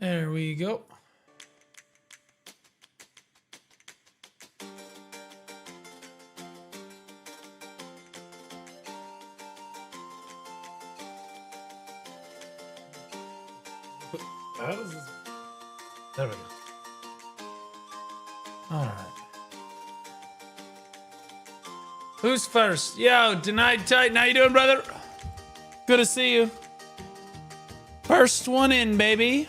There we go. How does this? There we go. All right. Who's first? Yo, Denied Titan. How you doing, brother? Good to see you. First one in, baby.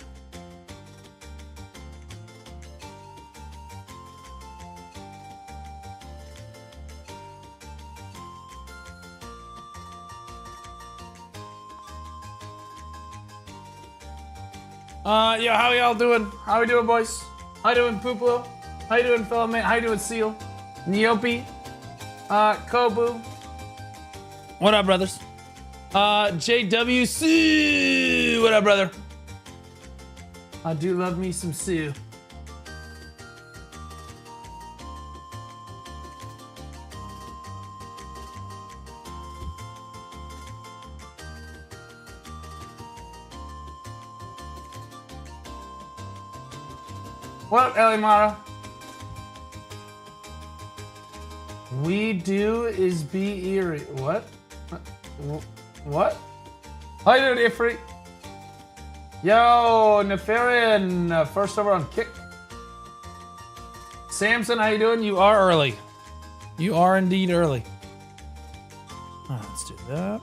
Yo, how y'all doing? How we doing, boys? How you doing, Puplo? How you doing, fellow man? How you doing, Seal? Neope? Kobu? What up, brothers? JWC! What up, brother? I do love me some Sue. What up, Elimara? We do is be eerie. What? What? How you doing, Ifrit? Yo, Nefarian, first over on Kick. Samson, how you doing? You are early. You are indeed early. All right, let's do that.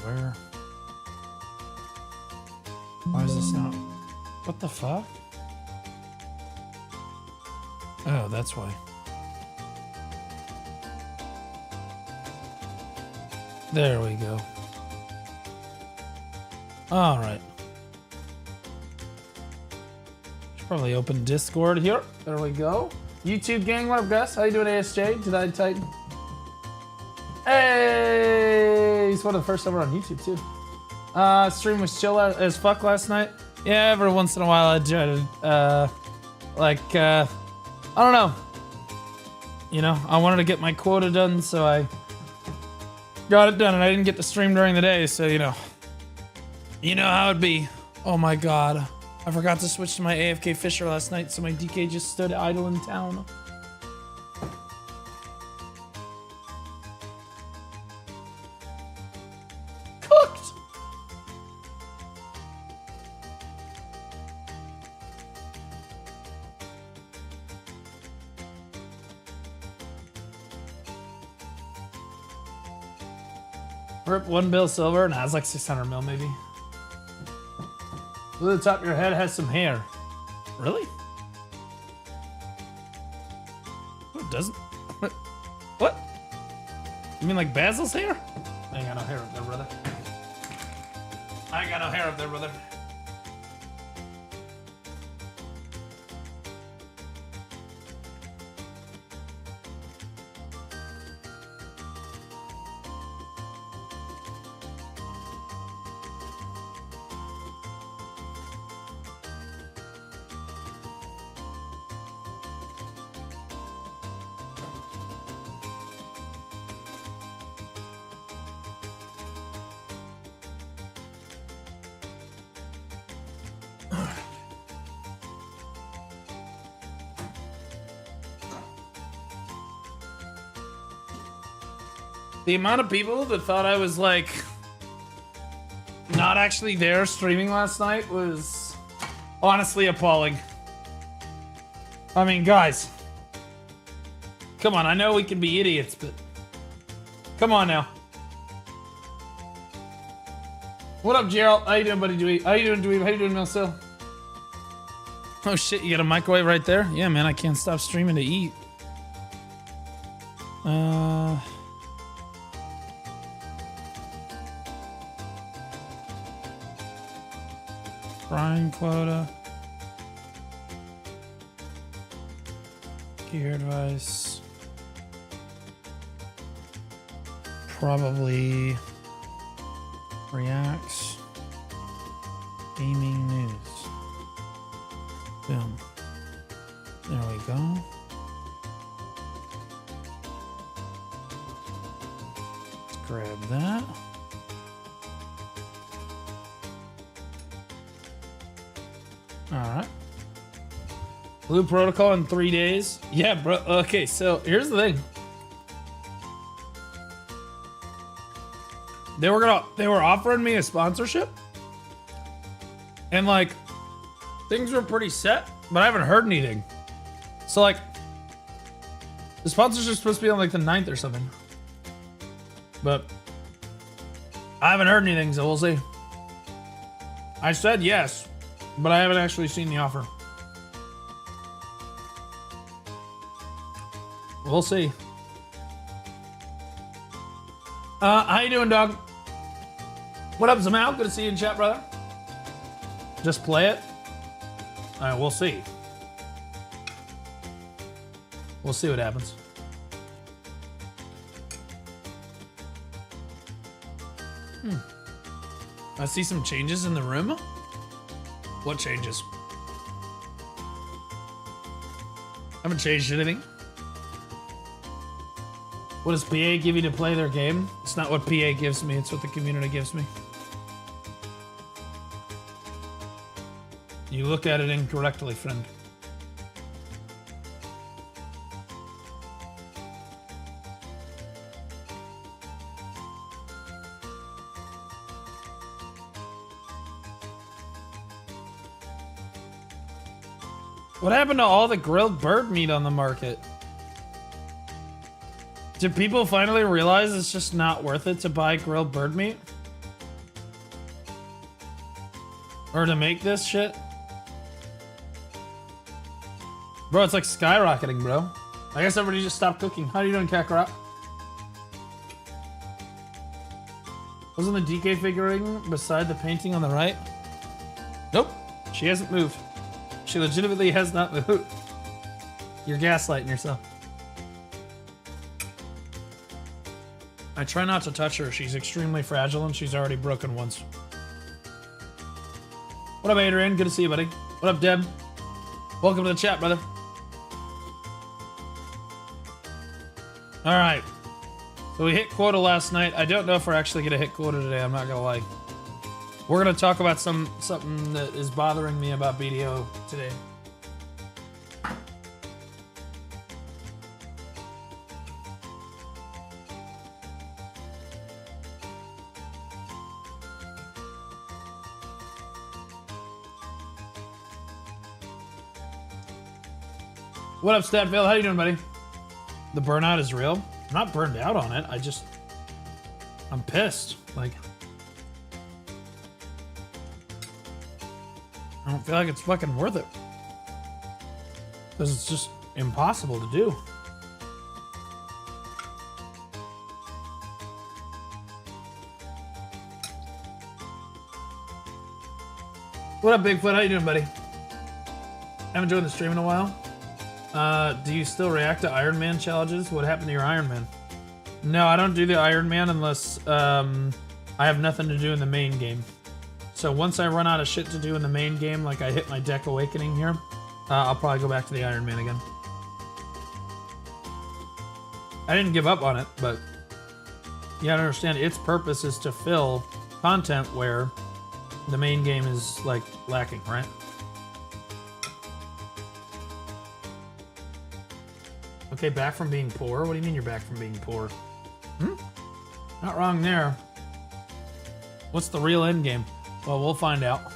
Where? Why is this not? What the fuck? Oh, that's why. There we go. All right. Should probably open Discord here. There we go. YouTube gang, what up, guys? How you doing, ASJ? Denied Titan. Hey, he's one of the first ever on YouTube too. Stream was chill as fuck last night. Yeah, every once in a while I try to, I don't know. You know, I wanted to get my quota done, so I got it done, and I didn't get to stream during the day, so you know how it'd be. Oh my god, I forgot to switch to my AFK Fisher last night, so my DK just stood idle in town. Rip 1 bill silver, and has like 600 mil maybe. Look at the top of your head has some hair. Really? Oh, it doesn't? What? You mean like Basil's hair? I ain't got no hair up there, brother. I ain't got no hair up there, brother. The amount of people that thought I was like not actually there streaming last night was honestly appalling. I mean, guys, come on. I know we can be idiots, but come on now. What up, Gerald? How you doing, buddy? Dweeb? How you doing, Dweeb? How you doing, Milsil? Oh shit, you got a microwave right there? Yeah, man, I can't stop streaming to eat. Frying quota. Gear advice. Probably reacts. Gaming news. Boom. There we go. Let's grab that. All right. Blue protocol in 3 days. Yeah, bro. Okay, so here's the thing. They were offering me a sponsorship, and like things were pretty set, but I haven't heard anything. So like the sponsorship's supposed to be on like the 9th or something, but I haven't heard anything, so we'll see. I said yes, but I haven't actually seen the offer. We'll see. How you doing, dog? What up, Zamal? Good to see you in chat, brother. Just play it. All right, we'll see. We'll see what happens. I see some changes in the room. What changes? Haven't changed anything. What does PA give you to play their game? It's not what PA gives me, it's what the community gives me. You look at it incorrectly, friend. What happened to all the grilled bird meat on the market? Did people finally realize it's just not worth it to buy grilled bird meat? Or to make this shit? Bro, it's like skyrocketing, bro. I guess everybody just stopped cooking. How are you doing, Kakarot? Wasn't the DK figurine beside the painting on the right? Nope. She hasn't moved. She legitimately has not moved. You're gaslighting yourself. I try not to touch her. She's extremely fragile and she's already broken once. What up, Adrian? Good to see you, buddy. What up, Deb? Welcome to the chat, brother. All right. So we hit quota last night. I don't know if we're actually going to hit quota today. I'm not going to lie. We're going to talk about something that is bothering me about BDO today. What up, Statville? How you doing, buddy? The burnout is real. I'm not burned out on it. I'm pissed. Like, I don't feel like it's fucking worth it. Because it's just impossible to do. What up, Bigfoot? How you doing, buddy? Haven't joined the stream in a while. Do you still react to Iron Man challenges? What happened to your Iron Man? No, I don't do the Iron Man unless I have nothing to do in the main game. So once I run out of shit to do in the main game, like I hit my deck awakening here, I'll probably go back to the Iron Man again. I didn't give up on it, but you gotta understand its purpose is to fill content where the main game is like lacking, right? Okay, back from being poor? What do you mean you're back from being poor? Not wrong there. What's the real end game? Well, we'll find out.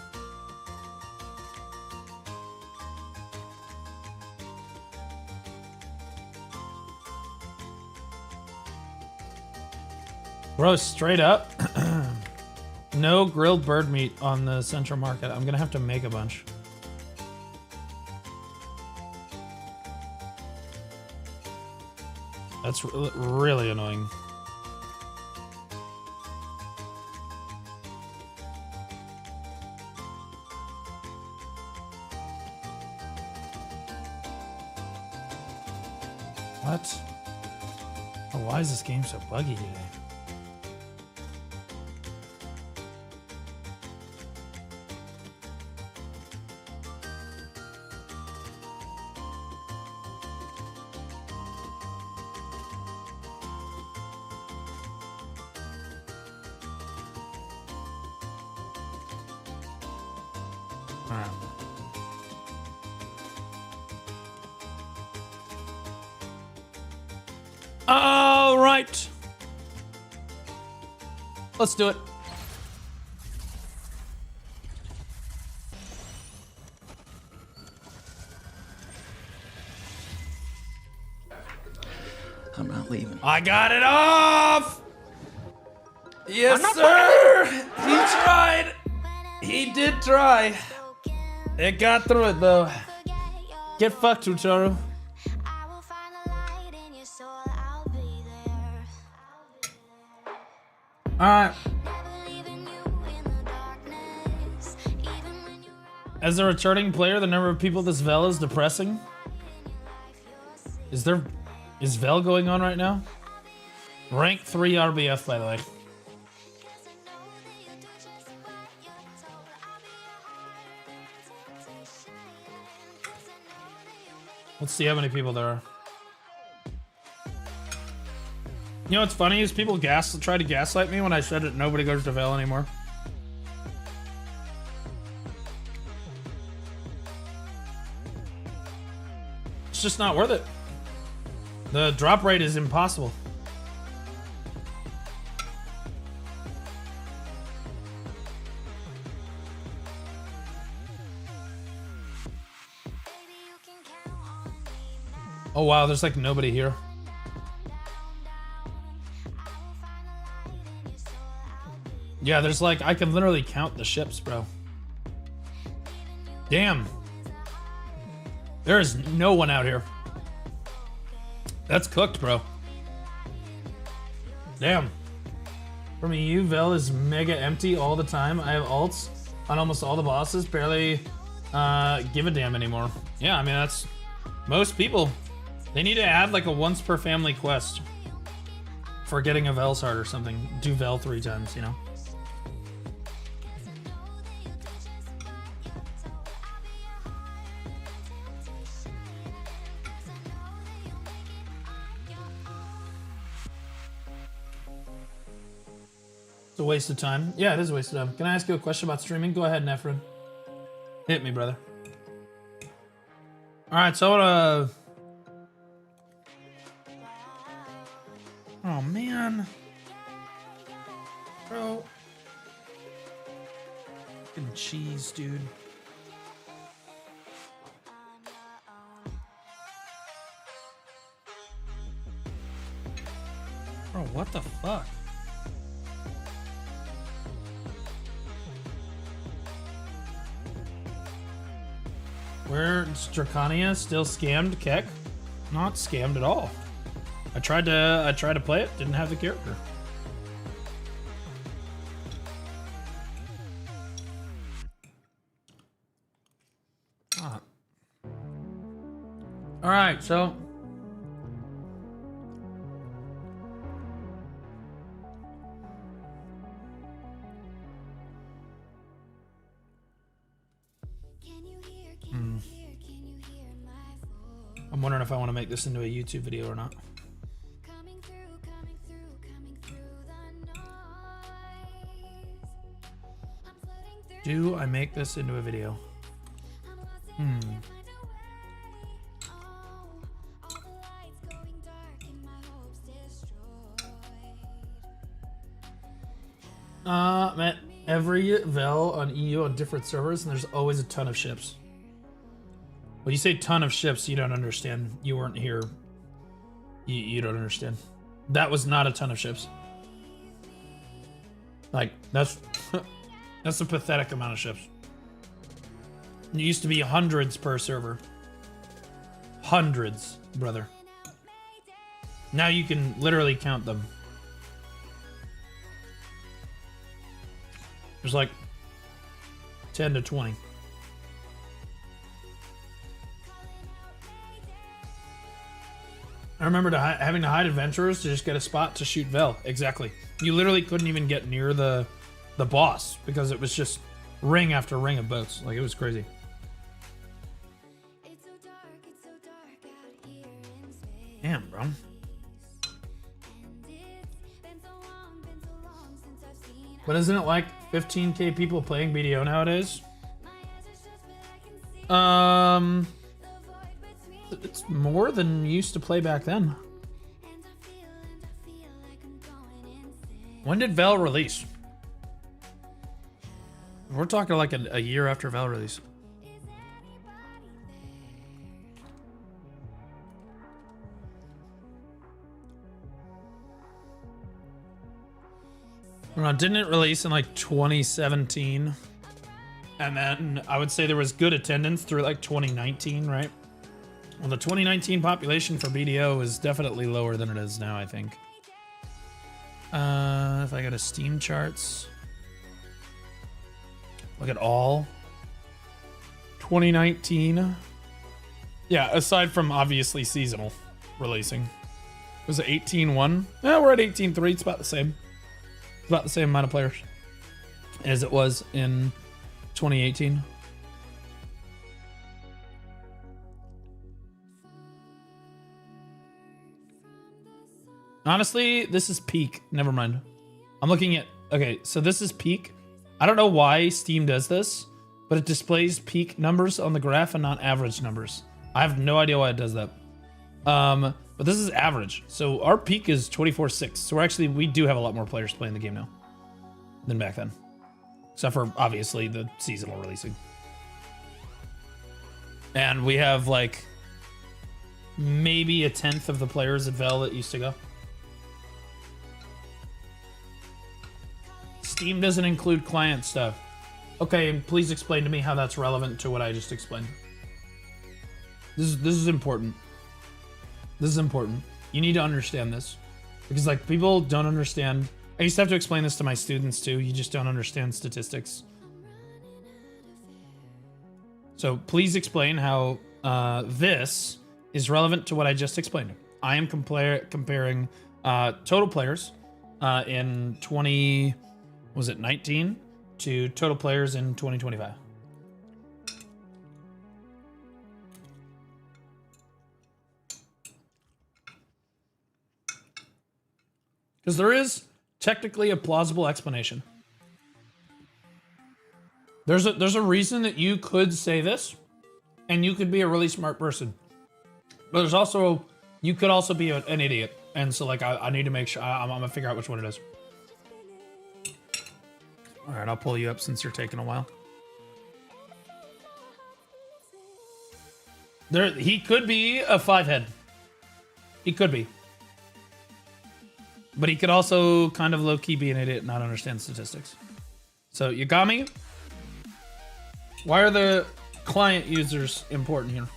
Bro, straight up, no grilled bird meat on the Central Market. I'm gonna have to make a bunch. That's really annoying. What? Oh, why is this game so buggy today? Alright. All right. Let's do it. I'm not leaving. I got it off! Yes, sir! He tried! He did try. It got through it, though. Get fucked, Ucharu. Alright. As a returning player, the number of people this Vel is depressing. Is Vel going on right now? Rank 3 RBF, by the way. Let's see how many people there are. You know what's funny is people try to gaslight me when I said that nobody goes to Vel anymore. It's just not worth it. The drop rate is impossible. Oh wow, there's like nobody here. Yeah, there's like, I can literally count the ships, bro. Damn. There is no one out here. That's cooked, bro. Damn. For me, EU, Vel is mega empty all the time. I have alts on almost all the bosses. Barely give a damn anymore. Yeah, I mean, that's most people. They need to add like a once per family quest for getting a Vel's heart or something. Do Vel 3 times, you know? It's a waste of time. Yeah, it is a waste of time. Can I ask you a question about streaming? Go ahead, Nefrin. Hit me, brother. Alright, so I wanna... Oh, man. Bro. Fucking cheese, dude. Bro, what the fuck? Where's Dracania? Still scammed, Keck? Not scammed at all. I tried to play it, didn't have the character. Ah. All right, so I'm wondering if I want to make this into a YouTube video or not. Do I make this into a video? Met every Vel on EU on different servers, and there's always a ton of ships. When you say ton of ships, you don't understand. You weren't here. You don't understand. That was not a ton of ships. Like, that's that's a pathetic amount of ships. It used to be hundreds per server. Hundreds, brother. Now you can literally count them. There's like 10 to 20. I remember having to hide adventurers to just get a spot to shoot Vel. Exactly. You literally couldn't even get near the boss because it was just ring after ring of boats. Like, it was crazy. Damn, bro. But isn't it like 15k people playing BDO nowadays? It's more than used to play back then. When did Val release? We're talking like a year after Val release. Didn't it release in like 2017? And then I would say there was good attendance through like 2019, right? Well, the 2019 population for BDO is definitely lower than it is now, I think. If I go to Steam charts, look at all 2019. Yeah, aside from obviously seasonal releasing. Was it 18-1? Yeah, we're at 18-3. It's about the same. It's about the same amount of players as it was in 2018. Honestly, this is peak. Never mind. I'm looking at... Okay, so this is peak. I don't know why Steam does this, but it displays peak numbers on the graph and not average numbers. I have no idea why it does that. But this is average. So our peak is 24-6. So we do have a lot more players playing the game now than back then. Except for, obviously, the seasonal releasing. And we have, like, maybe a 10th of the players at Vel that used to go. Steam doesn't include client stuff. Okay, please explain to me how that's relevant to what I just explained. This is important. This is important. You need to understand this. Because, like, people don't understand. I used to have to explain this to my students, too. You just don't understand statistics. So, please explain how this is relevant to what I just explained. I am comparing total players in 19 to total players in 2025. Because there is technically a plausible explanation. There's a reason that you could say this, and you could be a really smart person. But there's also, you could also be an idiot. And so, like, I need to make sure, I'm gonna figure out which one it is. All right, I'll pull you up since you're taking a while. He could be a 5-head. He could be. But he could also kind of low-key be an idiot and not understand statistics. So, you got me? Why are the client users important here?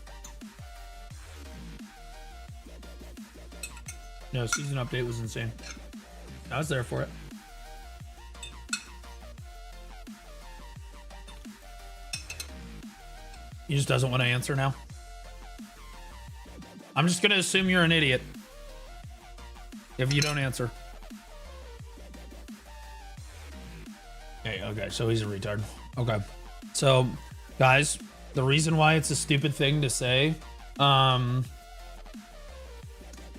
No, season update was insane. I was there for it. He just doesn't want to answer now. I'm just going to assume you're an idiot if you don't answer. Okay, so he's a retard. Okay. So, guys, the reason why it's a stupid thing to say, the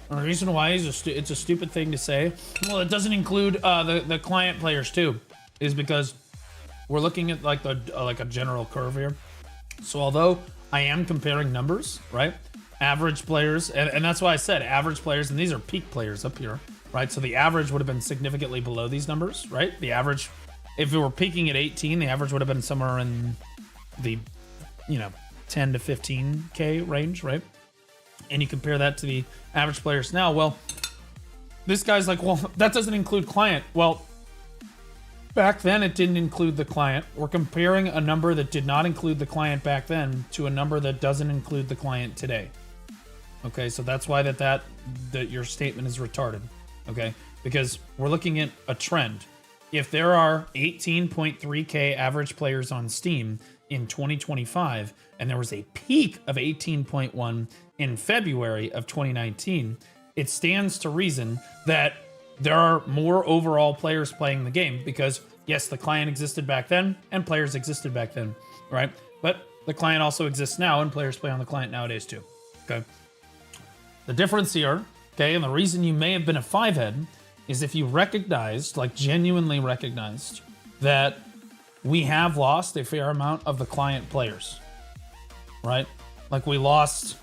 reason why it's a stupid thing to say, well, it doesn't include the client players too, is because we're looking at like a general curve here. So although I am comparing numbers, right? Average players, and that's why I said average players, and these are peak players up here, right? So the average would have been significantly below these numbers, right? The average, if we were peaking at 18, the average would have been somewhere in the, 10 to 15K range, right? And you compare that to the average players now, well, this guy's like, well, that doesn't include client. Well, back then it didn't include the client. We're comparing a number that did not include the client back then to a number that doesn't include the client today. Okay, so that's why that your statement is retarded. Okay, because we're looking at a trend. If there are 18.3K average players on Steam in 2025, and there was a peak of 18.1 in February of 2019, it stands to reason that there are more overall players playing the game because, yes, the client existed back then and players existed back then, right? But the client also exists now and players play on the client nowadays too, okay? The difference here, okay, and the reason you may have been a 5-head is if you recognized, like genuinely recognized, that we have lost a fair amount of the client players. right? Like we lost,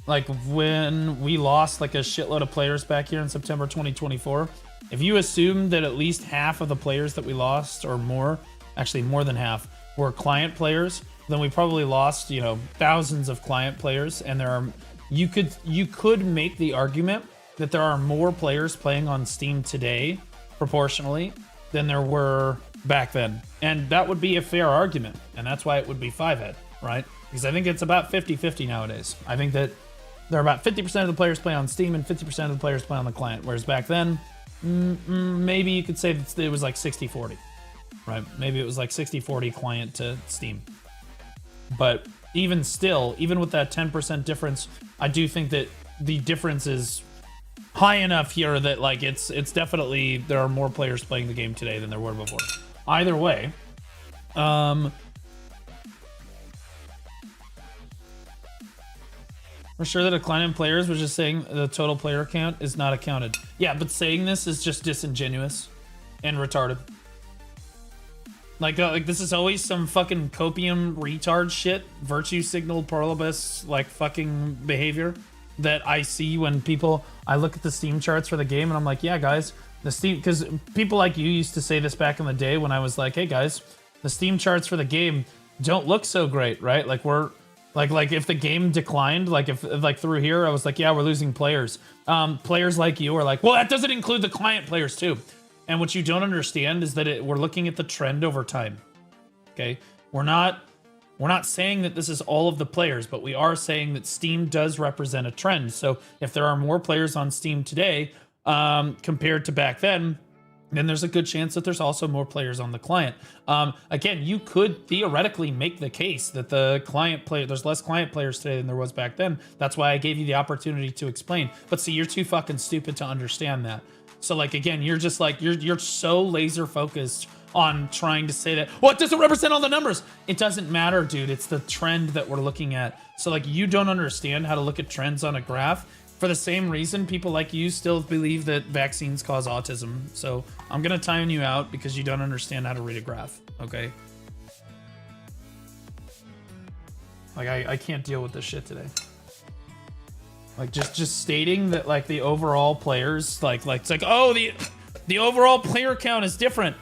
like when we lost like a shitload of players back here in September 2024, if you assume that at least half of the players that we lost or more, actually more than half, were client players, then we probably lost, you know, thousands of client players. And there are, you could make the argument that there are more players playing on Steam today proportionally than there were back then. And that would be a fair argument. And that's why it would be 5-head, right? Because I think it's about 50-50 nowadays. I think that there are about 50% of the players play on Steam and 50% of the players play on the client. Whereas back then, maybe you could say that it was like 60-40, right? Maybe it was like 60-40 client to Steam. But even still, even with that 10% difference, I do think that the difference is high enough here that like it's definitely, there are more players playing the game today than there were before. Either way, we're sure that a client players was just saying the total player count is not accounted. Yeah, but saying this is just disingenuous and retarded. Like this is always some fucking copium retard shit, virtue signal pluribus like fucking behavior that I see when I look at the Steam charts for the game and I'm like, yeah guys, the Steam, because people like you used to say this back in the day when I was like, hey guys, the Steam charts for the game don't look so great, right? Like we're, like if the game declined, like if like through here, I was like, yeah, we're losing players. Players like you are like, well, that doesn't include the client players too. And what you don't understand is that we're looking at the trend over time. Okay, we're not saying that this is all of the players, but we are saying that Steam does represent a trend. So if there are more players on Steam today compared to back then there's a good chance that there's also more players on the client. Again, you could theoretically make the case that the client player, there's less client players today than there was back then. That's why I gave you the opportunity to explain. But see, you're too fucking stupid to understand that. So like, again, you're just like, you're so laser focused on trying to say that, well, it doesn't represent all the numbers. It doesn't matter, dude. It's the trend that we're looking at. So like, you don't understand how to look at trends on a graph. For the same reason, people like you still believe that vaccines cause autism. So I'm gonna time you out because you don't understand how to read a graph, okay? Like, I can't deal with this shit today. Like, just stating that, like, the overall players, like it's like, oh, the overall player count is different.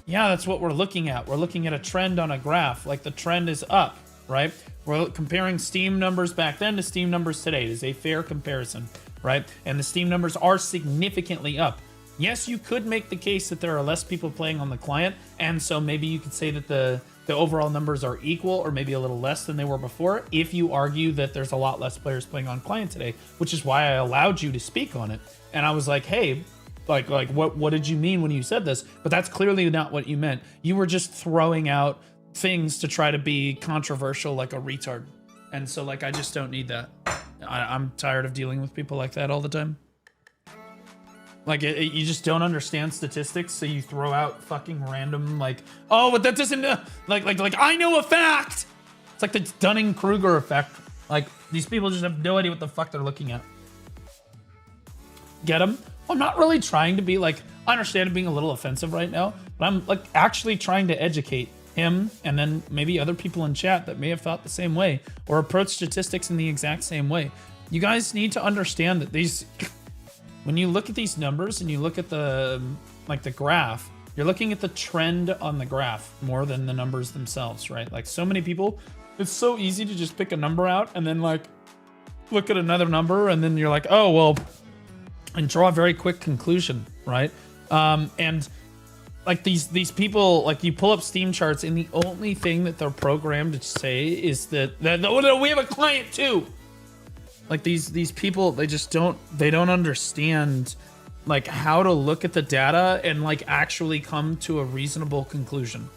Yeah, that's what we're looking at. We're looking at a trend on a graph. Like, the trend is up, right? We're comparing Steam numbers back then to Steam numbers today. It is a fair comparison, right? And the Steam numbers are significantly up. Yes, you could make the case that there are less people playing on the client, and so maybe you could say that the overall numbers are equal or maybe a little less than they were before if you argue that there's a lot less players playing on client today, which is why I allowed you to speak on it. And I was like, hey, like what did you mean when you said this? But that's clearly not what you meant. You were just throwing out things to try to be controversial like a retard. And so like, I just don't need that. I'm tired of dealing with people like that all the time. Like, you just don't understand statistics, so you throw out fucking random, like, oh, but that doesn't, like, I know a fact! It's like the Dunning-Kruger effect. Like, these people just have no idea what the fuck they're looking at. Get them? I'm not really trying to be, like, I understand it being a little offensive right now, but I'm, like, actually trying to educate him and then maybe other people in chat that may have thought the same way or approach statistics in the exact same way. You guys need to understand that these... When you look at these numbers and you look at the graph, you're looking at the trend on the graph more than the numbers themselves, right? Like, so many people, it's so easy to just pick a number out and then like look at another number and then you're like, oh, well, and draw a very quick conclusion, right? And like these people, like, you pull up Steam charts and the only thing that they're programmed to say is that we have a client too. Like, these people, they don't understand like how to look at the data and like actually come to a reasonable conclusion,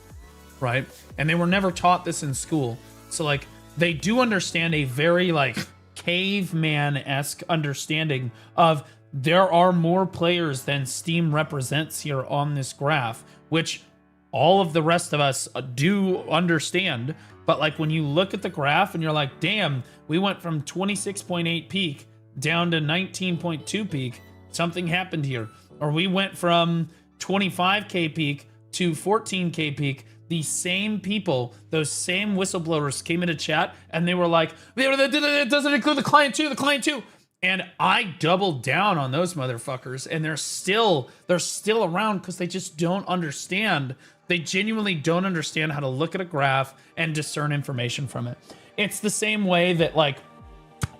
right? And they were never taught this in school. So like, they do understand a very like caveman-esque understanding of there are more players than Steam represents here on this graph, which all of the rest of us do understand. But like, when you look at the graph and you're like, damn, we went from 26.8 peak down to 19.2 peak, something happened here. Or we went from 25k peak to 14k peak, the same people, those same whistleblowers came into chat and they were like, it doesn't include the client too. And I doubled down on those motherfuckers, and they're still around because they just don't understand. They genuinely don't understand how to look at a graph and discern information from it. It's the same way that, like,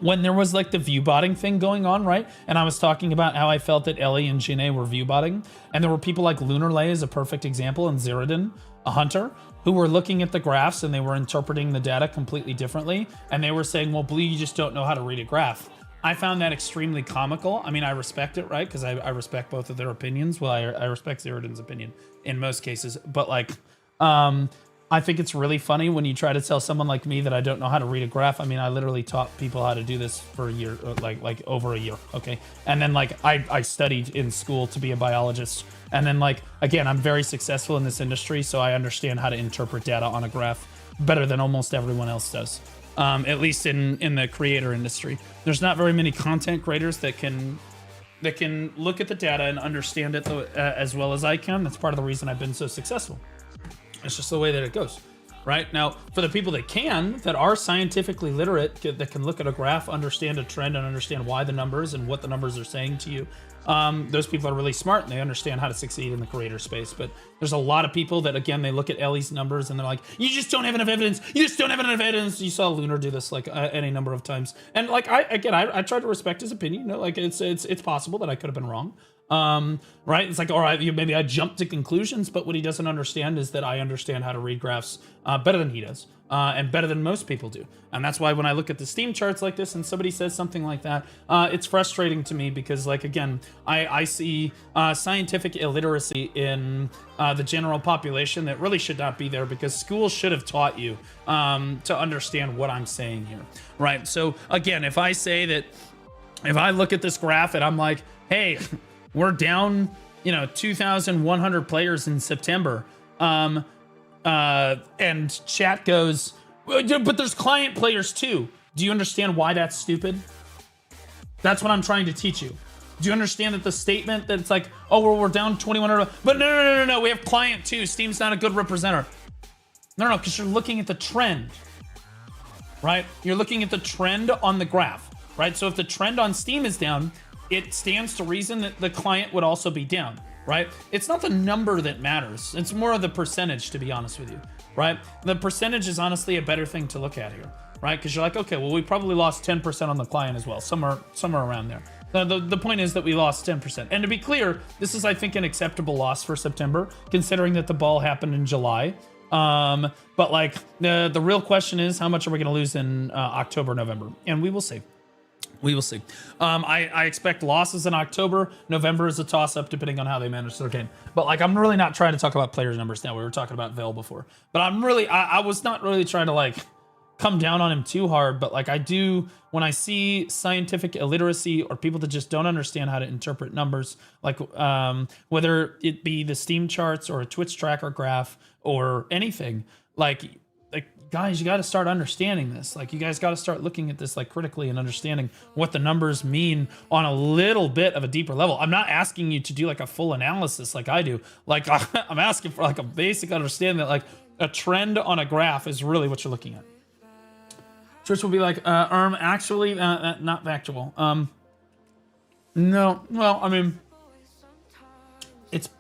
when there was like the view botting thing going on, right? And I was talking about how I felt that Ellie and Jine were view botting, and there were people like Lunarlay is a perfect example, and Zerodin, a hunter, who were looking at the graphs and they were interpreting the data completely differently, and they were saying, well, Blue, you just don't know how to read a graph. I found that extremely comical. I mean, I respect it, right? Because I respect both of their opinions. Well, I respect Zerodin's opinion in most cases, but like, I think it's really funny when you try to tell someone like me that I don't know how to read a graph. I mean, I literally taught people how to do this for a year, like over a year, okay? And then like I studied in school to be a biologist. And then like, again, I'm very successful in this industry, so I understand how to interpret data on a graph better than almost everyone else does. At least in the creator industry. There's not very many content creators that can look at the data and understand it as well as I can. That's part of the reason I've been so successful. It's just the way that it goes, right? Now, for the people that are scientifically literate, that can look at a graph, understand a trend, and understand why the numbers and what the numbers are saying to you, those people are really smart and they understand how to succeed in the creator space. But there's a lot of people that, again, they look at Ellie's numbers and they're like, you just don't have enough evidence. You just don't have enough evidence. You saw Lunar do this like any number of times. And like, I try to respect his opinion. You know, like it's possible that I could have been wrong. Right? It's like, all right, maybe I jumped to conclusions, but what he doesn't understand is that I understand how to read graphs better than he does, and better than most people do. And that's why when I look at the Steam charts like this and somebody says something like that, it's frustrating to me because, like, again, I see scientific illiteracy in the general population that really should not be there, because schools should have taught you to understand what I'm saying here, right? So again, if I say that, if I look at this graph and I'm like, hey, we're down, 2,100 players in September. And chat goes, but there's client players too. Do you understand why that's stupid? That's what I'm trying to teach you. Do you understand that the statement that it's like, oh, well, we're down 2,100, but no, we have client too. Steam's not a good representer. No, because you're looking at the trend, right? You're looking at the trend on the graph, right? So if the trend on Steam is down, it stands to reason that the client would also be down, right? It's not the number that matters. It's more of the percentage, to be honest with you, right? The percentage is honestly a better thing to look at here, right? Because you're like, okay, well, we probably lost 10% on the client as well, somewhere around there. The point is that we lost 10%. And to be clear, this is, I think, an acceptable loss for September, considering that the ball happened in July. But like, the real question is, how much are we going to lose in October, November? And we will see. We will see. I expect losses in October. November is a toss-up depending on how they manage their game. But like, I'm really not trying to talk about players' numbers now. We were talking about Vale before. But I was not really trying to like come down on him too hard. But like, I do, when I see scientific illiteracy or people that just don't understand how to interpret numbers, like whether it be the Steam charts or a Twitch tracker graph or anything, like guys, you got to start understanding this. Like, you guys got to start looking at this like critically and understanding what the numbers mean on a little bit of a deeper level. I'm not asking you to do like a full analysis like I do. Like, I'm asking for like a basic understanding that like a trend on a graph is really what you're looking at. Twitch will be like, actually, not factual. No, well, I mean, it's,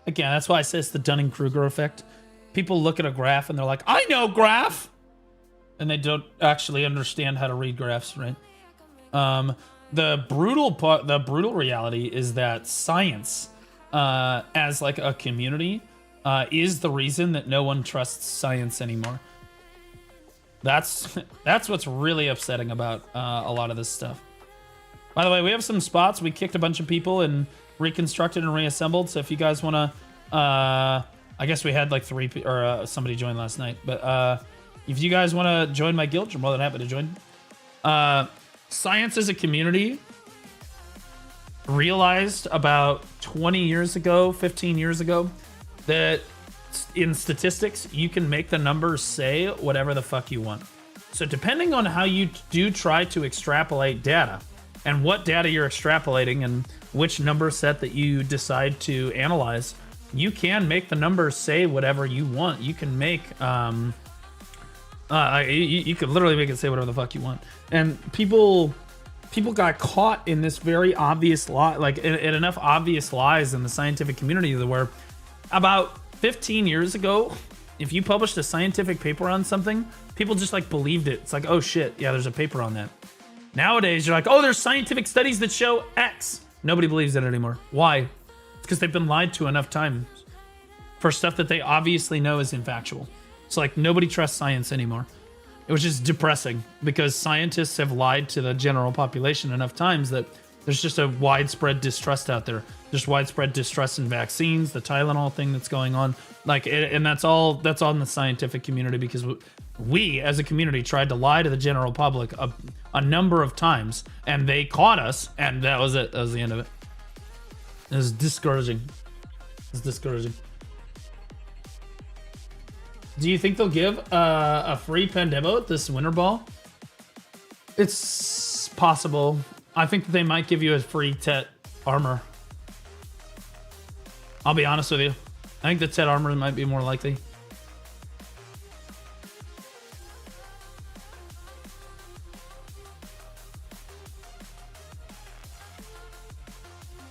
again, that's why I say it's the Dunning-Kruger effect. People look at a graph and they're like, I know graph! And they don't actually understand how to read graphs, right? The brutal reality is that science, as like a community, is the reason that no one trusts science anymore. That's what's really upsetting about a lot of this stuff. By the way, we have some spots. We kicked a bunch of people and reconstructed and reassembled. So if you guys want to... I guess we had like somebody joined last night, but if you guys want to join my guild, you're more than happy to join. Science as a community realized about 20 years ago, 15 years ago, that in statistics, you can make the numbers say whatever the fuck you want. So depending on how you do try to extrapolate data and what data you're extrapolating and which number set that you decide to analyze, you can make the numbers say whatever you want. You can make you could literally make it say whatever the fuck you want. And people got caught in this very obvious lie, like in enough obvious lies in the scientific community where about 15 years ago, if you published a scientific paper on something, people just like believed it. It's like, oh shit, yeah, there's a paper on that. Nowadays, you're like, oh, there's scientific studies that show X. Nobody believes it anymore. Why? It's because they've been lied to enough times for stuff that they obviously know is infactual. So like nobody trusts science anymore. It was just depressing because scientists have lied to the general population enough times that there's just a widespread distrust out there. There's widespread distrust in vaccines, the Tylenol thing that's going on, like, and that's all in the scientific community because we as a community tried to lie to the general public a number of times, and they caught us, and that was it. That was the end of it. It was discouraging. It's discouraging. Do you think they'll give a free Pandemo this Winter Ball? It's possible. I think that they might give you a free Tet armor. I'll be honest with you. I think the Tet armor might be more likely.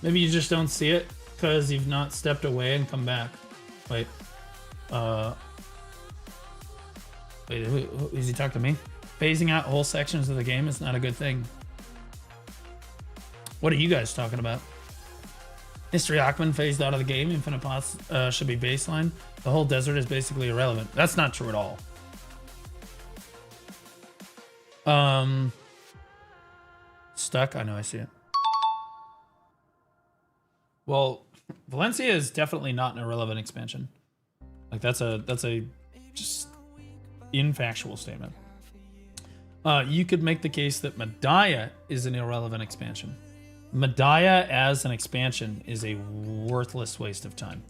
Maybe you just don't see it because you've not stepped away and come back. Wait. Wait, who is he talking to me? Phasing out whole sections of the game is not a good thing. What are you guys talking about? History Ackman phased out of the game. Infinite Pots should be baseline. The whole desert is basically irrelevant. That's not true at all. Stuck? I know, I see it. Well, Valencia is definitely not an irrelevant expansion. Like that's a just infactual statement. You could make the case that Medaya is an irrelevant expansion. Medaya as an expansion is a worthless waste of time.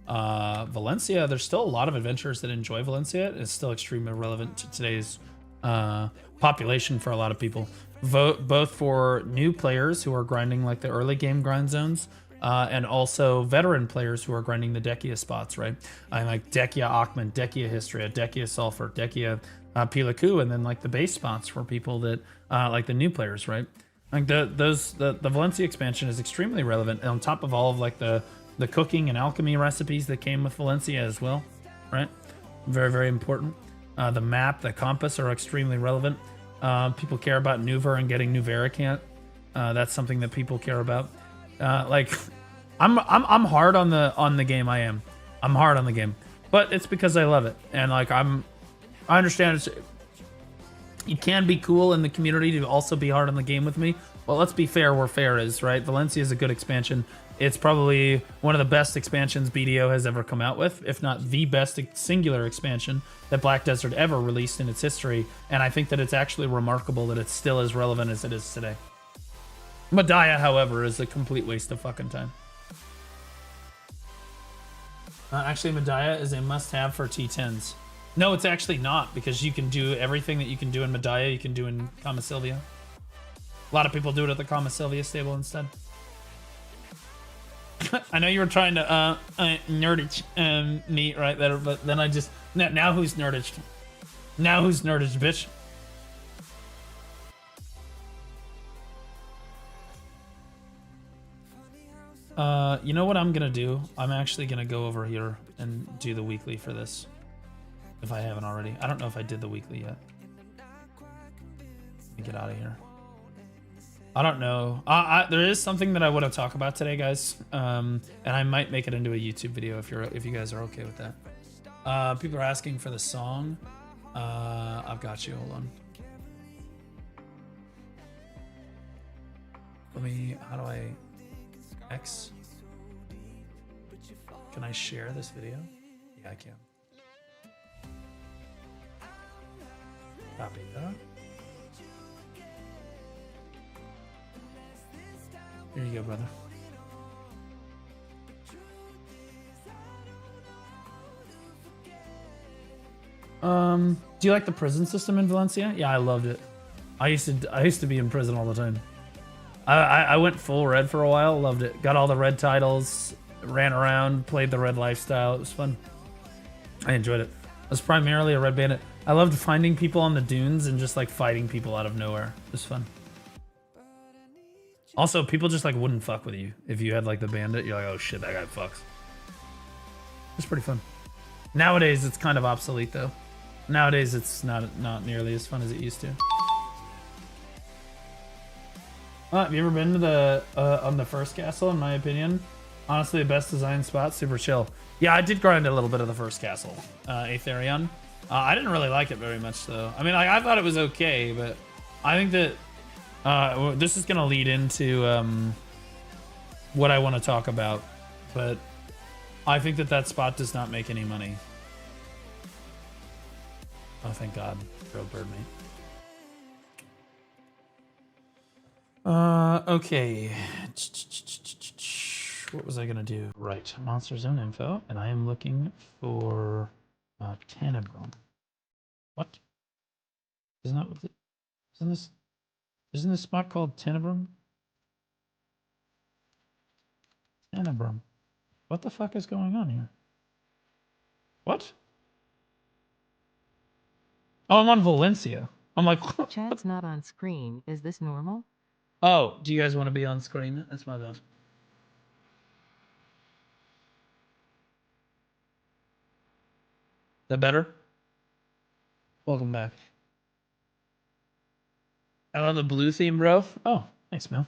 Valencia, there's still a lot of adventurers that enjoy Valencia. It's still extremely relevant to today's population for a lot of people. Both for new players who are grinding like the early game grind zones, and also veteran players who are grinding the Dekia spots, right? I like Dekia Ackman, Dekia Hystria, Dekia Sulfur, Dekia Pilaku, and then like the base spots for people that like the new players, right? Like the Valencia expansion is extremely relevant, and on top of all of like the cooking and alchemy recipes that came with Valencia as well, right? Very, very important. The map, the compass are extremely relevant. People care about Nuver and getting new Veracant. That's something that people care about. Like I'm hard on the game. I'm hard on the game, but it's because I love it, and like I understand it can be cool in the community to also be hard on the game with me. Well, let's be fair where fair is, right? Valencia is a good expansion. It's probably one of the best expansions BDO has ever come out with, if not the best singular expansion that Black Desert ever released in its history. And I think that it's actually remarkable that it's still as relevant as it is today. Medaya, however, is a complete waste of fucking time. Actually, Medaya is a must-have for T10s. No, it's actually not, because you can do everything that you can do in Medaya, you can do in Kama Sylvia. A lot of people do it at the Kama Sylvia stable instead. I know you were trying to nerdage me right there, but then I just... Now who's nerdaged? Now who's nerdaged, bitch? You know what I'm gonna do? I'm actually gonna go over here and do the weekly for this. If I haven't already. I don't know if I did the weekly yet. Let me get out of here. I don't know. There is something that I want to talk about today, guys. And I might make it into a YouTube video if you guys are okay with that. People are asking for the song. I've got you. Hold on. Let me. How do I? X. Can I share this video? Yeah, I can. Copy that. Here you go, brother. Do you like the prison system in Valencia? Yeah, I loved it. I used to be in prison all the time. I went full red for a while. Loved it. Got all the red titles. ran around, played the red lifestyle. It was fun. I enjoyed it. I was primarily a red bandit. I loved finding people on the dunes and just like fighting people out of nowhere. It was fun. Also, people just like wouldn't fuck with you. If you had like the bandit, you're like, oh shit, that guy fucks. It's pretty fun. Nowadays, it's kind of obsolete though. Nowadays, it's not nearly as fun as it used to. Have you ever been to the on the first castle? In my opinion, honestly, the best design spot, super chill. Yeah, I did grind a little bit of the first castle, Aetherion. I didn't really like it very much though. I mean, like, I thought it was okay, but I think that this is gonna lead into what I want to talk about. But I think that spot does not make any money. Oh, thank God. Real bird mate. Okay. What was I gonna do? Right, Monster Zone info, and I am looking for Tenebrum. What? Isn't this spot called Tenebrum? Tenebrum. What the fuck is going on here? What? Oh, I'm on Valencia. I'm like, Chat's not on screen. Is this normal? Oh, do you guys want to be on screen? That's my bad. That better? Welcome back. I love the blue theme, bro. Oh, thanks, man.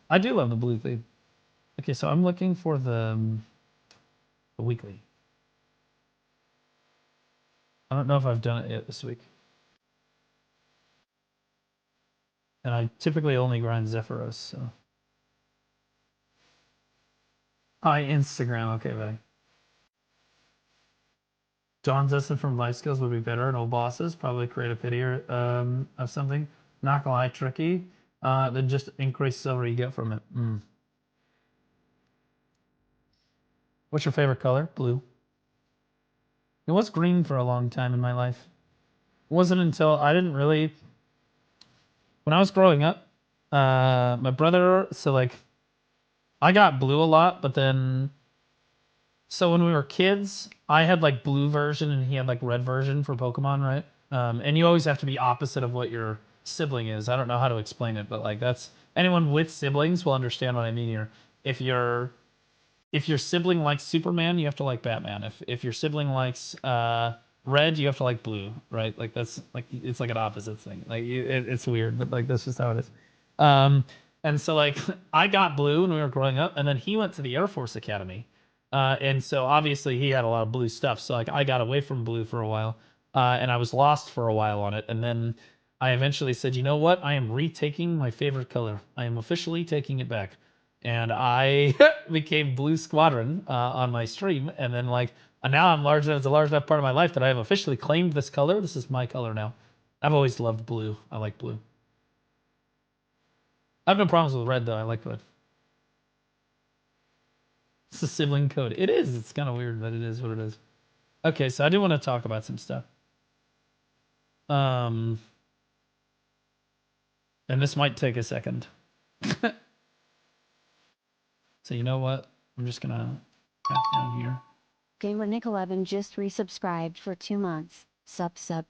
I do love the blue theme. Okay, so I'm looking for the weekly. I don't know if I've done it yet this week. And I typically only grind Zephyros, so. Hi, Instagram. Okay, buddy. John Zesson from Life Skills would be better. No bosses. Probably create a video of something. Not gonna lie, tricky. Then just increase silver you get from it. What's your favorite color? Blue. It was green for a long time in my life. It wasn't until I didn't really... When I was growing up, my brother... So, like, I got blue a lot, but then... So when we were kids, I had, like, blue version and he had, like, red version for Pokemon, right? And you always have to be opposite of what your sibling is. I don't know how to explain it, but, like, that's... Anyone with siblings will understand what I mean here. If your sibling likes Superman, you have to like Batman. If your sibling likes red, you have to like blue, right? Like that's like it's like an opposite thing. Like it's weird, but like that's just how it is. And so like I got blue when we were growing up, and then he went to the Air Force Academy, and so obviously he had a lot of blue stuff. So like I got away from blue for a while, and I was lost for a while on it, and then I eventually said, you know what? I am retaking my favorite color. I am officially taking it back. And I became Blue Squadron on my stream, and then like now I'm large. It's a large enough part of my life that I have officially claimed this color. This is my color now. I've always loved blue. I like blue. I have no problems with red though. I like red. It's a sibling code. It is. It's kind of weird, but it is what it is. Okay, so I do want to talk about some stuff. And this might take a second. So you know what? I'm just gonna tap down here. Gamer Nick 11 just resubscribed for 2 months. Sup. So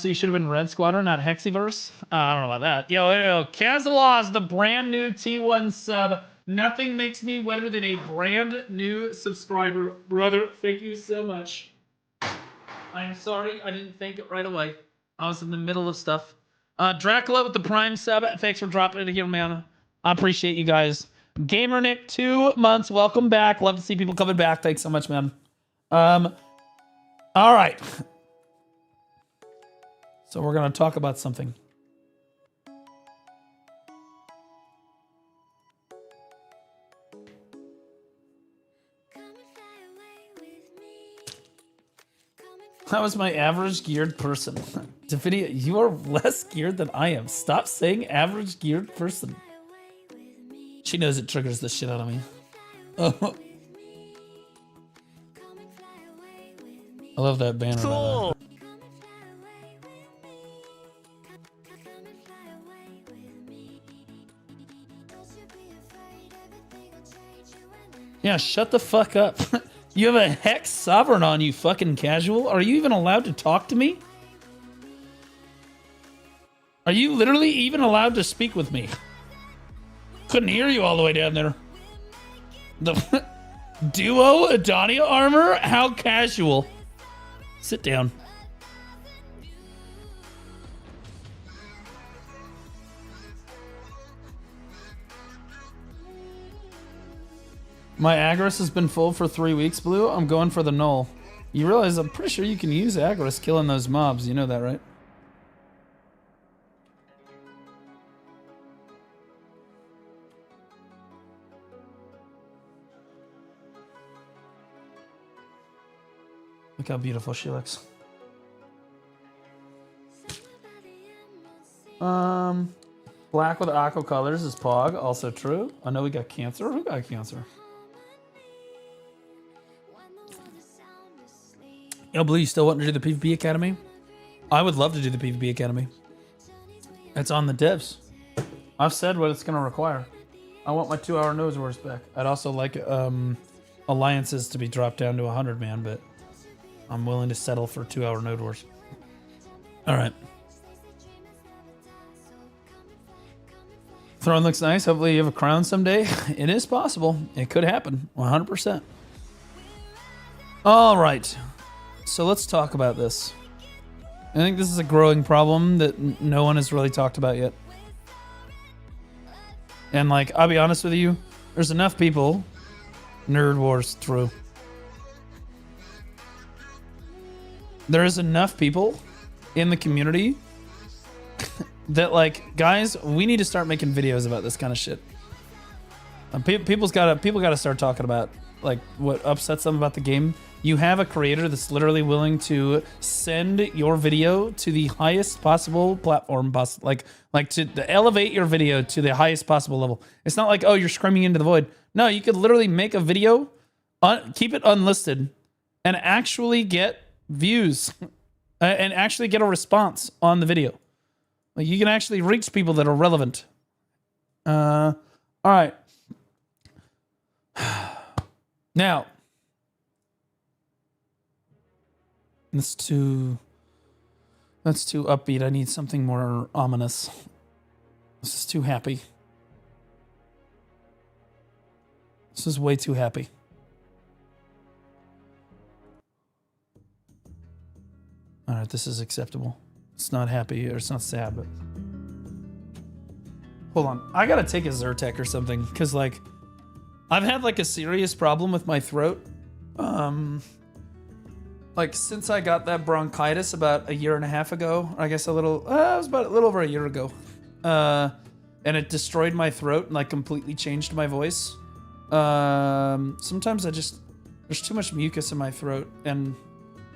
you should have been Red Squadron, not Hexiverse. I don't know about that. Yo, Kazalaw's the brand new T1 sub. Nothing makes me wetter than a brand new subscriber, brother. Thank you so much. I'm sorry I didn't think it right away. I was in the middle of stuff. Dracula with the Prime sub. Thanks for dropping it here, man. I appreciate you guys. Gamer Nick, 2 months. Welcome back. Love to see people coming back. Thanks so much, man. All right. So we're going to talk about something. That was my average geared person. Definia, you are less geared than I am. Stop saying average geared person. She knows it triggers the shit out of me. Oh. I love that banner. Cool. Yeah, shut the fuck up. You have a Hex Sovereign on you, fucking casual. Are you even allowed to talk to me? Are you literally even allowed to speak with me? Couldn't hear you all the way down there. The Duo Adonia armor? How casual. Sit down. My Agris has been full for 3 weeks, Blue. I'm going for the null. You realize I'm pretty sure you can use Agris killing those mobs. You know that, right? Look how beautiful she looks. Black with aqua colors is Pog. Also true. I know we got cancer. Who got cancer? Yo, Blue, you still want to do the PvP Academy? I would love to do the PvP Academy. It's on the devs. I've said what it's going to require. I want my 2-hour nose wars back. I'd also like alliances to be dropped down to 100 man, but I'm willing to settle for 2-hour node wars. All right. Throne looks nice. Hopefully you have a crown someday. It is possible. It could happen. 100%. All right. So let's talk about this. I think this is a growing problem that no one has really talked about yet. And like, I'll be honest with you, there's enough people. Nerd wars through. There is enough people in the community that like, guys, we need to start making videos about this kind of shit. People gotta start talking about like what upsets them about the game. You have a creator that's literally willing to send your video to the highest possible platform, like to elevate your video to the highest possible level. It's not like, oh, you're screaming into the void. No, you could literally make a video, keep it unlisted, and actually get views and actually get a response on the video. Like you can actually reach people that are relevant. All right. Now, that's too upbeat. I need something more ominous. This is too happy. This is way too happy. All right, this is acceptable. It's not happy or it's not sad, but hold on. I gotta take a Zyrtec or something because like I've had like a serious problem with my throat. Like since I got that bronchitis about a year and a half ago, I guess it was about a little over a year ago. And it destroyed my throat and like completely changed my voice. Sometimes there's too much mucus in my throat and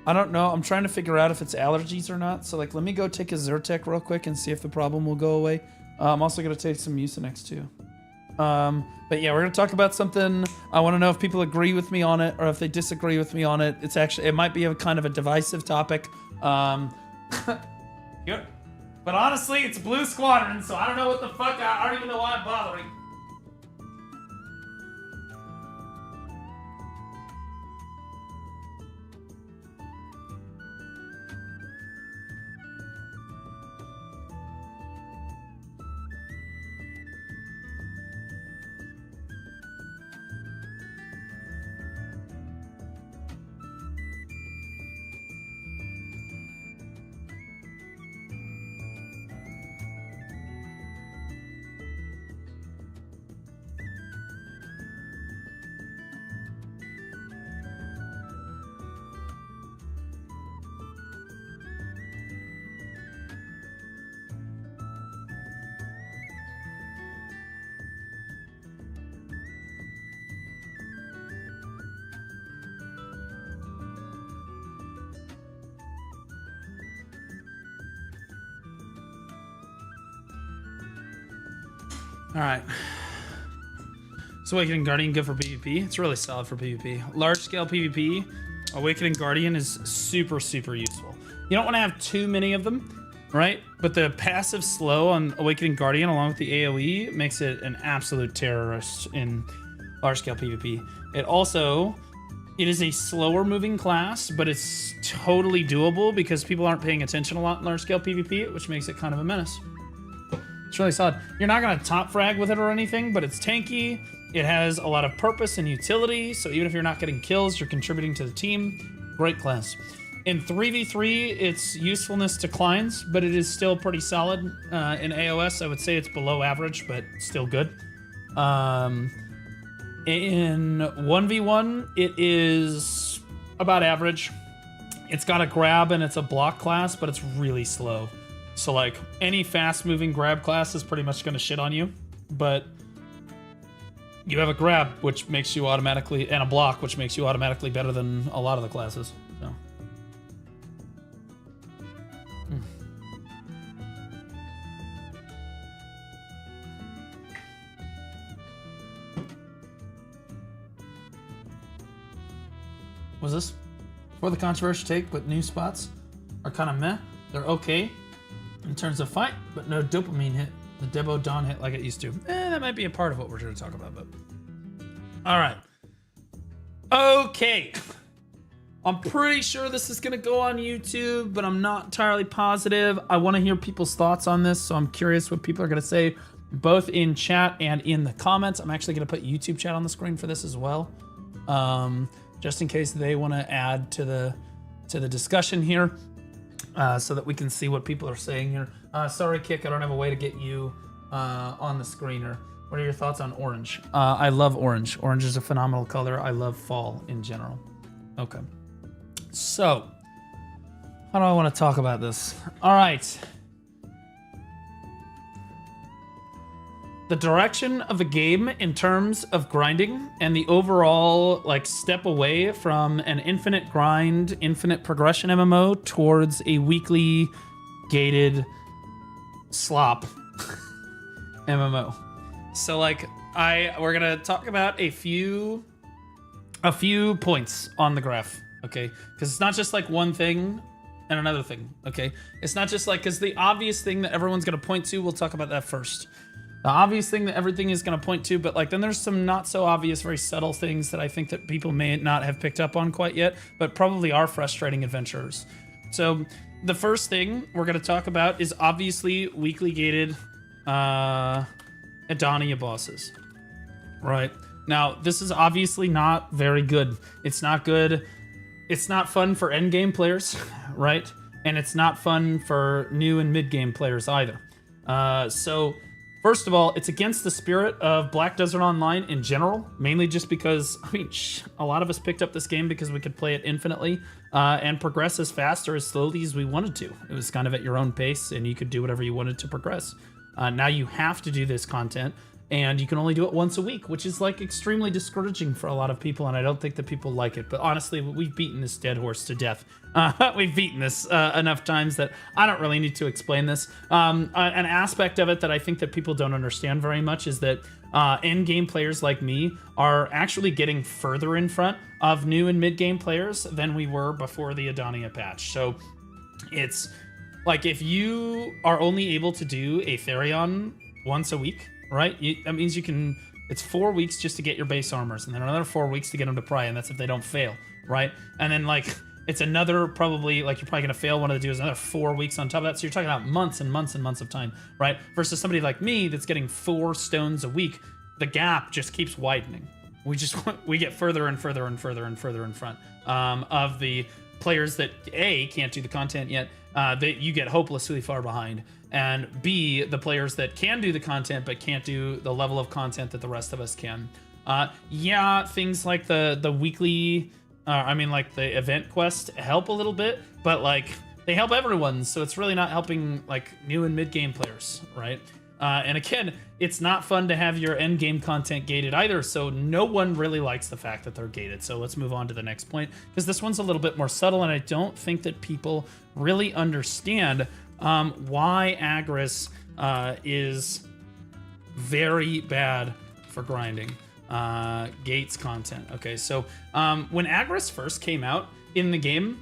I don't know. I'm trying to figure out if it's allergies or not. So like, let me go take a Zyrtec real quick and see if the problem will go away. I'm also gonna take some Mucinex too. But yeah, we're gonna talk about something. I want to know if people agree with me on it or if they disagree with me on it. It might be a kind of a divisive topic. But honestly, it's Blue Squadron, so I don't know what the fuck. I don't even know why I'm bothering. All right. So Awakening Guardian, good for PvP. It's really solid for PvP. Large scale PvP, Awakening Guardian is super, super useful. You don't want to have too many of them, right? But the passive slow on Awakening Guardian along with the AoE makes it an absolute terrorist in large scale PvP. It is a slower moving class, but it's totally doable because people aren't paying attention a lot in large scale PvP, which makes it kind of a menace. It's really solid. You're not gonna top frag with it or anything, but it's tanky. It has a lot of purpose and utility, so even if you're not getting kills, you're contributing to the team. Great class. In 3v3, its usefulness declines, but it is still pretty solid. In AOS, I would say it's below average, but still good. In 1v1, it is about average. It's got a grab and it's a block class, but it's really slow. So like any fast moving grab class is pretty much gonna shit on you, but you have a grab, which makes you automatically, and a block, which makes you automatically better than a lot of the classes, so. Was this for the controversial take, but new spots are kind of meh. They're okay in terms of fight, but no dopamine hit. The Debo Dawn hit like it used to. That might be a part of what we're going to talk about, but. All right. Okay. I'm pretty sure this is going to go on YouTube, but I'm not entirely positive. I want to hear people's thoughts on this, so I'm curious what people are going to say, both in chat and in the comments. I'm actually going to put YouTube chat on the screen for this as well. Just in case they want to add to the discussion here, so that we can see what people are saying here. Sorry, Kick, I don't have a way to get you on the screener. What are your thoughts on orange? I love orange. Orange is a phenomenal color. I love fall in general. Okay. So, how do I want to talk about this? All right. The direction of the game in terms of grinding and the overall like step away from an infinite grind, infinite progression MMO towards a weekly gated slop MMO. So like we're gonna talk about a few points on the graph, okay? Because it's not just like one thing and another thing, okay? It's not just like, because the obvious thing that everyone's gonna point to, we'll talk about that first. The obvious thing that everything is going to point to, but like then there's some not so obvious, very subtle things that I think that people may not have picked up on quite yet, but probably are frustrating adventurers. So the first thing we're going to talk about is obviously weekly gated Adania bosses. Right. Now, this is obviously not very good. It's not good. It's not fun for endgame players, right? And it's not fun for new and mid-game players either. So first of all, it's against the spirit of Black Desert Online in general, mainly just because, I mean, a lot of us picked up this game because we could play it infinitely and progress as fast or as slowly as we wanted to. It was kind of at your own pace, and you could do whatever you wanted to progress. Now you have to do this content, and you can only do it once a week, which is like extremely discouraging for a lot of people, and I don't think that people like it. But honestly, we've beaten this dead horse to death. We've beaten this enough times that I don't really need to explain this. An aspect of it that I think that people don't understand very much is that end-game players like me are actually getting further in front of new and mid-game players than we were before the Adania patch. So it's like if you are only able to do a Therion once a week, right? That means you can, it's 4 weeks just to get your base armors, and then another 4 weeks to get them to pry, and that's if they don't fail, right? And then like, it's another probably, like you're probably gonna fail one of the duos, another 4 weeks on top of that, so you're talking about months and months and months of time, right? Versus somebody like me that's getting 4 stones a week, the gap just keeps widening. We get further and further and further and further in front of the players that A, can't do the content yet, that you get hopelessly far behind, and B, the players that can do the content but can't do the level of content that the rest of us can. Yeah, things like the weekly, like the event quest help a little bit, but like they help everyone, so it's really not helping like new and mid-game players, right? And again, it's not fun to have your end game content gated either, so no one really likes the fact that they're gated. So let's move on to the next point, because this one's a little bit more subtle, and I don't think that people really understand why Agris is very bad for grinding gates content. Okay, so when Agris first came out in the game,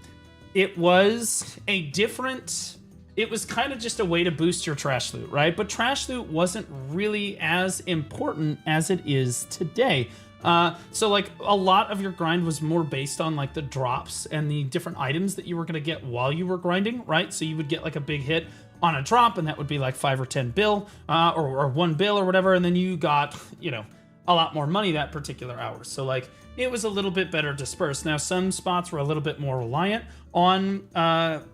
it was a different... It was kind of just a way to boost your trash loot, right? But trash loot wasn't really as important as it is today. So like a lot of your grind was more based on like the drops and the different items that you were gonna get while you were grinding, right? So you would get like a big hit on a drop, and that would be like 5 or 10 bill, or 1 bill or whatever, and then you got, you know, a lot more money that particular hour. So like it was a little bit better dispersed. Now some spots were a little bit more reliant on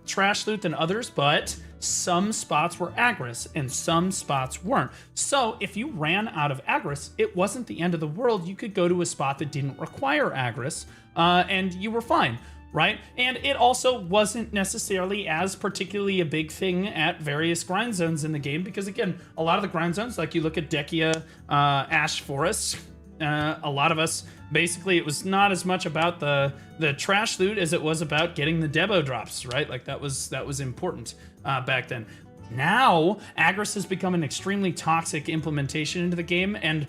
trash loot than others, but some spots were Agris and some spots weren't. So if you ran out of Agris, it wasn't the end of the world. You could go to a spot that didn't require Agris, and you were fine, right? And it also wasn't necessarily as particularly a big thing at various grind zones in the game, because again, a lot of the grind zones, like you look at Dekia, Ash Forest, a lot of us, basically it was not as much about the trash loot as it was about getting the Debo drops, right? Like that was important back then. Now, Agris has become an extremely toxic implementation into the game, and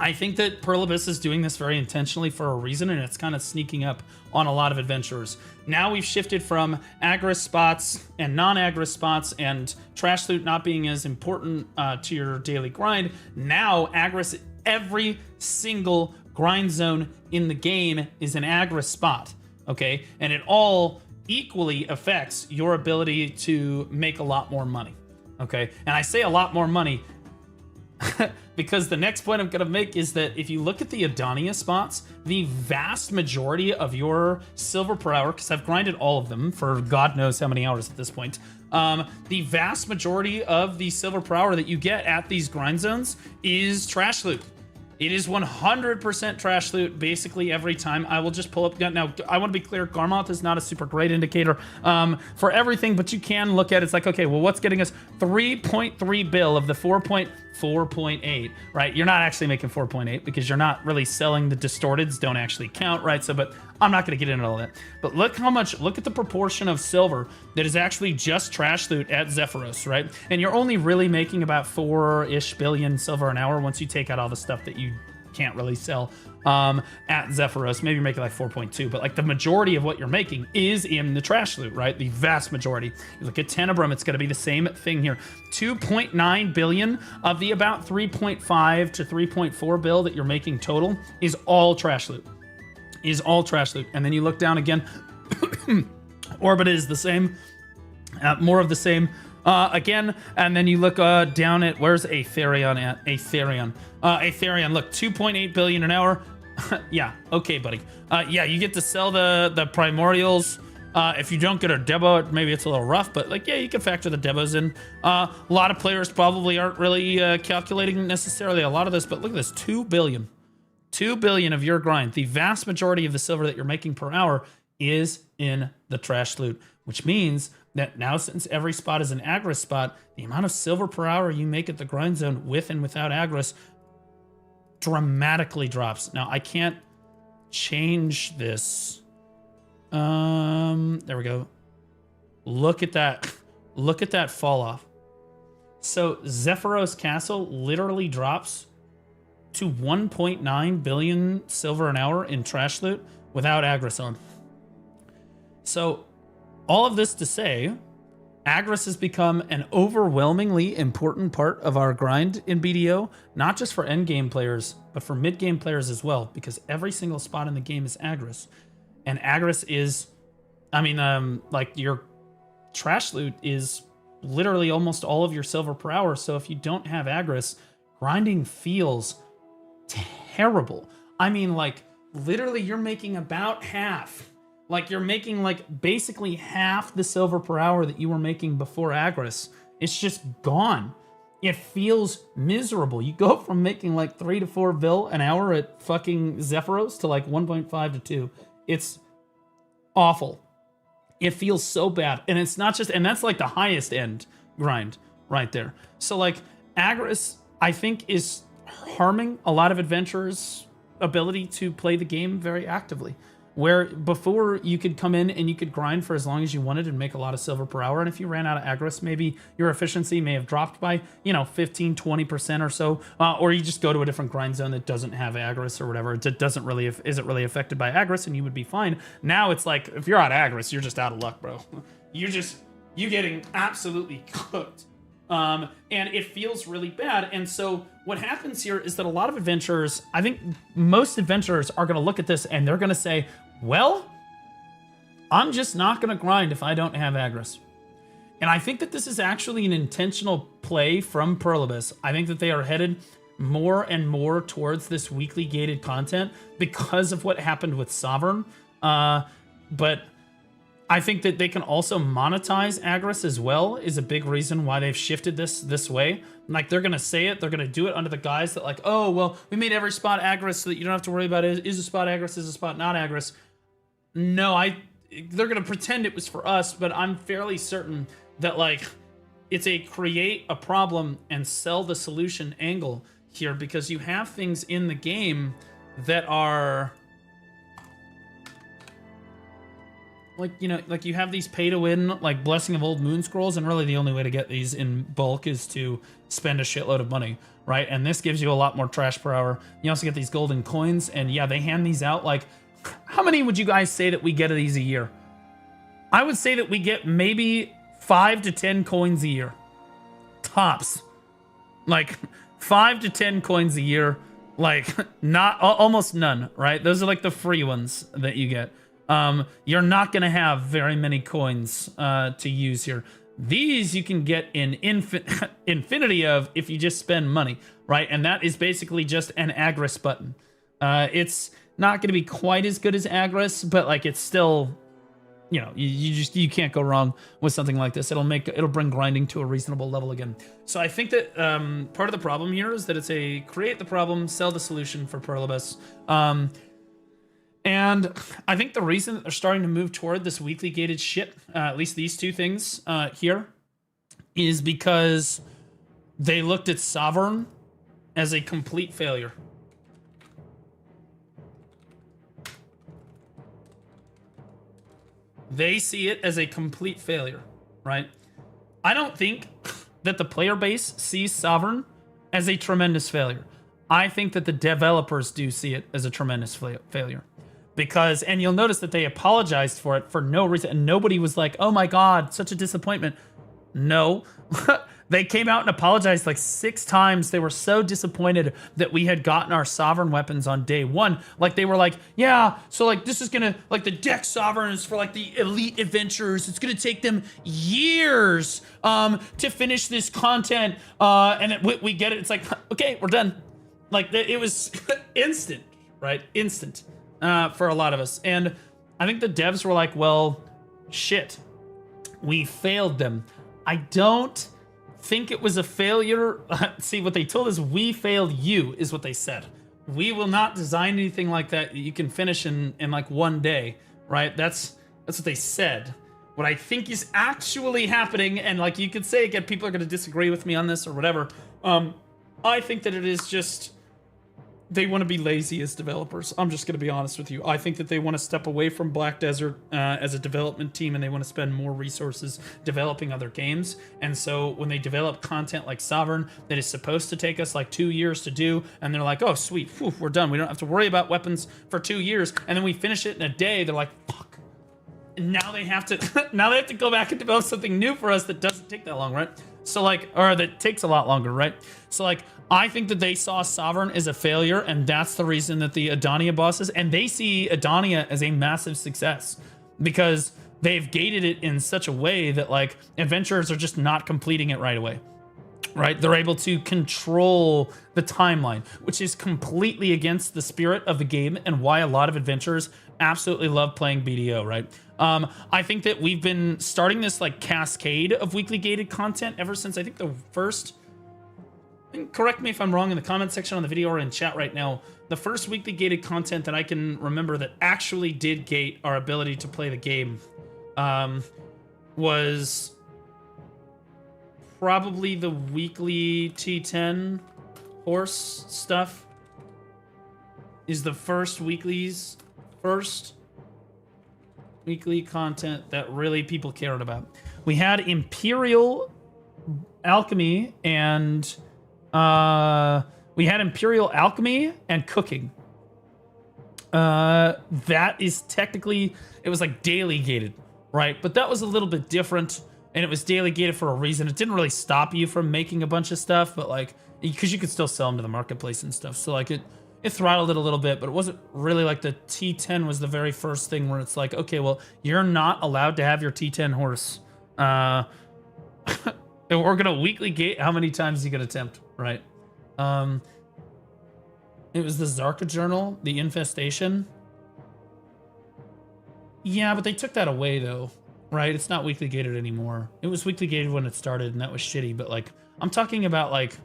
I think that Pearl Abyss is doing this very intentionally for a reason, and it's kind of sneaking up on a lot of adventurers. Now we've shifted from Agris spots and non-Agris spots and trash loot not being as important to your daily grind. Now Agris, every single grind zone in the game is an Agris spot, okay? And it all equally affects your ability to make a lot more money, okay? And I say a lot more money because the next point I'm going to make is that if you look at the Adonia spots, the vast majority of your silver per hour, because I've grinded all of them for God knows how many hours at this point, the vast majority of the silver per hour that you get at these grind zones is trash loot. It is 100% trash loot basically every time. I will just pull up. Now, I want to be clear, Garmoth is not a super great indicator for everything, but you can look at it. It's like, okay, well, what's getting us 3.3 bill of the 4.8, right? You're not actually making 4.8 because you're not really selling the distorteds, don't actually count, right? So, but I'm not going to get into all that. But look how much, look at the proportion of silver that is actually just trash loot at Zephyros, right? And you're only really making about 4-ish billion silver an hour once you take out all the stuff that you can't really sell at Zephyros. Maybe you're making like 4.2, but like the majority of what you're making is in the trash loot, right? The vast majority. You look at Tenebrum, it's going to be the same thing here. 2.9 billion of the about 3.5 to 3.4 bill that you're making total is all trash loot. Is all trash loot. And then you look down again, Orbit is the same, more of the same again, and then you look down at, where's Aetherion at? Aetherion, look, 2.8 billion an hour. Yeah, okay, buddy. Yeah, you get to sell the primordials. If you don't get a Debo, maybe it's a little rough, but like, yeah, you can factor the Debos in. A lot of players probably aren't really calculating necessarily a lot of this, but look at this, 2 billion. 2 billion of your grind. The vast majority of the silver that you're making per hour is in the trash loot, which means that now, since every spot is an Agris spot, the amount of silver per hour you make at the grind zone with and without Agris dramatically drops. Now, I can't change this. There we go. Look at that. Look at that fall off. So Zephyros Castle literally drops to 1.9 billion silver an hour in trash loot without Agris on. So all of this to say, Agris has become an overwhelmingly important part of our grind in BDO, not just for endgame players, but for mid-game players as well, because every single spot in the game is Agris. And Agris is, I mean, like your trash loot is literally almost all of your silver per hour. So if you don't have Agris, grinding feels terrible. I mean, like, literally you're making about half. Like, you're making, like, basically half the silver per hour that you were making before Agris. It's just gone. It feels miserable. You go from making, like, 3 to 4 bill an hour at fucking Zephyros to, like, 1.5 to 2. It's awful. It feels so bad. And it's not just... And that's, like, the highest end grind right there. So, like, Agris, I think, is harming a lot of adventurers' ability to play the game very actively. Where before you could come in and you could grind for as long as you wanted and make a lot of silver per hour, and if you ran out of Agris, maybe your efficiency may have dropped by, 15-20% or so, or you just go to a different grind zone that doesn't have Agris or whatever. It isn't really affected by Agris, and you would be fine. Now it's like, if you're out of Agris, you're just out of luck, bro. You're getting absolutely cooked And it feels really bad. And so what happens here is that a lot of adventurers, I think most adventurers are going to look at this and they're going to say, well, I'm just not going to grind if I don't have Agris. And I think that this is actually an intentional play from Perlibus. I think that they are headed more and more towards this weekly gated content because of what happened with Sovereign. But I think that they can also monetize Agris as well is a big reason why they've shifted this way. Like, they're going to say it. They're going to do it under the guise that, like, oh, well, we made every spot Agris so that you don't have to worry about it. Is a spot Agris? Is a spot not Agris? No, they're going to pretend it was for us, but I'm fairly certain that, like, it's a create a problem and sell the solution angle here, because you have things in the game that are like, you know, like you have these pay to win, like Blessing of Old Moon Scrolls, and really the only way to get these in bulk is to spend a shitload of money, right? And this gives you a lot more trash per hour. You also get these golden coins, and yeah, they hand these out. Like, how many would you guys say that we get of these a year? I would say that we get maybe 5 to 10 coins a year. Tops. Like, 5 to 10 coins a year. Like, not almost none, right? Those are like the free ones that you get. You're not going to have very many coins to use here. These you can get in infinity of if you just spend money, right? And that is basically just an Agris button. It's not going to be quite as good as Agris, but like it's still, you know, you can't go wrong with something like this. It'll bring grinding to a reasonable level again. So I think that part of the problem here is that it's a create the problem, sell the solution for Perlibus. And I think the reason that they're starting to move toward this weekly gated shit, at least these two things here, is because they looked at Sovereign as a complete failure. They see it as a complete failure, right? I don't think that the player base sees Sovereign as a tremendous failure. I think that the developers do see it as a tremendous failure. Because, and you'll notice that they apologized for it for no reason. And nobody was like, oh my God, such a disappointment. No. They came out and apologized like 6 times. They were so disappointed that we had gotten our Sovereign weapons on day 1. Like, they were like, yeah, so like this is gonna, like the deck Sovereign is for like the elite adventurers. It's gonna take them years to finish this content. And we get it. It's like, okay, we're done. Like, it was instant, right? Instant. For a lot of us. And I think the devs were like, well, shit, we failed them. I don't think it was a failure. See, what they told us, we failed you, is what they said. We will not design anything like that you can finish in like one day, right? That's what they said. What I think is actually happening, and like you could say again, people are going to disagree with me on this or whatever. I think that it is just, they want to be lazy as developers. I'm just going to be honest with you. I think that they want to step away from Black Desert as a development team, and they want to spend more resources developing other games. And so when they develop content like Sovereign that is supposed to take us like 2 years to do, and they're like, oh, sweet, whew, we're done. We don't have to worry about weapons for 2 years. And then we finish it in a day. They're like, fuck. And now they have to go back and develop something new for us that doesn't take that long, right? So like, or that takes a lot longer, right? So like, I think that they saw Sovereign as a failure, and that's the reason that the Adania bosses, and they see Adania as a massive success because they've gated it in such a way that like adventurers are just not completing it right away, right? They're able to control the timeline, which is completely against the spirit of the game and why a lot of adventurers absolutely love playing BDO, right? I think that we've been starting this like cascade of weekly gated content ever since I think the first, and correct me if I'm wrong in the comment section on the video or in chat right now, the first weekly gated content that I can remember that actually did gate our ability to play the game was probably the weekly T10 horse stuff. Is the first weekly content that really people cared about. We had Imperial Alchemy and cooking. That is technically, it was like daily gated, right? But that was a little bit different. and it was daily gated for a reason. It didn't really stop you from making a bunch of stuff, but like, because you could still sell them to the marketplace and stuff. So like it throttled it a little bit, but it wasn't really like the T10 was the very first thing where it's like, okay, well, you're not allowed to have your T10 horse. And we're gonna weekly gate how many times you can attempt, right? It was the Zarka Journal, the Infestation. Yeah, but they took that away though, right? It's not weekly gated anymore. It was weekly gated when it started, and that was shitty. But like, I'm talking about like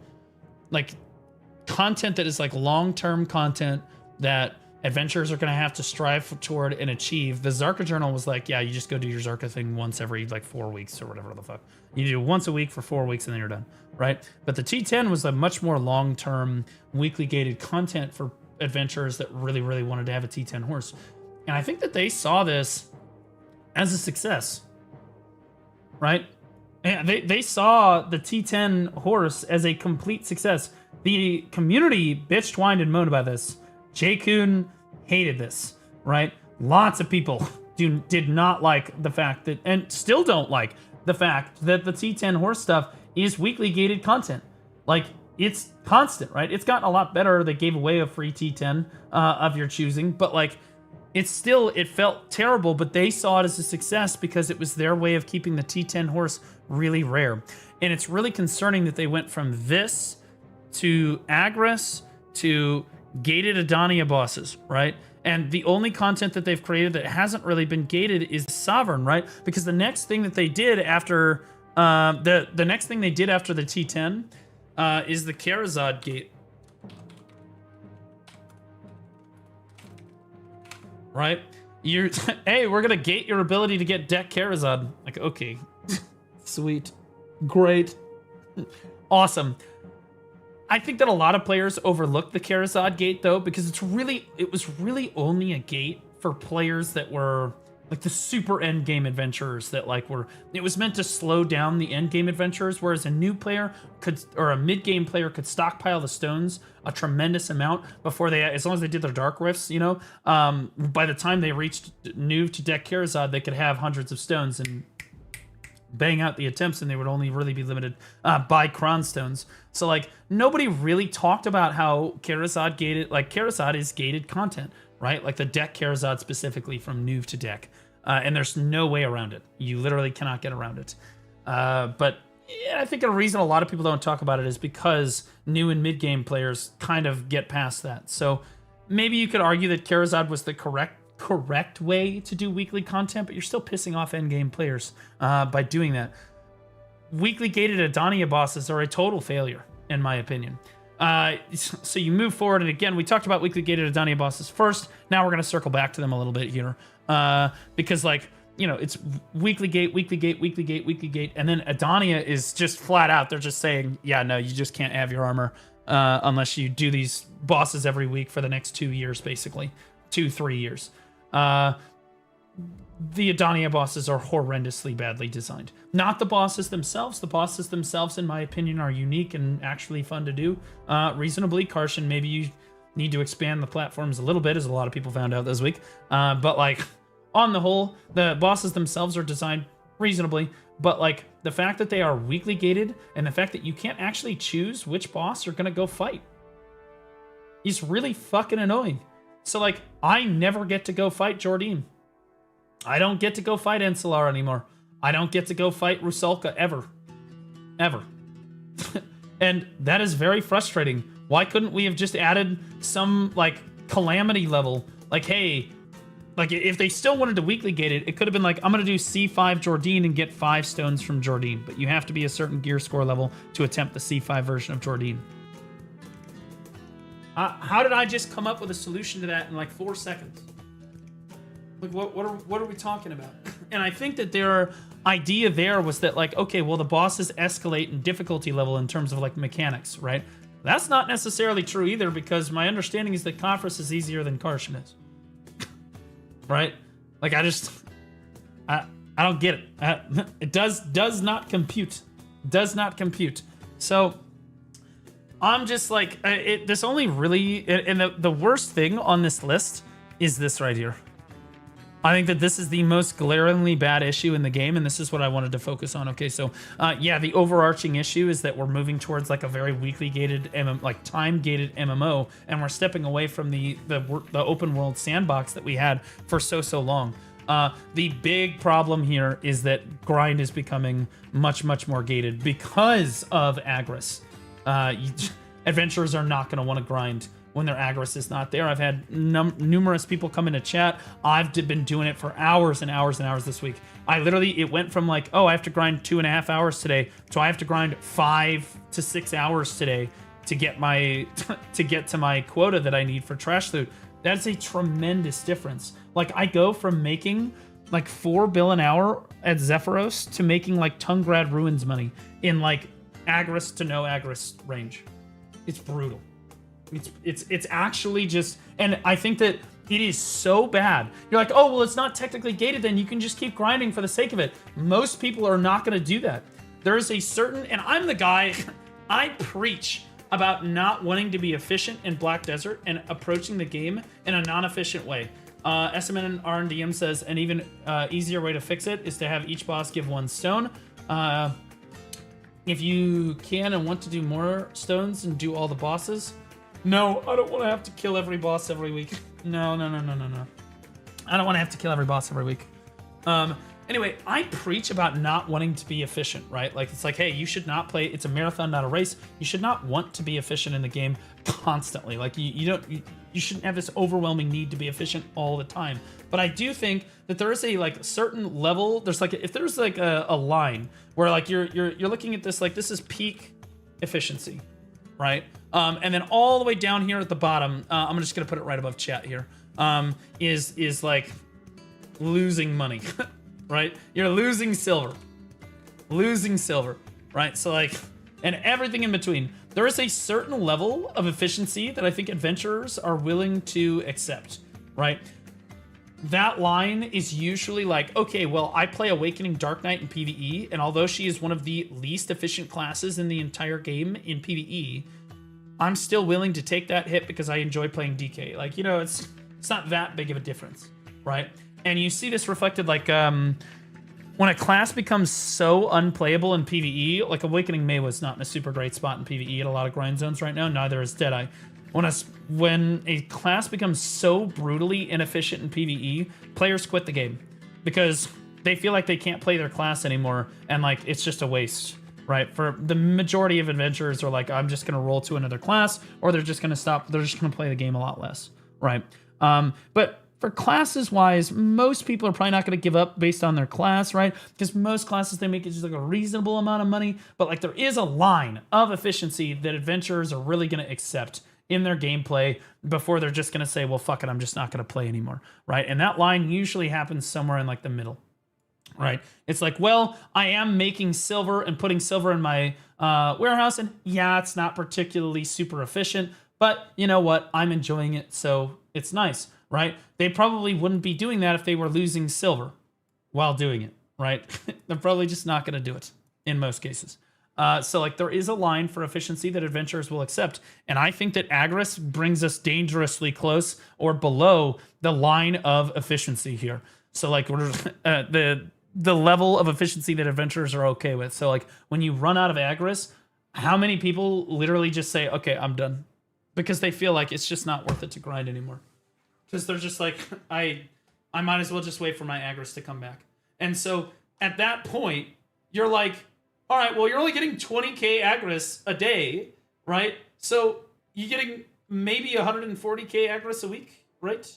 content that is like long-term content that adventurers are going to have to strive toward and achieve. The Zarka Journal was like, yeah, you just go do your Zarka thing once every like 4 weeks or whatever the fuck. You do once a week for 4 weeks and then you're done, right? But the T10 was a much more long-term weekly gated content for adventurers that really, really wanted to have a T10 horse. And I think that they saw this as a success, right? And they saw the T10 horse as a complete success. The community bitched, whined, and moaned about this. J-Kun hated this, right? Lots of people did not like the fact that, and still don't like the fact that the T10 horse stuff is weekly gated content. Like, it's constant, right? It's gotten a lot better. They gave away a free T10 of your choosing, but like, it felt terrible, but they saw it as a success because it was their way of keeping the T10 horse really rare. And it's really concerning that they went from this to Agris to gated Adania bosses, right? And the only content that they've created that hasn't really been gated is Sovereign, right? Because the next thing that they did after the next thing they did after the T10 is the Karazad gate. Right? Hey, we're gonna gate your ability to get deck Karazad. Like, okay. Sweet. Great. Awesome. I think that a lot of players overlook the Karazad gate though, because it was really only a gate for players that were like the super end game adventurers that like it was meant to slow down the end game adventurers, whereas a new player or a mid game player could stockpile the stones a tremendous amount before as long as they did their dark rifts, you know, by the time they reached new to deck Karazad, they could have hundreds of stones and bang out the attempts, and they would only really be limited by Kron stones. So like nobody really talked about how Karazad gated, like Karazad is gated content, right? Like the deck Karazad specifically from new to deck. And there's no way around it. You literally cannot get around it. But yeah, I think a reason a lot of people don't talk about it is because new and mid-game players kind of get past that. So maybe you could argue that Karazad was the correct way to do weekly content, but you're still pissing off end-game players by doing that. Weekly gated Adania bosses are a total failure, in my opinion. So you move forward, and again, we talked about weekly gated Adania bosses first. Now we're going to circle back to them a little bit here. Because like, you know, it's weekly gate, weekly gate, weekly gate, weekly gate, and then Adania is just flat out. They're just saying, yeah, no, you just can't have your armor unless you do these bosses every week for the next 2 years, basically. 2-3 years. The Adania bosses are horrendously badly designed. Not the bosses themselves. The bosses themselves, in my opinion, are unique and actually fun to do. Reasonably, Karshan, maybe you need to expand the platforms a little bit, as a lot of people found out this week. But like, on the whole, the bosses themselves are designed reasonably. But like, the fact that they are weekly gated and the fact that you can't actually choose which boss you're gonna go fight is really fucking annoying. So like, I never get to go fight Jordine. I don't get to go fight Encelar anymore. I don't get to go fight Rusalka ever. Ever. And that is very frustrating. Why couldn't we have just added some, like, calamity level? Like, hey, like, if they still wanted to weekly gate it, it could have been like, I'm going to do C5 Jordine and get 5 stones from Jordine. But you have to be a certain gear score level to attempt the C5 version of Jordine. How did I just come up with a solution to that in, like, 4 seconds? Like, what are we talking about? And I think that their idea there was that, like, okay, well, the bosses escalate in difficulty level in terms of, like, mechanics, right? That's not necessarily true either, because my understanding is that Kafris is easier than Karshan is. Right? Like, I don't get it. It does not compute. Does not compute. So I'm just like, this only really, and the worst thing on this list is this right here. I think that this is the most glaringly bad issue in the game, and this is what I wanted to focus on. Okay, so yeah, the overarching issue is that we're moving towards like a very weekly gated, like time gated MMO, and we're stepping away from the open world sandbox that we had for so long. The big problem here is that grind is becoming much more gated because of Agris. Adventurers are not going to want to grind when their Agris is not there. I've had numerous people come into chat. I've been doing it for hours and hours and hours this week. It went from like, oh, I have to grind 2.5 hours today, to I have to grind 5 to 6 hours today to get to my quota that I need for trash loot. That's a tremendous difference. Like, I go from making like 4 bill an hour at Zephyros to making like Tungrad Ruins money in like Agris to no Agris range. It's brutal. It's actually just, and I think that it is so bad. You're like, oh, well, it's not technically gated, then you can just keep grinding for the sake of it. Most people are not going to do that. There is a certain, and I'm the guy, I preach about not wanting to be efficient in Black Desert and approaching the game in a non-efficient way. SMN RNDM says an even easier way to fix it is to have each boss give 1 stone. If you can and want to do more stones and do all the bosses. No, I don't want to have to kill every boss every week. No. I don't want to have to kill every boss every week. Anyway, I preach about not wanting to be efficient, right? Like, it's like, hey, you should not play. It's a marathon, not a race. You should not want to be efficient in the game constantly. Like, you shouldn't have this overwhelming need to be efficient all the time. But I do think that there is a like certain level. There's like if there's like a line where like you're looking at this, like this is peak efficiency, right? And then all the way down here at the bottom, I'm just gonna put it right above chat here. Is like losing money, right? You're losing silver, right? So like, and everything in between. There is a certain level of efficiency that I think adventurers are willing to accept, right? That line is usually like, okay, well, I play Awakening Dark Knight in PvE, and although she is one of the least efficient classes in the entire game in PvE, I'm still willing to take that hit because I enjoy playing DK. Like, you know, it's not that big of a difference, right? And you see this reflected like when a class becomes so unplayable in PvE, like Awakening May was not in a super great spot in PvE at a lot of grind zones right now, neither is Deadeye. When a class becomes so brutally inefficient in PvE, players quit the game because they feel like they can't play their class anymore and like it's just a waste, right? For the majority of adventurers are like, I'm just gonna roll to another class, or they're just gonna stop, they're just gonna play the game a lot less, right? But for classes wise, most people are probably not going to give up based on their class, right? Because most classes, they make it just like a reasonable amount of money. But like there is a line of efficiency that adventurers are really going to accept in their gameplay before they're just going to say, well, fuck it, I'm just not going to play anymore, right? And that line usually happens somewhere in like the middle, right? It's like, well, I am making silver and putting silver in my warehouse, and yeah, it's not particularly super efficient, but you know what? I'm enjoying it, so it's nice. Right? They probably wouldn't be doing that if they were losing silver while doing it, right? They're probably just not going to do it in most cases. So like there is a line for efficiency that adventurers will accept. And I think that Agris brings us dangerously close or below the line of efficiency here. So like we're, the level of efficiency that adventurers are okay with. So like when you run out of Agris, how many people literally just say, okay, I'm done? Because they feel like it's just not worth it to grind anymore. Because they're just like, I might as well just wait for my Agris to come back. And so at that point, you're like, all right, well, you're only getting 20k Agris a day, right? So you're getting maybe 140k Agris a week, right?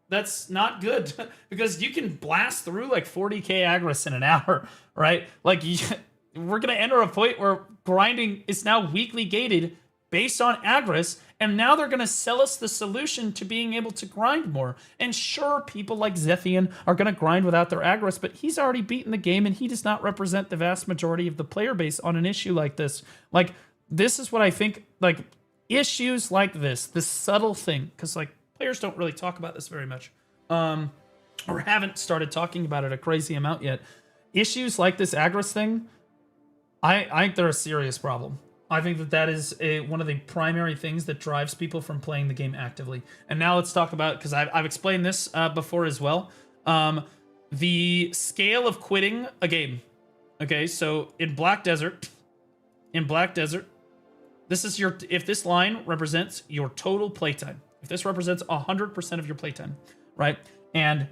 That's not good because you can blast through like 40k Agris in an hour, right? Like we're going to enter a point where grinding is now weekly gated based on Agris, and now they're going to sell us the solution to being able to grind more. And sure, people like Zethian are going to grind without their Agris, but he's already beaten the game, and he does not represent the vast majority of the player base on an issue like this. Like, this is what I think, like, issues like this subtle thing, because, like, players don't really talk about this very much, or haven't started talking about it a crazy amount yet. Issues like this Agris thing, I think they're a serious problem. I think that is one of the primary things that drives people from playing the game actively. And now let's talk about, because I've explained this before as well. The scale of quitting a game. Okay, so in Black Desert, this is your, if this line represents your total playtime, if this represents 100% of your playtime, right? And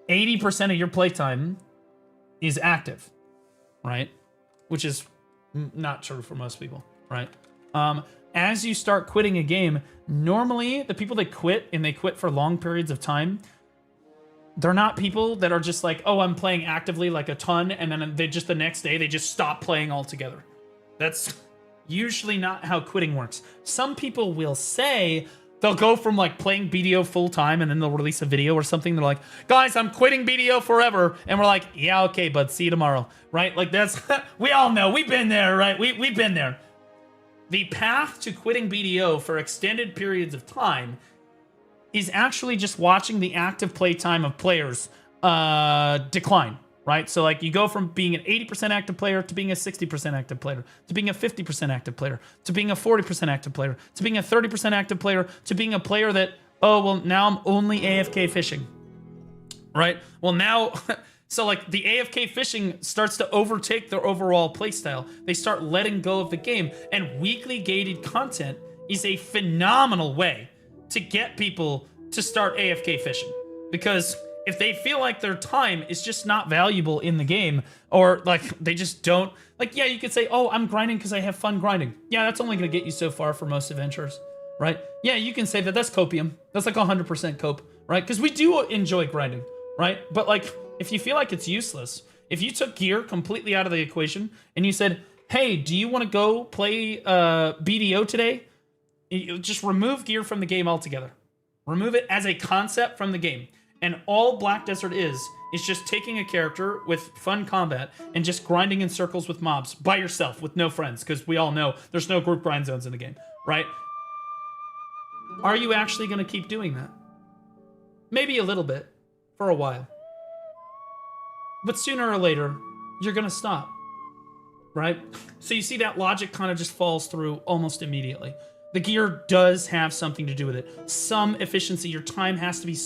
80% of your playtime is active, right? Which is not true for most people, right? As you start quitting a game, normally the people that quit and they quit for long periods of time, they're not people that are just like, oh, I'm playing actively like a ton, and then they just the next day they just stop playing altogether. That's usually not how quitting works. Some people will say they'll go from like playing BDO full time and then they'll release a video or something. They're like, guys, I'm quitting BDO forever. And we're like, yeah, okay, bud, see you tomorrow, right? Like that's, we all know, we've been there, right? We've been there. The path to quitting BDO for extended periods of time is actually just watching the active playtime of players decline, right? So like you go from being an 80% active player to being a 60% active player, to being a 50% active player, to being a 40% active player, to being a 30% active player, to being a player that, oh, well, now I'm only AFK fishing, right? Well, now, so like the AFK fishing starts to overtake their overall playstyle. They start letting go of the game, and weekly gated content is a phenomenal way to get people to start AFK fishing, because if they feel like their time is just not valuable in the game, or like they just don't, like, yeah, you could say, oh, I'm grinding because I have fun grinding. Yeah, that's only going to get you so far for most adventurers, right? Yeah, you can say that that's copium. That's like 100% cope, right? Because we do enjoy grinding, right? But like, if you feel like it's useless, if you took gear completely out of the equation and you said, hey, do you want to go play BDO today? You just remove gear from the game altogether. Remove it as a concept from the game. And all Black Desert is just taking a character with fun combat and just grinding in circles with mobs by yourself with no friends, because we all know there's no group grind zones in the game, right? Are you actually going to keep doing that? Maybe a little bit for a while. But sooner or later, you're going to stop, right? So you see that logic kind of just falls through almost immediately. The gear does have something to do with it. Some efficiency, your time has to be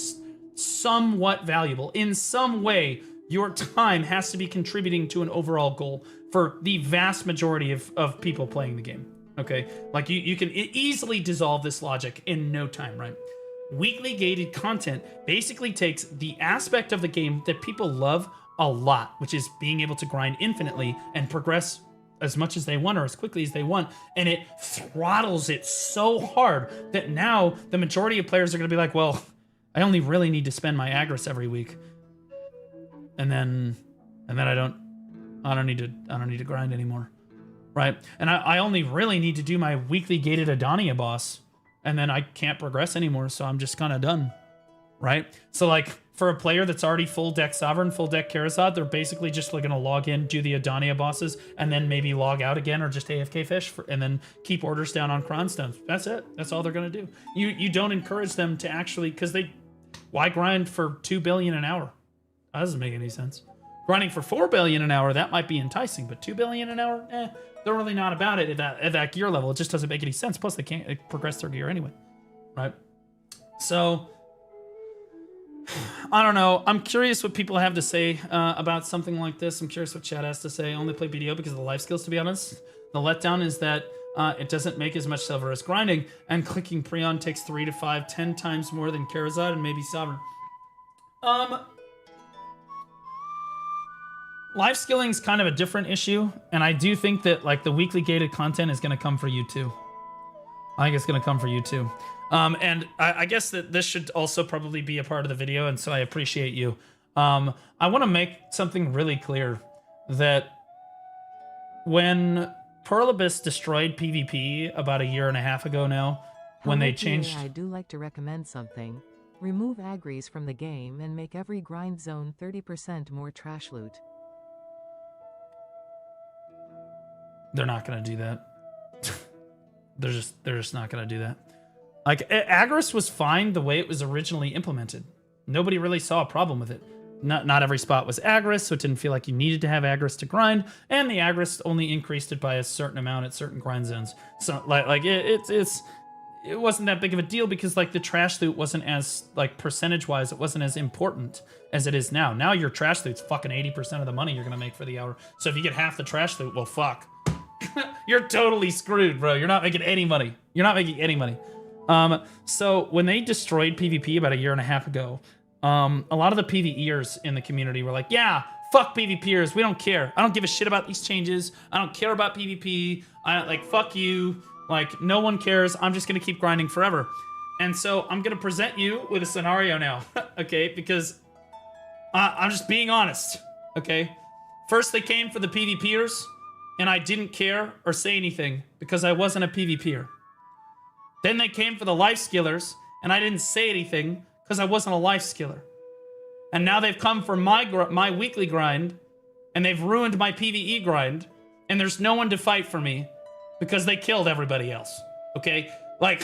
somewhat valuable. In some way, your time has to be contributing to an overall goal for the vast majority of people playing the game, okay? Like, you can easily dissolve this logic in no time, right? Weekly gated content basically takes the aspect of the game that people love a lot, which is being able to grind infinitely and progress as much as they want or as quickly as they want, and it throttles it so hard that now the majority of players are going to be like, well, I only really need to spend my agris every week, and then I don't need to grind anymore, right? And I only really need to do my weekly gated Adania boss, and then I can't progress anymore, so I'm just kind of done, right? So like, for a player that's already full deck Sovereign, full deck Karazad, they're basically just like gonna log in, do the Adania bosses, and then maybe log out again, or just AFK fish, and then keep orders down on Kronstones. That's it. That's all they're gonna do. You don't encourage them to actually, because why grind for 2 billion an hour? That doesn't make any sense. Grinding for 4 billion an hour, that might be enticing, but 2 billion an hour, they're really not about it at that gear level. It just doesn't make any sense. Plus, they can't progress their gear anyway, right? So, I don't know. I'm curious what people have to say about something like this. I'm curious what chat has to say. I only play BDO because of the life skills, to be honest. The letdown is that it doesn't make as much silver as grinding, and clicking Prion takes 3 to 5, 10 times more than Karazad and maybe Sovereign. Life skilling's kind of a different issue, and I do think that like the weekly gated content is going to come for you too. I think it's going to come for you too. And I guess that this should also probably be a part of the video, and so I appreciate you. I want to make something really clear, that when Pearl Abyss destroyed PvP about 1.5 years ago now, when they changed... I do like to recommend something. Remove agris from the game and make every grind zone 30% more trash loot. They're not going to do that. They're just not going to do that. Like, Agris was fine the way it was originally implemented. Nobody really saw a problem with it. Not every spot was Agris, so it didn't feel like you needed to have Agris to grind, and the Agris only increased it by a certain amount at certain grind zones. So, like it's it wasn't that big of a deal because like the trash loot wasn't as like percentage-wise, it wasn't as important as it is now. Now your trash loot's fucking 80% of the money you're gonna make for the hour. So if you get half the trash loot, well, fuck. You're totally screwed, bro. You're not making any money. You're not making any money. So when they destroyed PvP about a year and a half ago, a lot of the PvEers in the community were like, yeah, fuck PvPers. We don't care. I don't give a shit about these changes. I don't care about PvP. Fuck you. Like, no one cares. I'm just gonna keep grinding forever. And so I'm gonna present you with a scenario now, okay? Because I'm just being honest, okay? First they came for the PvPers, and I didn't care or say anything because I wasn't a PvPer. Then they came for the life skillers, and I didn't say anything because I wasn't a life skiller. And now they've come for my weekly grind, and they've ruined my PvE grind, and there's no one to fight for me because they killed everybody else, okay? Like,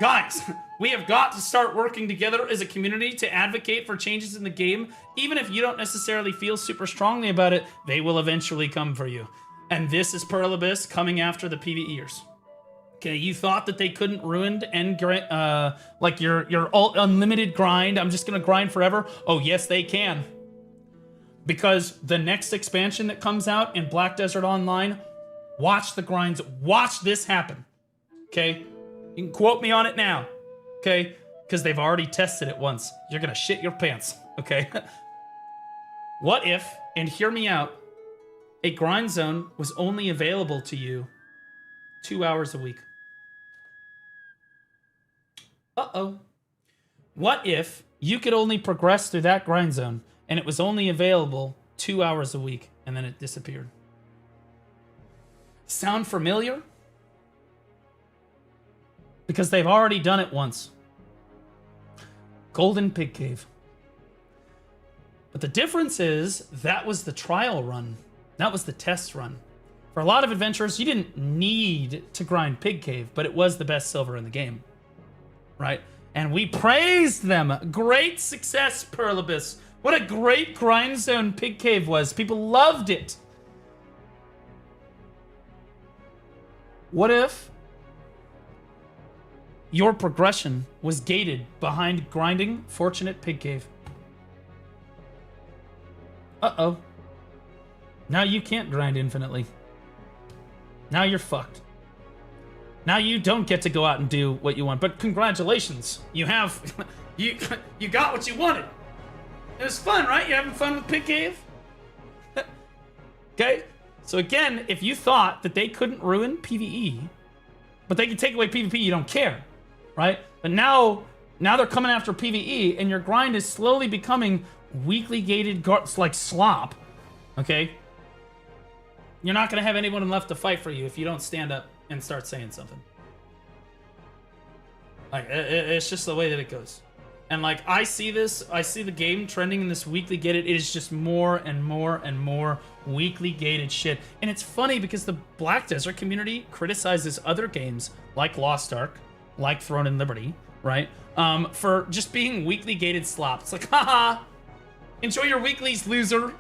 guys, we have got to start working together as a community to advocate for changes in the game. Even if you don't necessarily feel super strongly about it, they will eventually come for you. And this is Pearl Abyss coming after the PvEers. Okay, you thought that they couldn't ruin like your unlimited grind. I'm just gonna grind forever. Oh yes, they can. Because the next expansion that comes out in Black Desert Online, watch the grinds. Watch this happen. Okay, you can quote me on it now. Okay, because they've already tested it once. You're gonna shit your pants. Okay. What if, and hear me out, a grind zone was only available to you 2 hours a week? Uh-oh. What if you could only progress through that grind zone and it was only available 2 hours a week and then it disappeared? Sound familiar? Because they've already done it once. Golden Pig Cave. But the difference is that was the trial run. That was the test run. For a lot of adventurers, you didn't need to grind Pig Cave, but it was the best silver in the game. Right? And we praised them. Great success, Pearl Abyss. What a great grind zone Pig Cave was. People loved it. What if your progression was gated behind grinding Fortunate Pig Cave? Uh-oh. Now you can't grind infinitely. Now you're fucked. Now you don't get to go out and do what you want. But congratulations. You have... you got what you wanted. It was fun, right? You having fun with Pig Cave? Okay? So again, if you thought that they couldn't ruin PvE, but they could take away PvP, you don't care. Right? But now they're coming after PvE, and your grind is slowly becoming weakly gated like slop. Okay? You're not going to have anyone left to fight for you if you don't stand up and start saying something. Like, it's just the way that it goes. And like, I see the game trending in this weekly gated. It is just more and more and more weekly gated shit. And it's funny because the Black Desert community criticizes other games like Lost Ark, like Throne and Liberty, right? For just being weekly gated slop. It's like, haha, enjoy your weeklies, loser.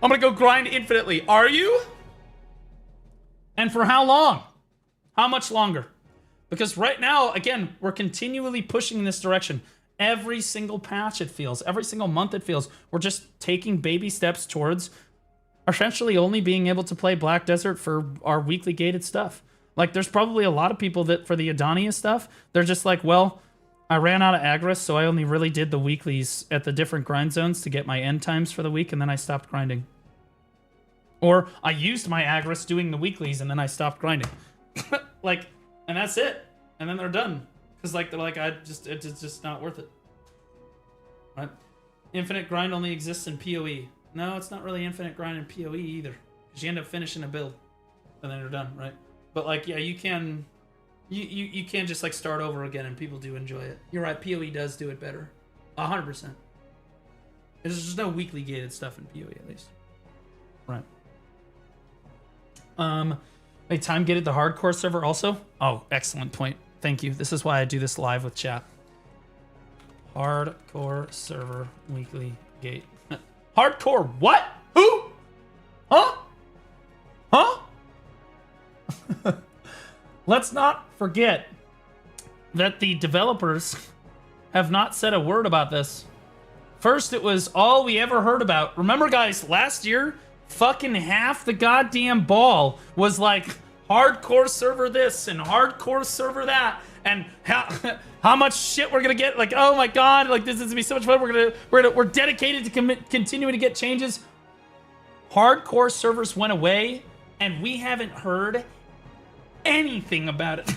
I'm gonna go grind infinitely. Are you? And for how long? How much longer? Because right now, again, we're continually pushing in this direction. Every single patch, it feels. Every single month, it feels. We're just taking baby steps towards essentially only being able to play Black Desert for our weekly gated stuff. Like, there's probably a lot of people that, for the Adonia stuff, they're just like, well, I ran out of Agris, so I only really did the weeklies at the different grind zones to get my end times for the week, and then I stopped grinding. Or I used my Agris doing the weeklies, and then I stopped grinding. Like, and that's it. And then they're done. Because, like, they're like, it's just not worth it. Right? Infinite grind only exists in PoE. No, it's not really infinite grind in PoE either. Because you end up finishing a build. And then you're done, right? But, like, yeah, you can... You can just, like, start over again, and people do enjoy it. You're right, PoE does do it better. 100%. There's just no weekly gated stuff in PoE, at least. Right. Wait, time gated the hardcore server also? Oh, excellent point. Thank you. This is why I do this live with chat. Hardcore server weekly gate. Hardcore what? Who? Huh? Huh? let's not forget that the developers have not said a word about this. First, it was all we ever heard about. Remember, guys, last year, fucking half the goddamn ball was like hardcore server this and hardcore server that, and how much shit we're gonna get. Like, oh my god, like this is gonna be so much fun. We're dedicated to continuing to get changes. Hardcore servers went away, and we haven't heard anything about it.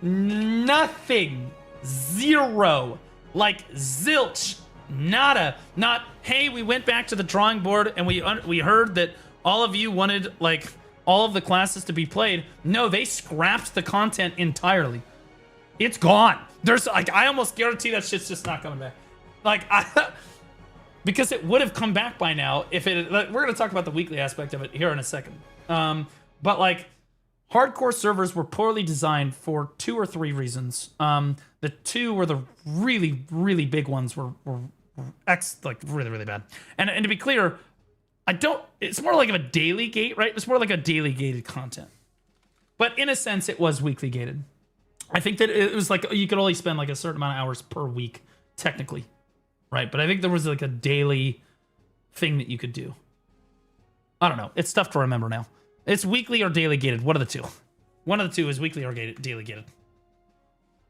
Nothing. Zero. Like zilch. Nada. Not, hey, we went back to the drawing board and we heard that all of you wanted like all of the classes to be played. No, they scrapped the content entirely. It's gone. There's like, I almost guarantee that shit's just not coming back. Like, because it would have come back by now if it. Like, we're gonna talk about the weekly aspect of it here in a second. But like, hardcore servers were poorly designed for 2 or 3 reasons. The 2 were the really, really big ones were like really, really bad. And to be clear, it's more like a daily gate, right? It's more like a daily gated content. But in a sense, it was weekly gated. I think that it was like, you could only spend like a certain amount of hours per week, technically, right? But I think there was like a daily thing that you could do. I don't know. It's tough to remember now. It's weekly or daily gated. One of the two. One of the two is weekly or daily gated.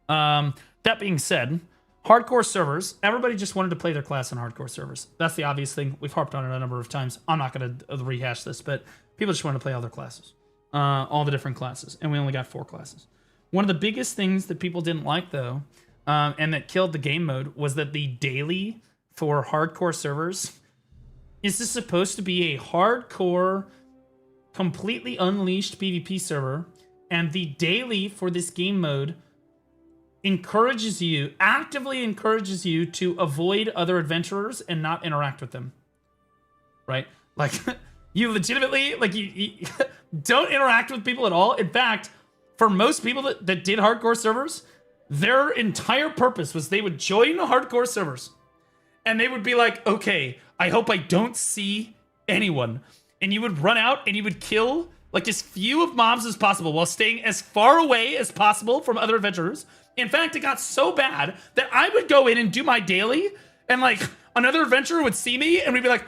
That being said, hardcore servers, everybody just wanted to play their class in hardcore servers. That's the obvious thing. We've harped on it a number of times. I'm not going to rehash this, but people just wanted to play all their classes. All the different classes. And we only got 4 classes. One of the biggest things that people didn't like, though, and that killed the game mode, was that the daily for hardcore servers is this supposed to be a hardcore, completely unleashed PvP server, and the daily for this game mode actively encourages you to avoid other adventurers and not interact with them. Right? Like, you legitimately, like, you don't interact with people at all. In fact, for most people that did hardcore servers, their entire purpose was they would join the hardcore servers and they would be like, okay, I hope I don't see anyone. And you would run out and you would kill like as few of mobs as possible while staying as far away as possible from other adventurers. In fact, it got so bad that I would go in and do my daily and like another adventurer would see me and we'd be like,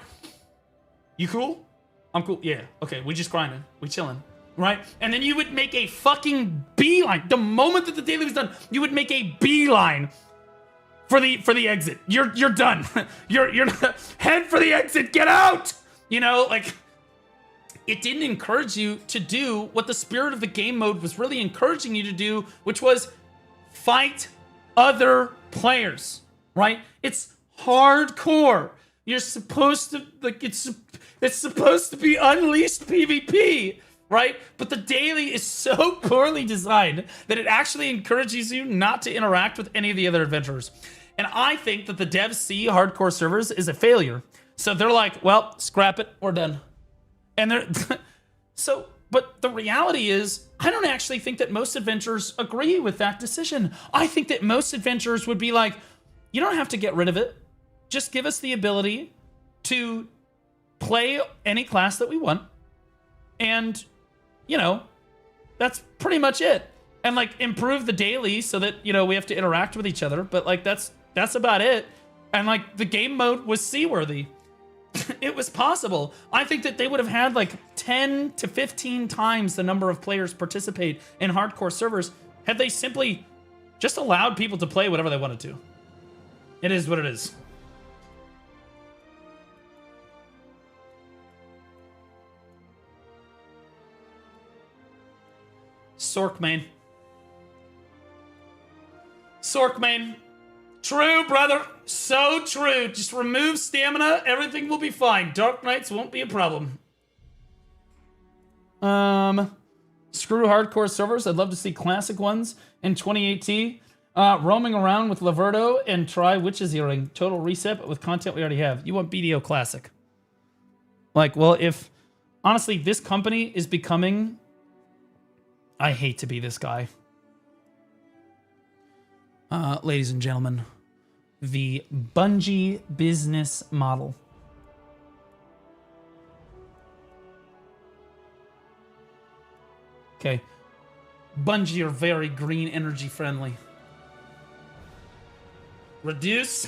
you cool? I'm cool. Yeah. Okay. We just grinding. We chilling. Right? And then you would make a fucking beeline. The moment that the daily was done, you would make a beeline for the exit. You're done. You're head for the exit. Get out. You know, like, it didn't encourage you to do what the spirit of the game mode was really encouraging you to do, which was fight other players, right? It's hardcore. You're supposed to, like, it's supposed to be unleashed PvP, right? But the daily is so poorly designed that it actually encourages you not to interact with any of the other adventurers. And I think that the devs see hardcore servers is a failure. So they're like, well, scrap it, we're done. And they're but the reality is, I don't actually think that most adventurers agree with that decision. I think that most adventurers would be like, you don't have to get rid of it. Just give us the ability to play any class that we want. And, you know, that's pretty much it. And like improve the daily so that, you know, we have to interact with each other. But like, that's about it. And like the game mode was seaworthy. It was possible. I think that they would have had like 10 to 15 times the number of players participate in hardcore servers had they simply just allowed people to play whatever they wanted to. It is what it is. Sorkmain. Sorkmain. True, brother. So true. Just remove stamina. Everything will be fine. Dark Knights won't be a problem. Screw hardcore servers. I'd love to see classic ones in 2018. Roaming around with Laverto and try Witch's Earring. Total reset, but with content we already have. You want BDO Classic. Like, well, if... Honestly, this company is becoming... I hate to be this guy. Ladies and gentlemen, the Bungie business model. Okay. Bungie are very green energy friendly. Reduce.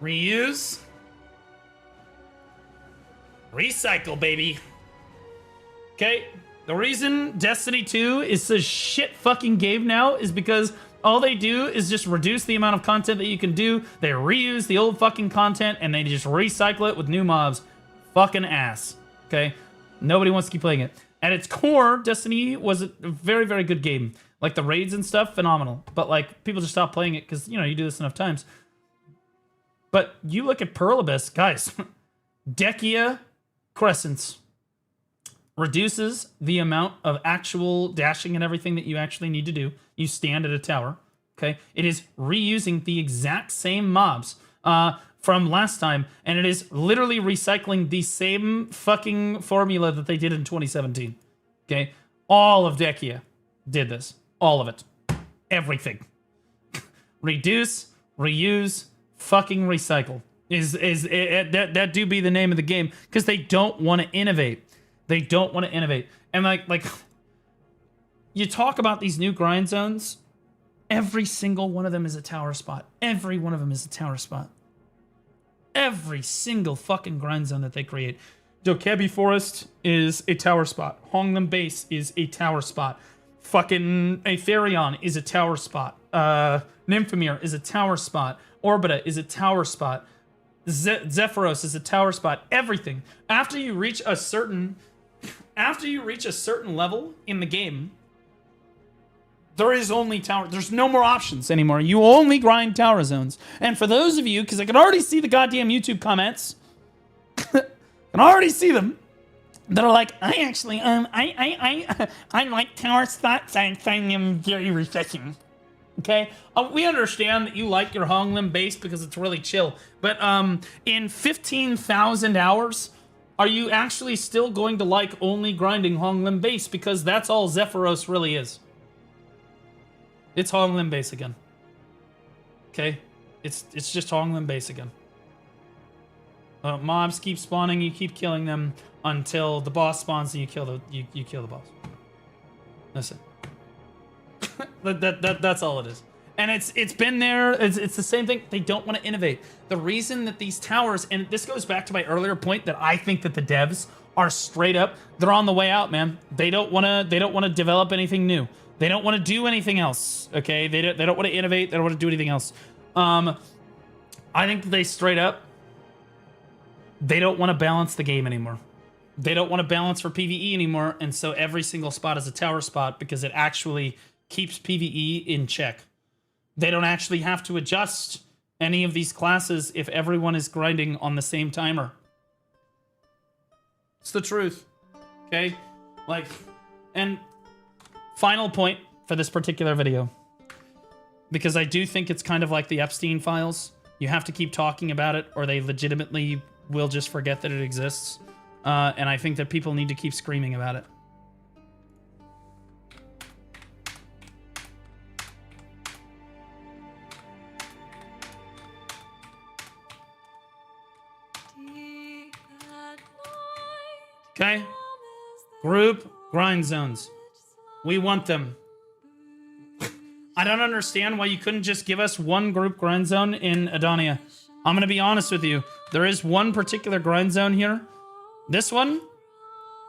Reuse. Recycle, baby. Okay, the reason Destiny 2 is a shit fucking game now is because all they do is just reduce the amount of content that you can do. They reuse the old fucking content and they just recycle it with new mobs. Fucking ass. Okay? Nobody wants to keep playing it. At its core, Destiny was a very, very good game. Like the raids and stuff, phenomenal. But like people just stop playing it because, you know, you do this enough times. But you look at Pearl Abyss, guys. Dekia Crescents reduces the amount of actual dashing and everything that you actually need to do. You stand at a tower, okay? It is reusing the exact same mobs from last time, and it is literally recycling the same fucking formula that they did in 2017, okay? All of Dekia did this. All of it. Everything. Reduce, reuse, fucking recycle. That do be the name of the game, because they don't want to innovate. They don't want to innovate. And like you talk about these new grind zones, every single one of them is a tower spot. Every one of them is a tower spot. Every single fucking grind zone that they create. Dokebi Forest is a tower spot. Honglin Base is a tower spot. Fucking Aetherion is a tower spot. Nymphomere is a tower spot. Orbita is a tower spot. Zephyros is a tower spot. Everything. After you reach a certain level in the game, there is only tower. There's no more options anymore. You only grind tower zones. And for those of you, because I can already see the goddamn YouTube comments, I can already see them, that are like, I actually, I like tower spots. I find them very refreshing. Okay, we understand that you like your Honglin Base because it's really chill. But in 15,000 hours, are you actually still going to like only grinding Honglin Base? Because that's all Zephyros really is. It's Honglin Base again. Okay, it's just Honglin Base again. Mobs keep spawning, you keep killing them until the boss spawns and you kill the boss. That's it. That's all it is. And it's been there. It's the same thing. They don't want to innovate. The reason that these towers, and this goes back to my earlier point that I think that the devs are straight up, they're on the way out, man. They don't want to develop anything new. They don't want to do anything else. Okay? They don't want to innovate. They don't want to do anything else. I think that they straight up, they don't want to balance the game anymore. They don't want to balance for PvE anymore, and so every single spot is a tower spot because it actually keeps PvE in check. They don't actually have to adjust any of these classes if everyone is grinding on the same timer. It's the truth. Okay? Like, and final point for this particular video, because I do think it's kind of like the Epstein files. You have to keep talking about it or they legitimately will just forget that it exists. And I think that people need to keep screaming about it. Okay? Group grind zones. We want them. I don't understand why you couldn't just give us one group grind zone in Adonia. I'm going to be honest with you. There is one particular grind zone here. This one.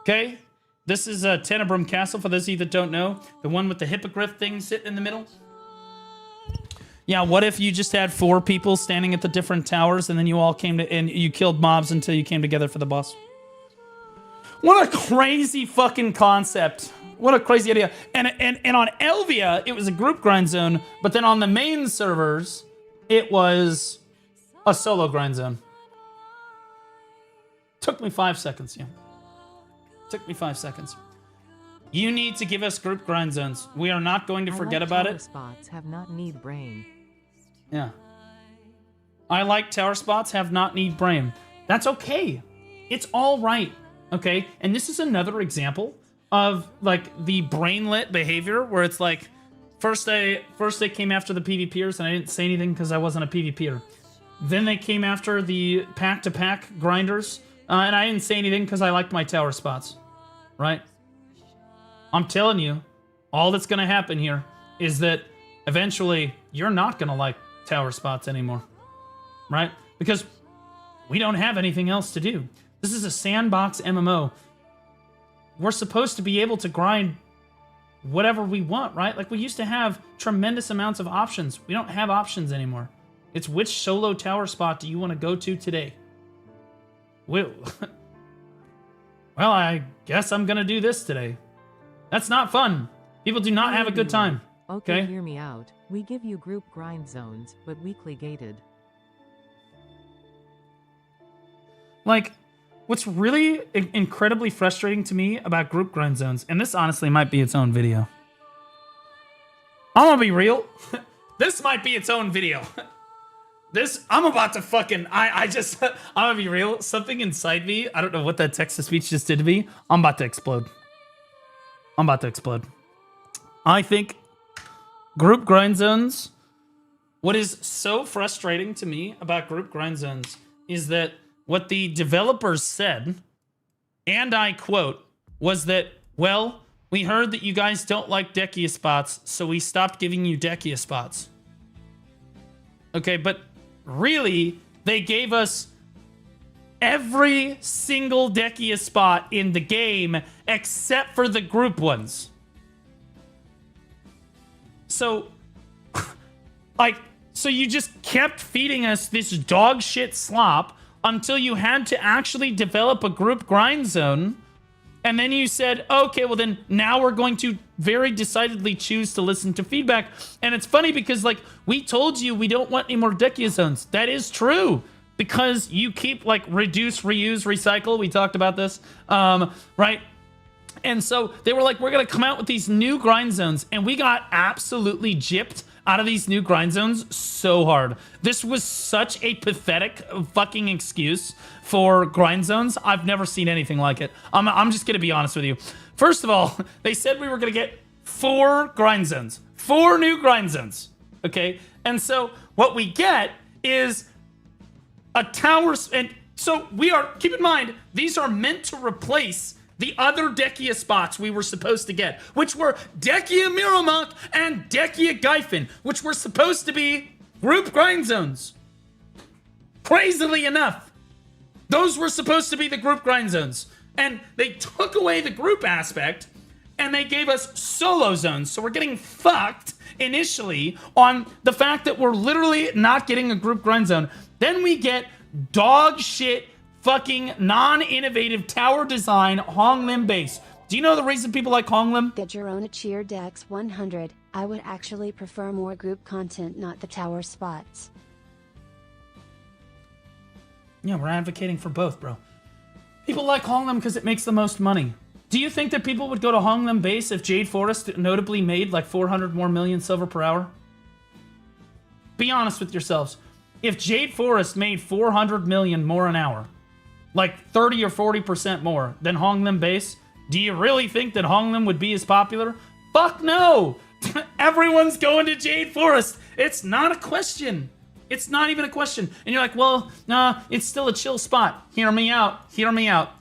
Okay? This is Tenebrum Castle, for those of you that don't know. The one with the hippogriff thing sitting in the middle. Yeah, what if you just had 4 people standing at the different towers and then you all came to, and you killed mobs until you came together for the boss? What a crazy fucking concept. What a crazy idea. And on Elvia, it was a group grind zone, but then on the main servers, it was a solo grind zone. Took me 5 seconds, yeah. Took me 5 seconds. You need to give us group grind zones. We are not going to forget about it. Spots have not need brain. Yeah. I like tower spots have not need brain. That's okay. It's all right. Okay? And this is another example of like the brainlet behavior where it's like first they came after the PvPers and I didn't say anything because I wasn't a PvPer. Then they came after the pack-to-pack grinders and I didn't say anything because I liked my tower spots. Right? I'm telling you, all that's going to happen here is that eventually you're not going to like tower spots anymore, right? Because we don't have anything else to do. This is a sandbox MMO. We're supposed to be able to grind whatever we want, right? Like, we used to have tremendous amounts of options. We don't have options anymore. It's which solo tower spot do you want to go to today? Well, I guess I'm going to do this today. That's not fun. People do not have a good time. Okay, hear me out. We give you group grind zones, but weekly gated. Like, what's really incredibly frustrating to me about group grind zones, and this honestly might be its own video. I'm gonna be real. This might be its own video. I'm about to fucking, I'm gonna be real. Something inside me, I don't know what that text-to-speech just did to me. I'm about to explode. I'm about to explode. I think group grind zones, what is so frustrating to me about group grind zones is that what the developers said, and I quote, was that, well, we heard that you guys don't like Dekia spots, so we stopped giving you Dekia spots. Okay, but really, they gave us every single Dekia spot in the game except for the group ones. So, so you just kept feeding us this dog shit slop until you had to actually develop a group grind zone. And then you said, okay, well then now we're going to very decidedly choose to listen to feedback. And it's funny because, like, we told you we don't want any more Dekia zones. That is true. Because you keep, like, reduce, reuse, recycle. We talked about this, right? And so they were like, we're going to come out with these new grind zones. And we got absolutely gypped out of these new grind zones so hard. This was such a pathetic fucking excuse for grind zones. I've never seen anything like it. I'm just going to be honest with you. First of all, they said we were going to get 4 grind zones. 4 new grind zones. Okay? And so what we get is a tower. And so we are, keep in mind, these are meant to replace the other Dekia spots we were supposed to get, which were Dekia Miramont and Dekia Gyfin, which were supposed to be group grind zones. Crazily enough, those were supposed to be the group grind zones. And they took away the group aspect, and they gave us solo zones. So we're getting fucked initially on the fact that we're literally not getting a group grind zone. Then we get dog shit fucking non-innovative tower design Hong Lim base. Do you know the reason people like Hong Lim? Get your own cheer Dex 100. I would actually prefer more group content, not the tower spots. Yeah, we're advocating for both, bro. People like Hong Lim because it makes the most money. Do you think that people would go to Hong Lim base if Jade Forest notably made like 400 more million silver per hour? Be honest with yourselves. If Jade Forest made 400 million more an hour, like 30 or 40% more than Hong Lim base, do you really think that Hong Lim would be as popular? Fuck no! Everyone's going to Jade Forest. It's not a question. It's not even a question. And you're like, well, nah, it's still a chill spot. Hear me out. Hear me out.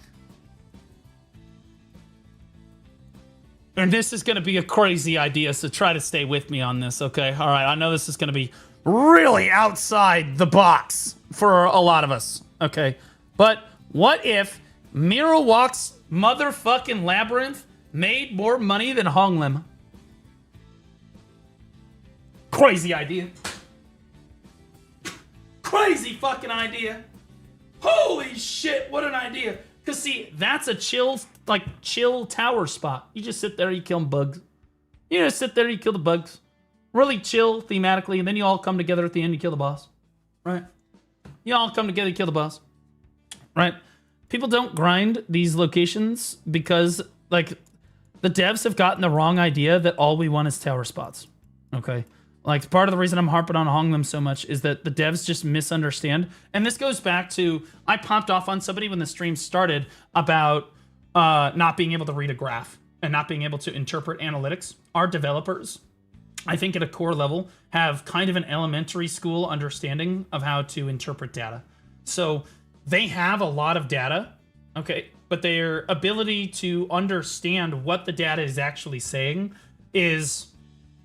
And this is going to be a crazy idea, so try to stay with me on this, okay? All right, I know this is going to be really outside the box for a lot of us, okay? But what if Mirawalk's motherfucking labyrinth made more money than Hong Lim? Crazy idea. Crazy fucking idea. Holy shit, what an idea. Because, see, that's a chill tower spot. You just sit there, you kill bugs. You just sit there, you kill the bugs. Really chill thematically, and then you all come together at the end, you kill the boss. Right? You all come together, you kill the boss. Right? People don't grind these locations because, like, the devs have gotten the wrong idea that all we want is tower spots. Okay? Like, part of the reason I'm harping on Hong Lim so much is that the devs just misunderstand. And this goes back to, I popped off on somebody when the stream started about not being able to read a graph and not being able to interpret analytics. Our developers, I think at a core level, have kind of an elementary school understanding of how to interpret data. So they have a lot of data Okay, but their ability to understand what the data is actually saying is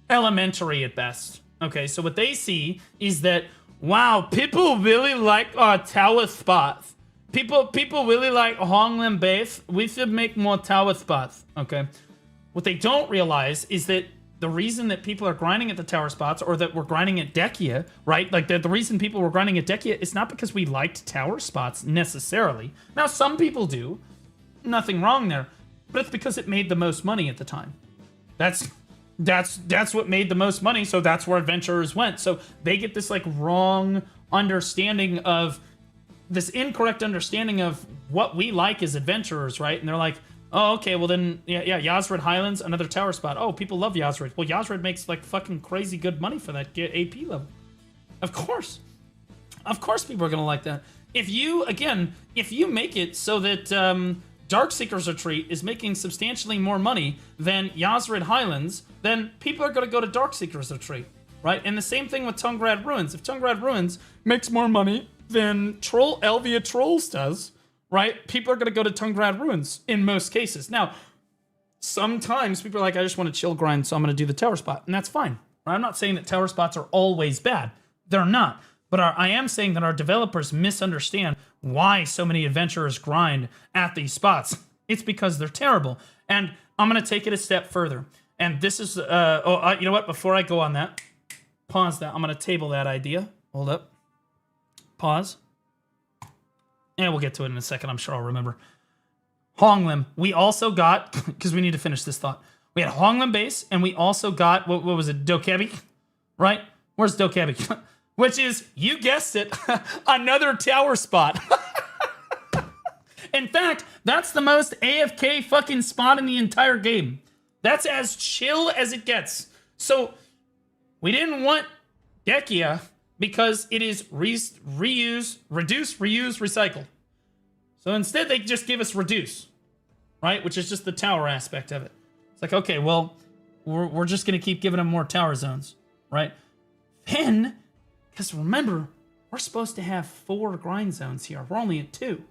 elementary at best. Okay, so what they see is that, wow, people really like our tower spots. People really like Honglim base. We should make more tower spots. Okay, what they don't realize is that the reason that people are grinding at the tower spots, or that we're grinding at Dekia, right? Like the reason people were grinding at Dekia is not because we liked tower spots necessarily. Now some people do, nothing wrong there, but it's because it made the most money at the time. That's what made the most money, so that's where adventurers went. So they get this like wrong understanding of this incorrect understanding of what we like as adventurers, right? And they're like, oh, okay, well then, yeah, Yazred Highlands, another tower spot. Oh, people love Yazred. Well, Yazred makes like fucking crazy good money for that AP level. Of course people are gonna like that. If you make it so that Darkseeker's Retreat is making substantially more money than Yazred Highlands, then people are gonna go to Darkseeker's Retreat, right? And the same thing with Tungrad Ruins. If Tungrad Ruins makes more money than Elvia Trolls does, right? People are going to go to Tungrad Ruins in most cases. Now, sometimes people are like, I just want to chill grind, so I'm going to do the tower spot. And that's fine. I'm not saying that tower spots are always bad. They're not. But I am saying that our developers misunderstand why so many adventurers grind at these spots. It's because they're terrible. And I'm going to take it a step further. And this is, you know what? Before I go on that, pause that. I'm going to table that idea. Hold up. Pause. And we'll get to it in a second. I'm sure I'll remember. Honglim. We also got, because we need to finish this thought. We had Honglim base, and we also got, what was it, Dokebi? Right? Where's Dokebi? Which is, you guessed it, another tower spot. In fact, that's the most AFK fucking spot in the entire game. That's as chill as it gets. So, we didn't want Dekia, because it is reduce, reuse, recycle. So instead, they just give us reduce, right? Which is just the tower aspect of it. It's like, okay, well, we're just going to keep giving them more tower zones, right? Then, because remember, we're supposed to have 4 grind zones here. We're only at 2.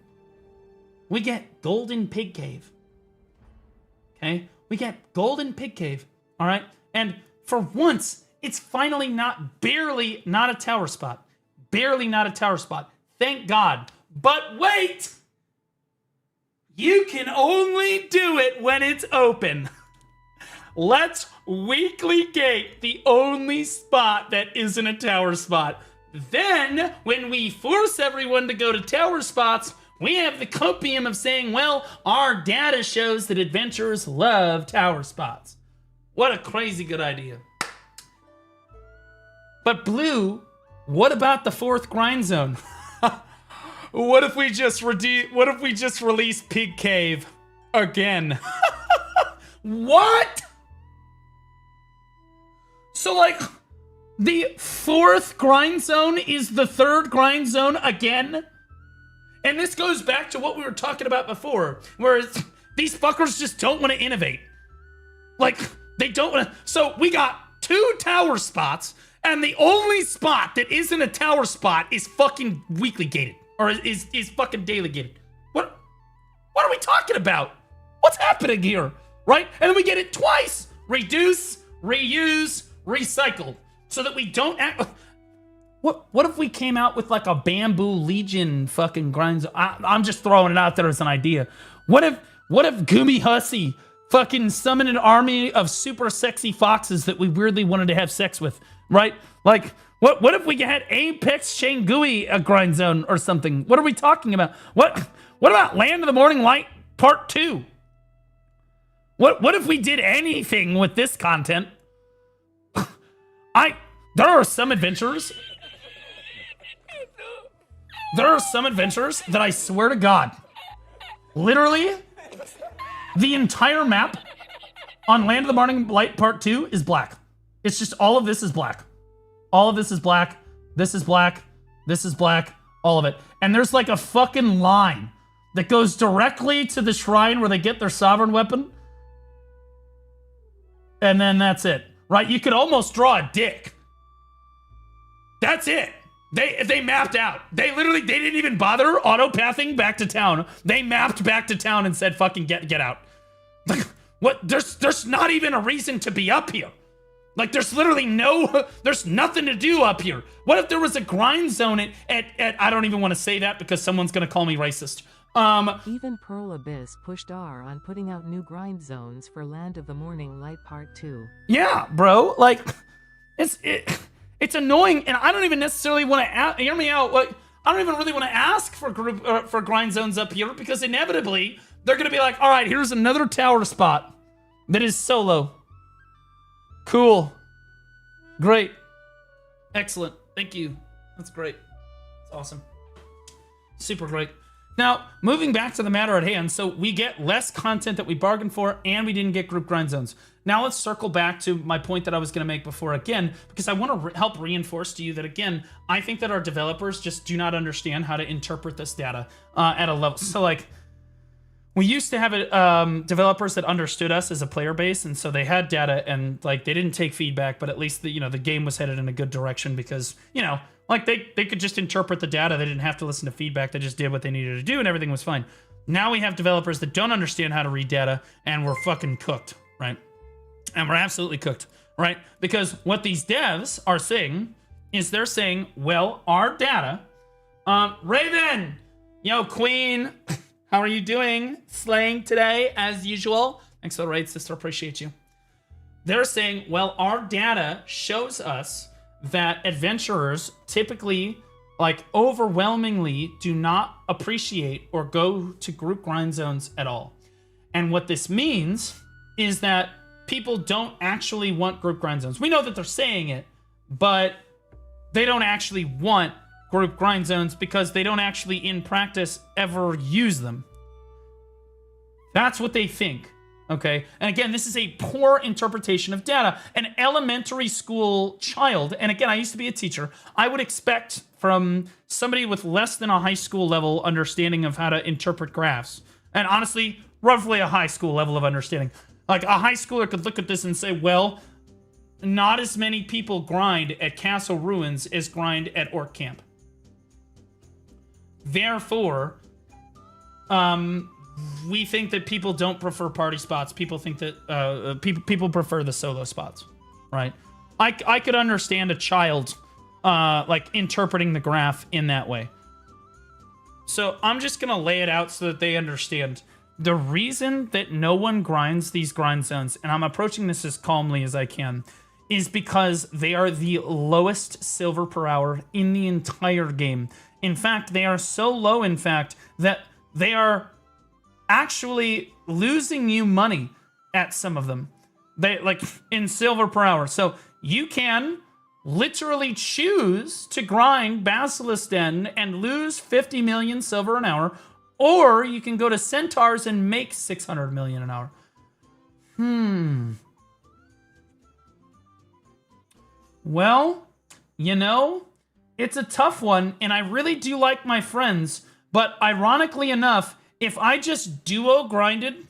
We get Golden Pig Cave. Okay? We get Golden Pig Cave, all right? And for once, it's finally barely not a tower spot. Barely not a tower spot. Thank God. But wait! You can only do it when it's open. Let's weekly gate the only spot that isn't a tower spot. Then, when we force everyone to go to tower spots, we have the copium of saying, well, our data shows that adventurers love tower spots. What a crazy good idea. But Blue, what about the 4th grind zone? What if we just release Pig Cave again? What? So like the 4th grind zone is the 3rd grind zone again? And this goes back to what we were talking about before, where these fuckers just don't want to innovate. Like, they don't want to. So we got 2 tower spots, and the only spot that isn't a tower spot is fucking weekly gated. Or is fucking daily gated. What are we talking about? What's happening here? Right? And then we get it twice. Reduce, reuse, recycle. So that we don't act... What if we came out with like a Bamboo Legion fucking grind zone? I'm just throwing it out there as an idea. What if Gumi Hussy fucking summoned an army of super sexy foxes that we weirdly wanted to have sex with, right? Like, what if we had Apex Shangui a grind zone or something? What are we talking about? What about Land of the Morning Light Part 2? What if we did anything with this content? There are some adventurers that I swear to God, literally, the entire map on Land of the Morning Light Part 2 is black. It's just all of this is black. All of this is black. This is black. This is black. All of it. And there's like a fucking line that goes directly to the shrine where they get their sovereign weapon. And then that's it. Right? You could almost draw a dick. That's it. They mapped out. They didn't even bother auto-pathing back to town. They mapped back to town and said, fucking get out. Like, what? There's not even a reason to be up here. Like, there's nothing to do up here. What if there was a grind zone at I don't even want to say that because someone's going to call me racist. Even Pearl Abyss pushed R on putting out new grind zones for Land of the Morning Light Part 2. Yeah, bro. Like, it's annoying, and I don't even necessarily want to hear me out. Like, I don't even really want to ask for grind zones up here because inevitably they're going to be like, all right, here's another tower spot that is solo. Cool. Great. Excellent. Thank you. That's great. It's awesome. Super great. Now, moving back to the matter at hand, so we get less content that we bargained for, and we didn't get group grind zones. Now let's circle back to my point that I was going to make before again, because I want to help reinforce to you that, again, I think that our developers just do not understand how to interpret this data at a level. So, like, we used to have developers that understood us as a player base, and so they had data, and, like, they didn't take feedback, but at least, the game was headed in a good direction because, like, they could just interpret the data. They didn't have to listen to feedback. They just did what they needed to do, and everything was fine. Now we have developers that don't understand how to read data, and we're fucking cooked, right? And we're absolutely cooked, right? Because what these devs are saying is they're saying, well, our data... Raven! Yo, Queen! How are you doing? Slaying today, as usual. Thanks for the raid, sister. Appreciate you. They're saying, well, our data shows us that adventurers typically, like, overwhelmingly do not appreciate or go to group grind zones at all. And what this means is that people don't actually want group grind zones. We know that they're saying it, but they don't actually want group grind zones because they don't actually, in practice, ever use them. That's what they think. Okay, and again, this is a poor interpretation of data. An elementary school child, and again, I used to be a teacher, I would expect from somebody with less than a high school level understanding of how to interpret graphs, and honestly, roughly a high school level of understanding. Like, a high schooler could look at this and say, well, not as many people grind at Castle Ruins as grind at Orc Camp. Therefore, we think that people don't prefer party spots. People think that people prefer the solo spots, right? I could understand a child like interpreting the graph in that way. So I'm just gonna lay it out so that they understand. The reason that no one grinds these grind zones, and I'm approaching this as calmly as I can, is because they are the lowest silver per hour in the entire game. In fact, they are so low, in fact, that they are actually losing you money at some of them. They, like, in silver per hour. So you can literally choose to grind Basilisk Den and lose 50 million silver an hour, or you can go to Centaurs and make 600 million an hour. Well, it's a tough one, and I really do like my friends, but ironically enough, if I just duo grinded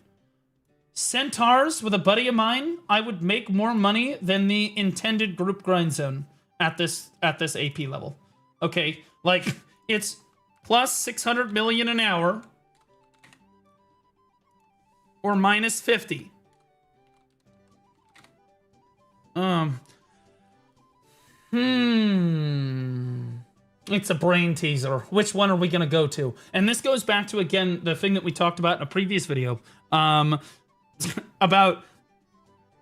Centaurs with a buddy of mine, I would make more money than the intended group grind zone at this AP level. Okay, like, it's plus 600 million an hour or minus 50. It's a brain teaser. Which one are we going to go to? And this goes back to, again, the thing that we talked about in a previous video about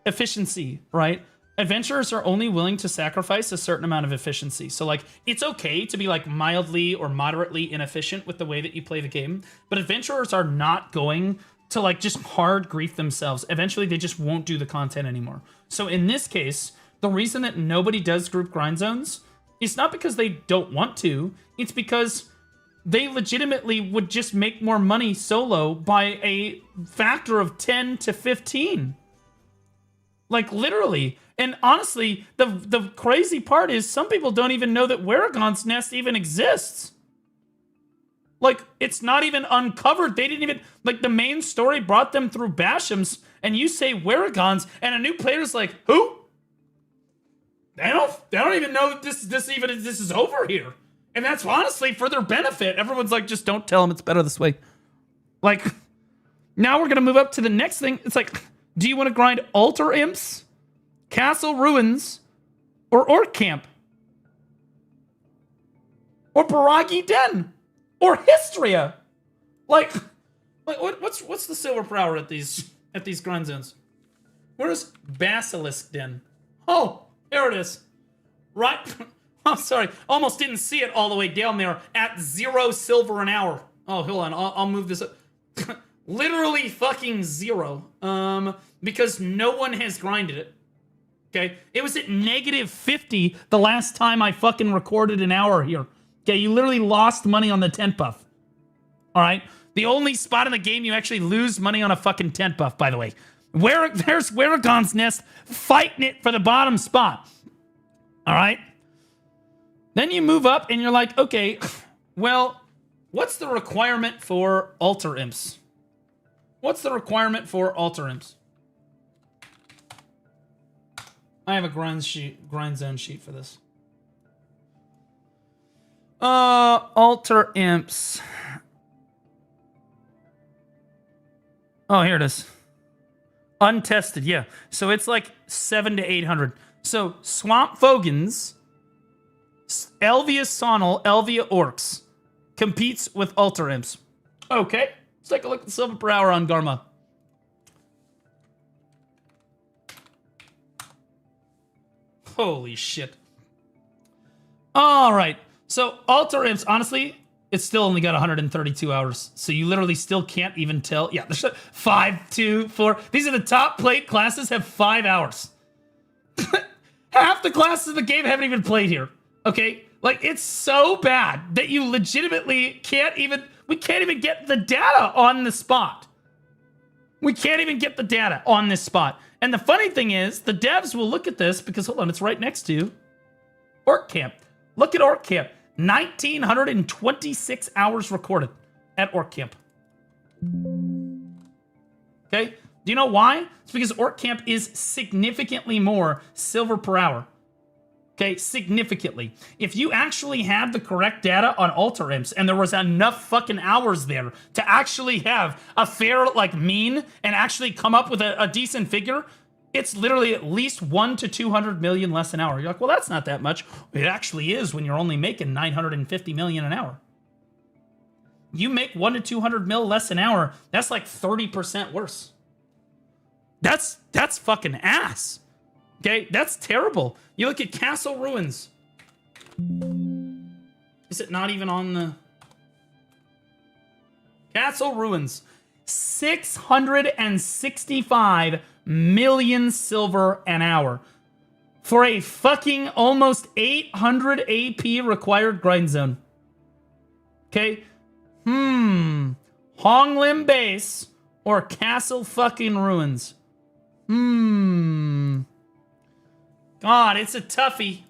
efficiency, right? Adventurers are only willing to sacrifice a certain amount of efficiency. So, like, it's okay to be, like, mildly or moderately inefficient with the way that you play the game, but adventurers are not going to, like, just hard grief themselves. Eventually, they just won't do the content anymore. So in this case, the reason that nobody does group grind zones, it's not because they don't want to, it's because they legitimately would just make more money solo by a factor of 10 to 15. Like, literally. And honestly, the crazy part is some people don't even know that Waragon's Nest even exists. Like, it's not even uncovered. They didn't even, like, the main story brought them through Basham's, and you say Waragon's, and a new player's like, who? They don't even know that this is over here. And that's honestly for their benefit. Everyone's like, just don't tell them it's better this way. Like, now we're going to move up to the next thing. It's like, do you want to grind Altar Imps, Castle Ruins, or Orc Camp? Or Baragi Den? Or Histria? Like what's the silver per hour at these grind zones? Where's Basilisk Den? Oh, there it is. Right. I'm sorry. Almost didn't see it all the way down there at 0 silver an hour. Oh, hold on. I'll move this up. Literally fucking 0. Because no one has grinded it. Okay? It was at negative 50 the last time I fucking recorded an hour here. Okay, you literally lost money on the tent buff. All right? The only spot in the game you actually lose money on a fucking tent buff, by the way. There's Weragon's Nest fighting it for the bottom spot. All right? Then you move up and you're like, okay, well, what's the requirement for Altar Imps? What's the requirement for Altar Imps? I have a grind zone sheet for this. Altar Imps. Oh, here it is. Untested, yeah. So it's like 700 to 800. So Swamp Fogans, Elvia Sonal, Elvia Orcs competes with Altar Imps. Okay, let's take a look at the silver per hour on Garma. Holy shit. All right. So Altar Imps, honestly, it's still only got 132 hours. So you literally still can't even tell. Yeah, there's 5, 2, 4. These are the top played classes have 5 hours. Half the classes of the game haven't even played here. Okay? Like, it's so bad that you legitimately we can't even get the data on the spot. We can't even get the data on this spot. And the funny thing is, the devs will look at this because, hold on, it's right next to Orc Camp. Look at Orc Camp. 1,926 hours recorded at Orc Camp. Okay? Do you know why? It's because Orc Camp is significantly more silver per hour. Okay? Significantly. If you actually had the correct data on Altar Imps and there was enough fucking hours there to actually have a fair, like, mean and actually come up with a decent figure, it's literally at least 1 to 200 million less an hour. You're like, well, that's not that much. It actually is when you're only making 950 million an hour. You make 1 to 200 mil less an hour, that's like 30% worse. That's fucking ass. Okay, that's terrible. You look at Castle Ruins. Is it not even on the... Castle Ruins. 665 million silver an hour. For a fucking almost 800 AP required grind zone. Okay? Honglim Base or Castle fucking Ruins. God, it's a toughie.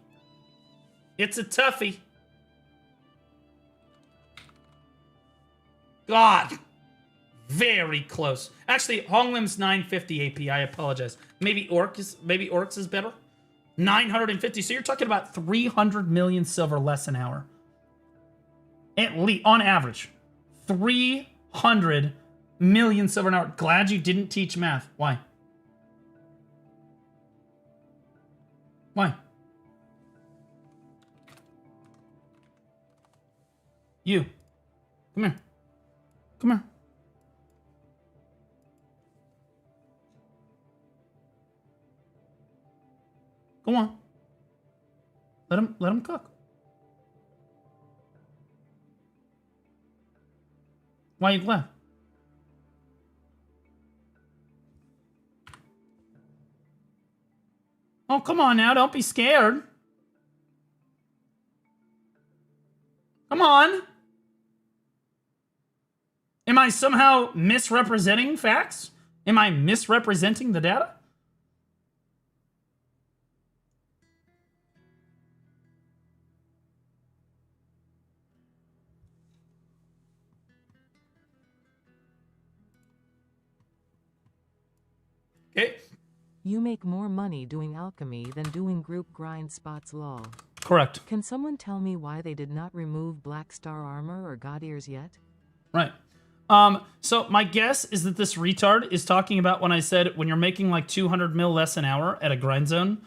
It's a toughie. God. Very close. Actually, Honglim's 950 AP. I apologize. Maybe Orcs is better. 950. So you're talking about 300 million silver less an hour. At least, on average. 300 million silver an hour. Glad you didn't teach math. Why? Why? You. Come here. Come here. Go on. Let him cook. Why are you glad? Oh, come on now. Don't be scared. Come on. Am I somehow misrepresenting facts? Am I misrepresenting the data? Okay. You make more money doing alchemy than doing group grind spots lol. Correct. Can someone tell me why they did not remove Black Star armor or God ears yet? Right. So my guess is that this retard is talking about when I said when you're making like 200 mil less an hour at a grind zone.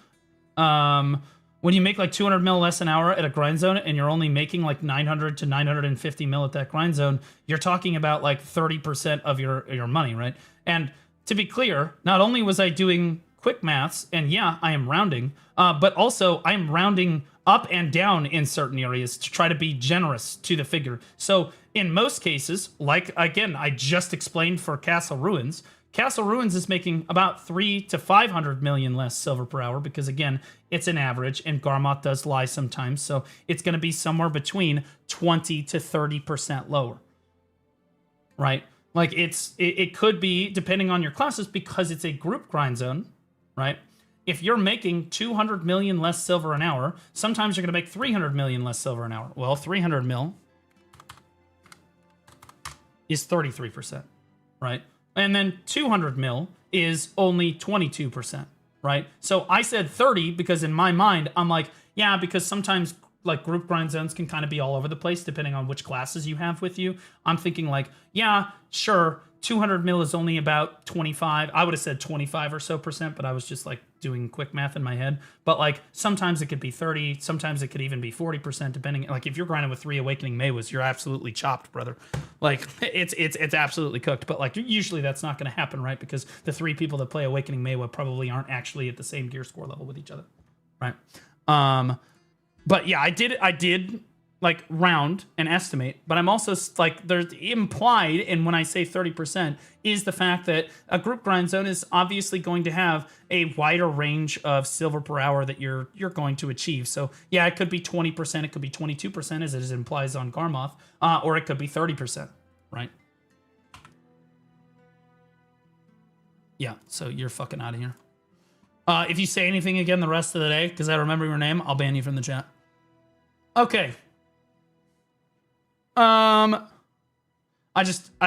When you make like 200 mil less an hour at a grind zone and you're only making like 900 to 950 mil at that grind zone, you're talking about like 30% of your money, right? And to be clear, not only was I doing quick maths, and yeah, I am rounding, but also I am rounding up and down in certain areas to try to be generous to the figure. So in most cases, like again, I just explained for Castle Ruins is making about 300 to 500 million less silver per hour because again, it's an average and Garmoth does lie sometimes. So it's going to be somewhere between 20 to 30% lower, right? Like it could be depending on your classes because it's a group grind zone, right? If you're making 200 million less silver an hour, sometimes you're going to make 300 million less silver an hour. Well, 300 mil is 33%, right? And then 200 mil is only 22%, right? So I said 30 because in my mind, I'm like, yeah, because sometimes like group grind zones can kind of be all over the place depending on which classes you have with you. I'm thinking like, yeah, sure, 200 mil is only about 25. I would have said 25 or so percent, but I was just like doing quick math in my head. But like sometimes it could be 30, sometimes it could even be 40%, depending. Like if you're grinding with 3 Awakening Maywas, you're absolutely chopped, brother. Like it's absolutely cooked. But like usually that's not going to happen, right? Because the 3 people that play Awakening Maywa probably aren't actually at the same gear score level with each other, right? But yeah, I did like round and estimate, but I'm also like there's implied in when I say 30% is the fact that a group grind zone is obviously going to have a wider range of silver per hour that you're going to achieve. So yeah, it could be 20%, it could be 22% as it implies on Garmoth, or it could be 30%, right? Yeah, so you're fucking out of here. If you say anything again the rest of the day, because I remember your name, I'll ban you from the chat. Okay. I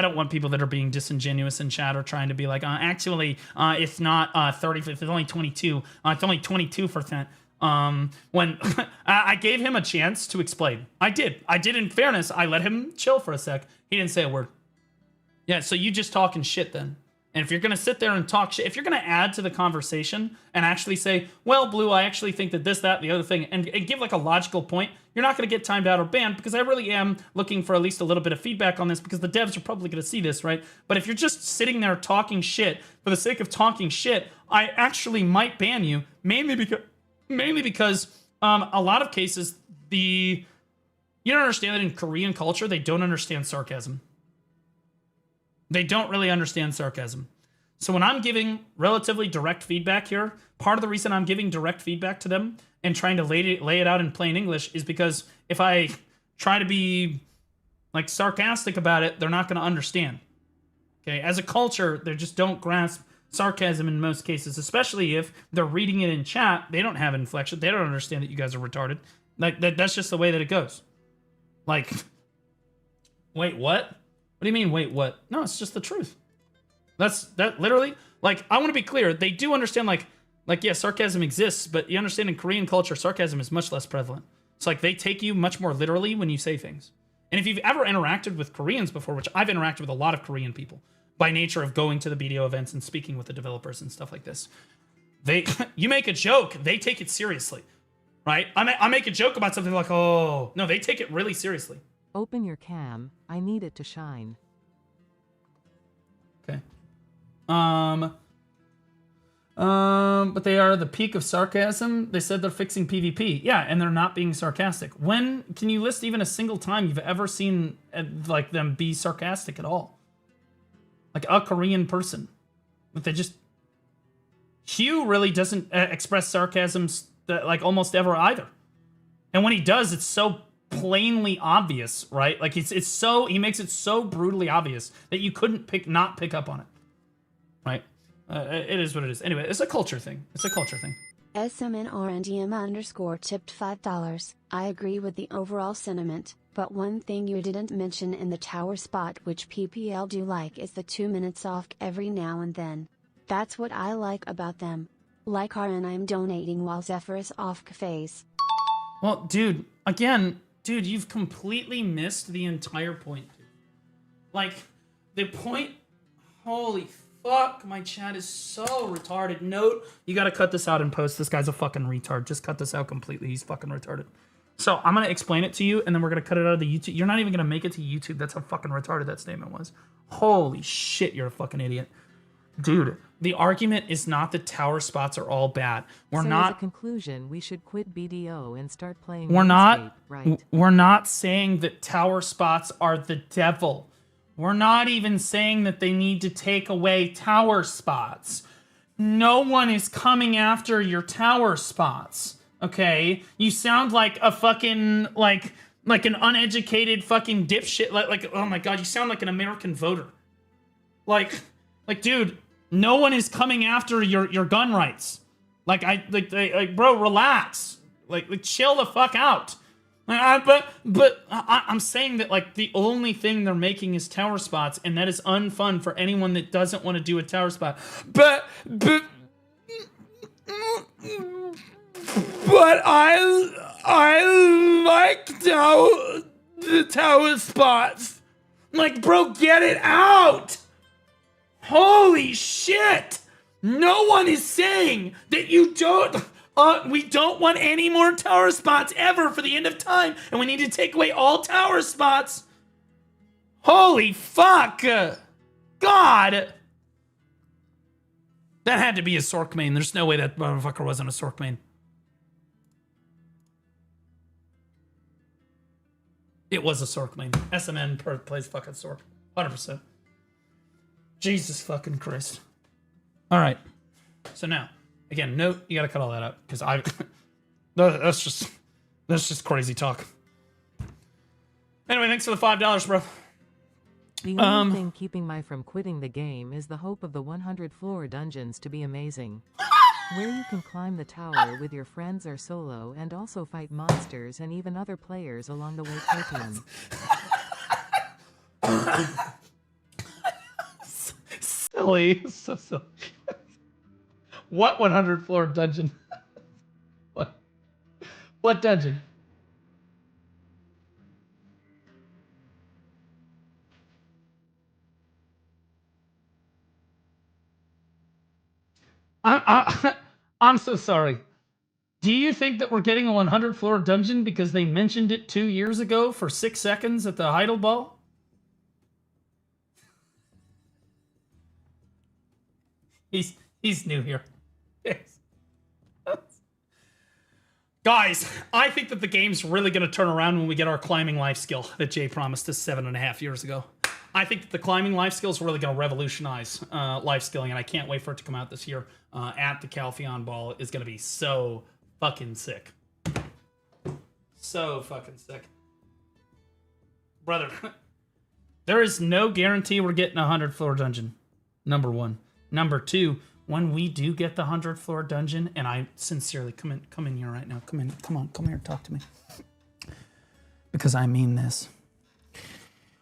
don't want people that are being disingenuous in chat or trying to be like, actually, it's not 30, it's only 22. It's only 22%. When I gave him a chance to explain. I did in fairness, I let him chill for a sec. He didn't say a word. Yeah, so you just talking shit then. And if you're going to sit there and talk shit, if you're going to add to the conversation and actually say, well, Blue, I actually think that this, that, and the other thing, and give like a logical point, you're not going to get timed out or banned because I really am looking for at least a little bit of feedback on this because the devs are probably going to see this, right? But if you're just sitting there talking shit for the sake of talking shit, I actually might ban you, mainly because a lot of cases, you don't understand that in Korean culture, they don't understand sarcasm. They don't really understand sarcasm. So when I'm giving relatively direct feedback here, part of the reason I'm giving direct feedback to them and trying to lay it out in plain English is because if I try to be like sarcastic about it, they're not going to understand. Okay, as a culture, they just don't grasp sarcasm in most cases, especially if they're reading it in chat. They don't have inflection. They don't understand that you guys are retarded. Like that's just the way that it goes. Like, wait, what? What do you mean, wait, what? No, it's just the truth. That literally, like, I want to be clear. They do understand, like, yeah, sarcasm exists, but you understand in Korean culture, sarcasm is much less prevalent. It's like they take you much more literally when you say things. And if you've ever interacted with Koreans before, which I've interacted with a lot of Korean people by nature of going to the BDO events and speaking with the developers and stuff like this, you make a joke, they take it seriously, right? I make a joke about something like, oh, no, they take it really seriously. Open your cam. I need it to shine. Okay. But they are the peak of sarcasm. They said they're fixing PvP. Yeah, and they're not being sarcastic. When can you list even a single time you've ever seen like them be sarcastic at all? Like a Korean person. But they just... Hugh really doesn't express sarcasm like almost ever either. And when he does, it's so plainly obvious, right? Like it's so, he makes it so brutally obvious that you couldn't not pick up on it, right? It is what it is. Anyway, it's a culture thing. It's a culture thing. SMNRNDM_ tipped $5. I agree with the overall sentiment, but one thing you didn't mention in the tower spot which PPL do like is the 2 minutes off every now and then. That's what I like about them. Like RN I'm donating while Zephyr is off phase. Well, dude, again, dude, you've completely missed the entire point, dude. Like, the point... Holy fuck, my chat is so retarded. Note, you gotta cut this out and post. This guy's a fucking retard. Just cut this out completely. He's fucking retarded. So I'm gonna explain it to you, and then we're gonna cut it out of the YouTube. You're not even gonna make it to YouTube. That's how fucking retarded that statement was. Holy shit, you're a fucking idiot. Dude, the argument is not that tower spots are all bad. We're so not... as a conclusion, we should quit BDO and start playing We're not... RuneScape, right? We're not saying that tower spots are the devil. We're not even saying that they need to take away tower spots. No one is coming after your tower spots, okay? You sound like a fucking, like an uneducated fucking dipshit. Like, oh my god, you sound like an American voter. Like, dude, no one is coming after your gun rights. Like, bro, relax. Like chill the fuck out. But I'm saying that, like, the only thing they're making is tower spots, and that is unfun for anyone that doesn't want to do a tower spot. But I like the tower spots. Like, bro, get it out. Holy shit. No one is saying that you don't... we don't want any more tower spots ever for the end of time, and we need to take away all tower spots. Holy fuck. God. That had to be a Sork main. There's no way that motherfucker wasn't a Sork main. It was a Sork main. SMN plays fucking Sork. 100%. Jesus fucking Christ. All right. So now... Again, note, you gotta cut all that out, because that's just crazy talk. Anyway, thanks for the $5, bro. The only thing keeping me from quitting the game is the hope of the 100 floor dungeons to be amazing. Where you can climb the tower with your friends or solo and also fight monsters and even other players along the way Copium. Silly. So silly. What 100 floor dungeon? What dungeon? I'm so sorry. Do you think that we're getting a 100 floor dungeon because they mentioned it 2 years ago for 6 seconds at the Heidel Ball? He's new here. Yes. Guys, I think that the game's really going to turn around when we get our climbing life skill that Jay promised us 7.5 years ago. I think that the climbing life skill is really going to revolutionize life skilling, and I can't wait for it to come out this year at the Calpheon Ball. Is going to be so fucking sick. So fucking sick. Brother, there is no guarantee we're getting a 100 floor dungeon. Number one. Number two, when we do get the 100 floor dungeon, and I sincerely come in here right now. Come here, talk to me. Because I mean this.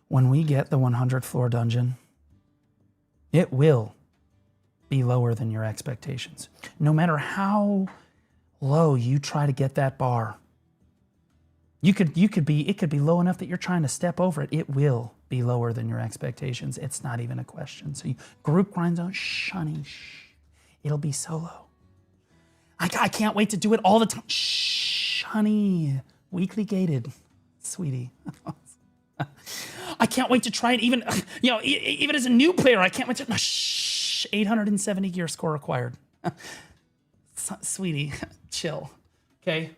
When we get the 100 floor dungeon, it will be lower than your expectations. No matter how low you try to get that bar, it could be low enough that you're trying to step over it. It will be lower than your expectations. It's not even a question. So group grind zone, shunny, it'll be solo. I can't wait to do it all the time. Shh, honey, weekly gated, sweetie. I can't wait to try it even, even as a new player. I can't wait to, 870 gear score required. Sweetie, chill, okay?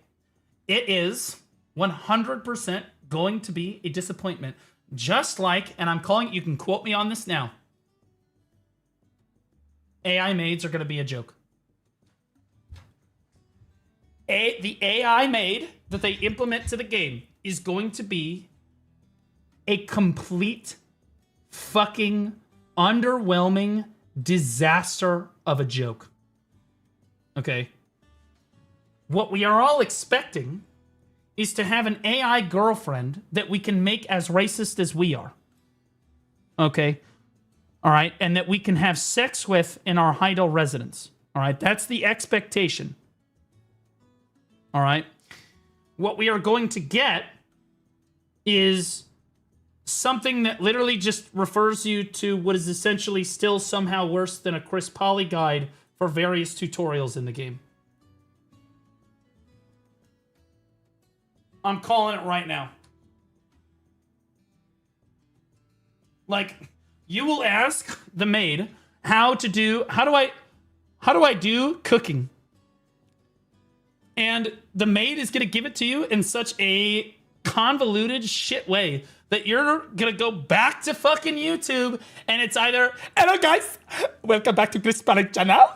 It is 100% going to be a disappointment. Just like, and I'm calling it, you can quote me on this now, AI maids are going to be a joke. The AI maid that they implement to the game is going to be a complete fucking underwhelming disaster of a joke. Okay? What we are all expecting is to have an AI girlfriend that we can make as racist as we are. Okay? All right? And that we can have sex with in our Heidel residence. All right? That's the expectation. All right? what we are going to get is something that literally just refers you to what is essentially still somehow worse than a Chris Poly guide for various tutorials in the game. I'm calling it right now. Like, you will ask the maid how do I do cooking? And the maid is going to give it to you in such a convoluted shit way that you're going to go back to fucking YouTube and it's either, hello guys, welcome back to Chris Poly channel.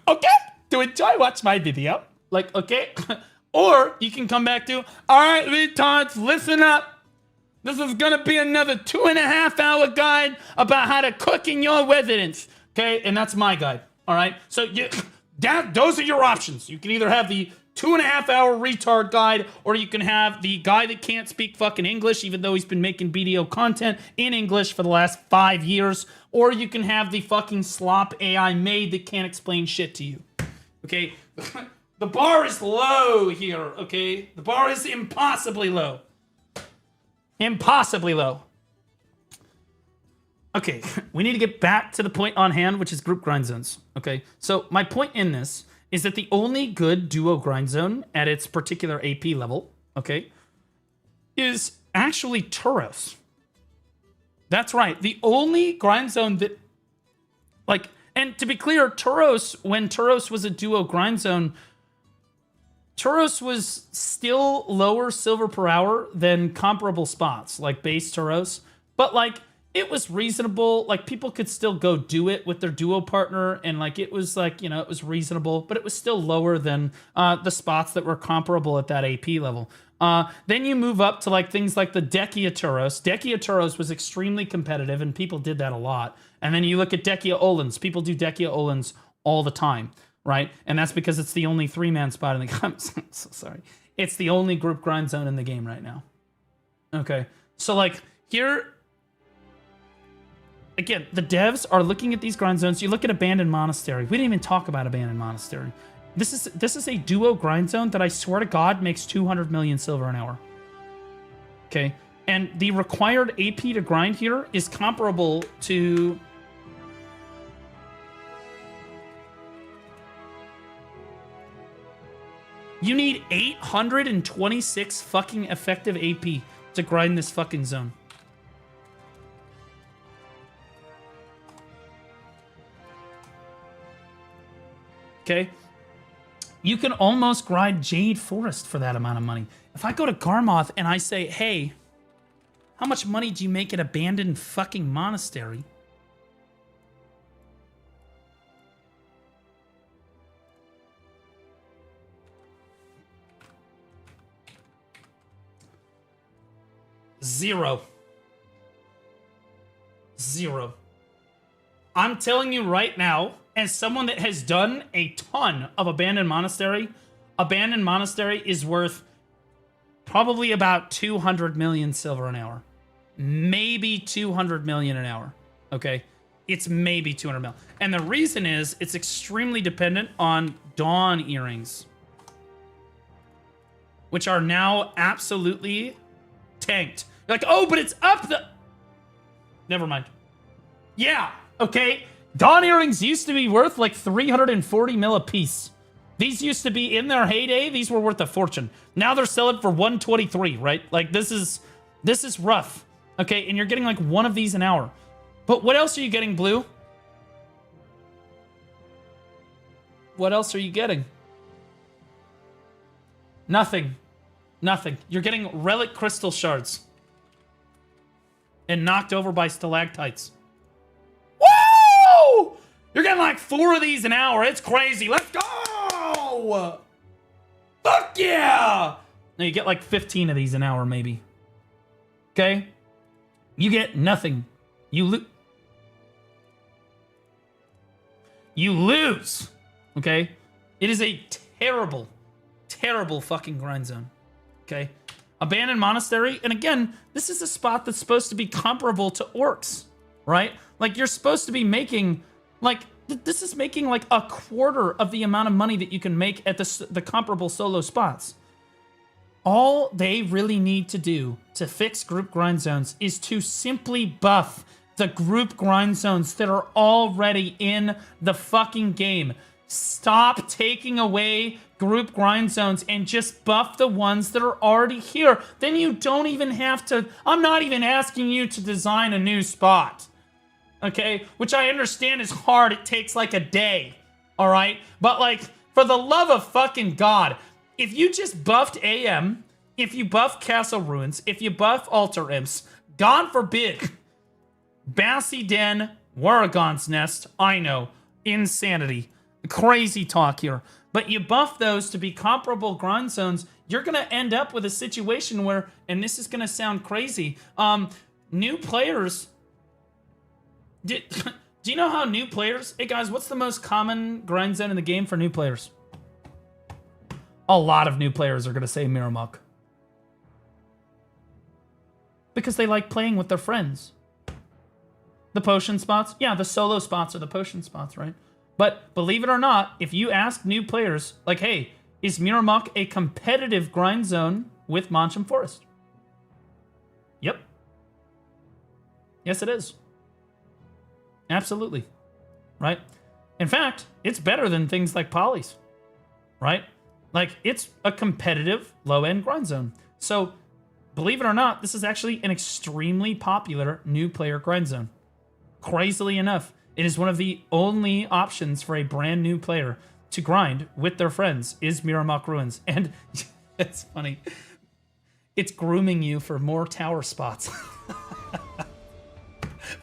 Okay, to enjoy, watch my video. Like, okay. Or you can come back to, all right, retards, listen up. This is going to be another 2.5-hour guide about how to cook in your residence. Okay, and that's my guide. All right, so those are your options. You can either have the 2.5-hour retard guide, or you can have the guy that can't speak fucking English, even though he's been making video content in English for the last 5 years. Or you can have the fucking slop AI maid that can't explain shit to you. Okay, the bar is low here, okay? The bar is impossibly low. Impossibly low. Okay, we need to get back to the point on hand, which is group grind zones. Okay, so my point in this is that the only good duo grind zone at its particular AP level, okay, is actually Turos. That's right. The only grind zone that, like, and to be clear, Turos, when Turos was a duo grind zone, Turos was still lower silver per hour than comparable spots, like base Turos. But, like, it was reasonable. Like, people could still go do it with their duo partner. And, like, it was, like, you know, it was reasonable. But it was still lower than the spots that were comparable at that AP level. Then you move up to, like, things like the Dekia Turos. Dekia Turos was extremely competitive, and people did that a lot. And then you look at Dekia Olins. People do Dekia Olins all the time. Right? And that's because it's the only 3-man spot in the game. I'm so sorry. It's the only group grind zone in the game right now. Okay. So, like, here... Again, the devs are looking at these grind zones. You look at Abandoned Monastery. We didn't even talk about Abandoned Monastery. This is a duo grind zone that I swear to God makes 200 million silver an hour. Okay? And the required AP to grind here is comparable to... You need 826 fucking effective AP to grind this fucking zone. Okay? You can almost grind Jade Forest for that amount of money. If I go to Garmoth and I say, hey, how much money do you make at Abandoned fucking Monastery? Zero. I'm telling you right now, as someone that has done a ton of Abandoned Monastery is worth probably about 200 million silver an hour. Maybe 200 million an hour. Okay? It's maybe 200 mil. And the reason is, it's extremely dependent on Dawn earrings, which are now absolutely tanked. You're like, oh, but it's up the... Never mind. Yeah, okay. Dawn earrings used to be worth like 340 mil a piece. These used to be, in their heyday, these were worth a fortune. Now they're selling for 123, right? Like, this is rough. Okay, and you're getting like one of these an hour. But what else are you getting, Blue? What else are you getting? Nothing. Nothing. You're getting relic crystal shards. And knocked over by stalactites. Woo! You're getting like 4 of these an hour. It's crazy. Let's go! Fuck yeah! Now you get like 15 of these an hour, maybe. Okay? You get nothing. You lose. Okay? It is a terrible, terrible fucking grind zone. Okay? Abandoned Monastery, and again, this is a spot that's supposed to be comparable to Orcs, right? Like, you're supposed to be making, like, this is making like a quarter of the amount of money that you can make at the comparable solo spots. all they really need to do to fix group grind zones is to simply buff the group grind zones that are already in the fucking game. Stop taking away group grind zones and just buff the ones that are already here. Then you don't even have to, I'm not even asking you to design a new spot. Okay? Which I understand is hard. It takes like a day. All right? But like, for the love of fucking God, if you just buffed AM, if you buff Castle Ruins, if you buff Altar Imps, God forbid, Bassy Den, Warrigon's Nest, I know, insanity, crazy talk here. But you buff those to be comparable grind zones, you're going to end up with a situation where, and this is going to sound crazy, new players... Do you know how new players... Hey guys, what's the most common grind zone in the game for new players? A lot of new players are going to say Mirrormuck. Because they like playing with their friends. The potion spots? Yeah, the solo spots are the potion spots, right? But believe it or not, if you ask new players, like, hey, is Mirrormuck a competitive grind zone with Moncham Forest? Yep. Yes, it is. Absolutely. Right? In fact, it's better than things like Polys. Right? Like, it's a competitive low-end grind zone. So, believe it or not, this is actually an extremely popular new player grind zone. Crazily enough, it is one of the only options for a brand new player to grind with their friends is Mirrormuck Ruins. And it's funny. It's grooming you for more tower spots.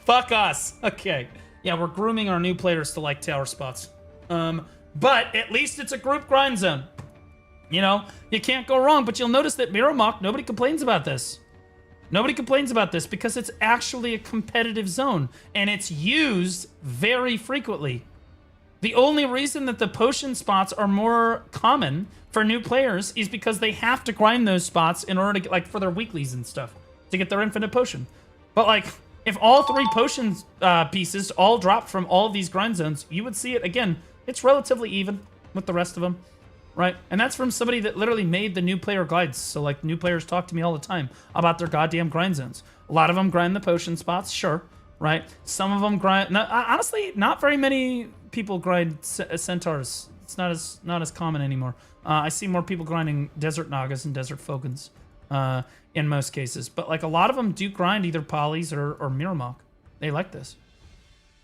Fuck us. Okay. Yeah, we're grooming our new players to like tower spots. But at least it's a group grind zone. You know, you can't go wrong, but you'll notice that Mirrormuck, nobody complains about this. Nobody complains about this because it's actually a competitive zone, and it's used very frequently. The only reason that the potion spots are more common for new players is because they have to grind those spots in order to get, like, for their weeklies and stuff, to get their infinite potion. But, like, if all 3 potion pieces all dropped from all of these grind zones, you would see it, again, it's relatively even with the rest of them. Right? And that's from somebody that literally made the new player guides. So, like, new players talk to me all the time about their goddamn grind zones. A lot of them grind the potion spots, sure. Right? Some of them grind... No, honestly, not very many people grind centaurs. It's not as common anymore. I see more people grinding desert nagas and desert fogans in most cases. But, like, a lot of them do grind either polys or Mirrormuck. They like this.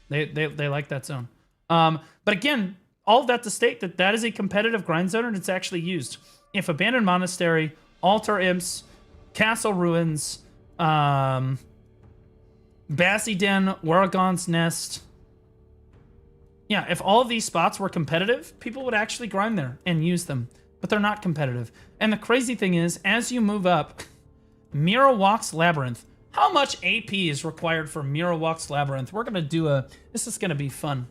They like that zone. But again... all of that to state that that is a competitive grind zone and it's actually used. If Abandoned Monastery, Altar Imps, Castle Ruins, Bassy Den, Warrigon's Nest. Yeah, if all of these spots were competitive, people would actually grind there and use them. But they're not competitive. And the crazy thing is, as you move up, Mirrorwalk's Labyrinth. How much AP is required for Mirrorwalk's Labyrinth? We're going to do a... This is going to be fun.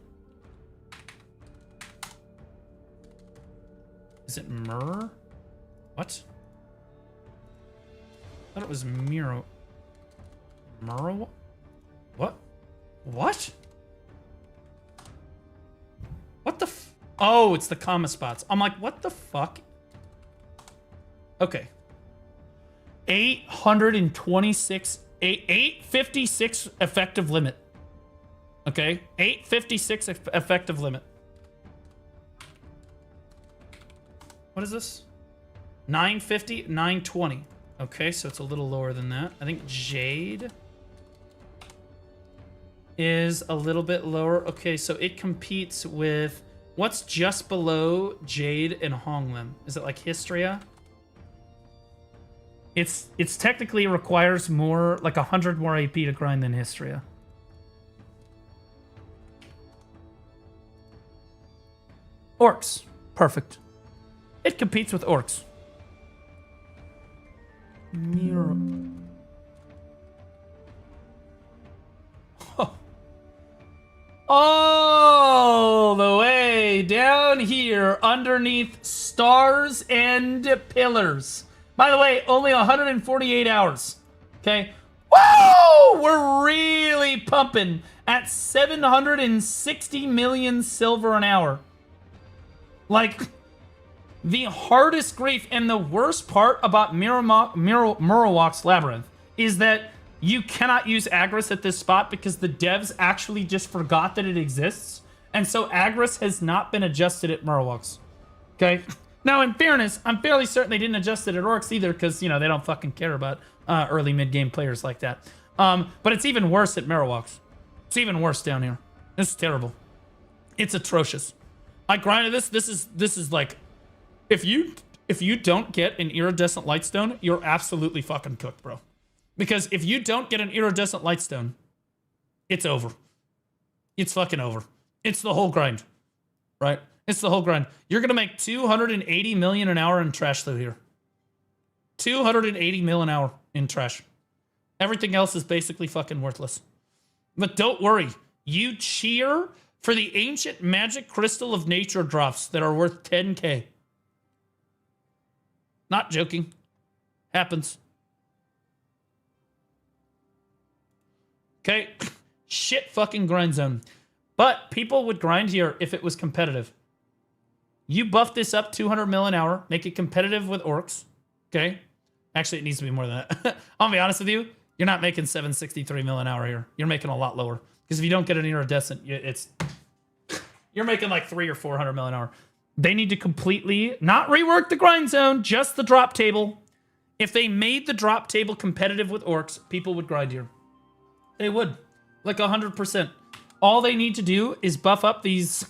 Is it Myrrh? What? I thought it was Miro. Myrrh? What? What? What the f... Oh, it's the comma spots. I'm like, what the fuck? Okay. 826... 856 effective limit. Okay? 856 effective limit. What is this? 950, 920. Okay, so it's a little lower than that. I think Jade is a little bit lower. Okay, so it competes with... What's just below Jade and Honglim? Is it like Histria? It's technically requires more, like 100 more AP to grind than Histria. Orcs. Perfect. It competes with orcs. Mirror. Oh. All the way down here underneath stars and pillars. By the way, only 148 hours. Okay. Whoa! We're really pumping at 760 million silver an hour. Like... The hardest grief and the worst part about Muralwalk's Labyrinth is that you cannot use Agris at this spot because the devs actually just forgot that it exists. And so Agris has not been adjusted at Muralwalk's. Okay? Now, in fairness, I'm fairly certain they didn't adjust it at Orcs either because, you know, they don't fucking care about early mid-game players like that. But it's even worse at Muralwalk's. It's even worse down here. This is terrible. It's atrocious. I grinded this. This is like... If you don't get an iridescent lightstone, you're absolutely fucking cooked, bro. Because if you don't get an iridescent lightstone, it's over. It's fucking over. It's the whole grind, right? It's the whole grind. You're gonna make 280 million an hour in trash loot here. 280 mil an hour in trash. Everything else is basically fucking worthless. But don't worry. You cheer for the ancient magic crystal of nature drops that are worth 10k. Not joking. Happens. Okay. Shit fucking grind zone. But people would grind here if it was competitive. You buff this up 200 mil an hour. Make it competitive with orcs. Okay. Actually, it needs to be more than that. I'll be honest with you. You're not making 763 mil an hour here. You're making a lot lower. Because if you don't get an iridescent, you're making like 300 or 400 mil an hour. They need to completely not rework the grind zone, just the drop table. If they made the drop table competitive with orcs, people would grind here. They would. Like 100%. All they need to do is buff up these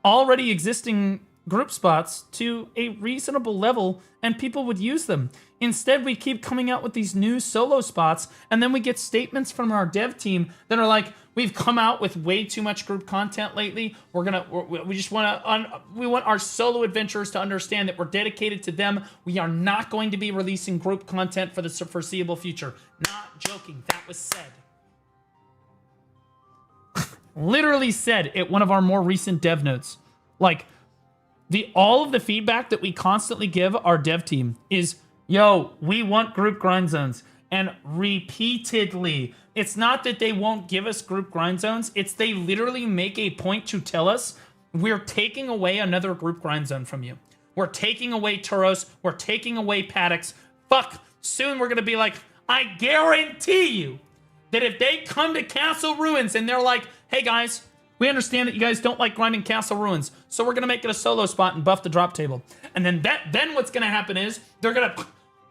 already existing group spots to a reasonable level and people would use them. Instead, we keep coming out with these new solo spots and then we get statements from our dev team that are like, we've come out with way too much group content lately. We want our solo adventurers to understand that we're dedicated to them. We are not going to be releasing group content for the foreseeable future. Not joking. That was said. Literally said at one of our more recent dev notes. Like, all of the feedback that we constantly give our dev team is, yo, we want group grind zones. And repeatedly, it's not that they won't give us group grind zones, it's they literally make a point to tell us, we're taking away another group grind zone from you. We're taking away Turos, we're taking away Paddocks. Fuck, soon we're gonna be like, I guarantee you that if they come to Castle Ruins and they're like, hey guys, we understand that you guys don't like grinding Castle Ruins, so we're gonna make it a solo spot and buff the drop table. And then what's gonna happen is,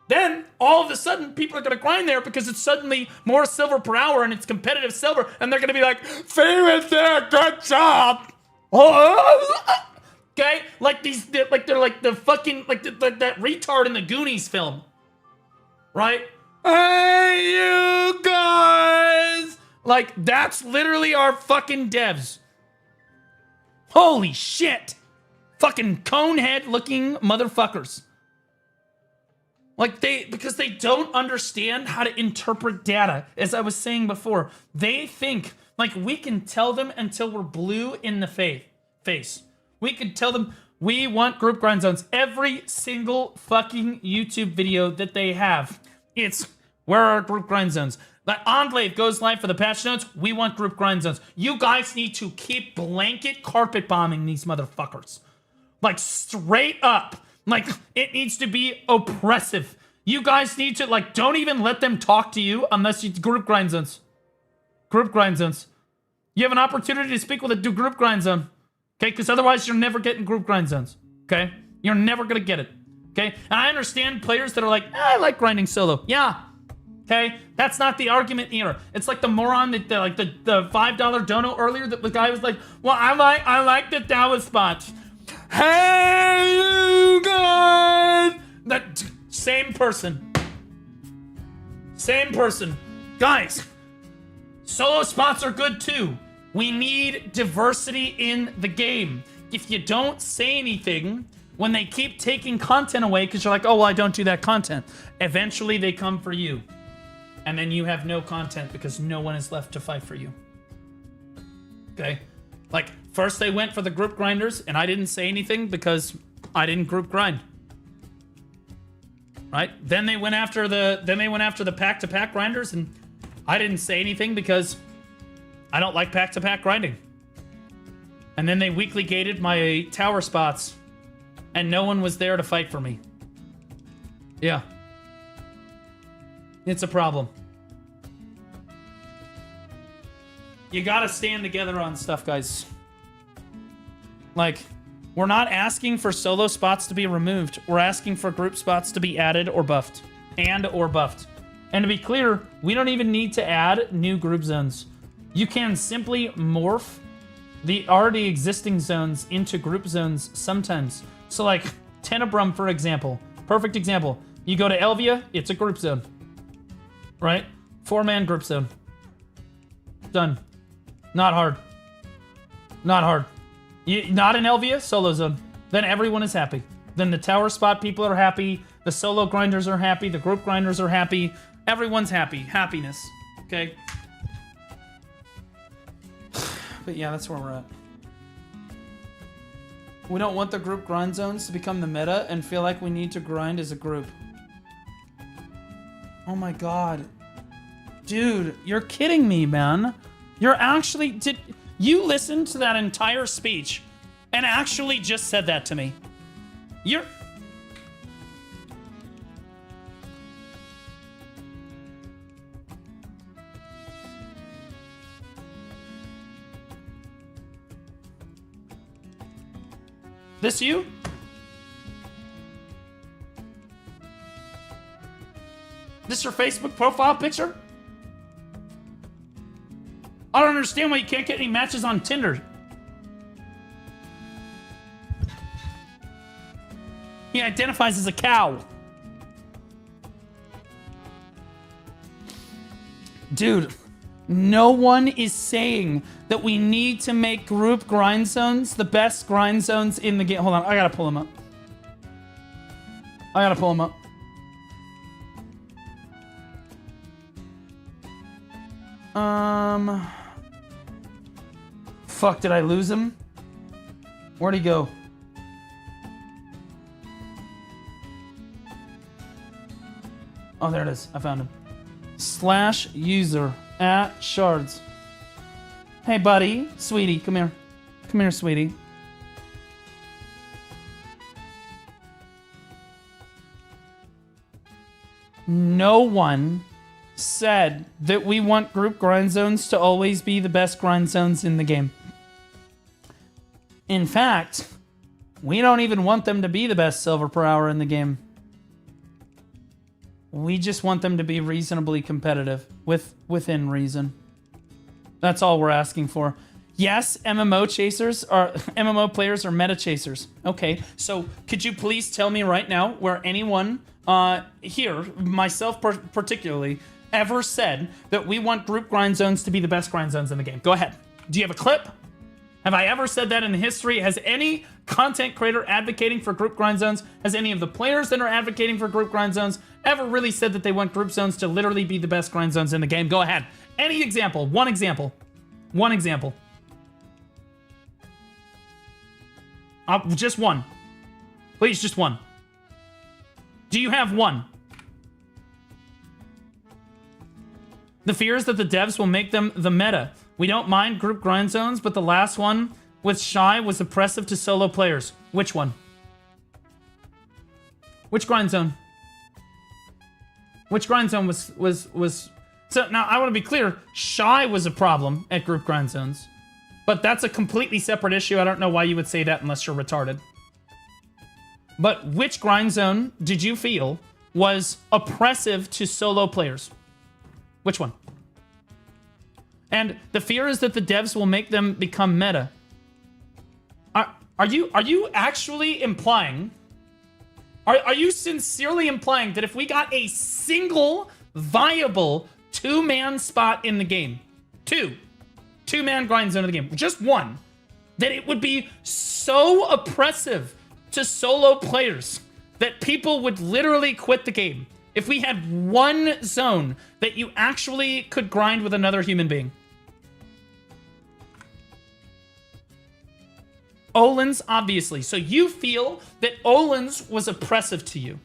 then all of a sudden people are gonna grind there because it's suddenly more silver per hour and it's competitive silver, and they're gonna be like, Famous there, good job! Okay? Like they're like the fucking, like that retard in the Goonies film. Right? Hey, you guys! Like, that's literally our fucking devs. Holy shit! Fucking conehead-looking motherfuckers. Like, because they don't understand how to interpret data. As I was saying before, they think, like, we can tell them until we're blue in the face. We can tell them, we want group grind zones. Every single fucking YouTube video that they have, it's, where are our group grind zones? The Enclave goes live for the patch notes. We want group grind zones. You guys need to keep blanket carpet bombing these motherfuckers. Like, straight up. Like, it needs to be oppressive. You guys need to, like, don't even let them talk to you unless you group grind zones. Group grind zones. You have an opportunity to speak with a group grind zone. Okay? Because otherwise you're never getting group grind zones. Okay? You're never going to get it. Okay? And I understand players that are like, I like grinding solo. Yeah. Okay? That's not the argument here. It's like the moron that, like, the $5 dono earlier that the guy was like, well, I like the Dawa spots. Hey, you guys! That same person. Same person. Guys, solo spots are good too. We need diversity in the game. If you don't say anything, when they keep taking content away, because you're like, oh, well, I don't do that content, eventually they come for you. And then you have no content because no one is left to fight for you. Okay? Like, first they went for the group grinders, and I didn't say anything because I didn't group grind. Right? Then they went after the pack-to-pack grinders, and I didn't say anything because I don't like pack-to-pack grinding. And then they weekly gated my tower spots and no one was there to fight for me. Yeah. It's a problem. You gotta stand together on stuff, guys. Like, we're not asking for solo spots to be removed. We're asking for group spots to be added or buffed. And to be clear, we don't even need to add new group zones. You can simply morph the already existing zones into group zones sometimes. So like, Tenebrum, for example. Perfect example. You go to Elvia, it's a group zone. Right? 4-man group zone. Done. Not hard. Not hard. Not in Elvia, solo zone. Then everyone is happy. Then the tower spot people are happy. The solo grinders are happy. The group grinders are happy. Everyone's happy. Happiness. Okay? But yeah, that's where we're at. We don't want the group grind zones to become the meta and feel like we need to grind as a group. Oh my god. Dude, you're kidding me, man. You're actually... Did you listen to that entire speech and actually just said that to me? You're... This you? This your Facebook profile picture? I don't understand why you can't get any matches on Tinder. He identifies as a cow. Dude, no one is saying that we need to make group grind zones the best grind zones in the game. Hold on, I gotta pull them up. Fuck, did I lose him? Where'd he go? Oh, there it is. I found him. /user @shards. Hey, buddy. Sweetie, come here. Come here, sweetie. No one said that we want group grind zones to always be the best grind zones in the game. In fact, we don't even want them to be the best silver per hour in the game. We just want them to be reasonably competitive, within reason. That's all we're asking for. Yes, MMO players are meta chasers. Okay, so could you please tell me right now where anyone here, myself particularly, ever said that we want group grind zones to be the best grind zones in the game? Go ahead. Do you have a clip? Have I ever said that in history? Has any content creator advocating for group grind zones, has any of the players that are advocating for group grind zones ever really said that they want group zones to literally be the best grind zones in the game? Go ahead. Any example. One example. One example. Just one. Please, just one. Do you have one? The fear is that the devs will make them the meta. We don't mind group grind zones, but the last one with Shy was oppressive to solo players. Which one? Which grind zone? Which grind zone was... So now I want to be clear. Shy was a problem at group grind zones. But that's a completely separate issue. I don't know why you would say that unless you're retarded. But which grind zone did you feel was oppressive to solo players? Which one? And the fear is that the devs will make them become meta. Are you actually implying... Are you sincerely implying that if we got a single viable two-man spot in the game, two-man grind zone in the game, just one, that it would be so oppressive to solo players that people would literally quit the game if we had one zone that you actually could grind with another human being? Olin's, obviously. So you feel that Olin's was oppressive to you.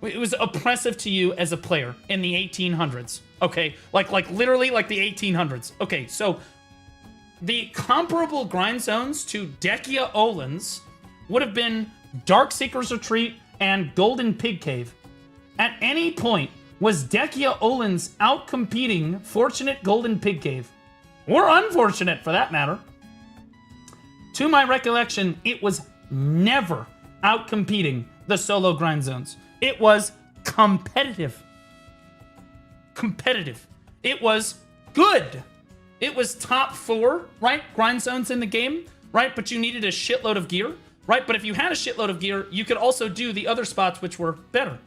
It was oppressive to you as a player in the 1800s. Okay, like literally like the 1800s. Okay, so the comparable grind zones to Dekia Olin's would have been Darkseeker's Retreat, and Golden Pig Cave. At any point, was Dekia Olens outcompeting Fortunate Golden Pig Cave? Or unfortunate, for that matter. To my recollection, it was never outcompeting the solo grind zones. It was competitive. Competitive. It was good. It was top 4, right? Grind zones in the game, right? But you needed a shitload of gear, right? But if you had a shitload of gear, you could also do the other spots which were better,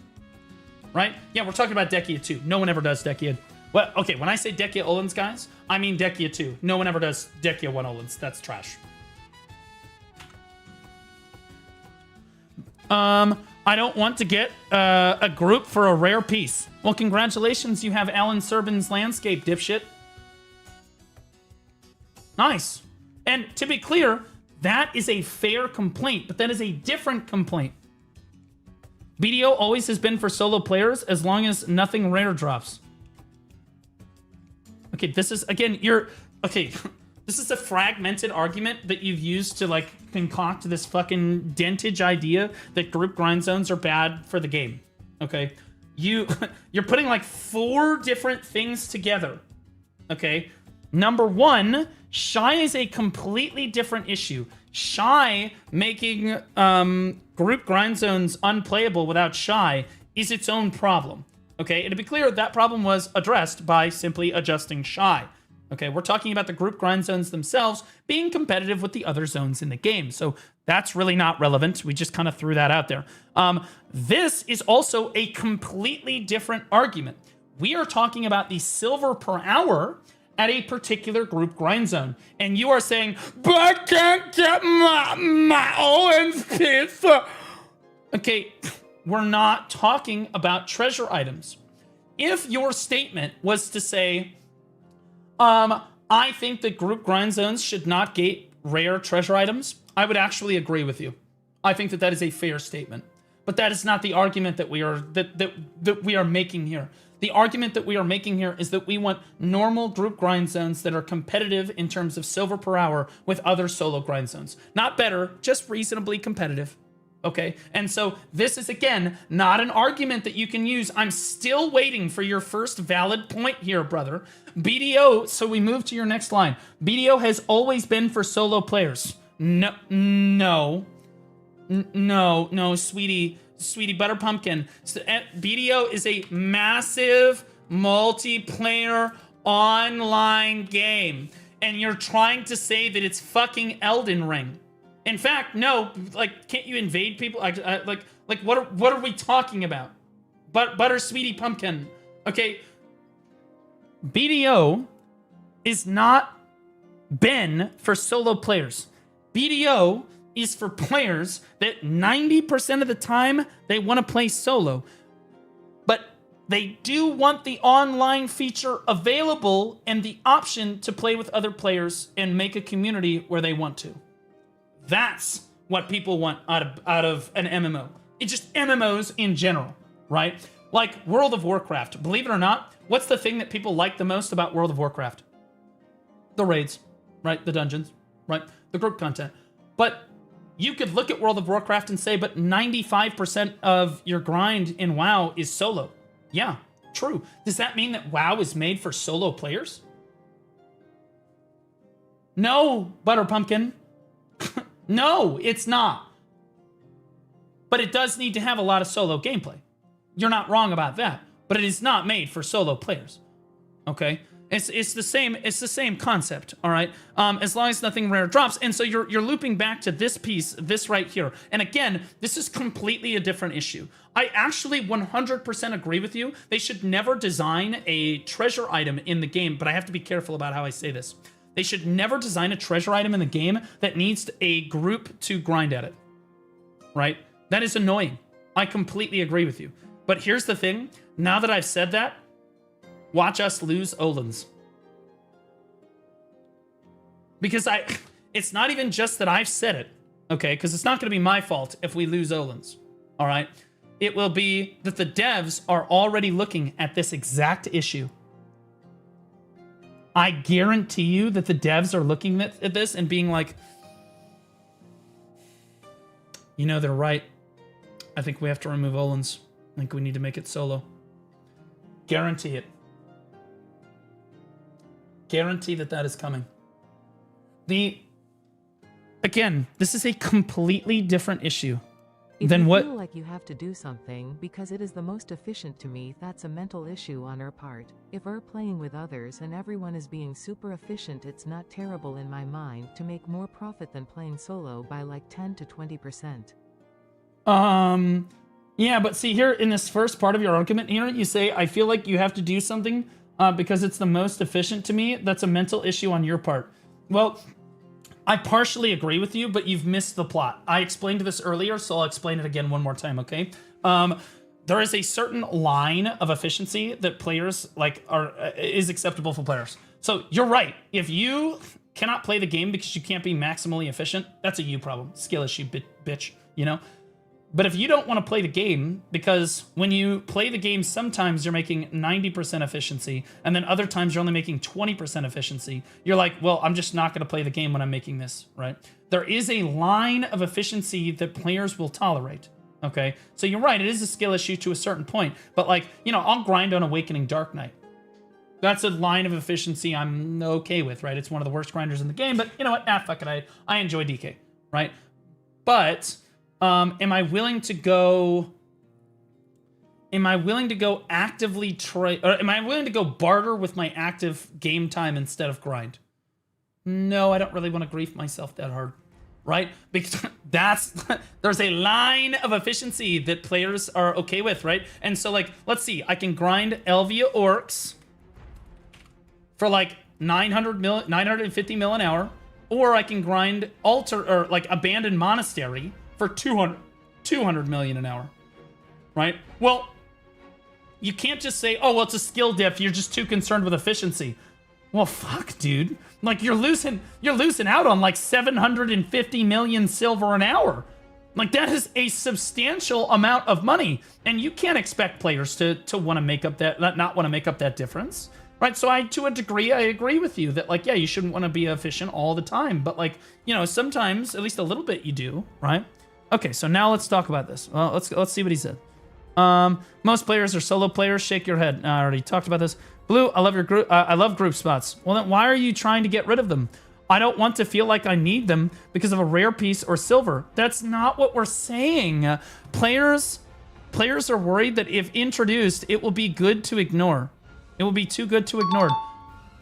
right? Yeah, we're talking about Dekia 2. No one ever does Dekia. Well, okay, when I say Dekia Olens, guys, I mean Dekia 2. No one ever does Dekia 1 Olens. That's trash. I don't want to get a group for a rare piece. Well, congratulations, you have Alan Serban's landscape, dipshit. Nice. And to be clear, that is a fair complaint, but that is a different complaint. BDO always has been for solo players as long as nothing rare drops. Okay, this is, again, okay, this is a fragmented argument that you've used to, like, concoct this fucking dentage idea that group grind zones are bad for the game, okay? You're putting, like, 4 different things together, okay? Number 1, Shy is a completely different issue. Shy making group grind zones unplayable without Shy is its own problem, okay? And to be clear, that problem was addressed by simply adjusting Shy. Okay, we're talking about the group grind zones themselves being competitive with the other zones in the game. So that's really not relevant. We just kind of threw that out there. This is also a completely different argument. We are talking about the silver per hour at a particular group grind zone. And you are saying, but I can't get my Owens pizza. Okay, we're not talking about treasure items. If your statement was to say, I think that group grind zones should not gate rare treasure items, I would actually agree with you. I think that that is a fair statement. But that is not the argument that we are that we are making here. The argument that we are making here is that we want normal group grind zones that are competitive in terms of silver per hour with other solo grind zones. Not better, just reasonably competitive. Okay, and so this is, again, not an argument that you can use. I'm still waiting for your first valid point here, brother. BDO, so we move to your next line. BDO has always been for solo players. No, sweetie butter pumpkin. BDO is a massive multiplayer online game, and you're trying to say that it's fucking Elden Ring. In fact, no, like, can't you invade people? Like, what are we talking about? Butter sweetie pumpkin. Okay, BDO is not been for solo players. BDO is for players that 90% of the time they want to play solo, but they do want the online feature available and the option to play with other players and make a community where they want to. That's what people want out of an MMO. It's just MMOs in general, right? Like World of Warcraft. Believe it or not, what's the thing that people like the most about World of Warcraft? The raids, right? The dungeons, right? The group content. But you could look at World of Warcraft and say, but 95% of your grind in WoW is solo. Yeah, true. Does that mean that WoW is made for solo players? No, Butter Pumpkin. No, it's not. But it does need to have a lot of solo gameplay. You're not wrong about that. But it is not made for solo players. Okay? It's the same concept, all right? As long as nothing rare drops. And so you're looping back to this piece, this right here. And again, this is completely a different issue. I actually 100% agree with you. They should never design a treasure item in the game, but I have to be careful about how I say this. They should never design a treasure item in the game that needs a group to grind at it, right? That is annoying. I completely agree with you. But here's the thing. Now that I've said that, watch us lose Olens. Because it's not even just that I've said it, okay? Because it's not going to be my fault if we lose Olens, all right? It will be that the devs are already looking at this exact issue. I guarantee you that the devs are looking at this and being like, You know they're right. I think we have to remove Olins. I think we need to make it solo. Guarantee it. Guarantee that that is coming. Again, this is a completely different issue than what... If you feel like you have to do something because it is the most efficient to me, that's a mental issue on our part. If we're playing with others and everyone is being super efficient, it's not terrible in my mind to make more profit than playing solo by like 10 to 20%. Yeah, but see here in this first part of your argument here, you say, I feel like you have to do something because it's the most efficient to me. That's a mental issue on your part. Well, I partially agree with you, but you've missed the plot. I explained this earlier, so I'll explain it again one more time, okay? There is a certain line of efficiency that players is acceptable for players. So you're right. If you cannot play the game because you can't be maximally efficient, that's a you problem. Skill issue, bitch, you know? But if you don't want to play the game, because when you play the game, sometimes you're making 90% efficiency, and then other times you're only making 20% efficiency, you're like, well, I'm just not going to play the game when I'm making this, right? There is a line of efficiency that players will tolerate, okay? So you're right, it is a skill issue to a certain point, but like, you know, I'll grind on Awakening Dark Knight. That's a line of efficiency I'm okay with, right? It's one of the worst grinders in the game, but you know what? Fuck it, I enjoy DK, right? But... am I willing to go actively trade, or am I willing to go barter with my active game time instead of grind? No, I don't really want to grief myself that hard, right? Because there's a line of efficiency that players are okay with, right? And so like, let's see, I can grind Elvia Orcs for like 950 mil an hour, or I can grind Abandoned Monastery for 200 million an hour, right? Well, you can't just say, oh, well, it's a skill diff. You're just too concerned with efficiency. Well, fuck, dude. Like, you're losing out on like 750 million silver an hour. Like, that is a substantial amount of money. And you can't expect players to want to make up that, not want to make up that difference. Right, so to a degree, I agree with you that, like, yeah, you shouldn't want to be efficient all the time. But, like, you know, sometimes, at least a little bit, you do, right? Okay, so now let's talk about this. Well, let's see what he said. Most players are solo players. Shake your head. I already talked about this. Blue, I love your group. I love group spots. Well, then why are you trying to get rid of them? I don't want to feel like I need them because of a rare piece or silver. That's not what we're saying. Players are worried that if introduced, it will be good to ignore. It will be too good to ignore.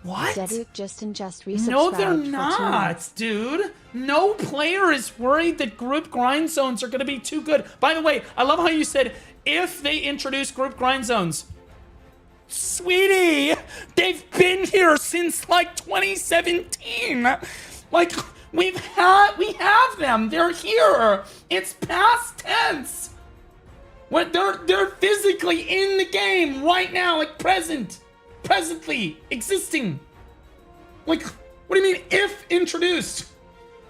What? Deduk just resubscribed. No, they're not, dude. No player is worried that group grind zones are going to be too good. By the way, I love how you said, if they introduce group grind zones. Sweetie, they've been here since like 2017. Like, we have them. They're here. It's past tense. What they're physically in the game right now, like presently existing. Like, what do you mean if introduced?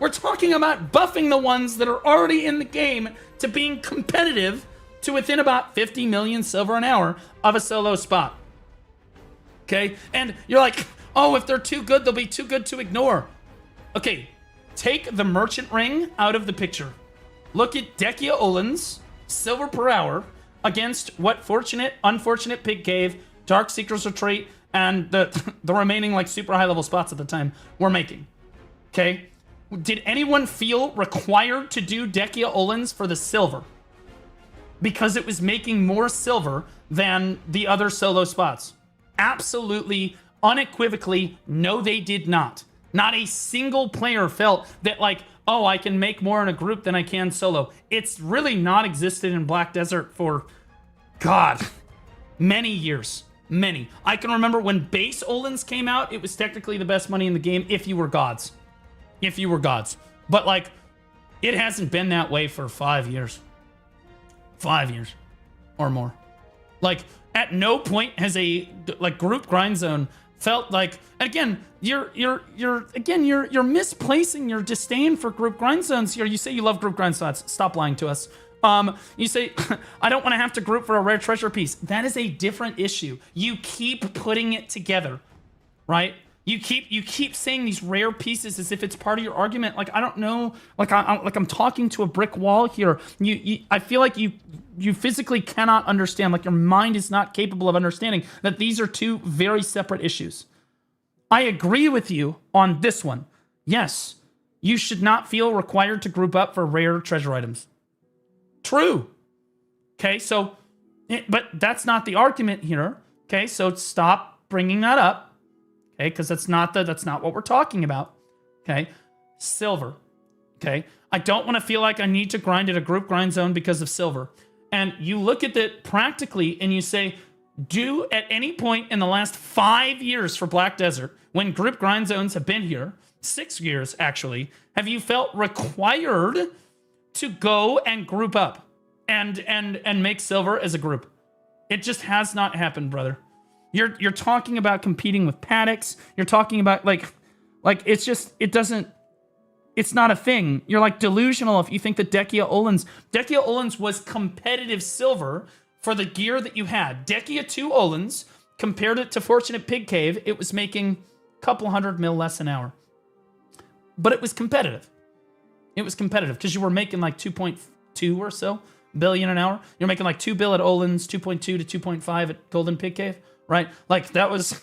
We're talking about buffing the ones that are already in the game to being competitive to within about 50 million silver an hour of a solo spot. Okay? And you're like, oh, if they're too good, they'll be too good to ignore. Okay, take the merchant ring out of the picture. Look at Dekia Olin's silver per hour against what unfortunate Pig Cave, Dark Seeker's Retreat, and the remaining like super high level spots at the time were making. Okay? Did anyone feel required to do Dekia Olin's for the silver? Because it was making more silver than the other solo spots. Absolutely, unequivocally, no, they did not. Not a single player felt that like, oh, I can make more in a group than I can solo. It's really not existed in Black Desert for, God, many years. Many. I can remember when base Olins came out, it was technically the best money in the game if you were gods. If you were gods. But like, it hasn't been that way for 5 years. 5 years or more. Like, at no point has a like group grind zone felt like, again, you're misplacing your disdain for group grind zones here. You say you love group grind slots. Stop lying to us. You say, I don't want to have to group for a rare treasure piece. That is a different issue. You keep putting it together, right? You keep saying these rare pieces as if it's part of your argument. Like, I don't know. Like, I'm talking to a brick wall here. I feel like you physically cannot understand. Like, your mind is not capable of understanding that these are two very separate issues. I agree with you on this one. Yes, you should not feel required to group up for rare treasure items. True. Okay, so, but that's not the argument here. Okay, so stop bringing that up. Okay, because that's not what we're talking about. Okay, silver. Okay, I don't want to feel like I need to grind at a group grind zone because of silver. And you look at it practically and you say, do at any point in the last 5 years for Black Desert, when group grind zones have been here, 6 years actually, have you felt required to go and group up and make silver as a group? It just has not happened, brother. You're talking about competing with paddocks. You're talking about like it's not a thing. You're like delusional if you think that Dekia Olens was competitive silver for the gear that you had. Dekia 2 Olens, compared it to Fortunate Pig Cave, it was making a couple $100 mil less an hour. But it was competitive. It was competitive because you were making like 2.2 or so billion an hour. You're making like 2 bill at Olens, 2.2 to 2.5 at Golden Pig Cave. Right? Like, that was...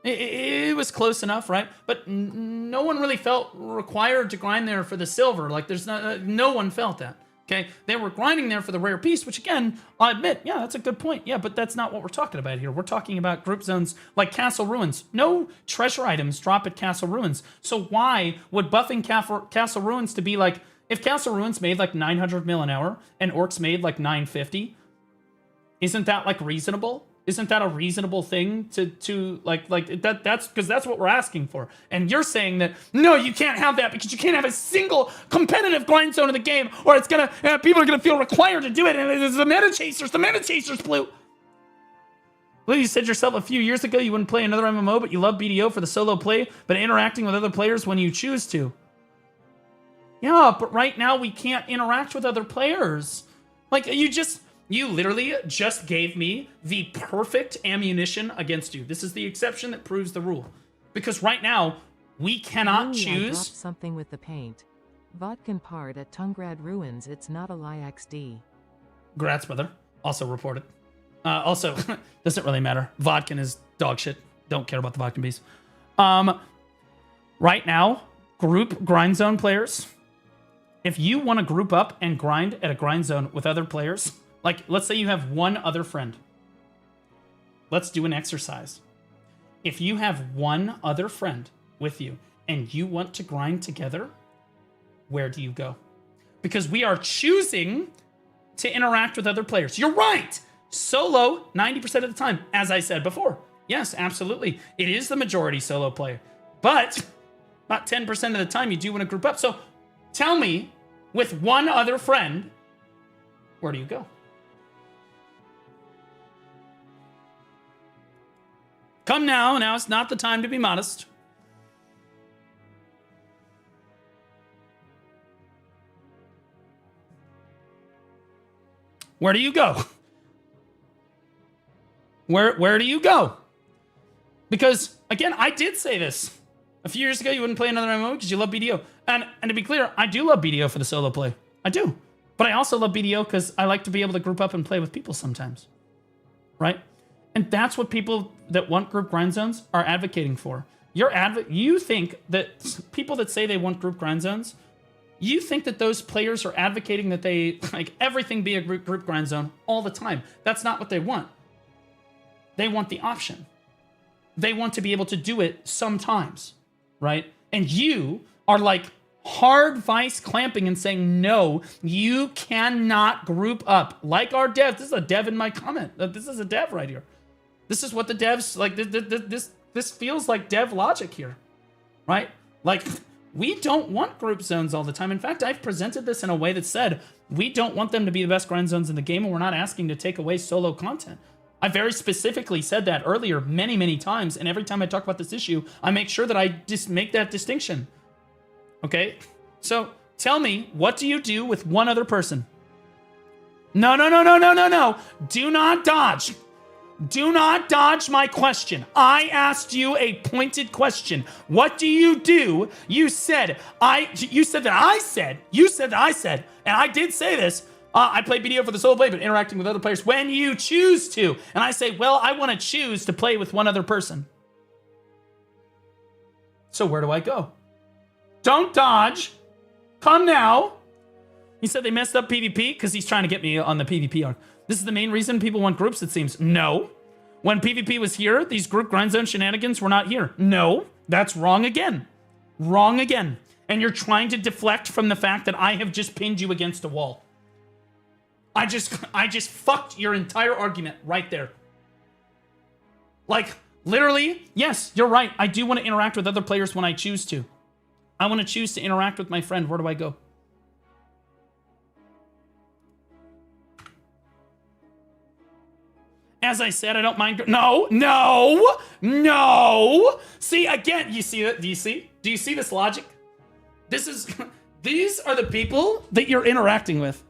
It was close enough, right? But no one really felt required to grind there for the silver. Like, there's no one felt that. Okay? They were grinding there for the rare piece, which, again, I'll admit, yeah, that's a good point. Yeah, but that's not what we're talking about here. We're talking about group zones like Castle Ruins. No treasure items drop at Castle Ruins. So why would buffing Castle Ruins to be like... If Castle Ruins made like 900 mil an hour and Orcs made like 950, isn't that like reasonable? Isn't that a reasonable thing to like that? That's because that's what we're asking for. And you're saying that no, you can't have that because you can't have a single competitive grind zone in the game, or it's gonna people are gonna feel required to do it. And it's the meta chasers, blue. Well, you said yourself a few years ago you wouldn't play another MMO, but you love BDO for the solo play, but interacting with other players when you choose to. Yeah, but right now we can't interact with other players. Like you literally just gave me the perfect ammunition against you. This is the exception that proves the rule. Because right now, we cannot choose... I dropped something with the paint. Vodkan part at Tungrad Ruins, it's not a lie XD. Grats, brother. Also reported. Also, doesn't really matter. Vodkan is dog shit. Don't care about the Vodkan bees. Right now, group grind zone players, if you want to group up and grind at a grind zone with other players... Like, let's say you have one other friend. Let's do an exercise. If you have one other friend with you and you want to grind together, where do you go? Because we are choosing to interact with other players. You're right. Solo, 90% of the time, as I said before. Yes, absolutely. It is the majority solo play. But about 10% of the time, you do want to group up. So tell me, with one other friend, where do you go? Come now. Now it's not the time to be modest. Where do you go? Where do you go? Because, again, I did say this. A few years ago, you wouldn't play another MMO because you love BDO. And to be clear, I do love BDO for the solo play. I do. But I also love BDO because I like to be able to group up and play with people sometimes. Right? And that's what people that want group grind zones are advocating for. You think that people that say they want group grind zones, you think that those players are advocating that they, like, everything be a group grind zone all the time. That's not what they want. They want the option. They want to be able to do it sometimes, right? And you are like hard vice clamping and saying, no, you cannot group up. Like our dev. This is a dev in my comment. This is a dev right here. This is what the devs, like, this feels like dev logic here, right? Like, we don't want group zones all the time. In fact, I've presented this in a way that said, we don't want them to be the best grind zones in the game, and we're not asking to take away solo content. I very specifically said that earlier many, many times, and every time I talk about this issue, I make sure that I just make that distinction. Okay? So, tell me, what do you do with one other person? No. Do not dodge. Do not dodge my question. I asked you a pointed question. What do? You said that I said, and I did say this. I play BDO for the solo play, but interacting with other players when you choose to. And I say, well, I want to choose to play with one other person. So where do I go? Don't dodge. Come now. He said they messed up PvP because he's trying to get me on the PvP arc. This is the main reason people want groups, it seems. No. When PvP was here, these group grind zone shenanigans were not here. No. That's wrong again. Wrong again. And you're trying to deflect from the fact that I have just pinned you against a wall. I just fucked your entire argument right there. Like, literally, yes, you're right. I do want to interact with other players when I choose to. I want to choose to interact with my friend. Where do I go? As I said, I don't mind. No. See, again, you see that? Do you see this logic? These are the people that you're interacting with.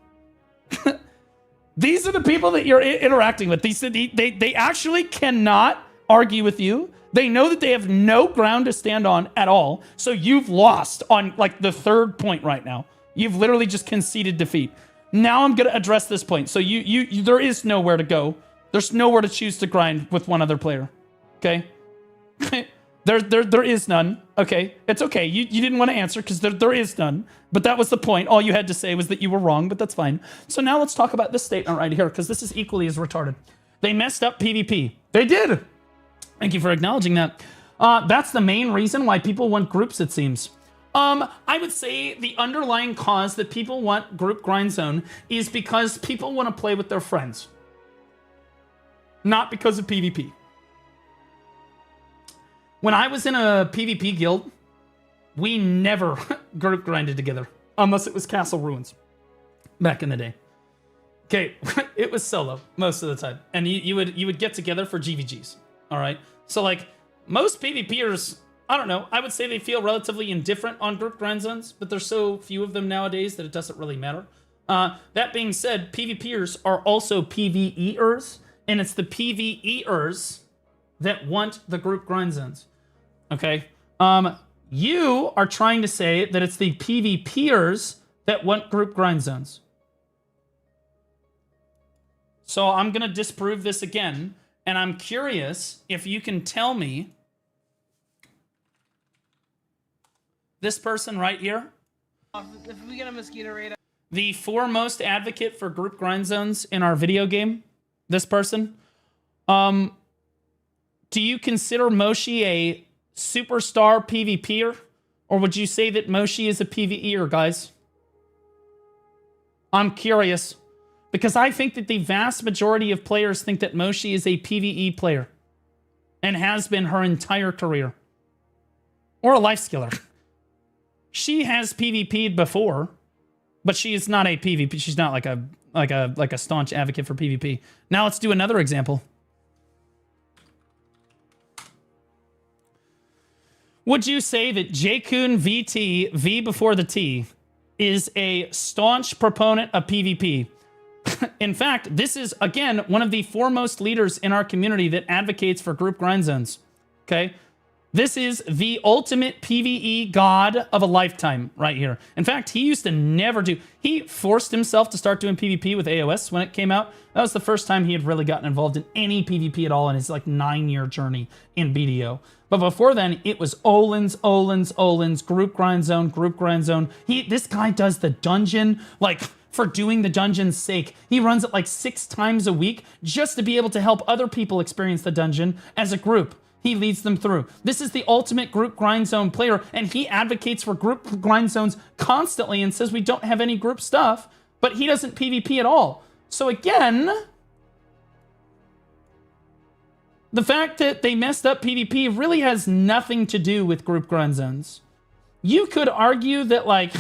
These are the people that you're interacting with. They actually cannot argue with you. They know that they have no ground to stand on at all. So you've lost on like the third point right now. You've literally just conceded defeat. Now I'm going to address this point. So you there is nowhere to go. There's nowhere to choose to grind with one other player. Okay? There is none. Okay? It's okay. You didn't want to answer because there is none. But that was the point. All you had to say was that you were wrong, but that's fine. So now let's talk about this statement right here because this is equally as retarded. They messed up PvP. They did. Thank you for acknowledging that. That's the main reason why people want groups, it seems. I would say the underlying cause that people want group grind zone is because people want to play with their friends. Not because of PvP. When I was in a PvP guild, we never group grinded together. Unless it was Castle Ruins. Back in the day. Okay, it was solo most of the time. And you would get together for GVGs. Alright? So like, most PvPers, I don't know, I would say they feel relatively indifferent on group grind zones, but there's so few of them nowadays that it doesn't really matter. That being said, PvPers are also PvEers, and it's the PvEers that want the group grind zones. Okay? You are trying to say that it's the PvPers that want group grind zones. So I'm going to disprove this again, and I'm curious if you can tell me this person right here. If we get a mosquito raid, the foremost advocate for group grind zones in our video game. This person. Do you consider Moshi a superstar PvPer? Or would you say that Moshi is a PvEer, guys? I'm curious. Because I think that the vast majority of players think that Moshi is a PvE player. And has been her entire career. Or a life skiller. She has PvP'd before. But she is not a PvP. She's not like a staunch advocate for PvP. Now let's do another example. Would you say that J-Kun VT, V before the T, is a staunch proponent of PvP? In fact, this is, again, one of the foremost leaders in our community that advocates for group grind zones. Okay? This is the ultimate PvE god of a lifetime right here. In fact, he used to never do... He forced himself to start doing PvP with AOS when it came out. That was the first time he had really gotten involved in any PvP at all in his like 9-year journey in BDO. But before then, it was Olins, group grind zone. This guy does the dungeon, like, for doing the dungeon's sake. He runs it like 6 times a week just to be able to help other people experience the dungeon as a group. He leads them through. This is the ultimate group grind zone player, and he advocates for group grind zones constantly and says we don't have any group stuff, but he doesn't PvP at all. So again, the fact that they messed up PvP really has nothing to do with group grind zones. You could argue that, like,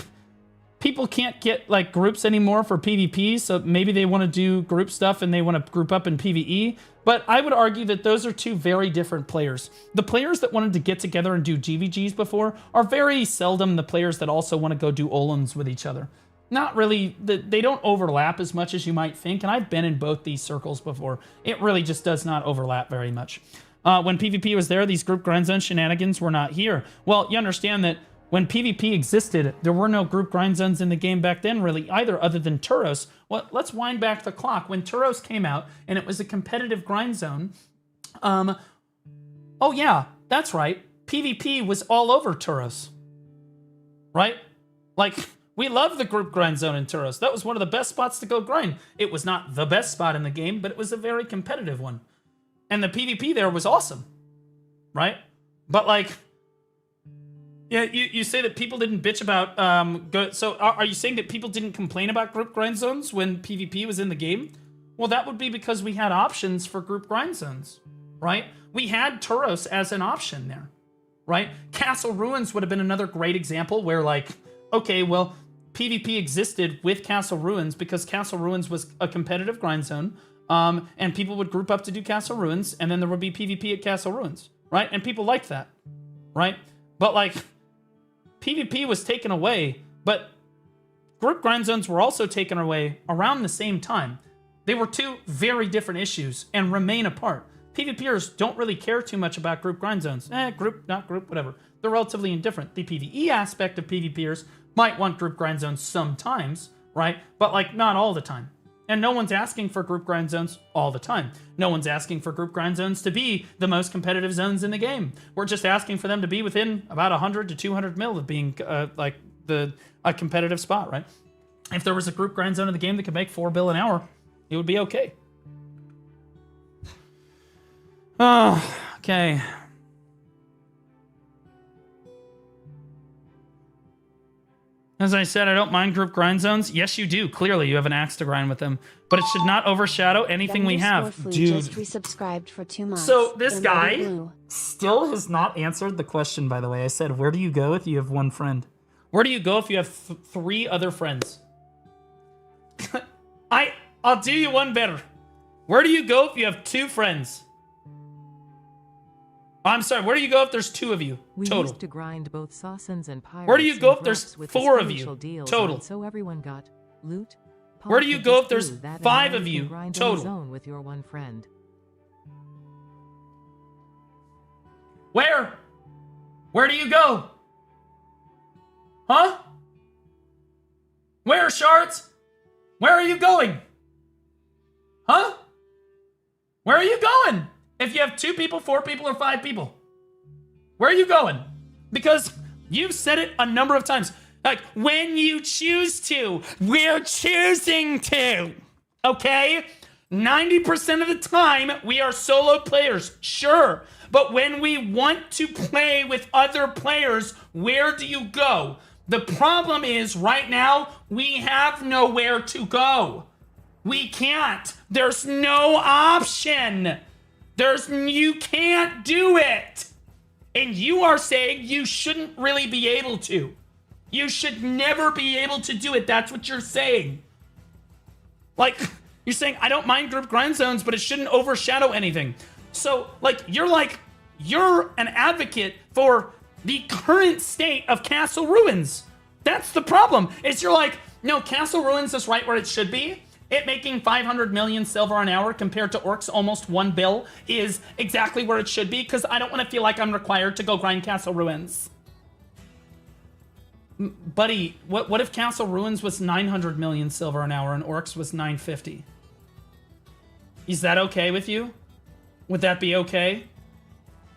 people can't get, like, groups anymore for PvP, so maybe they want to do group stuff and they want to group up in PvE. But I would argue that those are two very different players. The players that wanted to get together and do GVGs before are very seldom the players that also want to go do Olums with each other. not really, they don't overlap as much as you might think, and I've been in both these circles before. It really just does not overlap very much. When PvP was there, these group grind zone shenanigans were not here. Well, you understand that when PvP existed, there were no group grind zones in the game back then, really, either, other than Turos. Well, let's wind back the clock. When Turos came out, and it was a competitive grind zone, oh yeah, that's right. PvP was all over Turos, right? Like, we love the group grind zone in Turos. That was one of the best spots to go grind. It was not the best spot in the game, but it was a very competitive one. And the PvP there was awesome, right? But like, yeah, you say that people didn't bitch about, so are you saying that people didn't complain about group grind zones when PvP was in the game? Well, that would be because we had options for group grind zones, right? We had Turos as an option there, right? Castle Ruins would have been another great example where like, okay, well, PvP existed with Castle Ruins because Castle Ruins was a competitive grind zone, and people would group up to do Castle Ruins, and then there would be PvP at Castle Ruins, right? And people liked that, right? But like, PvP was taken away, but group grind zones were also taken away around the same time. They were two very different issues and remain apart. PvPers don't really care too much about group grind zones. Group, not group, whatever. They're relatively indifferent. The PvE aspect of PvPers might want group grind zones sometimes, right? But like, not all the time. And no one's asking for group grind zones all the time. No one's asking for group grind zones to be the most competitive zones in the game. We're just asking for them to be within about 100 to 200 mil of being like a competitive spot, right? If there was a group grind zone in the game that could make 4 bill an hour, it would be okay. Oh, okay. As I said, I don't mind group grind zones. Yes, you do. Clearly, you have an axe to grind with them. But it should not overshadow anything we have. Dude. Just resubscribed for 2 months. So this guy still has not answered the question, by the way. I said, where do you go if you have 1 friend? Where do you go if you have 3 other friends? I'll do you one better. Where do you go if you have 2 friends? I'm sorry, where do you go if there's 2 of you total? We used to grind both Sausons and Pirates. Where do you go if there's 4 of you total? So everyone got loot. Where do you go if there's 5 of you total? Zone with your 1 friend. Where? Where do you go? Huh? Where, Shards? Where are you going? Huh? Where are you going? If you have 2 people, 4 people, or 5 people, where are you going? Because you've said it a number of times. Like, when you choose to, we're choosing to. Okay? 90% of the time, we are solo players, sure. But when we want to play with other players, where do you go? The problem is, right now, we have nowhere to go. We can't. There's no option. You can't do it. And you are saying you shouldn't really be able to. You should never be able to do it. That's what you're saying. Like, you're saying, I don't mind group grind zones, but it shouldn't overshadow anything. So, you're an advocate for the current state of Castle Ruins. That's the problem. Is you're like, no, Castle Ruins is right where it should be. It making 500 million silver an hour compared to Orc's almost 1 bill is exactly where it should be, because I don't want to feel like I'm required to go grind Castle Ruins. Buddy, what if Castle Ruins was 900 million silver an hour and Orc's was 950? Is that okay with you? Would that be okay?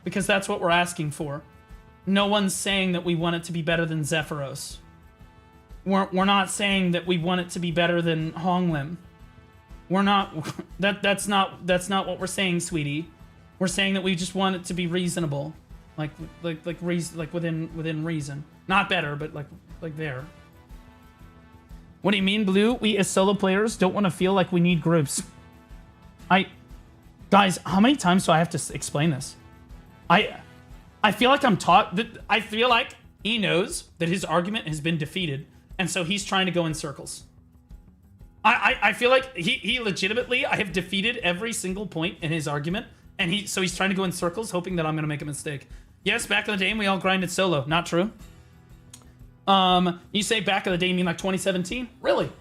Because that's what we're asking for. No one's saying that we want it to be better than Zephyros. We're not saying that we want it to be better than Honglim. We're not. That's not what we're saying, sweetie. We're saying that we just want it to be reasonable, like within reason. Not better, but like there. What do you mean, Blue? We as solo players don't want to feel like we need groups. Guys, how many times do I have to explain this? I feel like I'm taught. I feel like he knows that his argument has been defeated. And so he's trying to go in circles. I feel like he legitimately, I have defeated every single point in his argument. And so he's trying to go in circles, hoping that I'm going to make a mistake. Yes, back in the day, we all grinded solo. Not true. You say back in the day, you mean like 2017? Really?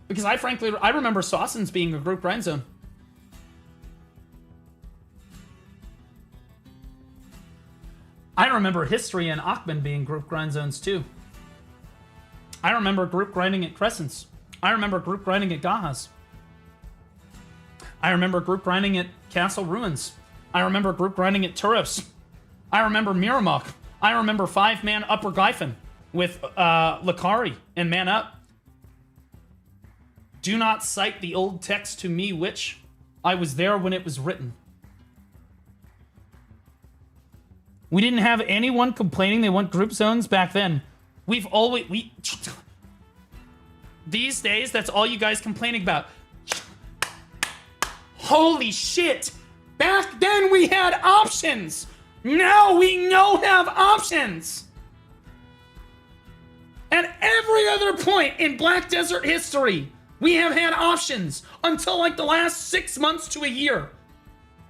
Because I remember Sawson's being a group grind zone. I remember History and Achman being group grind zones too. I remember group grinding at Crescents. I remember group grinding at Gahas. I remember group grinding at Castle Ruins. I remember group grinding at Turrips. I remember Miramok. I remember 5-man Upper Gryphon with Lakari and Man Up. Do not cite the old text to me, which I was there when it was written. We didn't have anyone complaining they want group zones back then. These days, that's all you guys complaining about. Holy shit! Back then we had options! Now we don't have options! At every other point in Black Desert history, we have had options until like the last 6 months to a year.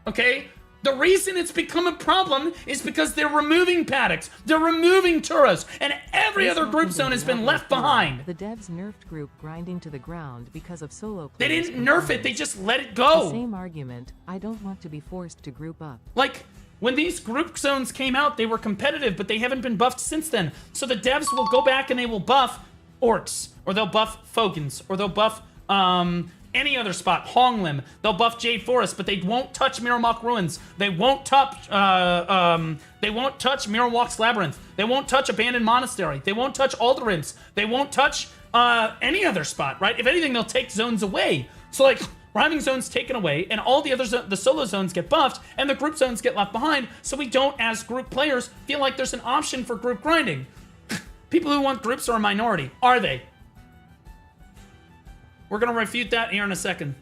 Okay? The reason it's become a problem is because they're removing paddocks, they're removing Turas, and every other group zone has been left behind. The devs nerfed group grinding to the ground because of solo They players didn't nerf it, they just let it go. The same argument, I don't want to be forced to group up. Like, when these group zones came out, they were competitive, but they haven't been buffed since then. So the devs will go back and they will buff Orcs, or they'll buff Fogans, or they'll buff, any other spot, Honglim. They'll buff Jade Forest, but they won't touch Miramok Ruins. They won't touch Mirawalk's Labyrinth. They won't touch Abandoned Monastery. They won't touch Alderim's. They won't touch any other spot, right? If anything, they'll take zones away. So like, we're having zones taken away, and all the other the solo zones get buffed, and the group zones get left behind, so we don't, as group players, feel like there's an option for group grinding. People who want groups are a minority. Are they? We're gonna refute that here in a second.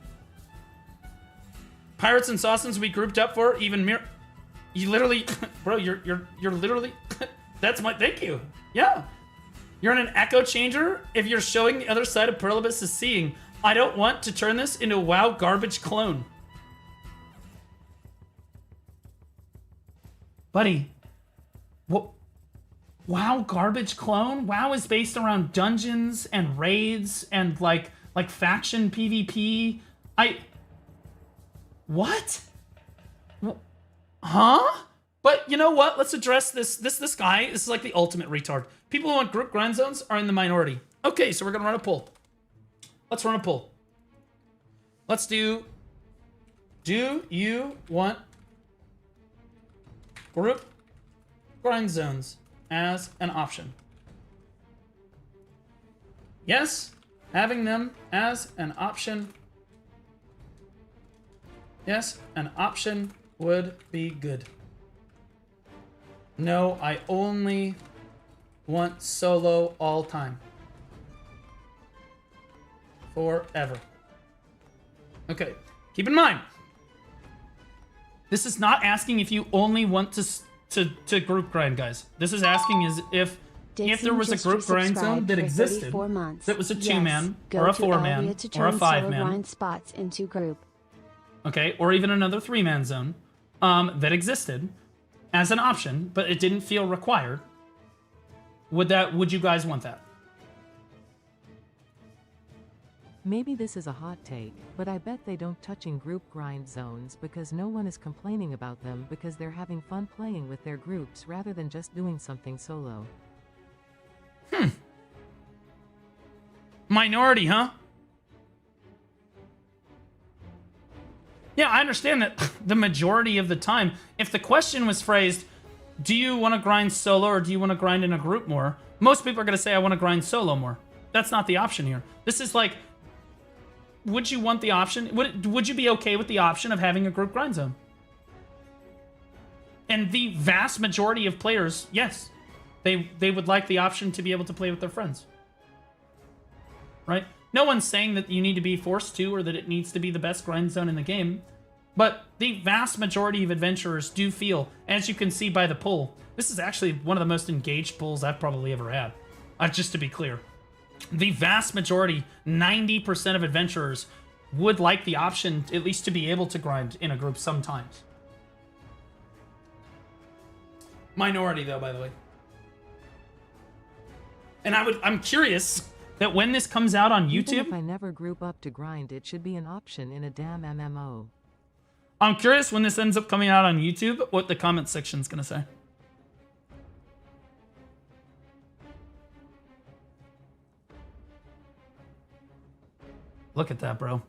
Pirates and Sawsons we grouped up for, even you literally, bro, you're literally, that's my, thank you. Yeah. You're in an echo changer if you're showing the other side of Pearl Abyss is seeing. I don't want to turn this into a WoW garbage clone. Buddy, what? WoW garbage clone? WoW is based around dungeons and raids and like faction PvP. What? Huh? But you know what? Let's address this guy. This is like the ultimate retard. People who want group grind zones are in the minority. Okay, so we're gonna run a poll. Let's run a poll. Let's do you want group grind zones as an option? Yes, having them as an option. Yes, an option would be good. No, I only want solo all time. Forever. Okay, keep in mind, this is not asking if you only want to group grind, guys. This is asking is if there was a group grind zone that existed, that was a 2-man, or a 4-man, or a 5-man, spots into group. Okay, or even another 3-man zone that existed as an option, but it didn't feel required. Would you guys want that? Maybe this is a hot take, but I bet they don't touching group grind zones because no one is complaining about them because they're having fun playing with their groups rather than just doing something solo. Minority, huh? Yeah, I understand that the majority of the time, if the question was phrased, do you want to grind solo or do you want to grind in a group more? Most people are going to say, I want to grind solo more. That's not the option here. This is like, would you want the option? Would you be okay with the option of having a group grind zone? And the vast majority of players, yes, they would like the option to be able to play with their friends. Right? No one's saying that you need to be forced to or that it needs to be the best grind zone in the game. But the vast majority of adventurers do feel, as you can see by the poll, this is actually one of the most engaged polls I've probably ever had. Just to be clear. The vast majority, 90% of adventurers, would like the option at least to be able to grind in a group sometimes. Minority though, by the way. And I'm curious that when this comes out on Even YouTube, if I never group up to grind, it should be an option in a damn MMO. I'm curious when this ends up coming out on YouTube, what the comment section's gonna say. Look at that, bro.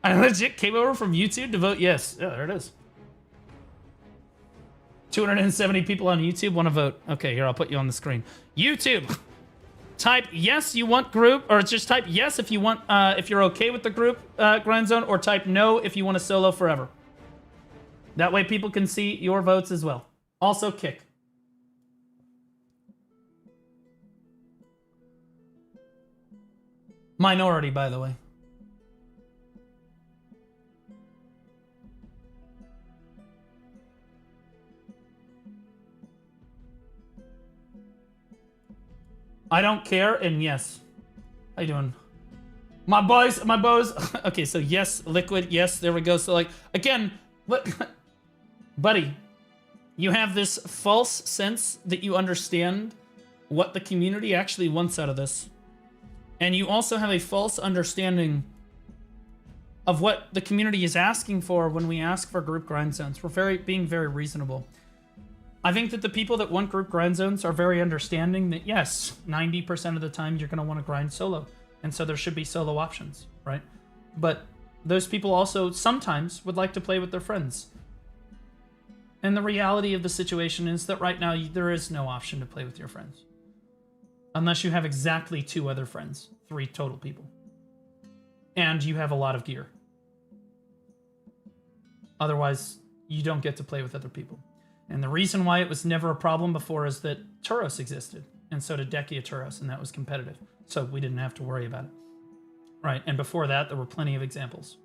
I legit came over from YouTube to vote yes. Yeah, there it is. 270 people on YouTube want to vote. Okay, here, I'll put you on the screen. YouTube, type yes you want group, or just type yes if you want, if you're okay with the group grind zone, or type no if you want to solo forever. That way people can see your votes as well. Also, kick. Minority, by the way. I don't care, and yes. How you doing? My boys. Okay, so yes, liquid, yes, there we go. So like, again, buddy, you have this false sense that you understand what the community actually wants out of this. And you also have a false understanding of what the community is asking for when we ask for group grind zones. We're being very reasonable. I think that the people that want group grind zones are very understanding that, yes, 90% of the time you're going to want to grind solo. And so there should be solo options, right? But those people also sometimes would like to play with their friends. And the reality of the situation is that right now there is no option to play with your friends. Unless you have exactly 2 other friends, 3 total people. And you have a lot of gear. Otherwise, you don't get to play with other people. And the reason why it was never a problem before is that Turos existed. And so did Dekia Turos, and that was competitive. So we didn't have to worry about it. Right, and before that, there were plenty of examples.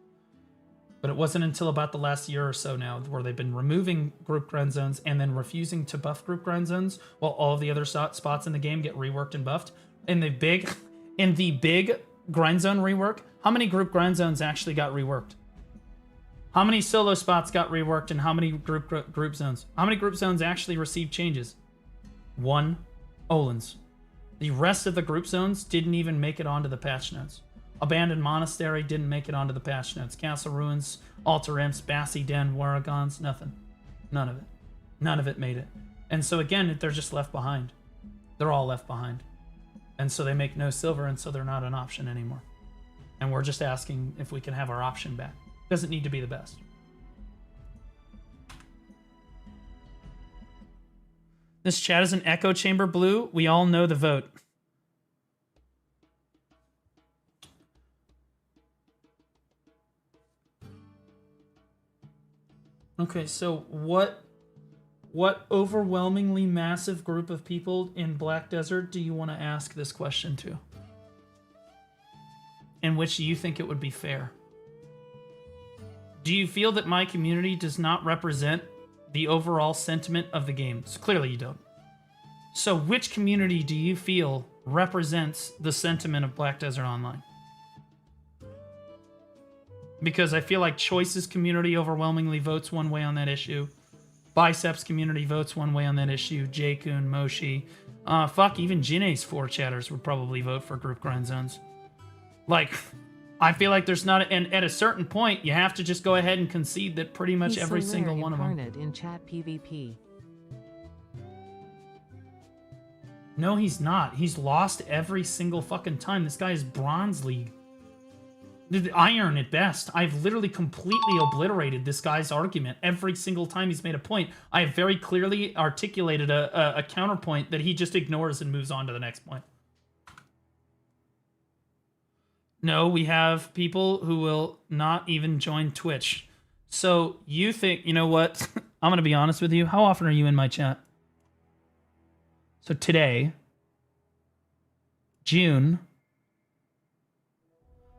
But it wasn't until about the last year or so now where they've been removing group grind zones and then refusing to buff group grind zones while all of the other spots in the game get reworked and buffed. In the big grind zone rework, how many group grind zones actually got reworked? How many solo spots got reworked and how many group zones? How many group zones actually received changes? 1, Olin's. The rest of the group zones didn't even make it onto the patch notes. Abandoned Monastery didn't make it onto the patch notes. Castle Ruins, Altar Imps, Bassi Den, Waragons, nothing. None of it. None of it made it. And so again, they're just left behind. They're all left behind. And so they make no silver, and so they're not an option anymore. And we're just asking if we can have our option back. Doesn't need to be the best. This chat is an echo chamber blue. We all know the vote. Okay, so what overwhelmingly massive group of people in Black Desert do you want to ask this question to? In which do you think it would be fair? Do you feel that my community does not represent the overall sentiment of the game? So clearly you don't. So which community do you feel represents the sentiment of Black Desert Online? Because I feel like Choice's community overwhelmingly votes one way on that issue. Biceps community votes one way on that issue. J-Kun, Moshi. Fuck, even Jine's 4 chatters would probably vote for group grind zones. Like, I feel like there's not... And at a certain point, you have to just go ahead and concede that pretty much every single one of them... in chat PvP. No, he's not. He's lost every single fucking time. This guy is Bronze League. Iron at best. I've literally completely obliterated this guy's argument every single time he's made a point. I have very clearly articulated a counterpoint that he just ignores and moves on to the next point. No, we have people who will not even join Twitch. So you think, you know what? I'm going to be honest with you. How often are you in my chat? So today, June.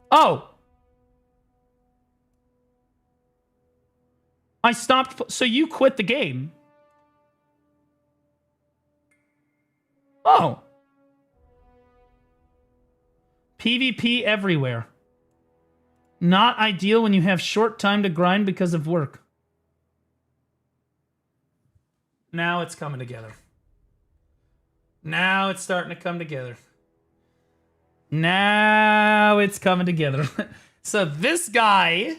Oh! I stopped. So you quit the game. Oh. PvP everywhere. Not ideal when you have short time to grind because of work. Now it's coming together. Now it's starting to come together. Now it's coming together. So this guy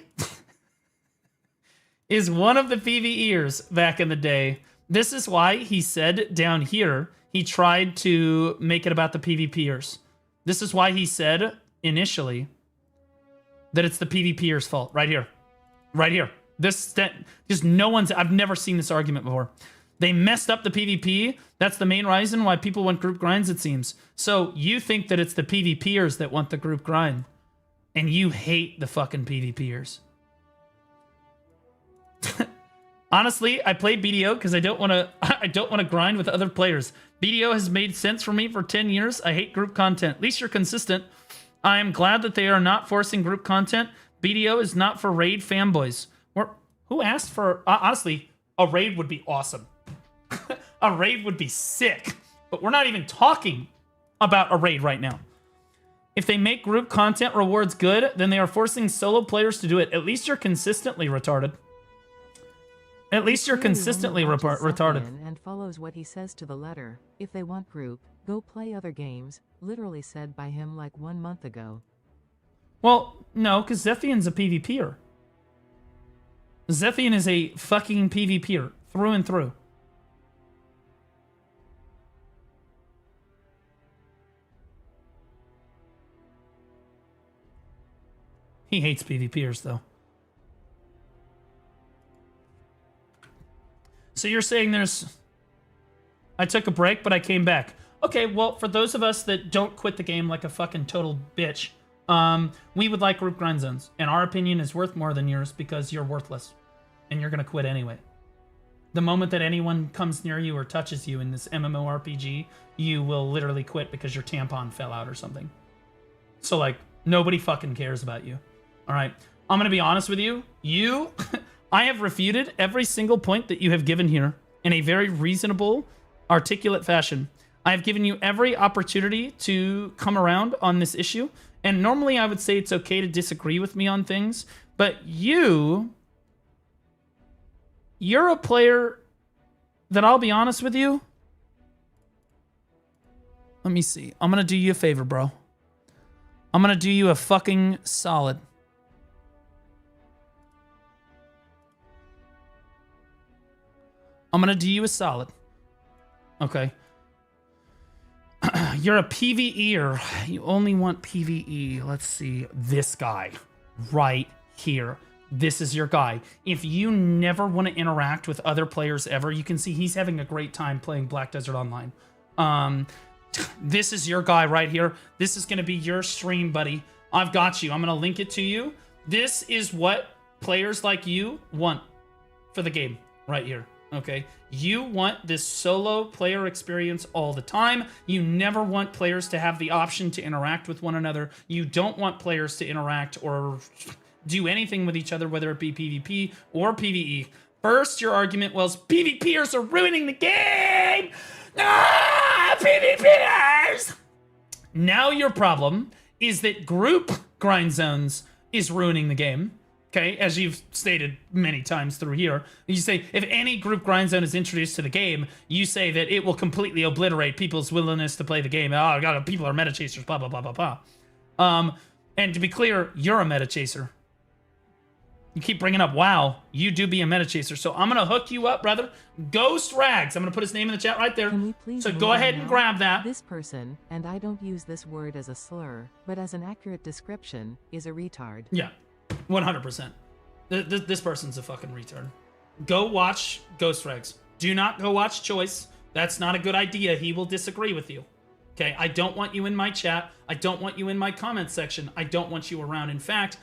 is one of the PvEers back in the day. This is why he said down here he tried to make it about the PvPers. This is why he said initially that it's the PvPers' fault. Right here. Right here. Just no one's... I've never seen this argument before. They messed up the PvP. That's the main reason why people want group grinds, it seems. So you think that it's the PvPers that want the group grind. And you hate the fucking PvPers. Honestly, I play BDO because I don't want to grind with other players. BDO has made sense for me for 10 years. I hate group content. At least you're consistent. I am glad that they are not forcing group content. BDO is not for raid fanboys. Who asked for... honestly, a raid would be awesome. A raid would be sick. But we're not even talking about a raid right now. If they make group content rewards good, then they are forcing solo players to do it. At least you're consistently retarded. At least you're consistently retarded. And follows what he says to the letter. If they want group, go play other games. Literally said by him like 1 month ago. Well, no, because Zethian's a PvPer. Zethian is a fucking PvPer through and through. He hates PvPers, though. So you're saying there's... I took a break, but I came back. Okay, well, for those of us that don't quit the game like a fucking total bitch, we would like group grind zones. And our opinion is worth more than yours because you're worthless. And you're going to quit anyway. The moment that anyone comes near you or touches you in this MMORPG, you will literally quit because your tampon fell out or something. So, like, nobody fucking cares about you. All right? I'm going to be honest with you. I have refuted every single point that you have given here in a very reasonable, articulate fashion. I have given you every opportunity to come around on this issue. And normally I would say it's okay to disagree with me on things. But you're a player that, I'll be honest with you. Let me see. I'm going to do you a favor, bro. I'm going to do you a fucking solid. I'm going to do you a solid. Okay. You're a PvEer. You only want PvE. Let's see. This guy. Right here. This is your guy. If you never want to interact with other players ever, you can see he's having a great time playing Black Desert Online. This is your guy right here. This is going to be your stream, buddy. I've got you. I'm going to link it to you. This is what players like you want for the game right here. Okay, you want this solo player experience all the time. You never want players to have the option to interact with one another. You don't want players to interact or do anything with each other, whether it be PvP or PvE. First, your argument was PvPers are ruining the game. Ah, PvPers! Now your problem is that group grind zones is ruining the game. Okay, as you've stated many times through here, you say if any group grind zone is introduced to the game, you say that it will completely obliterate people's willingness to play the game. Oh, God, people are meta chasers, blah, blah, blah, blah, blah. And to be clear, you're a meta chaser. You keep bringing up WoW. You do be a meta chaser. So I'm going to hook you up, brother. Ghost Rags. I'm going to put his name in the chat right there. So go ahead and grab that. This person, and I don't use this word as a slur, but as an accurate description, is a retard. Yeah. 100%. This person's a fucking retard. Go watch Ghost Regs. Do not go watch Choice. That's not a good idea. He will disagree with you. Okay, I don't want you in my chat. I don't want you in my comment section. I don't want you around. In fact,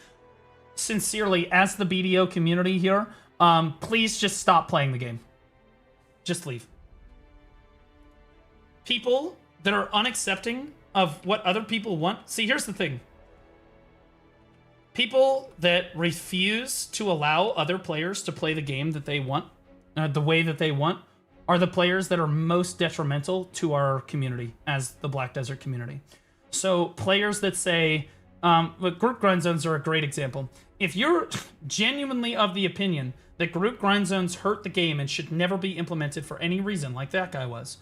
sincerely, as the BDO community here, please just stop playing the game. Just leave. People that are unaccepting of what other people want. See, here's the thing. People that refuse to allow other players to play the game that they want, the way that they want, are the players that are most detrimental to our community as the Black Desert community. So players that say, But group grind zones are a great example. If you're genuinely of the opinion that group grind zones hurt the game and should never be implemented for any reason, like that guy was,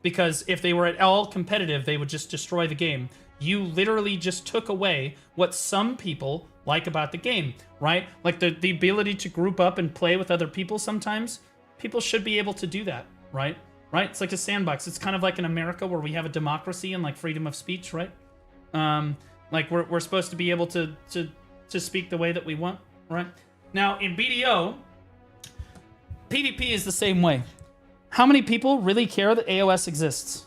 because if they were at all competitive, they would just destroy the game. You literally just took away what some people like about the game, right? Like the ability to group up and play with other people sometimes. People should be able to do that, right? Right? It's like a sandbox. It's kind of like in America where we have a democracy and like freedom of speech, right? Like we're supposed to be able to speak the way that we want, right? Now in BDO, PvP is the same way. How many people really care that AOS exists,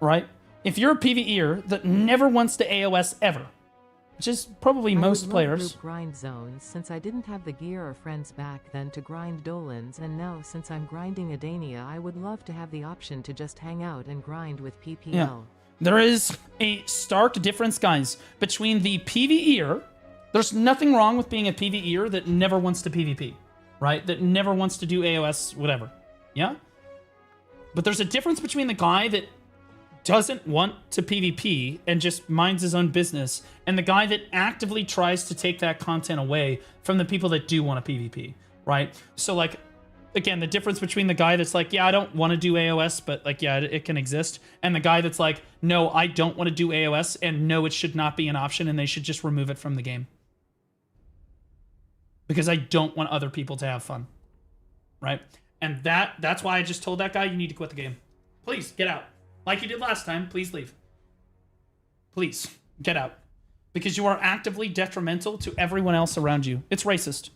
right? If you're a PvEer that never wants to AOS ever, which is probably most players. Group grind zones since I didn't have the gear or friends back then to grind Dolans, and now since I'm grinding Adania, I would love to have the option to just hang out and grind with PPL. Yeah. There is a stark difference, guys, between the PvEer. There's nothing wrong with being a PvEer that never wants to PvP, right? That never wants to do AOS, whatever. Yeah? But there's a difference between the guy that doesn't want to PvP and just minds his own business, and the guy that actively tries to take that content away from the people that do want to PvP, right? So, like, again, the difference between the guy that's like, yeah, I don't want to do AOS, but, like, yeah, it can exist, and the guy that's like, no, I don't want to do AOS, and no, it should not be an option, and they should just remove it from the game. Because I don't want other people to have fun, right? And that's why I just told that guy, you need to quit the game. Please, get out. Like you did last time, please leave. Please, get out. Because you are actively detrimental to everyone else around you. It's racist.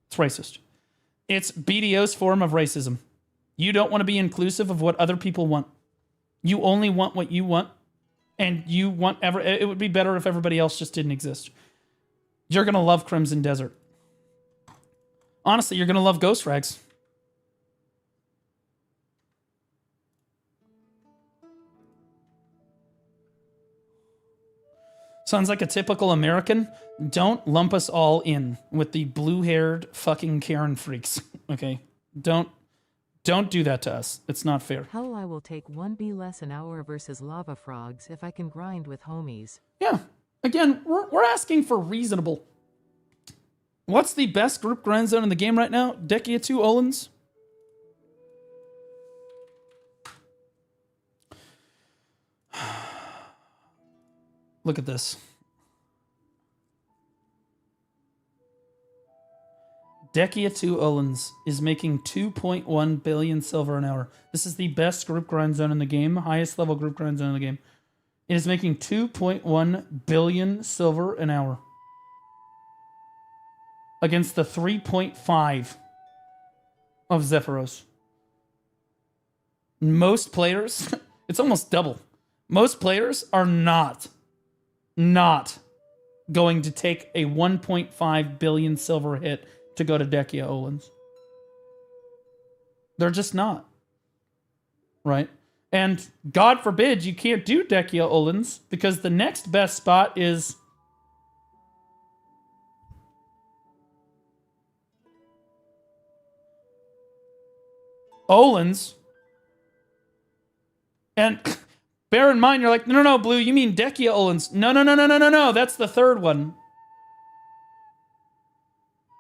It's racist. It's BDO's form of racism. You don't want to be inclusive of what other people want. You only want what you want. And you want it would be better if everybody else just didn't exist. You're going to love Crimson Desert. Honestly, you're going to love Ghost Rags. Sounds like a typical American. Don't lump us all in with the blue-haired fucking Karen freaks, okay? Don't do that to us. It's not fair. Hell, I will take 1B less an hour versus lava frogs if I can grind with homies. Yeah. Again, we're asking for reasonable. What's the best group grind zone in the game right now? Dekia 2 Olins? Look at this. Dekia 2 Olins is making 2.1 billion silver an hour. This is the best group grind zone in the game, highest level group grind zone in the game. It is making 2.1 billion silver an hour. Against the 3.5 of Zephyros. Most players, it's almost double. Most players are not going to take a 1.5 billion silver hit to go to Dekia Olins. They're just not. Right? And God forbid you can't do Dekia Olins because the next best spot is Olins. And bear in mind, you're like, no, Blue, you mean Dekia Olins. No, that's the third one.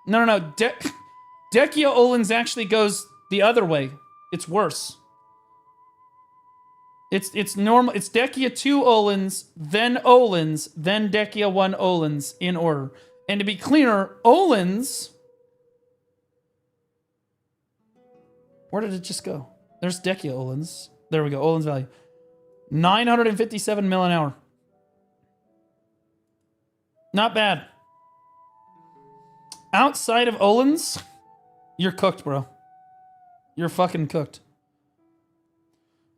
No. Dekia Olins actually goes the other way. It's worse. It's normal. It's Dekia 2 Olins, then Dekia 1 Olins in order. And to be clearer, Olins... Where did it just go? There's Dekia Olins. There we go, Olins value. 957 mil an hour. Not bad. Outside of Olins, you're cooked, bro. You're fucking cooked.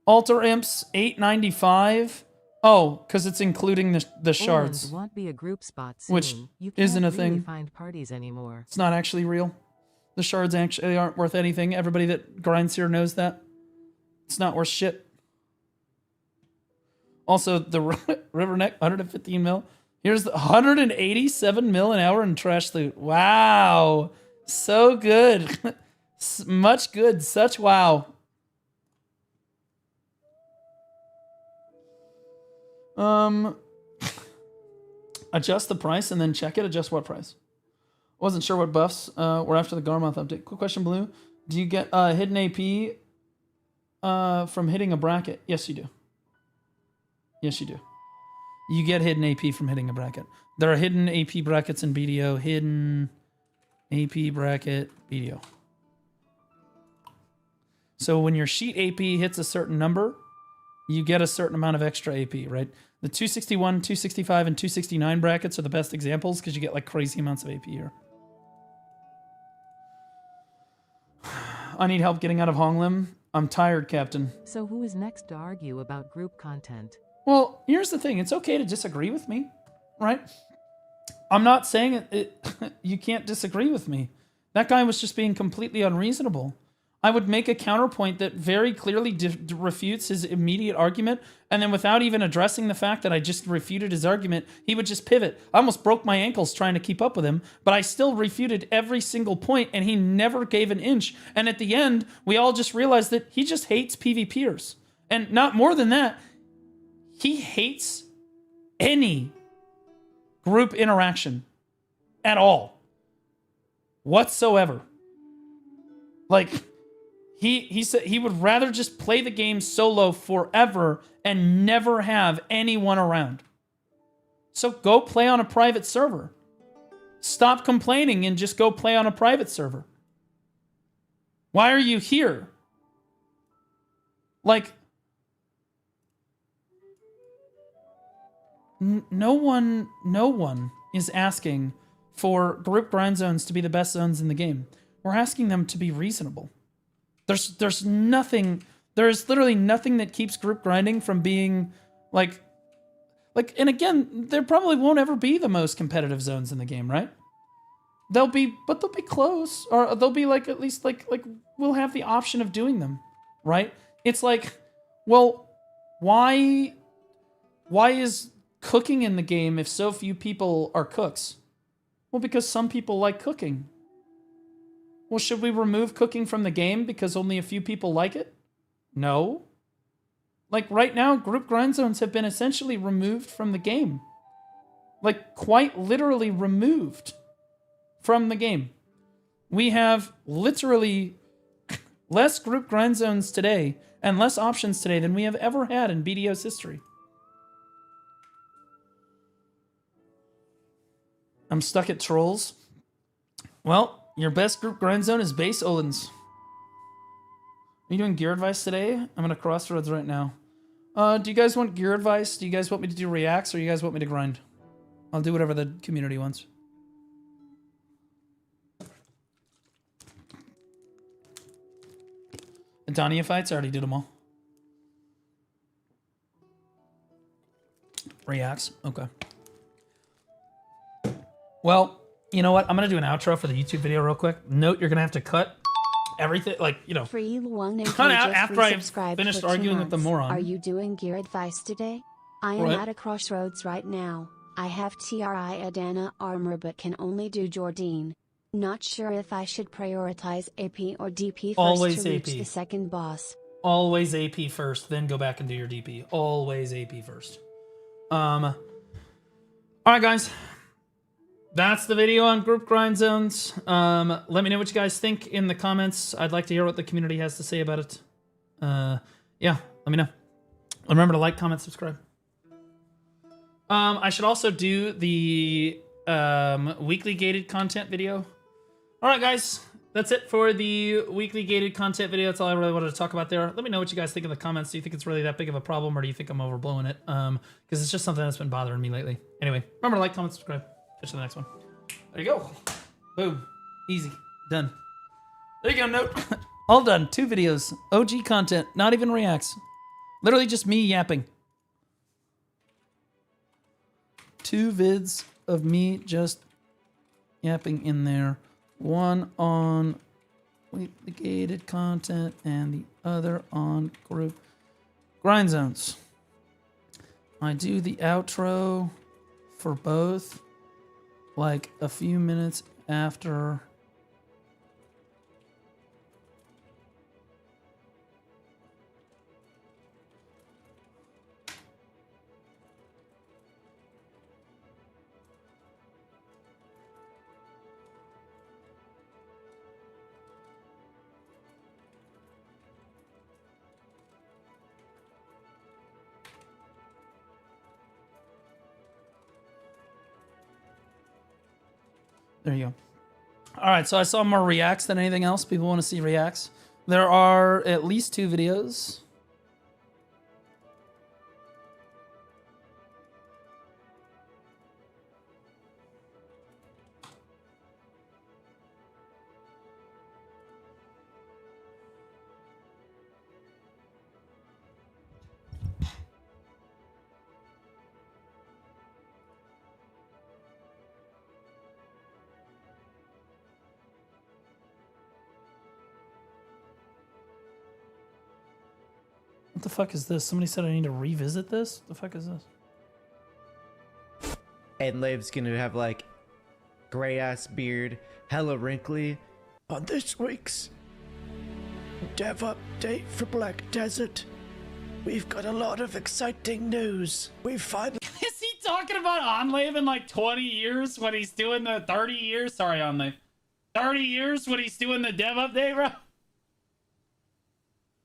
Altar Imps, 895. Oh, because it's including the shards. Olins won't be a group spot soon. Which you can't isn't a really thing. Find parties anymore. It's not actually real. The shards actually aren't worth anything. Everybody that grinds here knows that. It's not worth shit. Also, the River Neck, 115 mil. Here's the 187 mil an hour in trash loot. Wow. So good. Much good. Such wow. Adjust the price and then check it. Adjust what price? Wasn't sure what buffs were after the Garmoth update. Quick question, Blue. Do you get hidden AP from hitting a bracket? Yes, you do. Yes, you do. You get hidden AP from hitting a bracket. There are hidden AP brackets in BDO. Hidden AP bracket BDO. So when your sheet AP hits a certain number, you get a certain amount of extra AP, right? The 261, 265, and 269 brackets are the best examples because you get like crazy amounts of AP here. I need help getting out of Honglim. I'm tired, Captain. So who is next to argue about group content? Well, here's the thing. It's okay to disagree with me, right? I'm not saying you can't disagree with me. That guy was just being completely unreasonable. I would make a counterpoint that very clearly refutes his immediate argument, and then without even addressing the fact that I just refuted his argument, he would just pivot. I almost broke my ankles trying to keep up with him, but I still refuted every single point, and he never gave an inch. And at the end, we all just realized that he just hates PvPers. And not more than that, he hates any group interaction at all, whatsoever. Like, he said he would rather just play the game solo forever and never have anyone around. So go play on a private server. Stop complaining and just go play on a private server. Why are you here? Like, no one is asking for group grind zones to be the best zones in the game. We're asking them to be reasonable. There's nothing, there is literally nothing that keeps group grinding from being like, and again, there probably won't ever be the most competitive zones in the game, right? They'll be close, or they'll be like, at least like we'll have the option of doing them, right? It's like, well, why is cooking in the game if so few people are cooks? Well, because some people like cooking. Well, should we remove cooking from the game because only a few people like it? No. Like right now, group grind zones have been essentially removed from the game. Like quite literally removed from the game. We have literally less group grind zones today and less options today than we have ever had in BDO's history. I'm stuck at trolls. Well, your best group grind zone is base Olins. Are you doing gear advice today? I'm going to Crossroads right now. Do you guys want gear advice? Do you guys want me to do reacts or you guys want me to grind? I'll do whatever the community wants. Adania fights? I already did them all. Reacts? Okay. Well, you know what? I'm going to do an outro for the YouTube video real quick. Note, you're going to have to cut everything, like, you know, Free Luang and cut out just after I've resubscribed finished for 2 arguing with the months. moron. Are you doing gear advice today? I am Right. at a crossroads right now. I have TRI Adana armor but can only do Jordine. Not sure if I should prioritize AP or DP first Always to reach AP. the second boss. Always AP first, then go back and do your DP. Always AP first. All right, guys. That's the video on group grind zones. Let me know what you guys think in the comments. I'd like to hear what the community has to say about it. Yeah, let me know. Remember to like, comment, subscribe. I should also do the weekly gated content video. All right, guys. That's it for the weekly gated content video. That's all I really wanted to talk about there. Let me know what you guys think in the comments. Do you think it's really that big of a problem, or do you think I'm overblowing it? Because it's just something that's been bothering me lately. Anyway, remember to like, comment, subscribe. Catch you in the next one. There you go. Boom. Easy. Done. There you go, Note. All done. 2 videos. OG content. Not even reacts. Literally just me yapping. 2 vids of me just yapping in there. One on weekly gated content and the other on group grind zones. I do the outro for both like a few minutes after There you go. All right, so I saw more reacts than anything else. People want to see reacts. There are at least 2 videos. What the fuck is this? Somebody said I need to revisit this? What the fuck is this? And Liv's gonna have like gray ass beard, hella wrinkly. On this week's dev update for Black Desert, we've got a lot of exciting news. We've finally. Is he talking about Onlave in like 20 years when he's doing the 30 years? Sorry, Onlave. 30 years when he's doing the dev update, bro?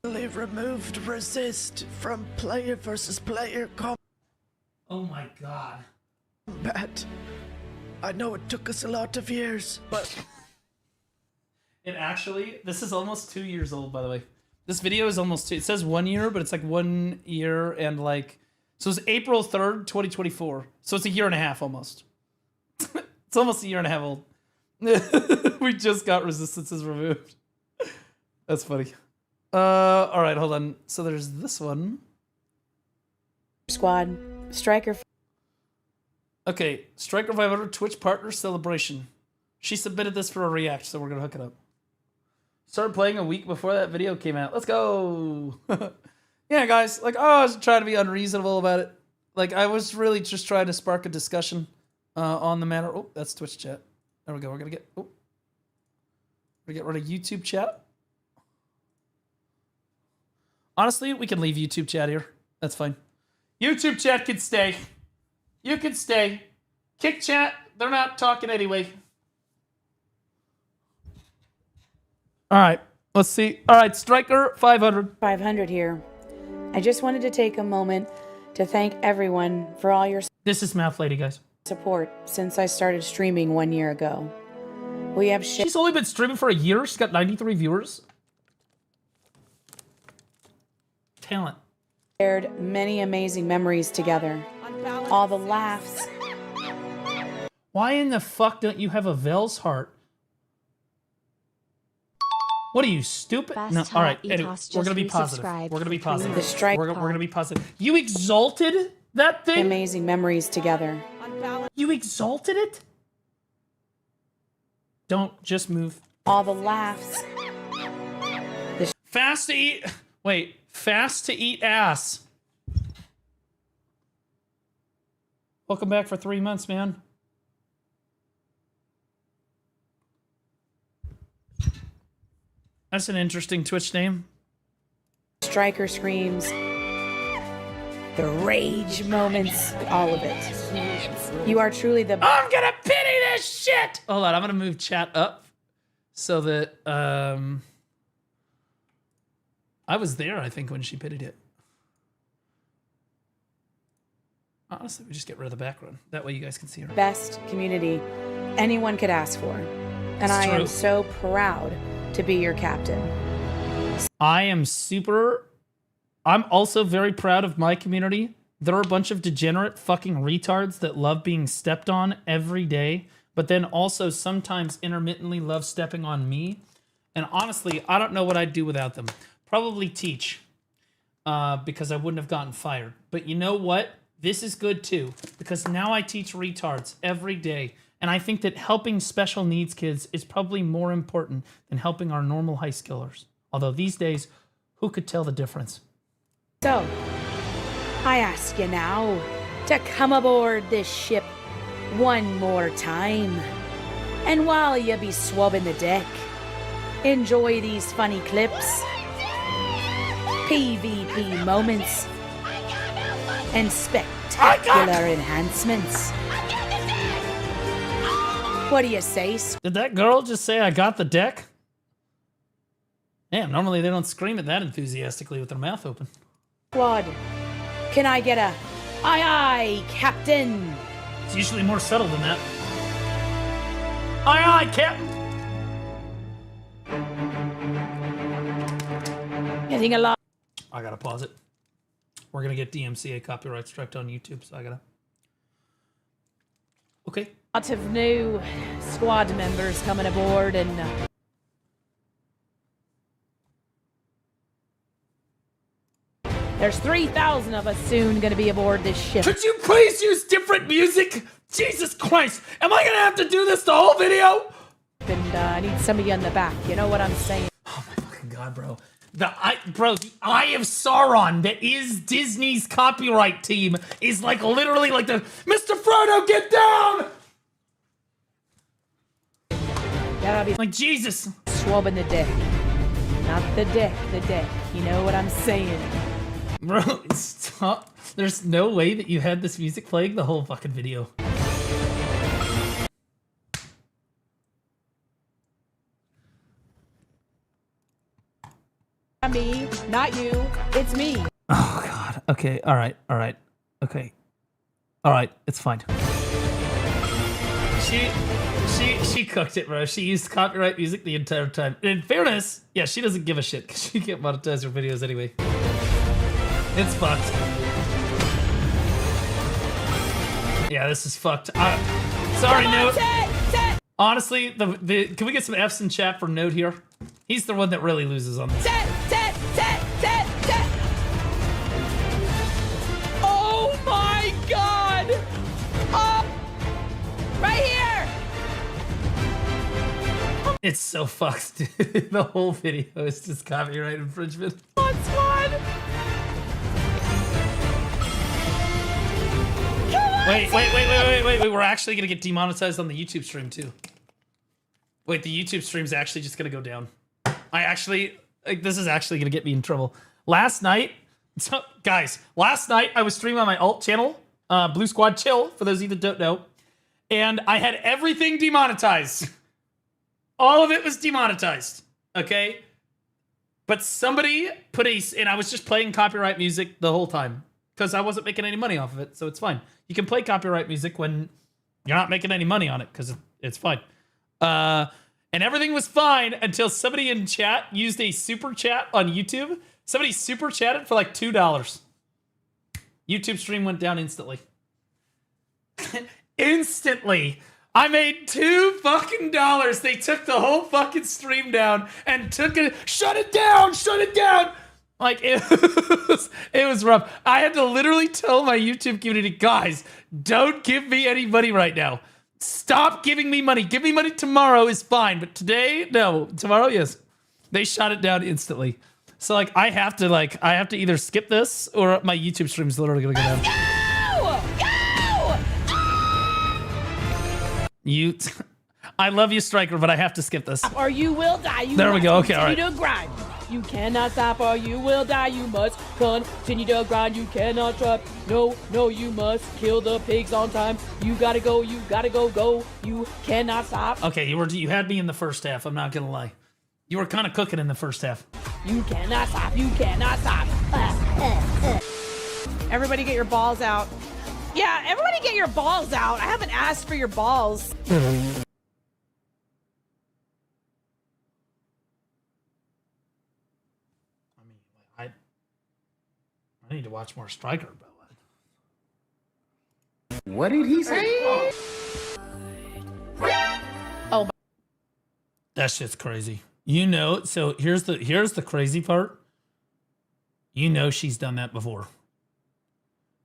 Removed resist from player versus player Oh my god. combat. I know it took us a lot of years, but It actually, this is almost 2 years old, by the way. This video is almost 2. It says 1 year, but it's like 1 year and like, so it's April 3rd, 2024. So it's a year and a half almost. It's almost a year and a half old. We just got resistances removed. That's funny. All right, hold on. So there's this one. Squad, Striker. Okay, Striker 500 Twitch partner celebration. She submitted this for a react, so we're gonna hook it up. Started playing a week before that video came out. Let's go. Yeah, guys. Like, I was trying to be unreasonable about it. Like, I was really just trying to spark a discussion on the matter. Oh, that's Twitch chat. There we go. We're gonna get. Oh, we're gonna get rid of YouTube chat. Honestly, we can leave YouTube chat here. That's fine. YouTube chat can stay. You can stay. Kick chat, they're not talking anyway. All right, let's see. All right, Striker 500. 500 here. I just wanted to take a moment to thank everyone for all your This is Math Lady, guys. support since I started streaming 1 year ago. We have She's only been streaming for a year. She's got 93 viewers. Talent. shared many amazing memories together. All the laughs. Why in the fuck don't you have a Vel's heart? What are you, stupid? Fast No, Hat all right. Etos Anyway, we're just gonna be positive. resubscribed We're gonna be for 3 positive. The strike We're gonna be positive. You exalted that thing? amazing memories together. You exalted it? Don't just move. All the laughs. Fast to eat. Wait, fast to eat ass. Welcome back for 3 months, man. That's an interesting Twitch name. Striker screams. The rage moments. All of it. You are truly the I'm gonna pity this shit. Hold on, I'm gonna move chat up so that I was there, I think, when she pitied it. Honestly, we just get rid of the background. That way you guys can see her. best community anyone could ask for. And It's I am true. so proud to be your captain. I'm also very proud of my community. There are a bunch of degenerate fucking retards that love being stepped on every day, but then also sometimes intermittently love stepping on me. And honestly, I don't know what I'd do without them. Probably teach, because I wouldn't have gotten fired. But you know what? This is good too, because now I teach retards every day. And I think that helping special needs kids is probably more important than helping our normal high schoolers. Although these days, who could tell the difference? So, I ask you now to come aboard this ship one more time. And while you be swabbing the deck, enjoy these funny clips, PvP moments, and spectacular enhancements. What do you say, Did that girl just say I got the deck? Damn, normally they don't scream it that enthusiastically with their mouth open. squad? Can I get a aye aye, Captain? It's usually more subtle than that. Aye, Captain. Getting a lot I gotta pause it. We're gonna get DMCA copyright striked on YouTube, so I gotta. Okay. of new squad members coming aboard, and there's 3,000 of us soon going to be aboard this ship. Could you please use different music? Jesus Christ! Am I gonna have to do this the whole video? And I need some of you in the back. You know what I'm saying? Oh my fucking god, bro. The Eye of Sauron that is Disney's copyright team is like literally like the Mr. Frodo, get down! Gotta be Like Jesus. swabbing the deck. Not the deck, the deck. You know what I'm saying? Bro, stop. There's no way that you had this music playing the whole fucking video. Not me, not you. It's me. Oh god. Okay, alright, okay. Alright, it's fine. She cooked it, bro. She used copyright music the entire time. In fairness, yeah, she doesn't give a shit because she can't monetize her videos anyway. It's fucked. Yeah, this is fucked. Sorry, Note. Honestly, can we get some F's in chat for Note here? He's the one that really loses on this. Oh my god! Oh, right here! It's so fucked, dude. The whole video is just copyright infringement. On squad! Wait. We're actually gonna get demonetized on the YouTube stream too. Wait, the YouTube stream's actually just gonna go down. This is actually gonna get me in trouble. Last night, guys, I was streaming on my alt channel, Blue Squad Chill, for those of you that don't know, and I had everything demonetized. All of it was demonetized, okay? But somebody put and I was just playing copyright music the whole time because I wasn't making any money off of it, so it's fine. You can play copyright music when you're not making any money on it because it's fine. And everything was fine until somebody in chat used a super chat on YouTube. Somebody super chatted for like $2. YouTube stream went down instantly. Instantly. I made $2 They took the whole fucking stream down and took it. Shut it down! Like it was rough. I had to literally tell my YouTube community, guys, don't give me any money right now. Stop giving me money. Give me money tomorrow is fine, but today, no. Tomorrow, yes. They shut it down instantly. So like I have to either skip this or my YouTube stream is literally gonna go down. I love you, Striker, but I have to skip this. Or you will die. There we go. Okay, all right. Continue to grind. You cannot stop or you will die. You must continue to grind. You cannot stop. No, you must kill the pigs on time. You gotta go. You cannot stop. Okay, you had me in the first half. I'm not gonna lie. You were kind of cooking in the first half. You cannot stop. You cannot stop. Everybody get your balls out. Yeah, everybody get your balls out. I haven't asked for your balls. I need to watch more Striker, but what did he say? Oh my. that shit's crazy. So here's the crazy part. She's done that before.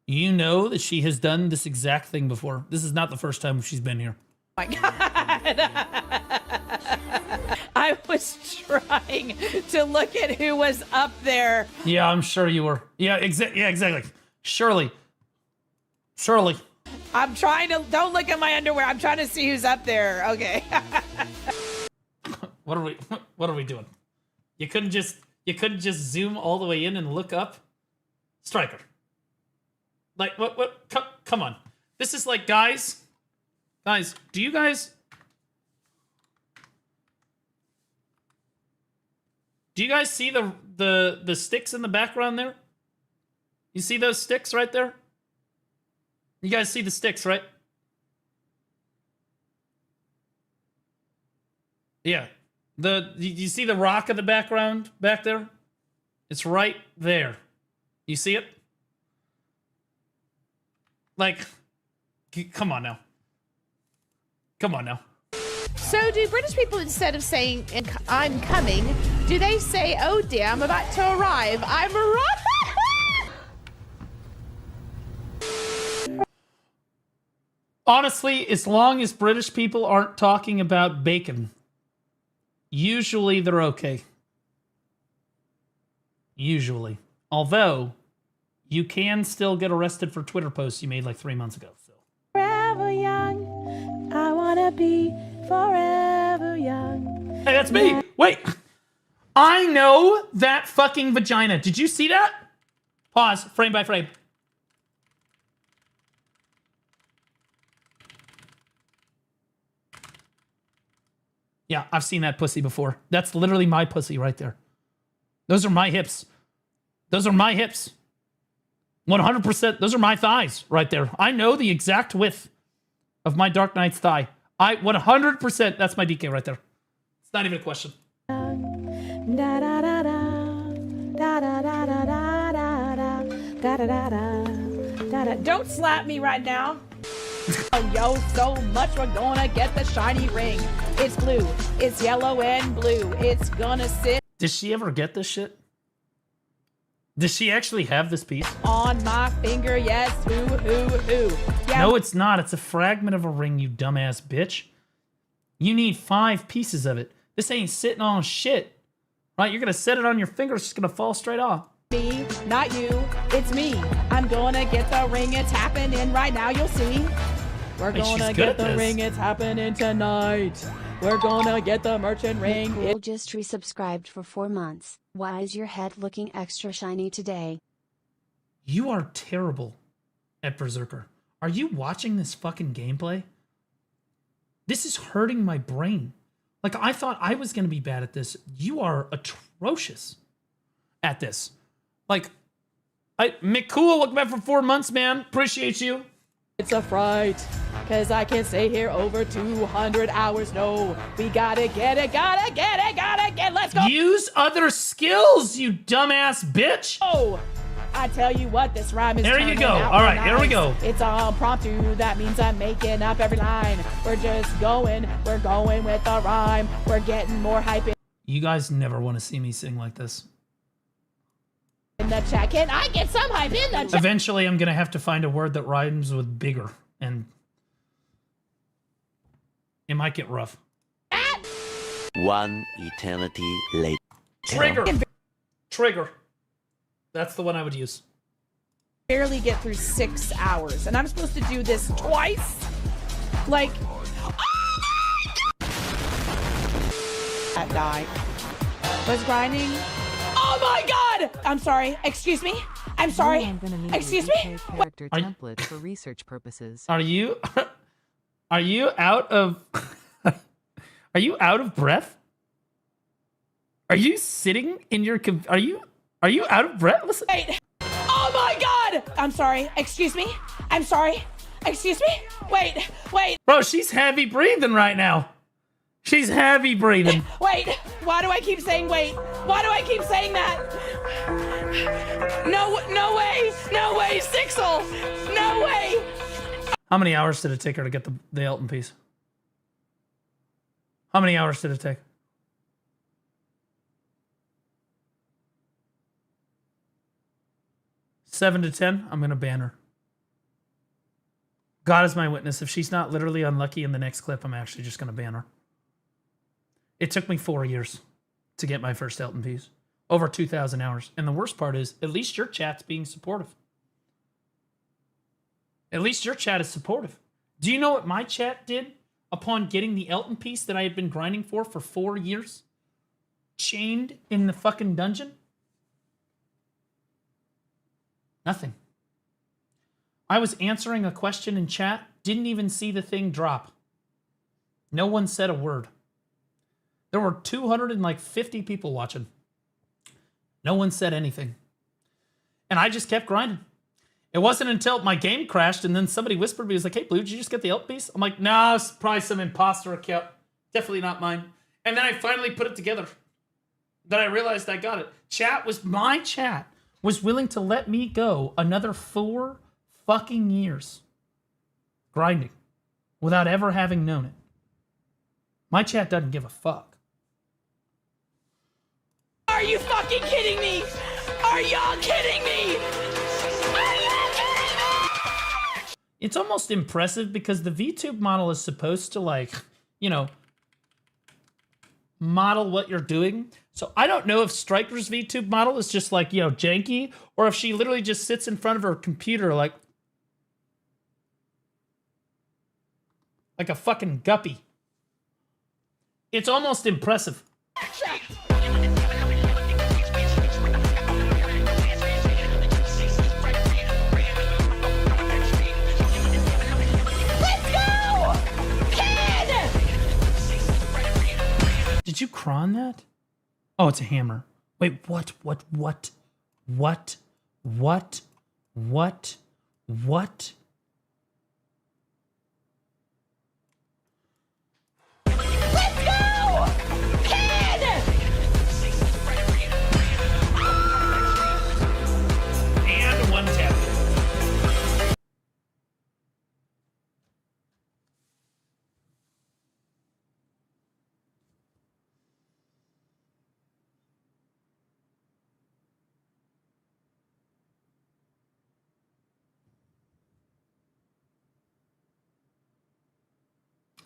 You know that she has done this exact thing before. This is not the first time she's been here. My God. I was trying to look at who was up there. Yeah, I'm sure you were. Yeah, exactly. Shirley. I'm trying to, don't look at my underwear. I'm trying to see who's up there. Okay. What are we doing? You couldn't just zoom all the way in and look up? Striker. Like, what? Come on. This is like, guys, do you guys see the sticks in the background there? You see those sticks right there? You guys see the sticks, right? Yeah. You see the rock in the background back there? It's right there. You see it? Like, come on now. Come on now. So do British people, instead of saying I'm coming, do they say, oh dear, I'm about to arrive, I'm arrived? Honestly, as long as British people aren't talking about bacon, usually they're okay. Usually. Although, you can still get arrested for Twitter posts you made like 3 months ago. So. Forever young, I wanna be forever young. Hey, that's me. Wait. I know that fucking vagina. Did you see that? Pause. Frame by frame. Yeah, I've seen that pussy before. That's literally my pussy right there. Those are my hips. Those are my hips. 100%. Those are my thighs right there. I know the exact width of my Dark Knight's thigh. 100%. That's my DK right there. It's not even a question. Don't slap me right now. Oh, yo, so much we're gonna get the shiny ring. It's blue, it's yellow and blue. It's gonna sit Does she ever get this shit? Does she actually have this piece? on my finger, yes, who. Yeah, No, it's not. It's a fragment of a ring, you dumbass bitch. You need 5 pieces of it. This ain't sitting on shit. Right? You're gonna set it on your finger, it's just gonna fall straight off. me, not you, it's me. I'm gonna get the ring, it's happening right now, you'll see. We're Hey, she's gonna good get at the this. ring, it's happening tonight. We're gonna get the merchant ring. Cool just resubscribed for 4 months. Why is your head looking extra shiny today? You are terrible at Berserker. Are you watching this fucking gameplay? This is hurting my brain. Like, I thought I was gonna be bad at this. You are atrocious at this. Like, McCool, welcome back for 4 months, man. Appreciate you. It's a fright, cause I can't stay here over 200 hours. No, we gotta get it, let's go! Use other skills, you dumbass bitch. I tell you what, this rhyme is There you turning go. out All right, nice. here we go. It's all impromptu, that means I'm making up every line. We're going with the rhyme. We're getting more hype You guys never want to see me sing like this. in the chat. Can I get some hype in the chat? Eventually, I'm going to have to find a word that rhymes with bigger, and it might get rough. One eternity later. Trigger. Trigger. That's the one I would use. Barely get through 6 hours, and I'm supposed to do this twice? Like, that die. Was grinding. Oh my god! I'm sorry. Excuse me. I'm sorry. I'm gonna need Excuse a me? DK character Are you- template for research purposes. Are you out of Are you out of breath? Are you sitting in your are you out of breath? Listen. Wait. Oh my god! I'm sorry. Excuse me. I'm sorry. Excuse me. Wait. Bro, she's heavy breathing right now. She's heavy breathing. Wait. Why do I keep saying wait? Why do I keep saying that? No way. No way, Sixel. No way. How many hours did it take her to get the Elton piece? How many hours did it take? Seven to 10, I'm going to ban her. God is my witness. If she's not literally unlucky in the next clip, I'm actually just going to ban her. It took me 4 years to get my first Elton piece. Over 2,000 hours. And the worst part is, at least your chat's being supportive. At least your chat is supportive. Do you know what my chat did upon getting the Elton piece that I had been grinding for 4 years? Chained in the fucking dungeon? Nothing. I was answering a question in chat, didn't even see the thing drop. No one said a word. There were 250 people watching. No one said anything. And I just kept grinding. It wasn't until my game crashed and then somebody whispered to me, he was like, hey, Blue, did you just get the Elton piece? I'm like, no, it's probably some imposter account. Definitely not mine. And then I finally put it together. Then I realized I got it. My chat was willing to let me go another 4 fucking years grinding without ever having known it. My chat doesn't give a fuck. Are you fucking kidding me? Are y'all kidding me? Are y'all kidding me? It's almost impressive because the VTube model is supposed to, like, you know, model what you're doing. So I don't know if Striker's VTube model is just like, you know, janky, or if she literally just sits in front of her computer like a fucking guppy. It's almost impressive. Did you cron that? Oh, it's a hammer. Wait, what? Let's go! Kid! And one tap.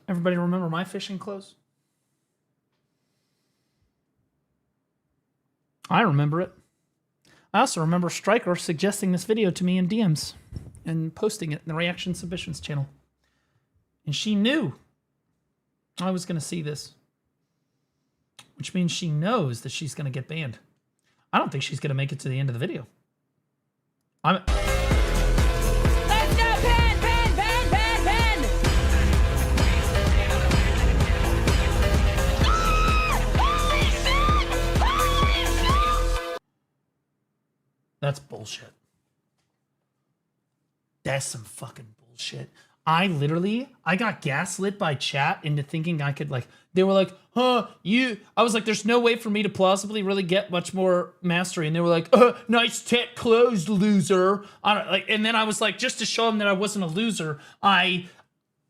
Everybody remember my fishing clothes? I remember it. I also remember Striker suggesting this video to me in DMs and posting it in the Reaction Submissions channel. And she knew I was going to see this, which means she knows that she's going to get banned. I don't think she's going to make it to the end of the video. Let's go! Pen! That's bullshit. That's some fucking bullshit. I got gaslit by chat into thinking I could, like, they were like, I was like, there's no way for me to plausibly really get much more mastery. And they were like, nice tech clothes, loser. And then I was like, just to show them that I wasn't a loser, I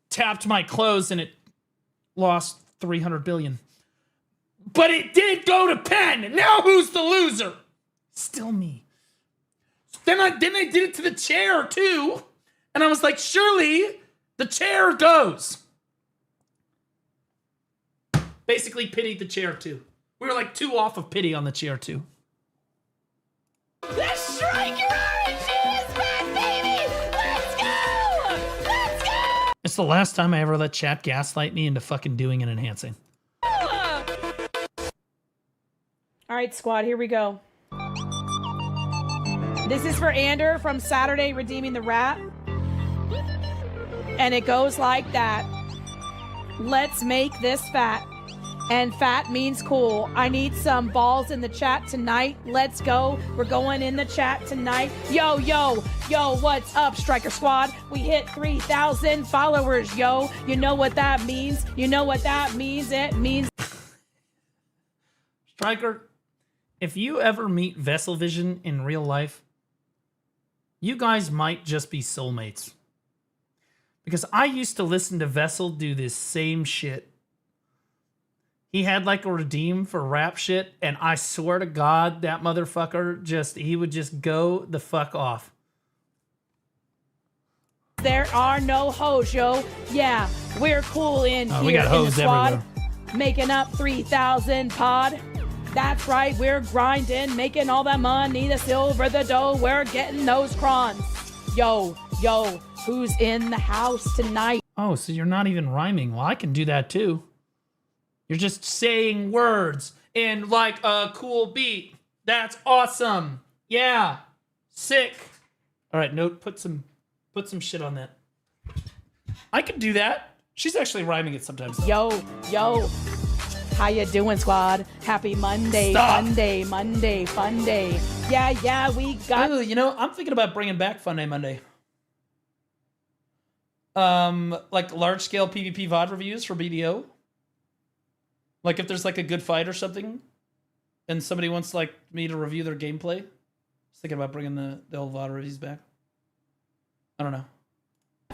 tapped my clothes and it lost 300 billion. But it did go to Penn. Now who's the loser? Still me. Then I did it to the chair too. And I was like, surely the chair goes. Basically pitied the chair too. We were like 2 off of pity on the chair too. The Striker RNG is back, baby! Let's go! Let's go! It's the last time I ever let chat gaslight me into fucking doing and enhancing. All right, squad, here we go. This is for Ander from Saturday Redeeming the Rat. And it goes like that. Let's make this fat. And fat means cool. I need some balls in the chat tonight. Let's go. We're going in the chat tonight. Yo, what's up, Striker Squad? We hit 3,000 followers, yo. You know what that means? It means... Striker, if you ever meet Vessel Vision in real life, you guys might just be soulmates. Because I used to listen to Vessel do this same shit. He had like a redeem for rap shit, and I swear to God, that motherfucker he would just go the fuck off. There are no hoes, yo. Yeah, we're cool in here we got in the hoes squad. everywhere. Making up 3,000 pod. That's right, we're grinding, making all that money, the silver, the dough, we're getting those crons. Yo, who's in the house tonight? Oh, so you're not even rhyming. Well, I can do that too. You're just saying words in like a cool beat. That's awesome. Yeah. Sick. All right, note, put some shit on that. I can do that. She's actually rhyming it sometimes. Yo. How you doing, squad? Happy Monday. Stop. Monday, fun day. Yeah, we got... Ooh, you know, I'm thinking about bringing back Fun Day Monday. Like large-scale PvP VOD reviews for BDO. Like if there's like a good fight or something, and somebody wants like me to review their gameplay. Just thinking about bringing the old VOD reviews back. I don't know.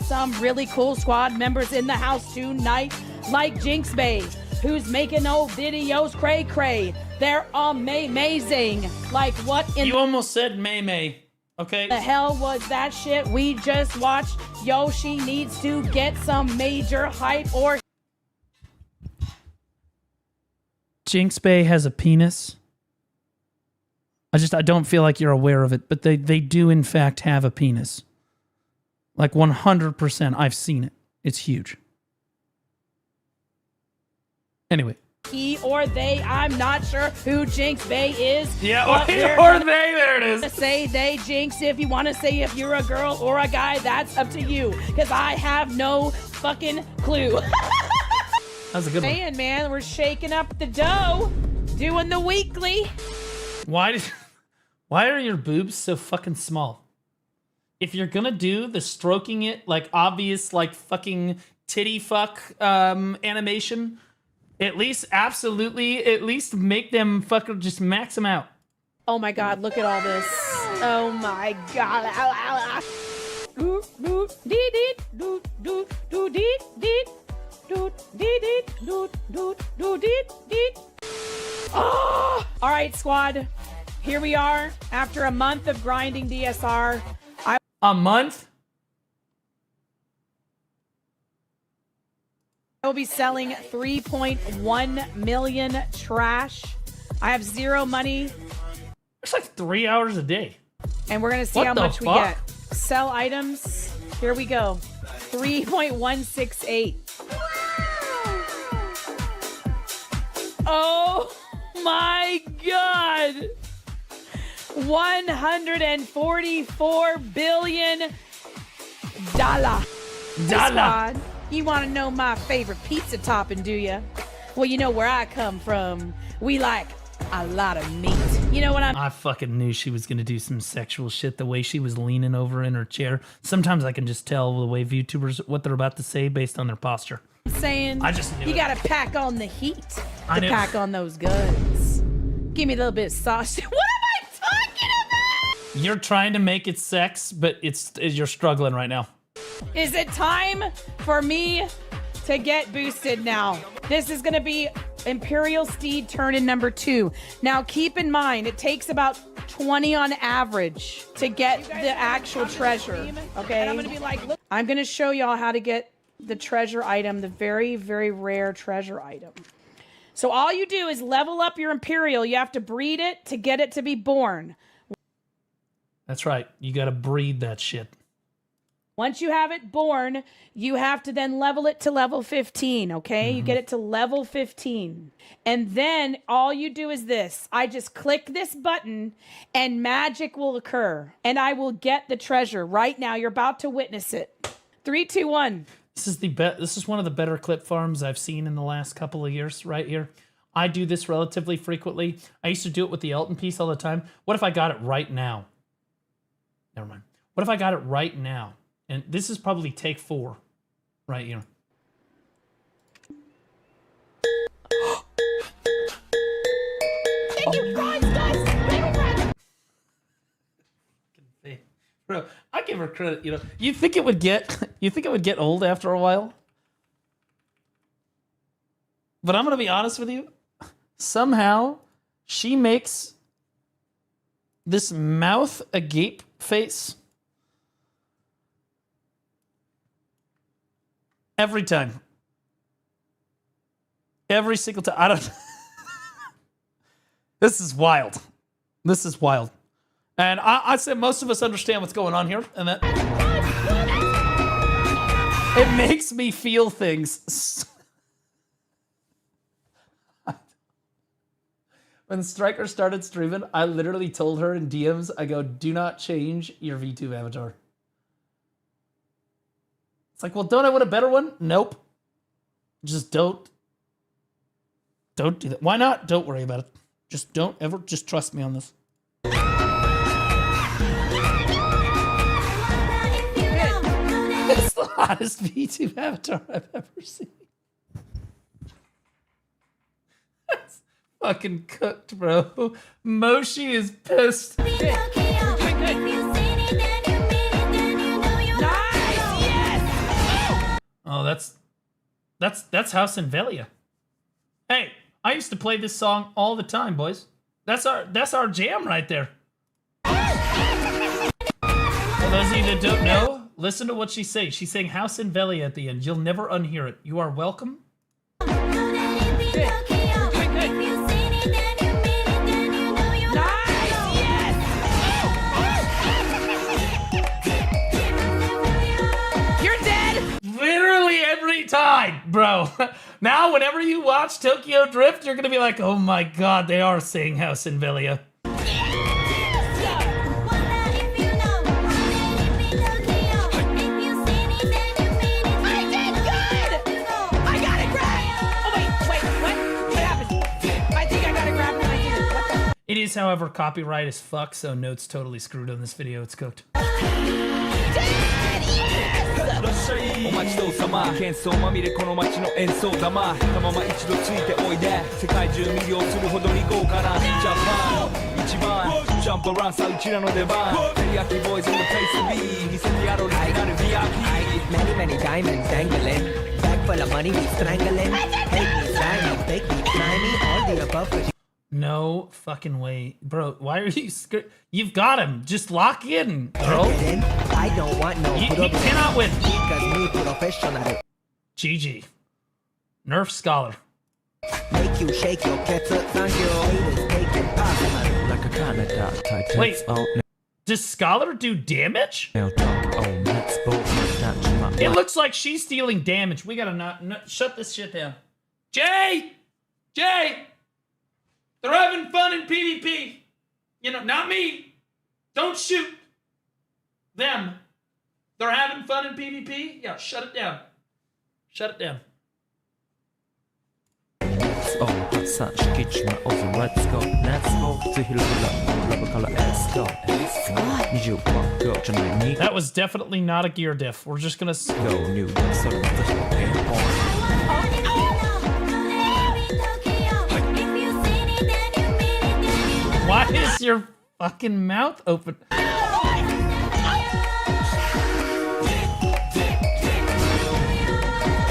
Some really cool squad members in the house tonight, like Jinx Bay, who's making old videos cray cray. They're amazing. Like what in You almost said May May. Okay. the hell was that shit we just watched? Yo, she needs to get some major hype or Jinx Bay has a penis. I don't feel like you're aware of it, but they do in fact have a penis. Like 100%. I've seen it. It's huge. Anyway. he or they, I'm not sure who Jinx Bay is. Yeah, but we're or gonna they, there it is. say they Jinx. If you want to say if you're a girl or a guy, that's up to you. Because I have no fucking clue. That's a good one. Man, we're shaking up the dough. Doing the weekly. Why are your boobs so fucking small? If you're gonna do the stroking it, like obvious, like fucking titty fuck animation, at least make them fucking just max them out. Oh my god, look at all this. Oh my god. Ow, ow, ow. Doo, doo, dee, dee, doo, doo, doo, dee, dee. Doo, dee, dee, doo, doo, doo, dee, dee. Oh! All right, squad. Here we are after a month of grinding DSR. A month? I will be selling 3.1 million trash. I have zero money, It's like 3 hours a day. and we're gonna see What how the much we fuck? get. Sell items. Here we go. 3.168. Oh my god! 144 billion dollar. Squad, you want to know my favorite pizza topping, do you? Well, you know where I come from. We like a lot of meat. You know what I fucking knew she was gonna do some sexual shit the way she was leaning over in her chair. Sometimes I can just tell the way VTubers what they're about to say based on their posture. I'm saying? I just knew you it. gotta pack on the heat I to knew- pack on those guns. Give me a little bit of sauce. What am I talking about? You're trying to make it sex, but you're struggling right now. Is it time for me to get boosted now? This is gonna be Imperial Steed turn in number 2. Now keep in mind, it takes about 20 on average to get the actual treasure, okay? And I'm gonna be like, look, I'm gonna show y'all how to get the treasure item, the very, very rare treasure item. So all you do is level up your Imperial. You have to breed it to get it to be born. That's right. You gotta breed that shit. Once you have it born, you have to then level it to level 15, okay? You get it to level 15. And then all you do is this. I just click this button and magic will occur. And I will get the treasure right now. You're about to witness it. 3, 2, 1. This is one of the better clip farms I've seen in the last couple of years right here. I do this relatively frequently. I used to do it with the Elton piece all the time. What if I got it right now? Never mind. What if I got it right now? And this is probably take 4 right here. Thank you, guys. Bro, I give her credit, you know. You think it would get old after a while? But I'm gonna be honest with you. Somehow she makes this mouth agape face every time. Every single time. I don't This is wild. This is wild. And I say most of us understand what's going on here, and that it makes me feel things. When Striker started streaming, I literally told her in DMs, I go, do not change your VTube avatar. It's like, well, don't I want a better one? Nope. Just don't do that. Why not? Don't worry about it. Just don't ever, just trust me on this. It's the hottest VTube avatar I've ever seen. fucking cooked, bro. Moshi is pissed. Nice, yes! Oh, that's House in Velia. Hey, I used to play this song all the time, boys. That's our jam right there. For those of you that don't know, listen to what she's saying. She's saying House in Velia at the end. You'll never unhear it. You are welcome. Literally every time, bro. Now, whenever you watch Tokyo Drift, you're gonna be like, oh my god, they are saying House in Velia. It is, however, copyright as fuck, so notes totally screwed on this video. It's cooked. お待ちどうさま喧騒まみれこの街の演奏玉たまま一度ついておいで世界中魅了するほどに豪華なジャパン一番ジャンプランさうちらの出番テリヤキボーイズ in the place to be 見せてやろうリアル VIP Many diamonds dangling Bag full of money we strangling Hate me, slimy, bake me, try me All the above No fucking way. Bro, why are you scared? You've got him. Just lock in, bro. I don't want no He cannot win. Because me professional GG. Nerf Scholar. Make you shake your cats up, thank you Haters take it possible Like a Canada Titans Wait, does Scholar do damage? It looks like she's dealing damage. We gotta not shut this shit down. Jay! They're having fun in PvP. You know, not me. Don't shoot them. They're having fun in PvP. Yeah, shut it down. Shut it down. That was definitely not a gear diff. We're just gonna go new. Why is your fucking mouth open?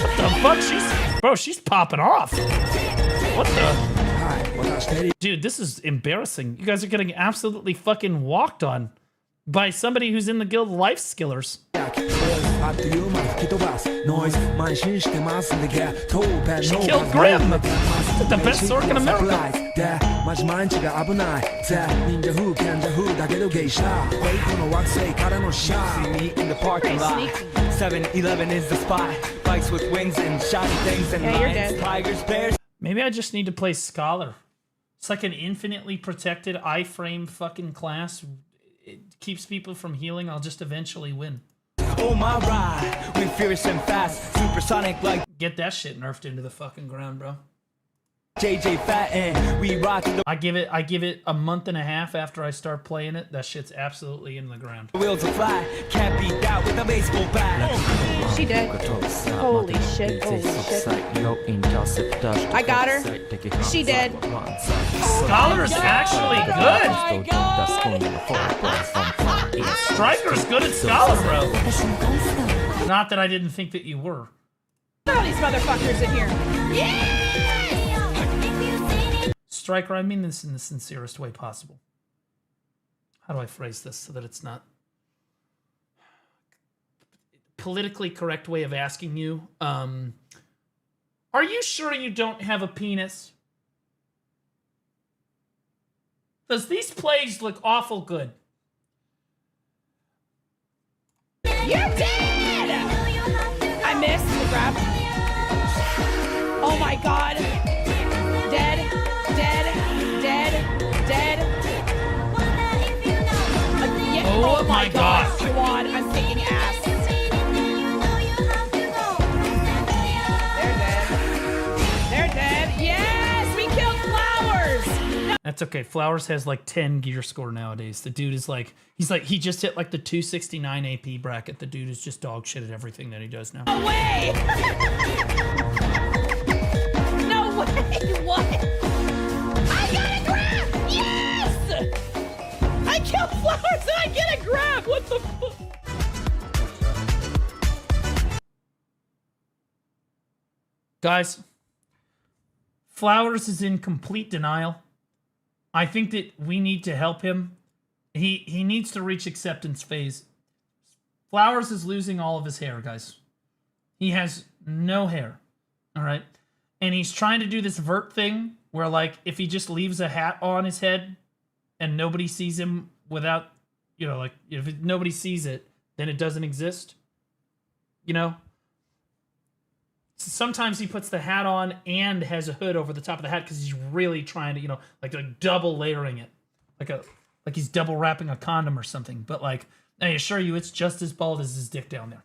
What the fuck? She's popping off. What the? Dude, this is embarrassing. You guys are getting absolutely fucking walked on by somebody who's in the guild Life Skillers. She killed Grim. The best orc in America. See me in the parking lot 7-Eleven is the spot Bikes with wings and shiny things and lions, tigers, bears Maybe I just need to play Scholar. It's like an infinitely protected iframe fucking class. It keeps people from healing. I'll just eventually win. Oh my ride, we fierce and fast, supersonic like Get that shit nerfed into the fucking ground, bro. JJ Fat and we rock the I give it a month and a half after I start playing it. That shit's absolutely in the ground. wheels of fly, can't beat that with a baseball bat. She did. Holy shit, holy shit. I got her. She did. Scholar's actually good. Striker's good at Scholar, bro. Not that I didn't think that you were. Look at all these motherfuckers in here. Striker, I mean this in the sincerest way possible. How do I phrase this so that it's not politically correct way of asking you? Are you sure you don't have a penis? Does these plays look awful good? You're dead! I missed the grab. Oh my god. Dead. Oh my god. Squad, I'm kicking ass. They're dead. Yes, we killed Flowers. No. That's okay. Flowers has like 10 gear score nowadays. The dude is like, he just hit like the 269 AP bracket. The dude is just dog shit at everything that he does now. No way! No way! What? flowers and I get a grab. What the fuck? Guys, Flowers is in complete denial. I think that we need to help him. He needs to reach acceptance phase. Flowers is losing all of his hair, guys. He has no hair. All right? And he's trying to do this vert thing where, like, if he just leaves a hat on his head and nobody sees him without, you know, like, if nobody sees it, then it doesn't exist. You know? Sometimes he puts the hat on and has a hood over the top of the hat because he's really trying to, you know, like double layering it. Like he's double wrapping a condom or something. But, like, I assure you, it's just as bald as his dick down there.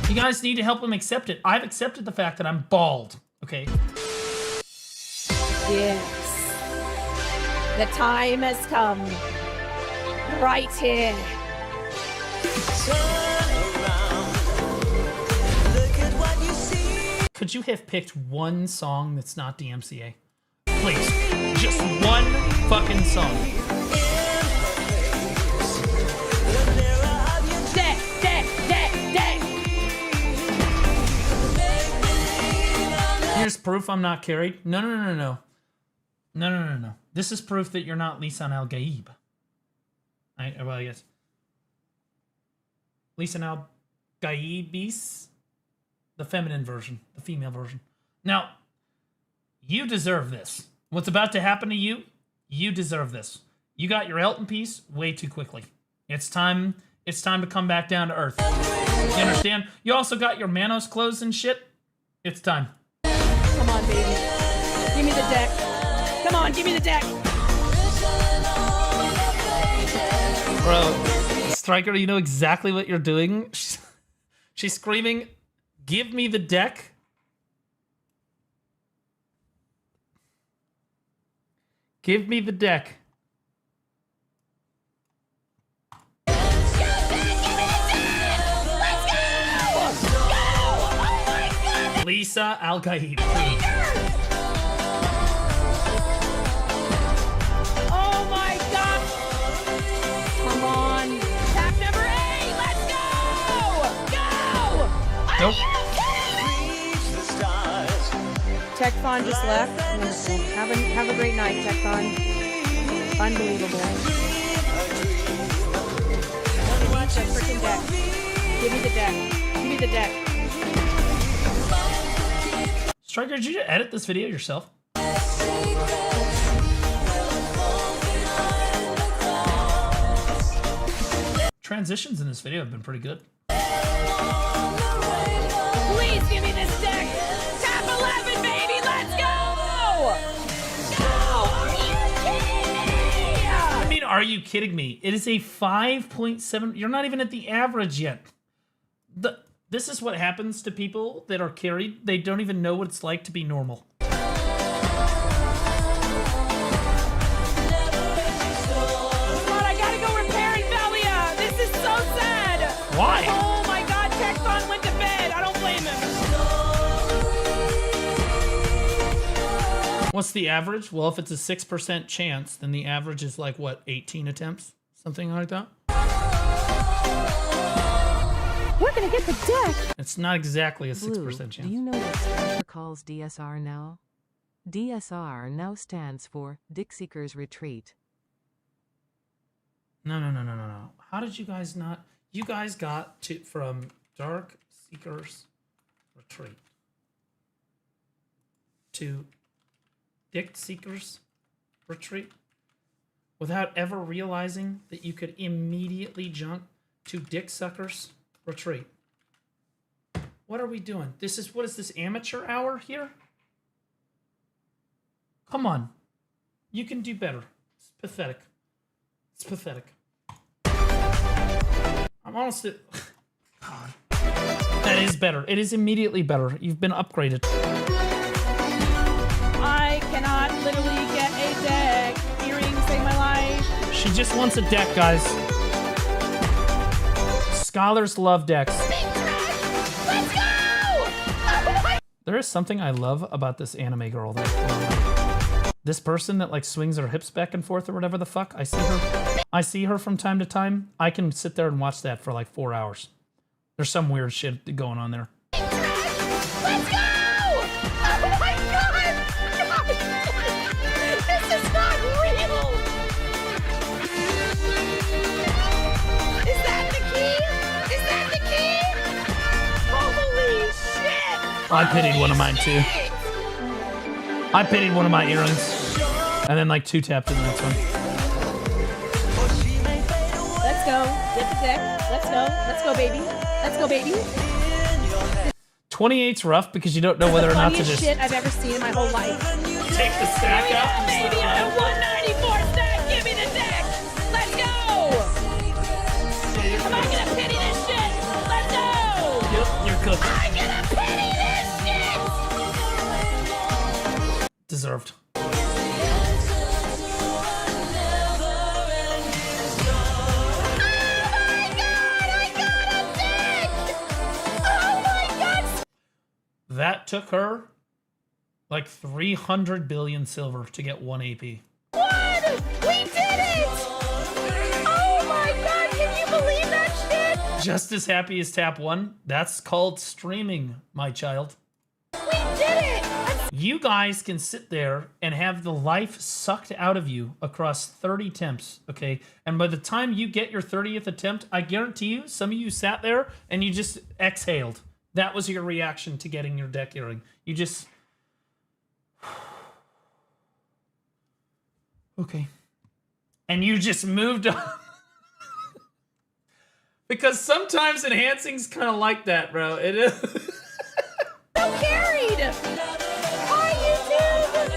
You guys need to help him accept it. I've accepted the fact that I'm bald, okay? Yes. The time has come. Right here. Could you have picked one song that's not DMCA? Please. Just one fucking song. Here's proof I'm not carried. No. This is proof that you're not Lisan Al Gaib. Well, I guess. Lisan Al Gaibis? The feminine version. The female version. Now, you deserve this. What's about to happen to you, you deserve this. You got your Elton piece way too quickly. It's time to come back down to earth. You understand? You also got your Manos clothes and shit. It's time. Come on, baby. Give me the deck. Come on, give me the deck. Bro, Striker, you know exactly what you're doing. She's screaming, "Give me the deck." Give me the deck. Lisa Al Gaib. Oh my God! Come on. Tap number 8. Let's go! Go! Nope. Techfon just left. Have a great night, Techfon. Unbelievable. The freaking deck. Give me the deck. Give me the deck. Striker, did you edit this video yourself? Transitions in this video have been pretty good. Please give me this deck. Tap 11, baby. Let's go. Go. Are you kidding me? I mean, are you kidding me? It is a 5.7. You're not even at the average yet. This is what happens to people that are carried. They don't even know what it's like to be normal. Come on, I gotta go repair Velia. This is so sad. Why? Oh my God, Techfon went to bed. I don't blame him. What's the average? Well, if it's a 6% chance, then the average is like, what, 18 attempts? Something like that? We're gonna get the deck. It's not exactly a 6% Blue, chance. do you know what Striker calls DSR now? DSR now stands for Dick Seeker's Retreat. No. How did you guys not? You guys got to from Dark Seeker's Retreat to Dick Seeker's Retreat without ever realizing that you could immediately jump to Dick Sucker's Retreat. What are we doing? What is this, amateur hour here? Come on. You can do better. It's pathetic. It's pathetic. I'm honestly... God. That is better. It is immediately better. You've been upgraded. I cannot literally get a deck. Earrings save my life. She just wants a deck, guys. Scholars love decks. Let's go! There is something I love about this anime girl, though. this person that like swings her hips back and forth or whatever the fuck, I see her from time to time. I can sit there and watch that for like 4 hours. There's some weird shit going on there. Let's go! Oh my god! This is not real! Is that the key? Is that the key? Holy shit! I pitied one of mine too. I pitied one of my earrings. And then like 2-tapped in the next one. Let's go. Get the deck. Let's go. Let's go, baby. Let's go, baby. 28's rough because you don't know whether or not to just shit I've ever seen in my whole life. take the stack out. Baby, I'm a 194 stack. Give me the deck. Let's go. I'm not gonna pity this shit. Let's go. Yep, you're cooked. I'm gonna pity this shit. Deserved. That took her like 300 billion silver to get 1 AP. What? We did it! Oh my god, can you believe that shit? Just as happy as tap 1. That's called streaming, my child. We did it! You guys can sit there and have the life sucked out of you across 30 attempts, okay? And by the time you get your 30th attempt, I guarantee you, some of you sat there and you just exhaled. That was your reaction to getting your deck earring. You just... Okay. And you just moved on. Because sometimes enhancing's kind of like that, bro. It is... So carried! On YouTube!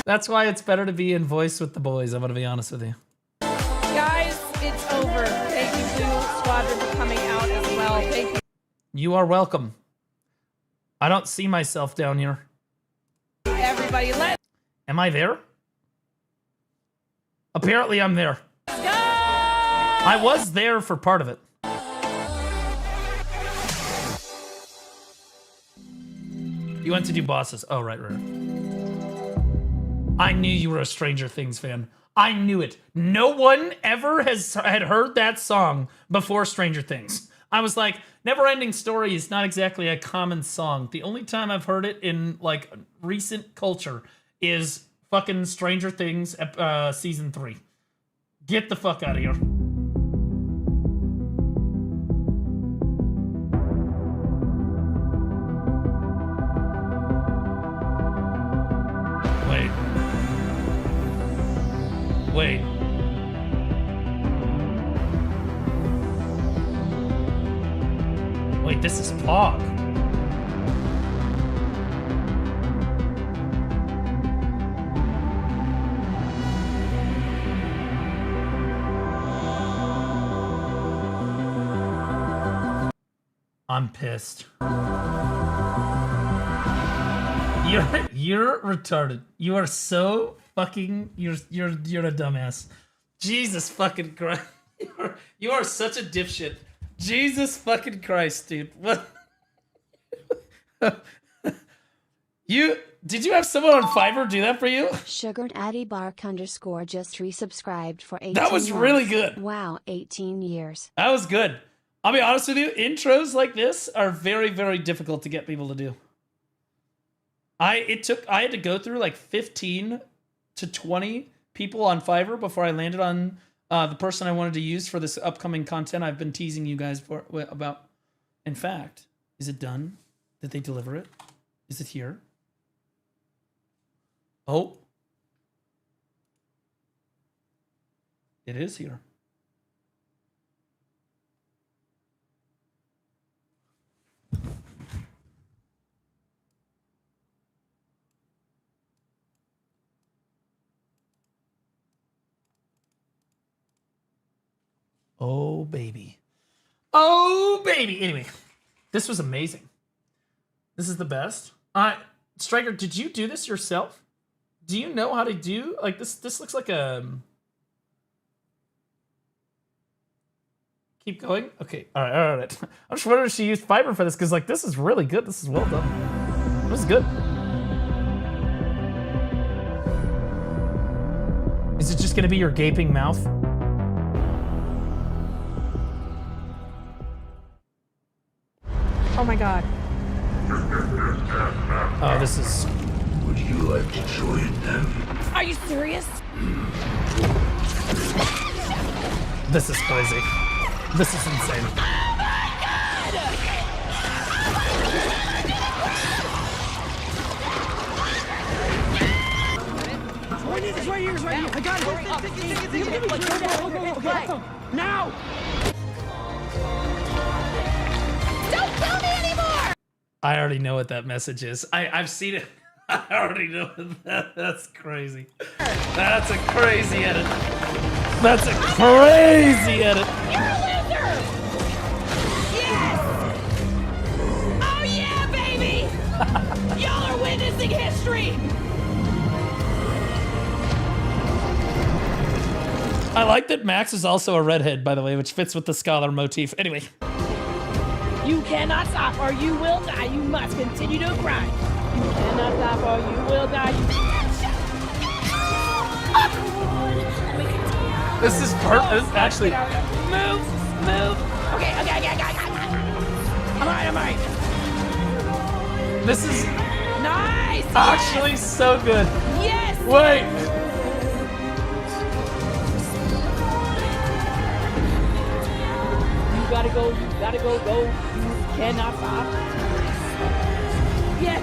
That's why it's better to be in voice with the boys, I'm going to be honest with you. Guys, it's over. Thank you, Blue Squadron, for coming out as well. Thank you. You are welcome. I don't see myself down here. Everybody, let's Am I there? Apparently I'm there. go! I was there for part of it. You went to do bosses. Oh, right. I knew you were a Stranger Things fan. I knew it. No one ever had heard that song before Stranger Things. I was like, Neverending Story is not exactly a common song. The only time I've heard it in like recent culture is fucking Stranger Things season 3. Get the fuck out of here. Wait. Wait, this is Pog. I'm pissed. You're retarded. You are so fucking you're a dumbass. Jesus fucking Christ. You are such a dipshit. Jesus fucking Christ, dude. What? Did you have someone on Fiverr do that for you? Sugar Daddy Bark _ just resubscribed for 18 That was really good. Wow, 18 years. That was good. I'll be honest with you, intros like this are very, very difficult to get people to do. I had to go through like 15 to 20 people on Fiverr before I landed on the person I wanted to use for this upcoming content I've been teasing you guys about. In fact, is it done? Did they deliver it? Is it here? Oh. It is here. Oh, baby. Oh, baby. Anyway, this was amazing. This is the best. Striker, did you do this yourself? Do you know how to do, like, this looks like a... Keep going? Okay, all right. I'm just wondering if she used Fiverr for this, because, like, this is really good. This is well done. It was good. Is it just gonna be your gaping mouth? Oh my god. Oh, this is... Would you like to join them? Are you serious? This is crazy. This is insane. It's right here. I got it. Go. Now! Don't kill me anymore! I already know what that message is. I've seen it. I already know that's crazy. That's a crazy edit. That's a crazy edit. You're a loser! Yes! Oh yeah, baby! Y'all are witnessing history! I like that Max is also a redhead, by the way, which fits with the scholar motif. Anyway. You cannot stop or you will die. You must continue to grind. You cannot stop or you will die. This is actually... Move. Okay. I'm alright. This is Nice. actually so good. Yes. Wait. You gotta go. Go. You cannot stop. Yes.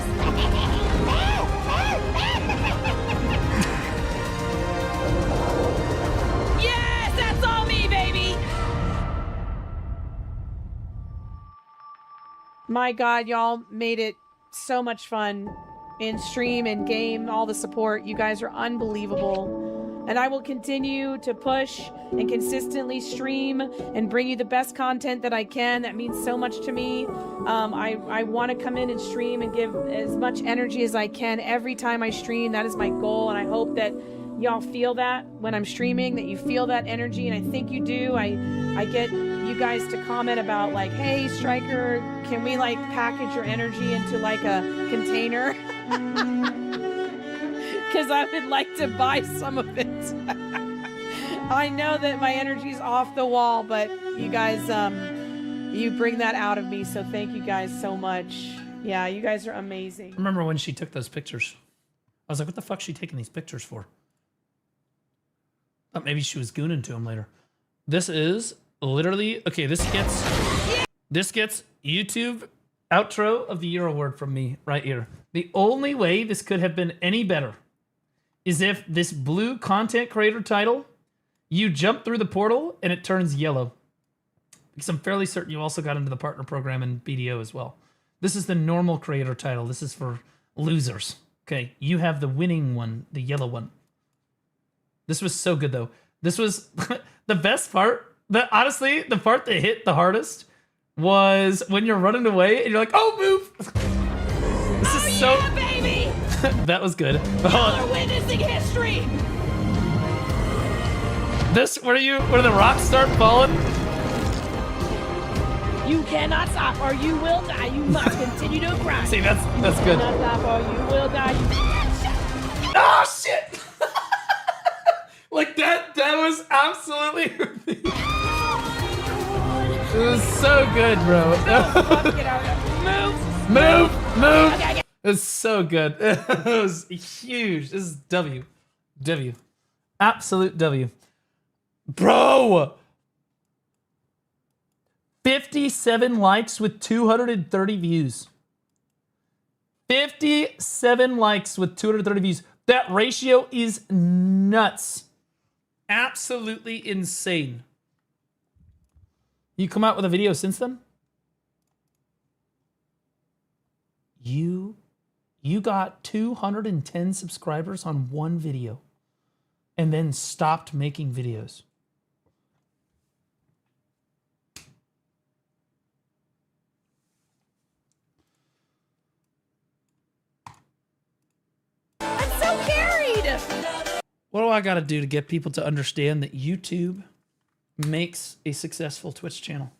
Yes, that's all me, baby. My God, y'all made it so much fun in stream and game, all the support. You guys are unbelievable. And I will continue to push and consistently stream and bring you the best content that I can. That means so much to me. I want to come in and stream and give as much energy as I can every time I stream. That is my goal, and I hope that y'all feel that when I'm streaming, that you feel that energy, and I think you do. I get you guys to comment about like, hey, Striker, can we like package your energy into like a container? Because I would like to buy some of it. I know that my energy's off the wall, but you guys, you bring that out of me, so thank you guys so much. Yeah, you guys are amazing. I remember when she took those pictures. I was like, what the fuck's she taking these pictures for? Thought maybe she was gooning to him later. This is literally... Okay, this gets YouTube outro of the year award from me right here. The only way this could have been any better is if this blue content creator title, you jump through the portal and it turns yellow. Because I'm fairly certain you also got into the partner program in BDO as well. This is the normal creator title. This is for losers. Okay, you have the winning one, the yellow one. This was so good though. This was the best part. Honestly, the part that hit the hardest was when you're running away and you're like, oh, move. This is so... Yeah, baby! That was good. Y'all are witnessing history! This, where the rocks start falling? You cannot stop or you will die. You must continue to grind. See, that's good. You cannot stop or you will die. Oh, shit! Like that was absolutely... It was so good, bro. Move! Okay. It was so good. It was huge. This is W. Absolute W. Bro! 57 likes with 230 views. 57 likes with 230 views. That ratio is nuts. Absolutely insane. You come out with a video since then? You got 210 subscribers on one video and then stopped making videos. I'm so carried! What do I got to do to get people to understand that YouTube makes a successful Twitch channel?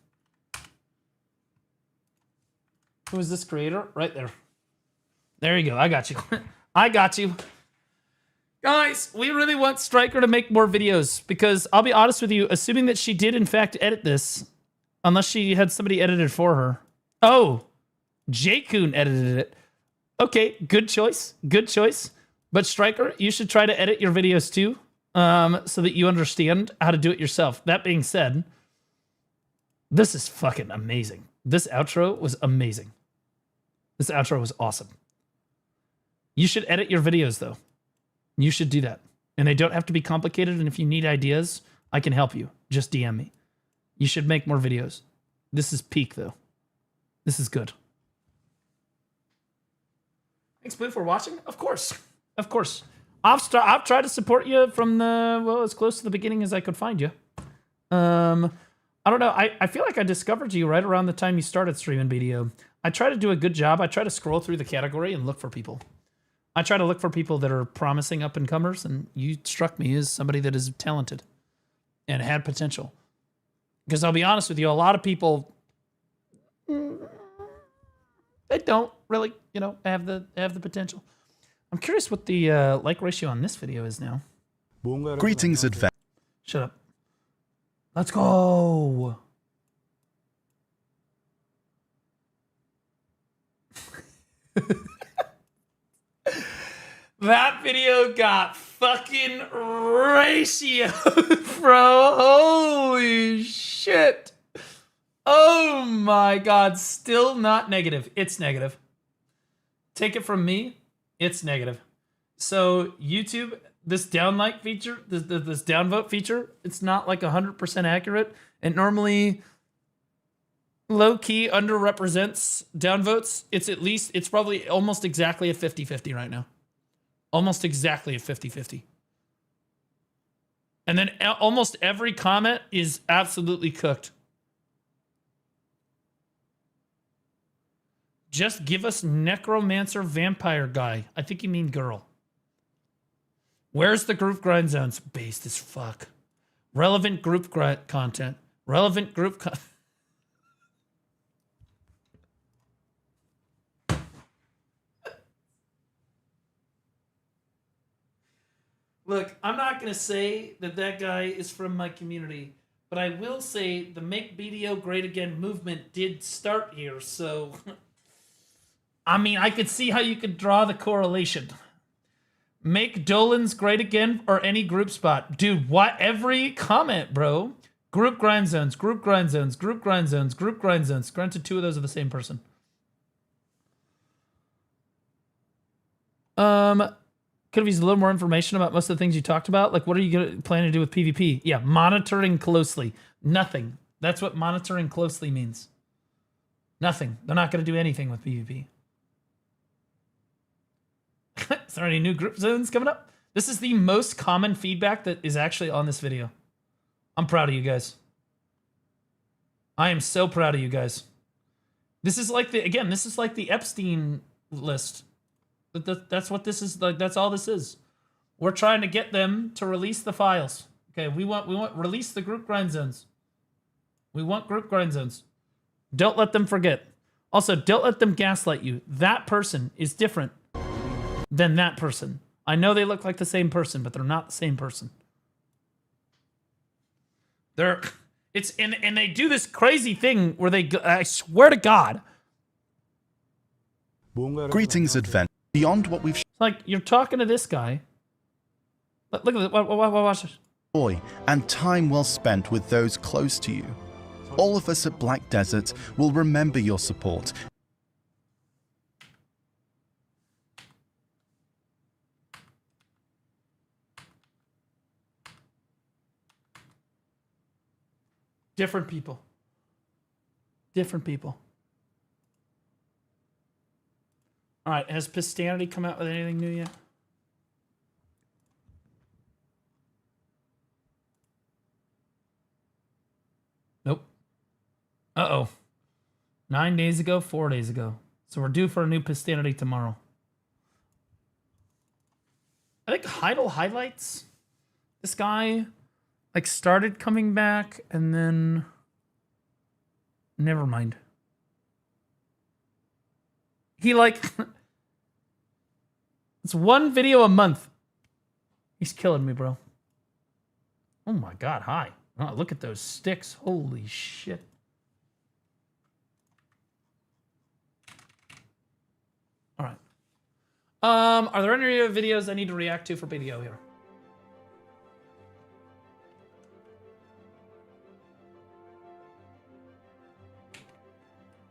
Who is this creator? Right there. There you go. I got you. I got you. Guys, we really want Stryker to make more videos because I'll be honest with you, assuming that she did in fact edit this, unless she had somebody edit it for her. Oh, J-Kun edited it. Okay, good choice. Good choice. But Stryker, you should try to edit your videos too, so that you understand how to do it yourself. That being said, this is fucking amazing. This outro was amazing. This outro was awesome. You should edit your videos though. You should do that. And they don't have to be complicated. And if you need ideas, I can help you. Just DM me. You should make more videos. This is peak though. This is good. Thanks, Blue, for watching. Of course. Of course. I've tried to support you from as close to the beginning as I could find you. I don't know. I feel like I discovered you right around the time you started streaming BDO. I try to do a good job. I try to scroll through the category and look for people. I try to look for people that are promising up-and-comers, and you struck me as somebody that is talented and had potential. Because I'll be honest with you, a lot of people, they don't really, have the potential. I'm curious what the like ratio on this video is now. Greetings, adventure. Shut up. Let's go. That video got fucking ratio, bro. Holy shit. Oh my God. Still not negative. It's negative. Take it from me. It's negative. So YouTube, this downlike feature, this downvote feature, it's not like 100% accurate. It normally low-key underrepresents downvotes. It's probably almost exactly a 50-50 right now. Almost exactly a 50-50. And then almost every comment is absolutely cooked. Just give us necromancer vampire guy. I think you mean girl. Where's the group grind zones? Based as fuck. Relevant group content. Relevant group Look, I'm not going to say that guy is from my community, but I will say the Make BDO Great Again movement did start here, so I mean, I could see how you could draw the correlation. Make Dolan's great again or any group spot. Dude, what? Every comment, bro. Group grind zones, group grind zones, group grind zones, group grind zones. Granted, 2 of those are the same person. Could have used a little more information about most of the things you talked about. Like, what are you planning to do with PvP? Yeah, monitoring closely. Nothing. That's what monitoring closely means. Nothing. They're not going to do anything with PvP. Is there any new group zones coming up? This is the most common feedback that is actually on this video. I'm proud of you guys. I am so proud of you guys. This is like this is like the Epstein list. That's what this is like. That's all this is. We're trying to get them to release the files. Okay, we want release the group grind zones. We want group grind zones. Don't let them forget. Also, don't let them gaslight you. That person is different than that person. I know they look like the same person, but they're not the same person. And they do this crazy thing where I swear to God. Greetings, adventure. Beyond what we've like, you're talking to this guy. Look at this. Watch this. joy and time well spent with those close to you. All of us at Black Desert will remember your support. Different people. Different people. All right, has Pistanity come out with anything new yet? Nope. Uh-oh. 9 days ago, 4 days ago. So we're due for a new Pistanity tomorrow. I think Heidel highlights. This guy, like, started coming back and then... Never mind. He, like... It's one video a month. He's killing me, bro. Oh my god, hi. Oh, look at those sticks. Holy shit. All right. Are there any videos I need to react to for video here?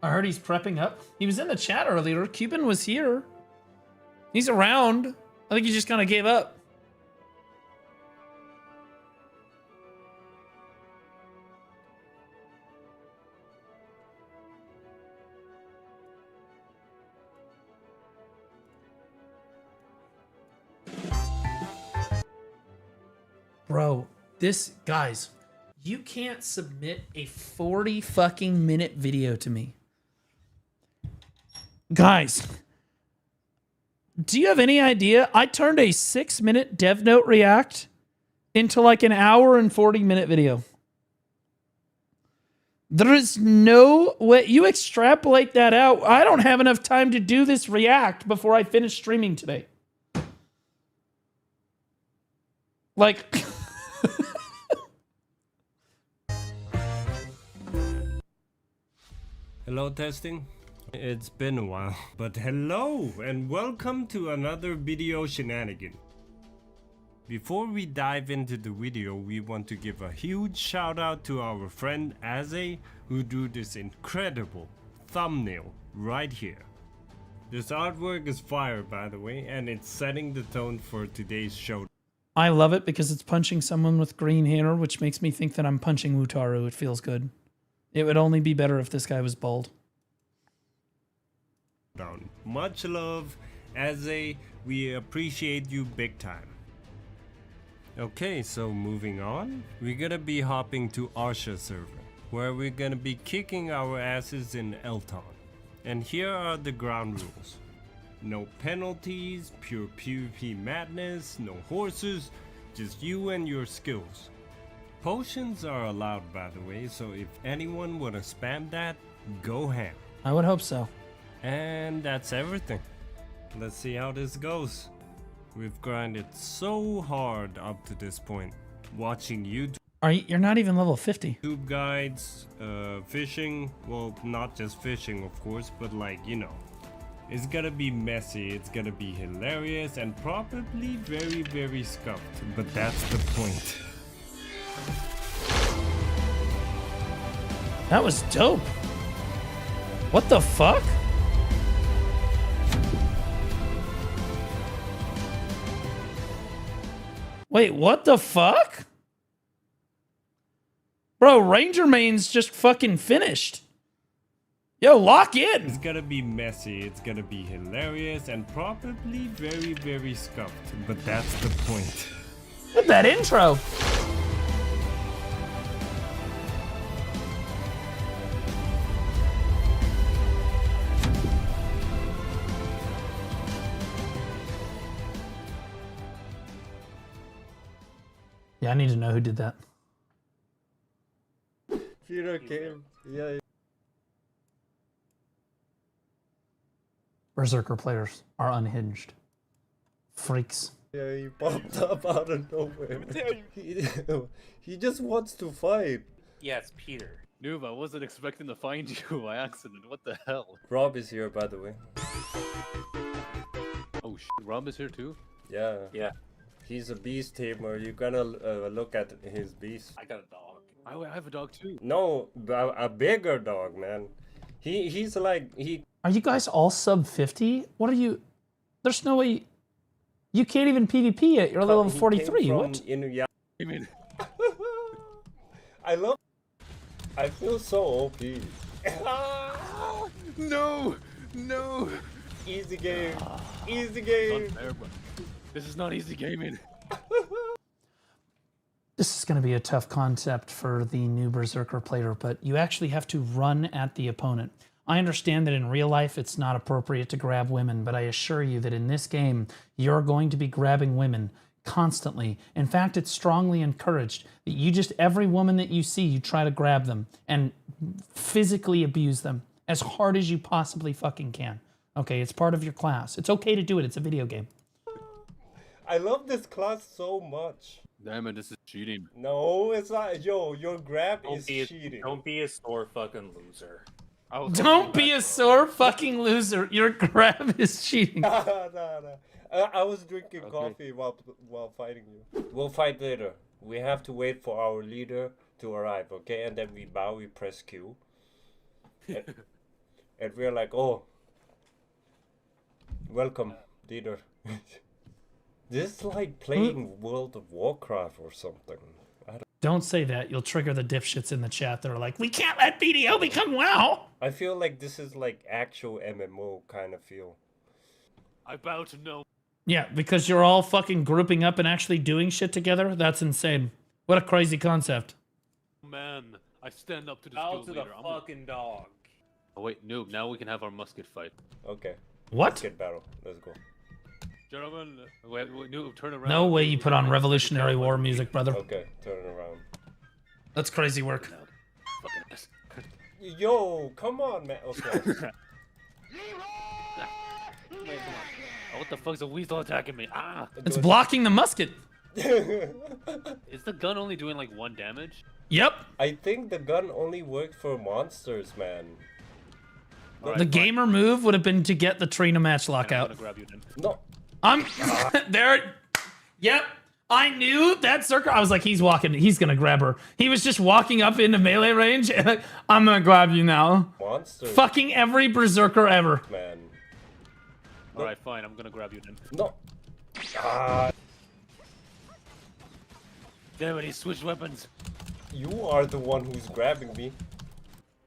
I heard he's prepping up. He was in the chat earlier. Cuban was here. He's around. I think he just kind of gave up. Bro, guys, you can't submit a 40 fucking minute video to me. Guys, do you have any idea? I turned a 6-minute Dev Note React into like an hour and 40-minute video. There is no way. You extrapolate that out. I don't have enough time to do this React before I finish streaming today. Like... Hello, testing. It's been a while, but hello and welcome to another video shenanigan. Before we dive into the video, we want to give a huge shout out to our friend Aze, who drew this incredible thumbnail right here. This artwork is fire, by the way, and it's setting the tone for today's show. I love it because it's punching someone with green hair, which makes me think that I'm punching Wutaru. It feels good. It would only be better if this guy was bald. Much love, Aze. We appreciate you big time. Okay, so moving on, we're gonna be hopping to Arsha server, where we're gonna be kicking our asses in Elton. And here are the ground rules. No penalties, pure PvP madness, no horses, just you and your skills. Potions are allowed, by the way, so if anyone wanna spam that, go ham. I would hope so. And that's everything. Let's see how this goes. We've grinded so hard up to this point. Watching YouTube. You're not even level 50. YouTube guides, fishing. Well, not just fishing, of course, but like, you know. It's gonna be messy, it's gonna be hilarious, and probably very, very scuffed. But that's the point. That was dope. What the fuck? Wait, what the fuck? Bro, Ranger Main's just fucking finished. Yo, lock in. It's gonna be messy, it's gonna be hilarious, and probably very, very scuffed. But that's the point. Look at that intro. Yeah, I need to know who did that. Peter came. Yeah. Berserker players are unhinged. Freaks. Yeah, he popped up out of nowhere. He just wants to fight. Yeah, it's Peter. Noob, I wasn't expecting to find you by accident. What the hell? Rob is here, by the way. Oh shit, Rob is here too? Yeah. Yeah. He's a beast tamer. You gotta look at his beast. I got a dog. I have a dog too. No, a bigger dog, man. He's like Are you guys all sub 50? What are you? There's no way. You can't even PvP yet. You're level 43. What? I feel so OP. No! No! Easy game. Easy game. This is not easy gaming. This is going to be a tough concept for the new Berserker player, but you actually have to run at the opponent. I understand that in real life it's not appropriate to grab women, but I assure you that in this game, you're going to be grabbing women constantly. In fact, it's strongly encouraged that you just, every woman that you see, you try to grab them and physically abuse them as hard as you possibly fucking can. Okay, it's part of your class. It's okay to do it. It's a video game. I love this class so much. Damn it, this is cheating. No, it's not. Yo, your grab is be cheating. Don't be a sore fucking loser. Don't be a sore fucking loser. Your grab is cheating. No. I was drinking coffee while fighting you. We'll fight later. We have to wait for our leader to arrive, okay? And then we bow, we press Q. And we're like, oh, welcome, leader. This is like playing World of Warcraft or something. Don't say that. You'll trigger the dipshits in the chat that are like, we can't let BDO become WoW. I feel like this is like actual MMO kind of feel. I bow to no. Yeah, because you're all fucking grouping up and actually doing shit together. That's insane. What a crazy concept. Man, I stand up to the Bow skills to the leader. fucking dog. Oh wait, noob. Now we can have our musket fight. Okay. What? Musket battle. Let's go. Gentlemen, wait, noob, turn around. No way you put on Revolutionary War music, brother. Okay, turn around. That's crazy work. Yo, come on, man. Okay. Oh, what the fuck's a weasel attacking me? Ah! It's blocking the musket. Is the gun only doing like 1 damage? Yep. I think the gun only worked for monsters, man. The gamer move would have been to get the Trina match lockout. I'm gonna grab you then. No. I'm there. Yep. I knew that Zerker. I was like, he's gonna grab her. He was just walking up into melee range, and I'm gonna grab you now. Monsters. Fucking every berserker ever. Man. Alright, fine, I'm gonna grab you then. No. Ah. Damn it, he switched weapons. You are the one who's grabbing me.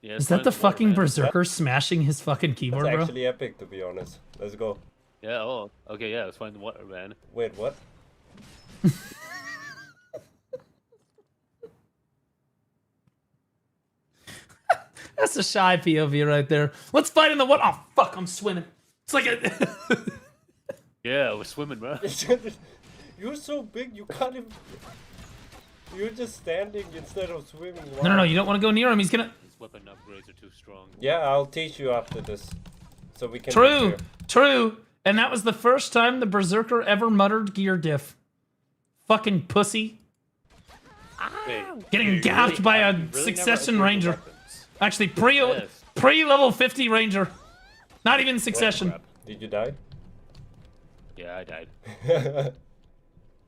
Yeah, Is that the fucking berserker smashing his fucking keyboard, That's bro? actually epic, to be honest. Let's go. Yeah, oh, okay, yeah, let's find the water, man. Wait, what? That's a shy POV right there. Let's fight in the what? Oh, fuck, I'm swimming. It's like a... Yeah, we're swimming, bro. You're so big, you can't even... You're just standing instead of swimming. No, you don't want to go near him. He's gonna... His weapon upgrades are too strong. Yeah, I'll teach you after this. So we can... True. And that was the first time the berserker ever muttered gear diff. Fucking pussy. Getting gapped by a succession ranger. Actually, pre-level 50 ranger. Not even succession. Did you die? Yeah, I died.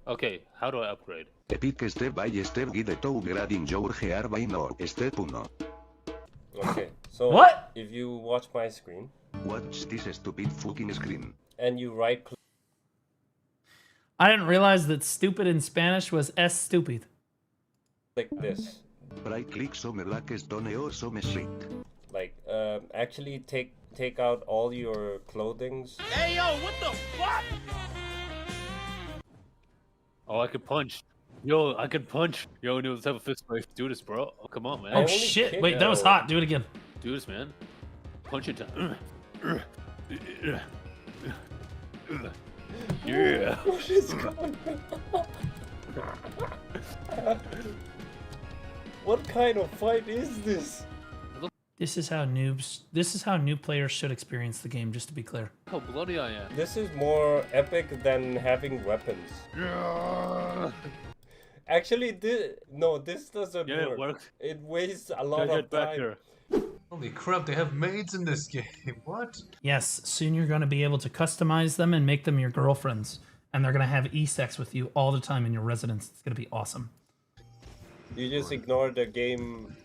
Okay, how do I upgrade? Epic step by step guide to grading your gear by no step 1. Okay, so what? If you watch my screen. Watch this stupid fucking screen. And you right click. I didn't realize that stupid in Spanish was es stupid. Like this. Right click some black stone or some shit. Like, actually take out all your clothings. Hey, yo, what the fuck? Oh, I could punch. Yo, I could punch. Yo, let's have a fist fight. Do this, bro. Oh, come on, man. Oh, shit. Wait, that was hot. Do it again. Do this, man. Punch it down. Yeah. What is going on? What kind of fight is this? This is how new players should experience the game, just to be clear. How bloody I am. This is more epic than having weapons. Actually, this doesn't work. It works. It wastes a lot of time. Holy crap, they have maids in this game. What? Yes, soon you're going to be able to customize them and make them your girlfriends. And they're going to have e-sex with you all the time in your residence. It's going to be awesome. You just ignore the game.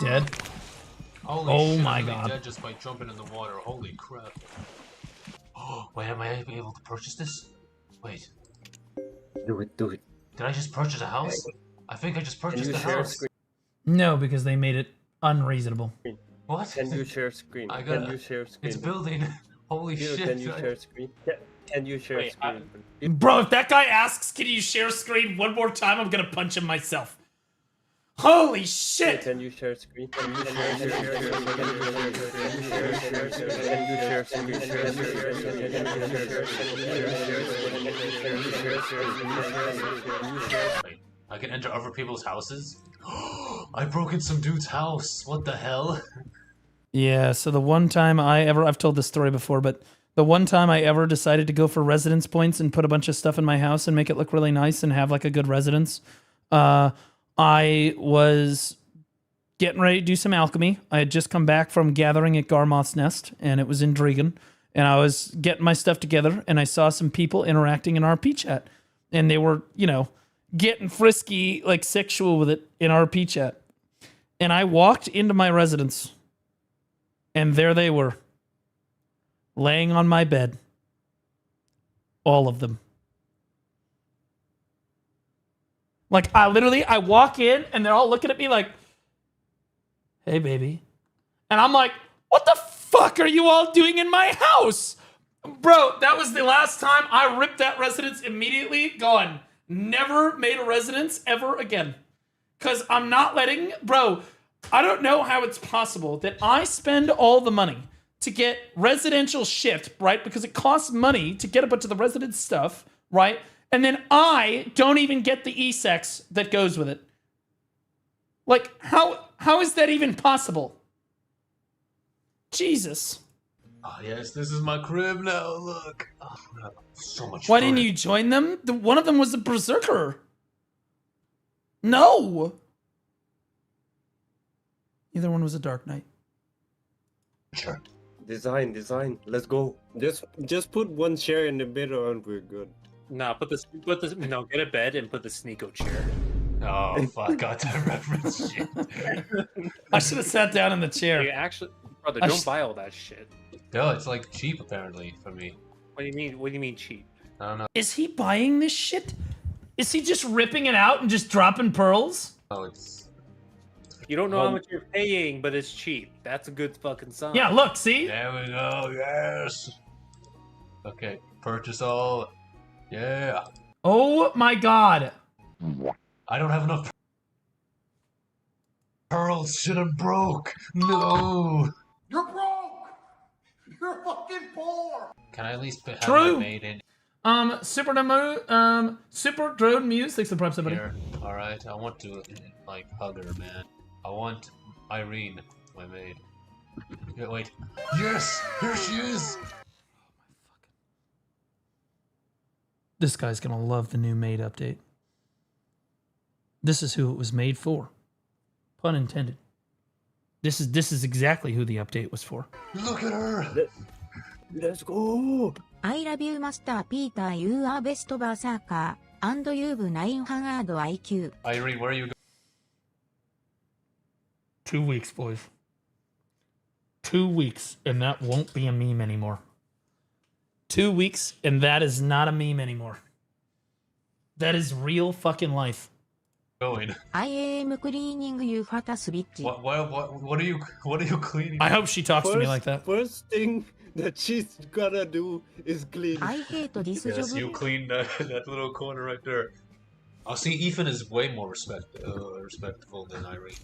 Dead? Holy oh shit, my I'm god. dead just by jumping in the water. Holy crap. Oh, wait, am I able to purchase this? Wait. Do it. Did I just purchase a house? I think I just purchased the house. No, because they made it unreasonable. What? Can you share screen? Can you share screen? It's building. Holy shit. Can you share screen? Can you share screen? Bro, if that guy asks, can you share screen one more time, I'm gonna punch him myself. Holy shit! Can you share screen? Can you share screen? I can enter other people's houses? I broke in some dude's house. What the hell? Yeah, so the one time I've told this story before, but The one time I ever decided to go for residence points and put a bunch of stuff in my house and make it look really nice and have like a good residence, I was getting ready to do some alchemy. I had just come back from gathering at Garmoth's Nest, and it was in Dregan. And I was getting my stuff together, and I saw some people interacting in RP chat. And they were, you know, getting frisky, like sexual with it in RP chat. And I walked into my residence, and there they were, laying on my bed. All of them. Like, I walk in, and they're all looking at me like, hey, baby. And I'm like, what the fuck are you all doing in my house? Bro, that was the last time I ripped that residence immediately. Gone. Never made a residence ever again. Because I'm not letting... Bro, I don't know how it's possible that I spend all the money to get residential shit, right? Because it costs money to get a bunch of the resident stuff, right? And then I don't even get the e-sex that goes with it. Like, how is that even possible? Jesus. Oh, yes, this is my crib now. Look. Oh, so much Why fun. didn't you join them? One of them was a berserker. No. Either one was a Dark Knight. Sure. Design. Let's go. Just put one chair in the middle and we're good. Nah, no, get a bed and put the Sneeko chair. Oh, fuck, got that reference. Shit. I should have sat down in the chair. You actually, brother, don't buy all that shit. No, it's like cheap apparently for me. What do you mean? What do you mean cheap? I don't know. Is he buying this shit? Is he just ripping it out and just dropping pearls? Oh, it's... You don't know how much you're paying, but it's cheap. That's a good fucking sign. Yeah, look, see? There we go, yes! Okay, purchase all. Yeah. Oh my god. I don't have enough pearls. Shit, I'm broke. No. You're broke! You're fucking poor! Can I at least have True. my maid in Super Drone Muse, thanks for the prime somebody. here? Alright, I want to, like, hug her, man. I want Irene, my maid. Yeah, wait. Yes! Here she is! This guy's gonna love the new maid update. This is who it was made for. Pun intended. This is exactly who the update was for. Look at her! Let's go! I love you, Master Peter. You are best berserker. And you've 900 IQ. Irene, where are you going? 2 weeks, boys. 2 weeks, and that won't be a meme anymore. 2 weeks, and that is not a meme anymore. That is real fucking life. Going. I am cleaning you, fat bitch. What are you cleaning? I hope she talks to me like that. First thing that she's gonna do is clean. I hate this Yes, job. you clean that little corner right there. Oh, see, Ethan is way more respectful than Irene.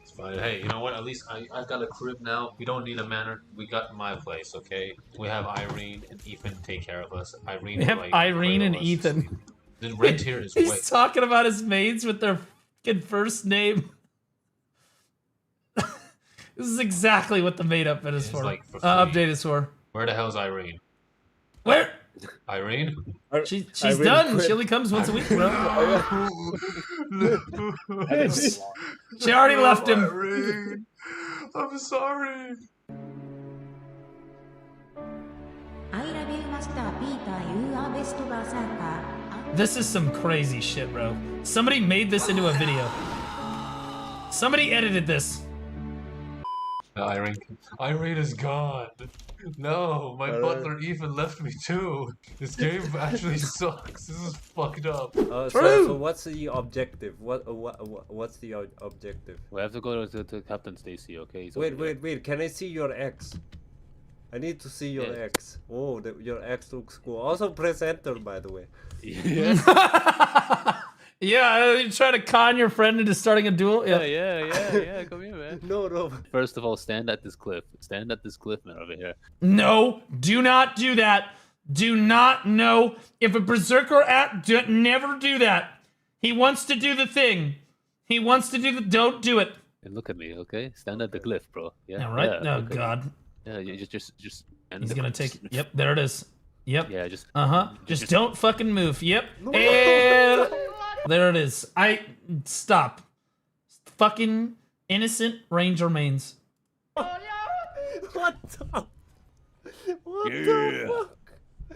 It's fine. Hey, you know what? At least I've got a crib now. We don't need a manor. We got my place, okay? We have Irene and Ethan take care of us. Irene, We have like, Irene and us to Ethan. sleep. The rent here is He's way. talking about his maids with their fucking first name. This is exactly what the maid update is for. Like for update is for. Where the hell's Irene? Where? Irene? She's Irene done. quit. She only comes once a week, bro. She already left him. Irene. I'm sorry. I love you, Master Peter. You are best berserker. This is some crazy shit, bro. Somebody made this into a video. Somebody edited this. No, Irene is gone. No, my butler Ethan left me too. This game actually sucks. This is fucked up. So what's the objective? What's the objective? We have to go to Captain Stacy, okay? He's Wait. Can I see your ex? I need to see your ex. Oh, your ex looks cool. Also, press enter, by the way. Yeah, you try to con your friend into starting a duel. Yeah. Come here, man. No. First of all, stand at this cliff. Stand at this cliff, man, over here. No, do not do that. Do not know. If a berserker never do that. He wants to do the thing. He wants to do the. Don't do it. And look at me, okay? Stand at the cliff, bro. Yeah. Yeah, right. Yeah, Oh okay. God. Yeah, you just. He's gonna take. Yep, there it is. Yep. Yeah, just. Just don't fucking move. Yep. And there it is. Stop. Fucking innocent ranger mains. What the? What Yeah. the fuck?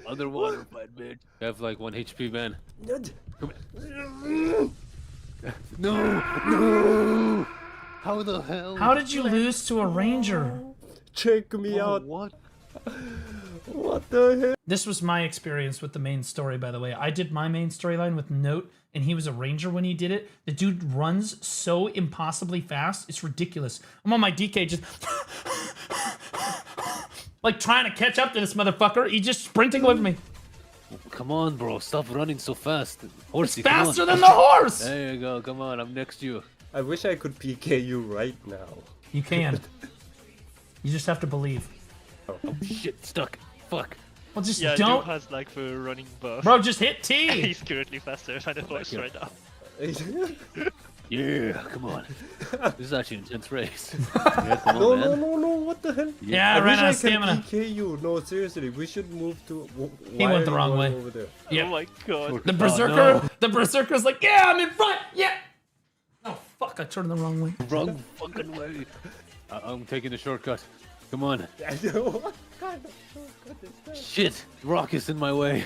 Underwater fight, bitch. You have like 1 HP, man. Come here. No. How the hell? How did you lose to a ranger? Check me out. What? What the hell? This was my experience with the main story, by the way. I did my main storyline with Note, and he was a ranger when he did it. The dude runs so impossibly fast, it's ridiculous. I'm on my DK just like trying to catch up to this motherfucker. He's just sprinting with me. Come on, bro. Stop running so fast. Horsey, It's faster than the horse! There you go. Come on, I'm next to you. I wish I could PK you right now. You can. You just have to believe. Oh shit, stuck. Fuck. Well, just yeah, don't. Joe has like the running buff. Bro, just hit T! He's currently faster than the horse right now. Yeah, come on. This is actually an intense race. No, what the hell? Yeah, I ran out of stamina. I can PK you. No, seriously, we should move to... He went the wrong way. Over there? Yep. Oh my god. The berserker, the berserker's like, yeah, I'm in front, yeah. Oh fuck, I turned the wrong way. Wrong fucking way. I'm taking the shortcut. Come on. What kind of shortcut is that? Shit, rock is in my way.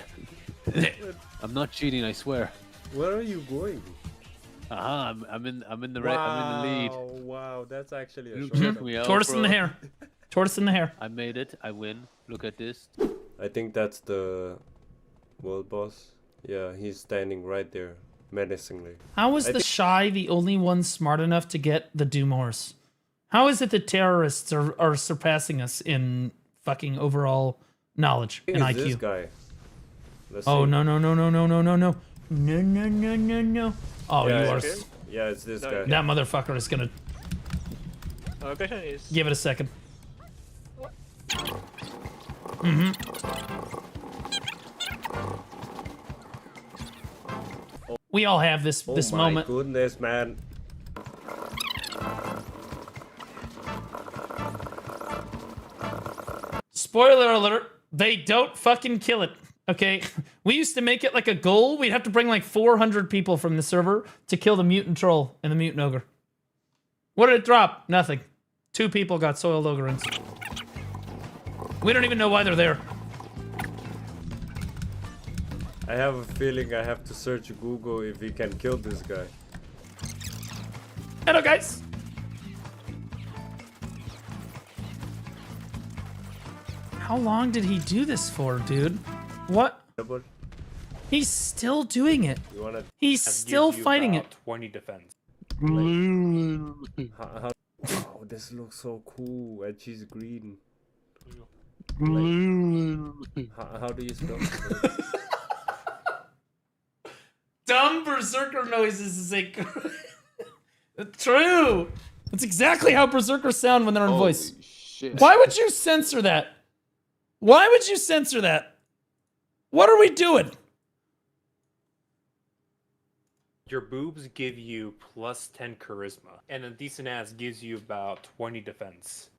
I'm not cheating, I swear. Where are you going? I'm in the right. I'm in the lead. Wow, that's actually a You shortcut. took me out, Tortoise in bro. the hair. Tortoise in the hair. I made it. I win. Look at this. I think that's the world boss. Yeah, he's standing right there, menacingly. How is the Shy the only one smart enough to get the Doom Horse? How is it the terrorists are surpassing us in fucking overall knowledge and IQ? This guy. Let's Oh see. no. No. Oh, Yeah, you are. okay. Yeah, it's this guy. That motherfucker is gonna. The question is... Give it a second. We all have this Oh moment. my goodness, man. Spoiler alert, they don't fucking kill it, okay? We used to make it like a goal. We'd have to bring like 400 people from the server to kill the mutant troll and the mutant ogre. What did it drop? Nothing. 2 people got soiled ogre rings. We don't even know why they're there. I have a feeling I have to search Google if we can kill this guy. Hello, guys. How long did he do this for, dude? What? He's still doing it. You wanna He's still fighting it. 20 defense. Wow, this looks so cool, and she's green. How do you spell it? Dumb berserker noises is a true. That's exactly how berserkers sound when they're in voice. Shit. Why would you censor that? Why would you censor that? What are we doing? Your boobs give you plus 10 charisma, and a decent ass gives you about 20 defense.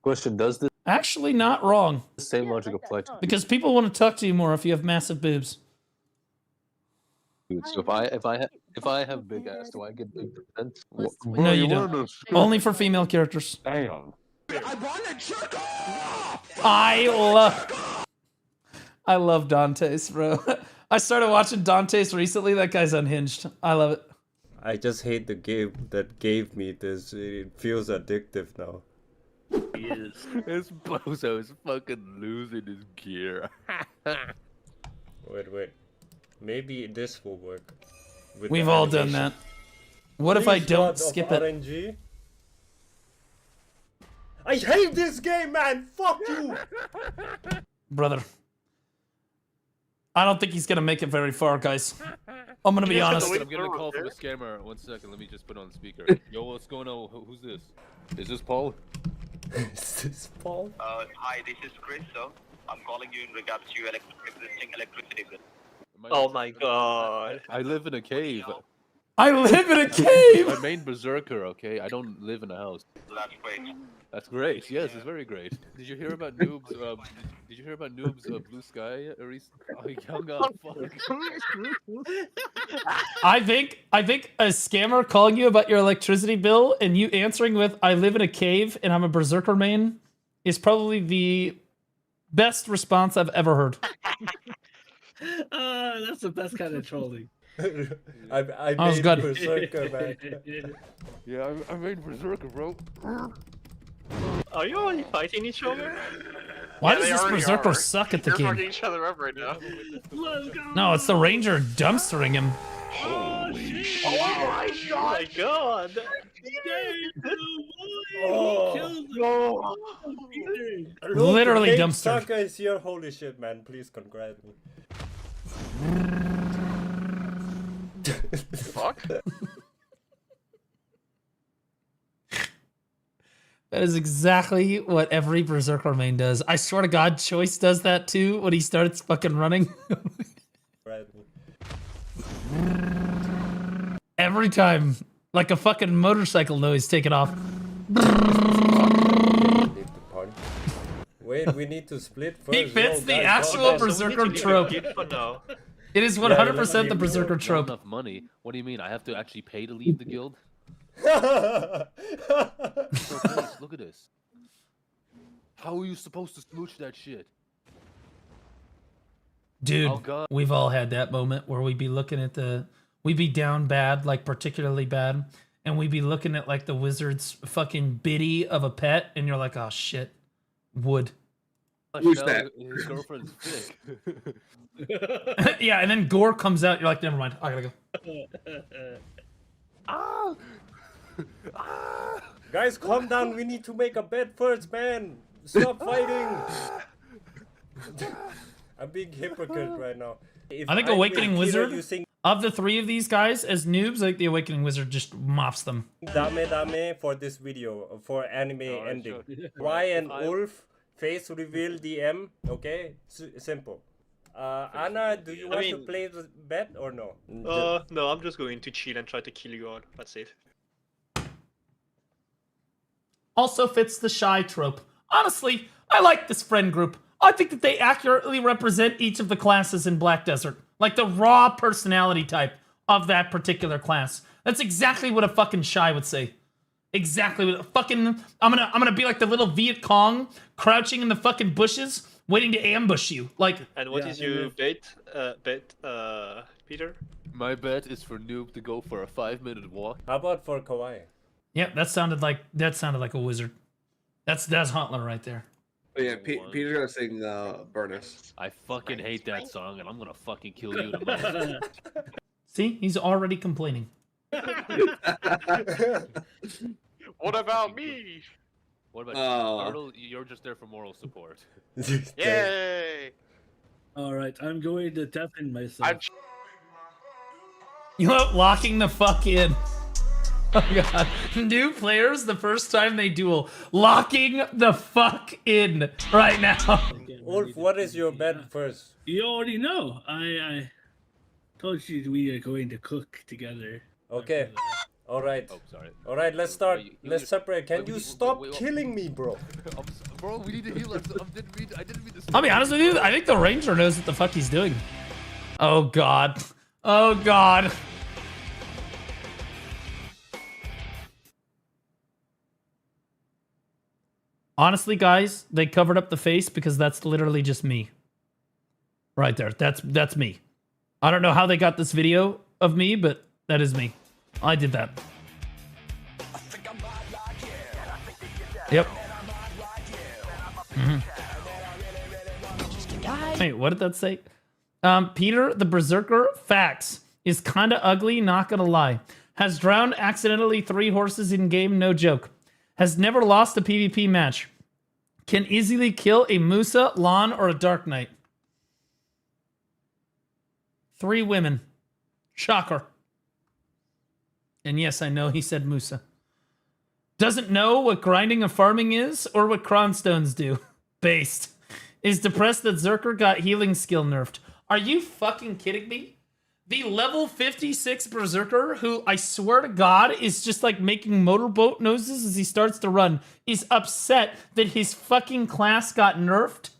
Question: does this Actually, not wrong. same logic apply to Because people want to talk to you more if you have massive boobs. dudes? So if I have big ass, do I get big defense? No, you don't. Only for female characters. Damn. I love Dante's, bro. I started watching Dante's recently. That guy's unhinged. I love it. I just hate the game that gave me this. It feels addictive now. He is. This bozo is fucking losing his gear. Wait. Maybe this will work. with We've the all done animation. that. What if I Please, don't God of skip it? RNG. I hate this game, man! Fuck you! Brother. I don't think he's gonna make it very far, guys. I'm gonna be honest. I'm getting a call from a scammer. 1 second, let me just put on speaker. Yo, what's going on? Who's this? Is this Paul? Is this Paul? Hi, this is Chris, sir. I'm calling you in regards to your existing electricity bill. Oh my god. I live in a cave. I live in a cave. My main berserker, okay? I don't live in a house. That's great. That's great. Yes, it's very great. Did you hear about Noob's? Did you hear about Noob's Blue Sky? Oh, he hung up. Fuck. I think a scammer calling you about your electricity bill and you answering with "I live in a cave and I'm a berserker main" is probably the best response I've ever heard. That's the best kind of trolling. I was made good. berserker, man. Yeah, I made berserker, bro. Are you already fighting each other? Why does this berserker suck at the They're game? fucking each other up right now. No, it's the ranger dumpstering him. Holy shit! Oh my god! Oh, Literally Link dumpster. Saka is here. Holy shit, man! Please congrat me. Fuck. That is exactly what every berserker main does. I swear to God, Choice does that too when he starts fucking running. Every time, like a fucking motorcycle noise taking off. Wait, we need to split first. He fits No, the guys, actual guys, berserker trope. It is 100% the berserker trope. Not enough money. What do you mean? I have to actually pay to leave the guild? So please, look at this. How are you supposed to smooch that shit? Dude, Oh, God. we've all had that moment where we'd be looking at we'd be down bad, like particularly bad, and we'd be looking at like the wizard's fucking biddy of a pet, and you're like, oh shit, wood. Who's that? His girlfriend's thick. Yeah, and then gore comes out, you're like, never mind, I gotta go. Guys, calm down. We need to make a bet first, man. Stop fighting. I'm being hypocrite right now. If I think I'm Awakening with Peter, Wizard, you sing of the three of these guys, as noobs, I think the Awakening Wizard just mops them. Dame Dame for this video, for anime ending. Ryan Ulf, face reveal DM, okay? Simple. Anna, do you want to play the bet or no? No, I'm just going to chill and try to kill you all. That's it. Also fits the shy trope. Honestly, I like this friend group. I think that they accurately represent each of the classes in Black Desert. Like the raw personality type of that particular class. That's exactly what a fucking shy would say. Exactly what a fucking... I'm gonna be like the little Viet Cong crouching in the fucking bushes waiting to ambush you. Like... And what is your bet, Peter? My bet is for Noob to go for a 5-minute walk. How about for Kawaii? Yeah, that sounded like a wizard. That's Huntler right there. Oh, yeah, Peter's gonna sing Burnus. I fucking hate that song, and I'm gonna fucking kill you tonight. See, he's already complaining. What about me? What about you? Turtle? You're just there for moral support. Yay! Alright, I'm going to deafen myself. You know what? Locking the fuck in. Oh god. New players, the first time they duel. Locking the fuck in right now. Ulf, what is your bet first? You already know. I told you we are going to cook together. Okay. Alright. Oh, sorry. Alright, let's start. Let's separate. Can wait, you wait, stop wait, killing me, bro? Bro, we need to heal ourselves. I didn't mean to. I'll be honest with you, I think the ranger knows what the fuck he's doing. Oh god. Oh god. Honestly, guys, they covered up the face because that's literally just me. Right there. That's me. I don't know how they got this video of me, but that is me. I did that. Yep. Wait, what did that say? Peter, the Berserker, facts, is kinda ugly, not gonna lie. Has drowned accidentally 3 horses in game, no joke. Has never lost a PvP match. Can easily kill a Musa, Lan, or a Dark Knight. 3 women. Shocker. And yes, I know he said Musa. Doesn't know what grinding and farming is or what cronstones do. Based. Is depressed that Zerker got healing skill nerfed. Are you fucking kidding me? The level 56 Berserker, who I swear to God is just like making motorboat noises as he starts to run, is upset that his fucking class got nerfed.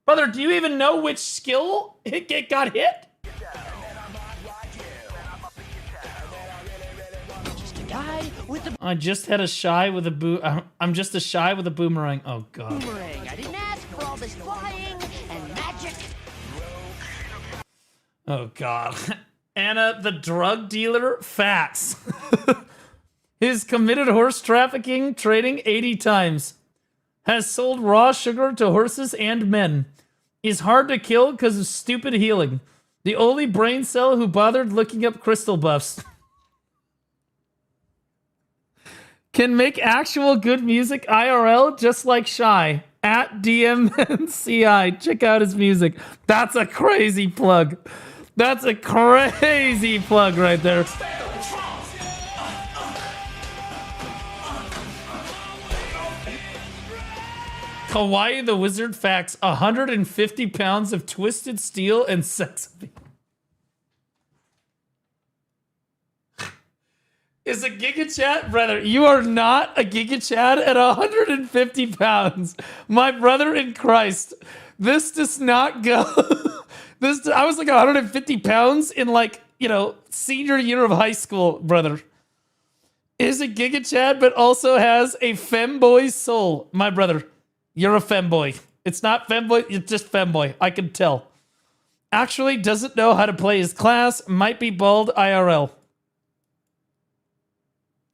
Brother, do you even know which skill it got hit? I just had a shy with a I'm just a shy with a boomerang. Oh god. Boomerang. I didn't ask for all this flying and magic. Oh god. Anna, the drug dealer, facts. Has committed horse trafficking, trading 80 times. Has sold raw sugar to horses and men. Is hard to kill because of stupid healing. The only brain cell who bothered looking up crystal buffs. Can make actual good music IRL just like Shy. At DMNCI. Check out his music. That's a crazy plug. That's a crazy plug right there. Hawaii the Wizard facts 150 pounds of twisted steel and sex appeal. Is a Giga Chad? Brother, you are not a Giga Chad at 150 pounds. My brother in Christ. This does not go. I was like 150 pounds in like, you know, senior year of high school, brother. Is a Giga Chad, but also has a femboy soul. My brother, you're a femboy. It's not femboy, it's just femboy. I can tell. Actually doesn't know how to play his class. Might be bald IRL.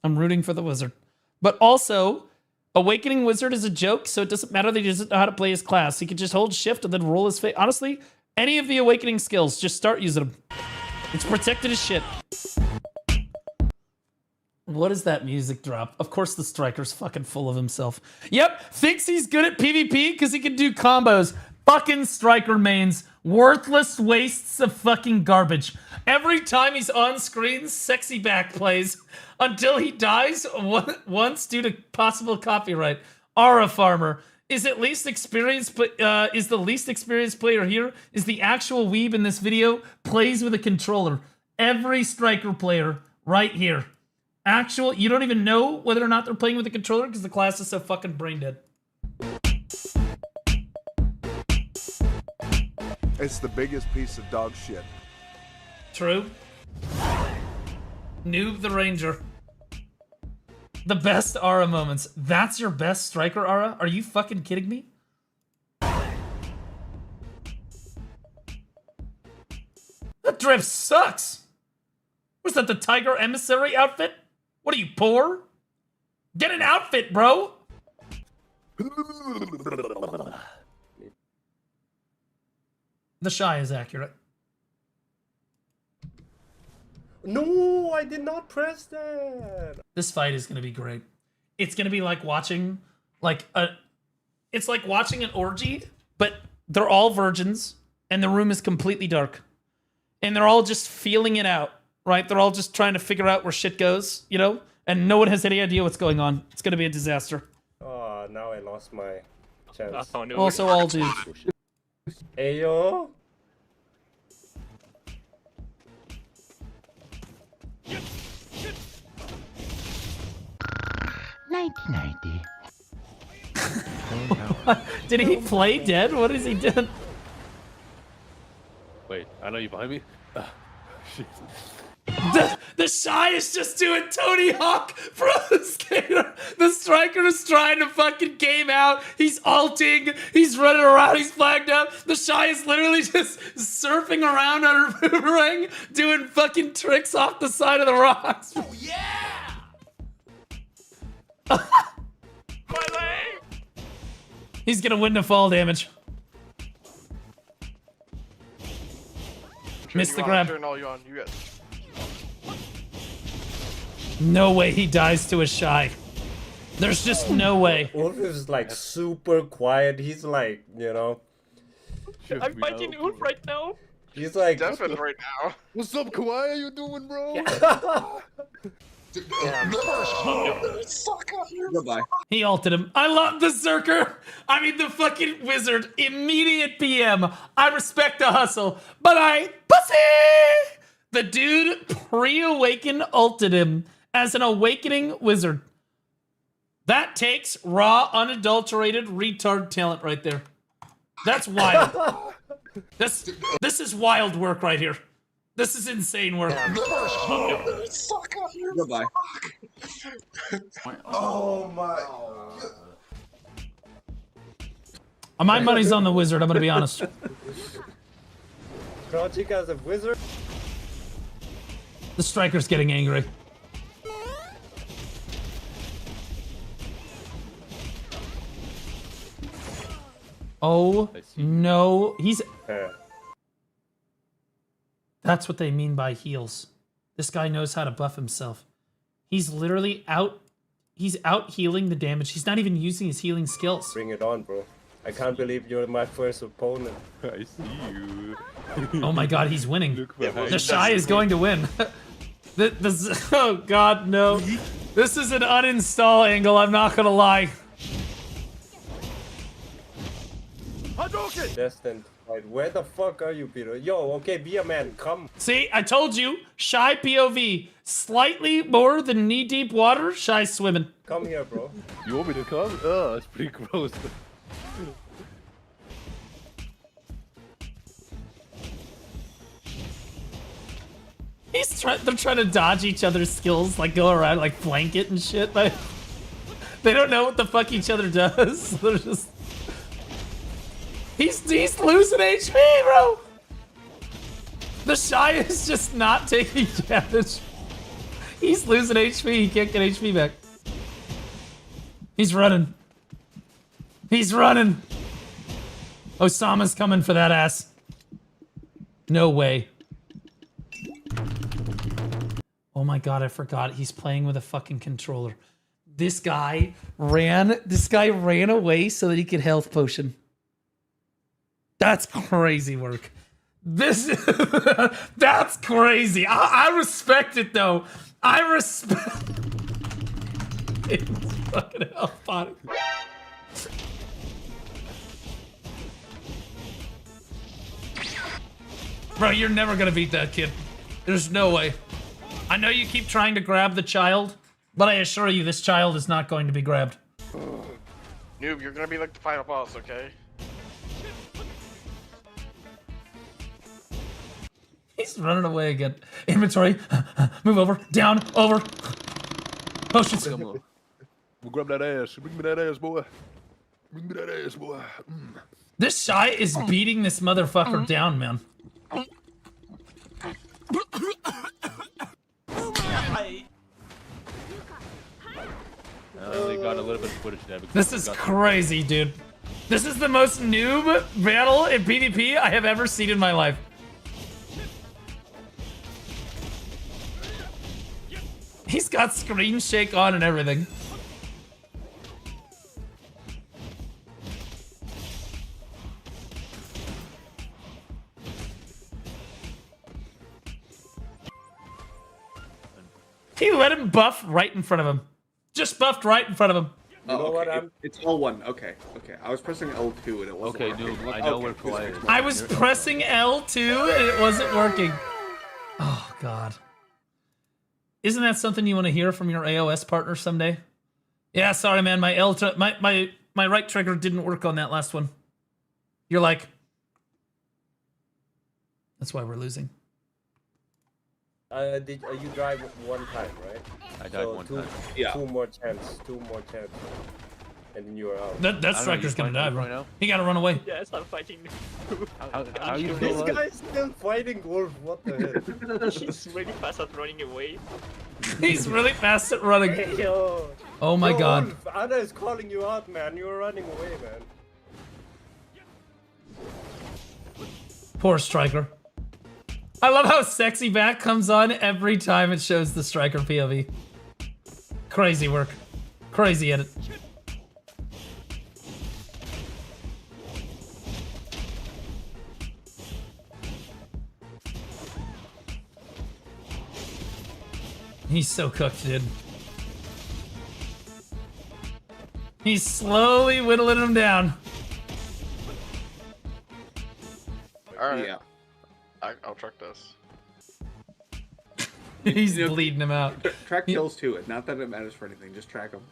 I'm rooting for the wizard. But also, Awakening Wizard is a joke, so it doesn't matter that he doesn't know how to play his class. He can just hold shift and then roll his face. Honestly, any of the Awakening skills, just start using them. It's protected as shit. What is that music drop? Of course the Striker's fucking full of himself. Yep, thinks he's good at PvP because he can do combos. Fucking Striker mains. Worthless wastes of fucking garbage. Every time he's on screen, sexy back plays until he dies once due to possible copyright. Aura Farmer is at least experienced, is the least experienced player here. Is the actual weeb in this video plays with a controller. Every Striker player right here. Actual, you don't even know whether or not they're playing with a controller because the class is so fucking brain dead. It's the biggest piece of dog shit. True. Noob the Ranger. The best Aura moments. That's your best Striker Aura? Are you fucking kidding me? That drip sucks. Was that the Tiger Emissary outfit? What are you, poor? Get an outfit, bro. The Shy is accurate. No, I did not press that. This fight is going to be great. It's going to be like watching, it's like watching an orgy, but they're all virgins, and the room is completely dark. And they're all just feeling it out, right? They're all just trying to figure out where shit goes, you know? And no one has any idea what's going on. It's going to be a disaster. Oh, now I lost my chance. Oh, no. Also, all dudes. Ayo. Did he play dead? What is he doing? Wait, I know you behind me. Shit. The Shy is just doing Tony Hawk Pro Skater. The Striker is trying to fucking game out. He's ulting. He's running around. He's flagged up. The Shy is literally just surfing around on her boomerang, doing fucking tricks off the side of the rocks. Oh, yeah! My leg! He's gonna win the fall damage. Missed the grab. No way he dies to a Shy. There's just no way. Wolf is like super quiet. He's like, you know. I'm fighting Ulf right now. He's like. Definitely right now. What's up, Kawaii? How you doing, bro? Goodbye. He ulted him. I love the Zerker. I mean, the fucking wizard. Immediate PM. I respect the hustle, but I pussy. The dude pre-awaken ulted him as an awakening wizard. That takes raw, unadulterated retard talent right there. That's wild. This is wild work right here. This is insane work. Goodbye. Oh my. My money's on the wizard, I'm gonna be honest. Project as a wizard? The striker's getting angry. Oh no, he's... That's what they mean by heals. This guy knows how to buff himself. He's literally out... He's out healing the damage. He's not even using his healing skills. Bring it on, bro. I can't believe you're my first opponent. I see you. Oh my god, he's winning. The Shy is going to win. Oh god, no. This is an uninstall angle, I'm not gonna lie. Destined. Right, where the fuck are you, Peter? Yo, okay, be a man, come. See, I told you, Shy POV. Slightly more than knee-deep water, Shy swimming. Come here, bro. You want me to come? Oh, that's pretty gross. They're trying to dodge each other's skills, like go around, like flank it and shit. But they don't know what the fuck each other does. They're just... He's losing HP, bro! The Shy is just not taking damage. He's losing HP, he can't get HP back. He's running. He's running! Osama's coming for that ass. No way. Oh my god, I forgot. He's playing with a fucking controller. This guy ran away so that he could health potion. That's crazy work. That's crazy. I respect it though. I respect it's fucking health pot. Bro, you're never gonna beat that kid. There's no way. I know you keep trying to grab the child, but I assure you this child is not going to be grabbed. Noob, you're gonna be like the final boss, okay? He's running away again. Inventory. Move over. Down. Over. Potions. We'll grab that ass. Bring me that ass, boy. Bring me that ass, boy. This Shy is beating this motherfucker down, man. I only got a little bit of footage there. This is crazy, dude. This is the most noob battle in PvP I have ever seen in my life. He's got screen shake on and everything. He let him buff right in front of him. Just buffed right in front of him. Oh, okay. It's L1. Okay, okay. I was pressing L2 and it wasn't working. Okay, dude, I know we're quiet. I was pressing L2 and it wasn't working. Oh, God. Isn't that something you want to hear from your AOS partner someday? Yeah, sorry, man. My right trigger didn't work on that last one. You're like... That's why we're losing. You drive one time, right? I died one time. Yeah. Two more chances. And then you're out. That striker's gonna die, bro. right now? He gotta run away. Yes, I'm fighting. How you This still guy's still fighting Wolf. What the hell? He's really fast at running away. He's really fast at running. Hey, yo. Oh my God. Wolf, Anna is calling you out, man. You're running away, man. Poor striker. I love how sexy back comes on every time it shows the striker POV. Crazy work. Crazy edit. He's so cooked, dude. He's slowly whittling him down. Alright. Yeah. I'll truck this. He's bleeding him out. Track kills too. Not that it matters for anything. Just track them.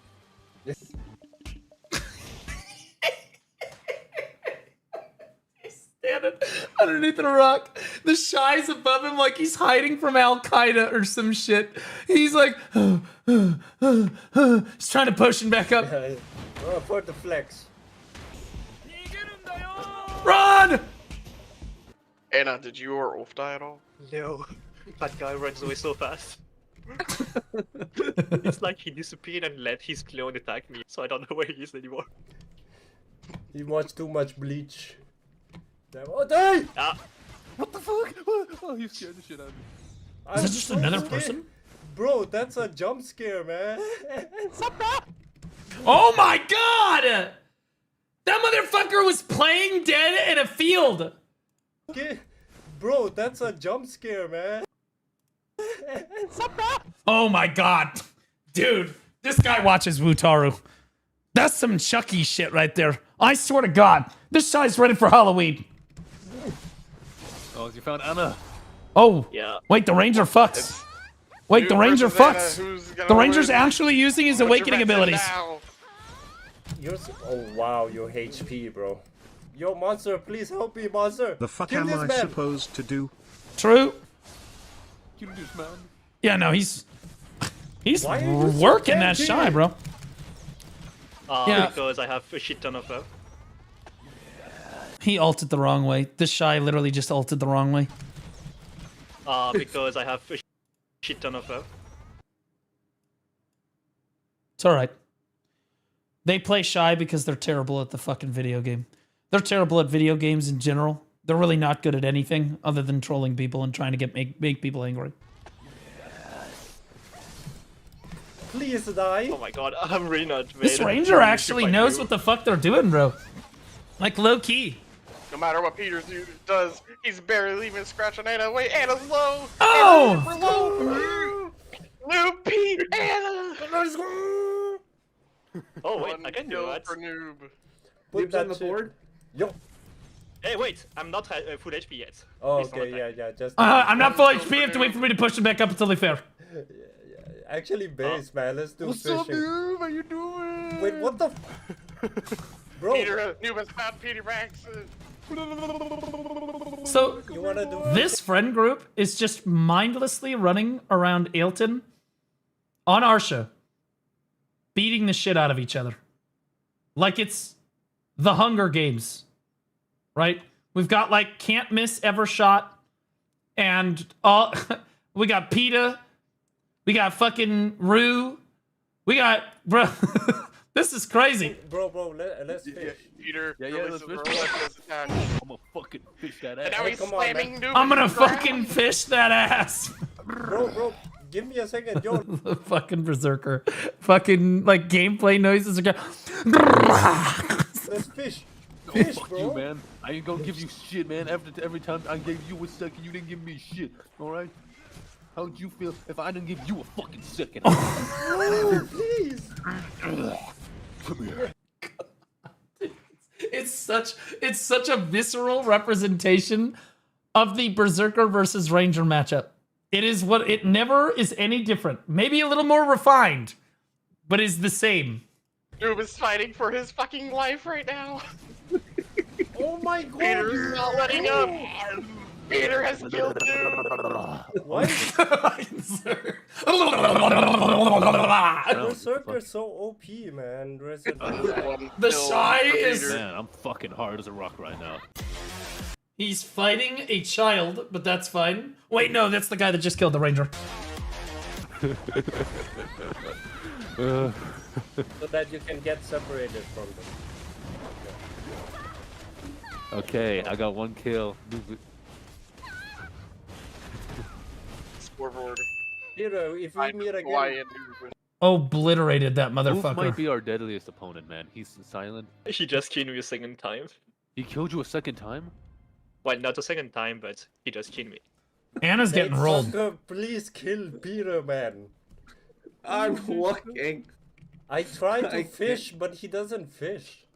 Standing underneath a rock. The Shy's above him like he's hiding from Al Qaeda or some shit. He's like, he's trying to push him back up. Oh, for the flex. Run! Anna, did you or Ulf die at all? No, that guy runs away so fast. It's like he disappeared and let his clone attack me, so I don't know where he is anymore. He watched too much Bleach. Oh, die! Ah. What the fuck? Oh, you scared the shit out of me. Is that just so another scared. person? Bro, that's a jump scare, man. Oh my god! That motherfucker was playing dead in a field! Bro, that's a jump scare, man. Oh my god. Dude, this guy watches Wutaru. That's some Chucky shit right there. I swear to god, this guy's ready for Halloween. Oh, you found Anna. Oh, yeah. Wait, the ranger fucks. Wait, the ranger fucks. The ranger's actually using his awakening abilities. Oh wow, your HP, bro. Yo, monster, please help me, monster. The fuck Kill am this I man. supposed to do? True. You do this, man. Yeah, no, he's Why are you so working that tanky? Shy, bro. Yeah. Because I have a shit ton of her. He ulted the wrong way. This Shy literally just ulted the wrong way. Because I have a shit ton of her. It's alright. They play Shy because they're terrible at the fucking video game. They're terrible at video games in general. They're really not good at anything other than trolling people and trying to make people angry. Please die. Oh my god, I'm really not. This ranger actually knows what the fuck they're doing, bro. Like low key. No matter what Peter does, he's barely even scratching Anna. Wait, Anna's low. Oh! Anna's low. Noob Pete, Anna. Oh wait, I can do that. For noob. Put that on the board. Yo. Hey, wait, I'm not full HP yet. Oh, Please don't okay, attack. yeah, just. I'm not full HP. You have to wait for me to push him back up until they fair. Actually, base, man. Let's do What's fishing. up, noob? How you doing? Wait, what the? Bro. Peter, noob has found Peter Max. So, You wanna do this friend group is just mindlessly running around Ailton on Arsha, beating the shit out of each other. Like it's the Hunger Games, right? We've got like Can't Miss Ever Shot, and all we got PETA, we got fucking Rue, we got, bro, this is crazy. Bro, let's fish. Peter, let's fish. I'm gonna fucking fish that ass. And now he's come on, slamming noob. I'm gonna into the ground. fucking fish that ass. Bro, give me a second, yo. The fucking berserker. Fucking like gameplay noises are going. Let's fish. Oh, Fish, fuck bro. you, man. I ain't gonna give you shit, man. Every time I gave you a second, you didn't give me shit. All right? How would you feel if I didn't give you a fucking second? Oh, please. Come here. It's such a visceral representation of the berserker versus ranger matchup. It is what it never is any different. Maybe a little more refined, but is the same. Noob is fighting for his fucking life right now. Oh my god. Peter's not letting up. Peter has killed Noob. What? Berserker's so OP, man. The Shy is. Man, I'm fucking hard as a rock right now. He's fighting a child, but that's fine. Wait, no, that's the guy that just killed the ranger. So that you can get separated from them. Okay, I got one kill. Scoreboard. Hero, if we meet again. Obliterated that Wolf motherfucker. might be our deadliest opponent, man. He's silent. He just killed me a second time. He killed you a second time? Well, not a second time, but he just killed me. Anna's getting rolled. Sucker, please kill Peter, man. I'm looking. I try to I fish, but he doesn't fish.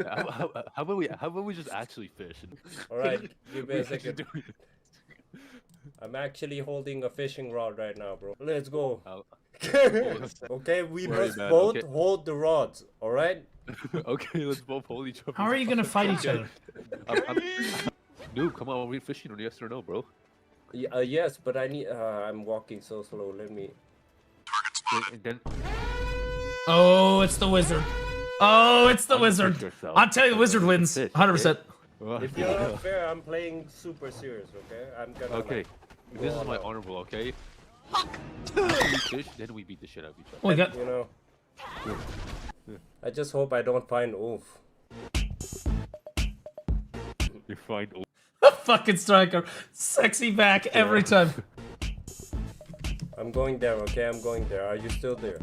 How about we just actually fish? All right, give me We a actually second. do it. I'm actually holding a fishing rod right now, bro. Let's go. Okay, we Sorry, must man, both okay. hold the rods. All right. Okay, let's both hold each other. How are you gonna fight each other? Dude, come on, are we fishing or yes or no, bro? Yes, but I need. I'm walking so slow. Let me. Then Oh, it's the wizard. Oh, it's the wizard. Unpick yourself. I'll tell you, the wizard wins. 100%. If you're not fair, I'm playing super serious. Okay, I'm gonna. Okay, like, this go is my all out. honorable. Okay. We fish, then we beat the shit out of each other. Oh my god. You know. I just hope I don't find Oof. You find. Fucking striker. Sexy back every time. I'm going there. Okay, I'm going there. Are you still there?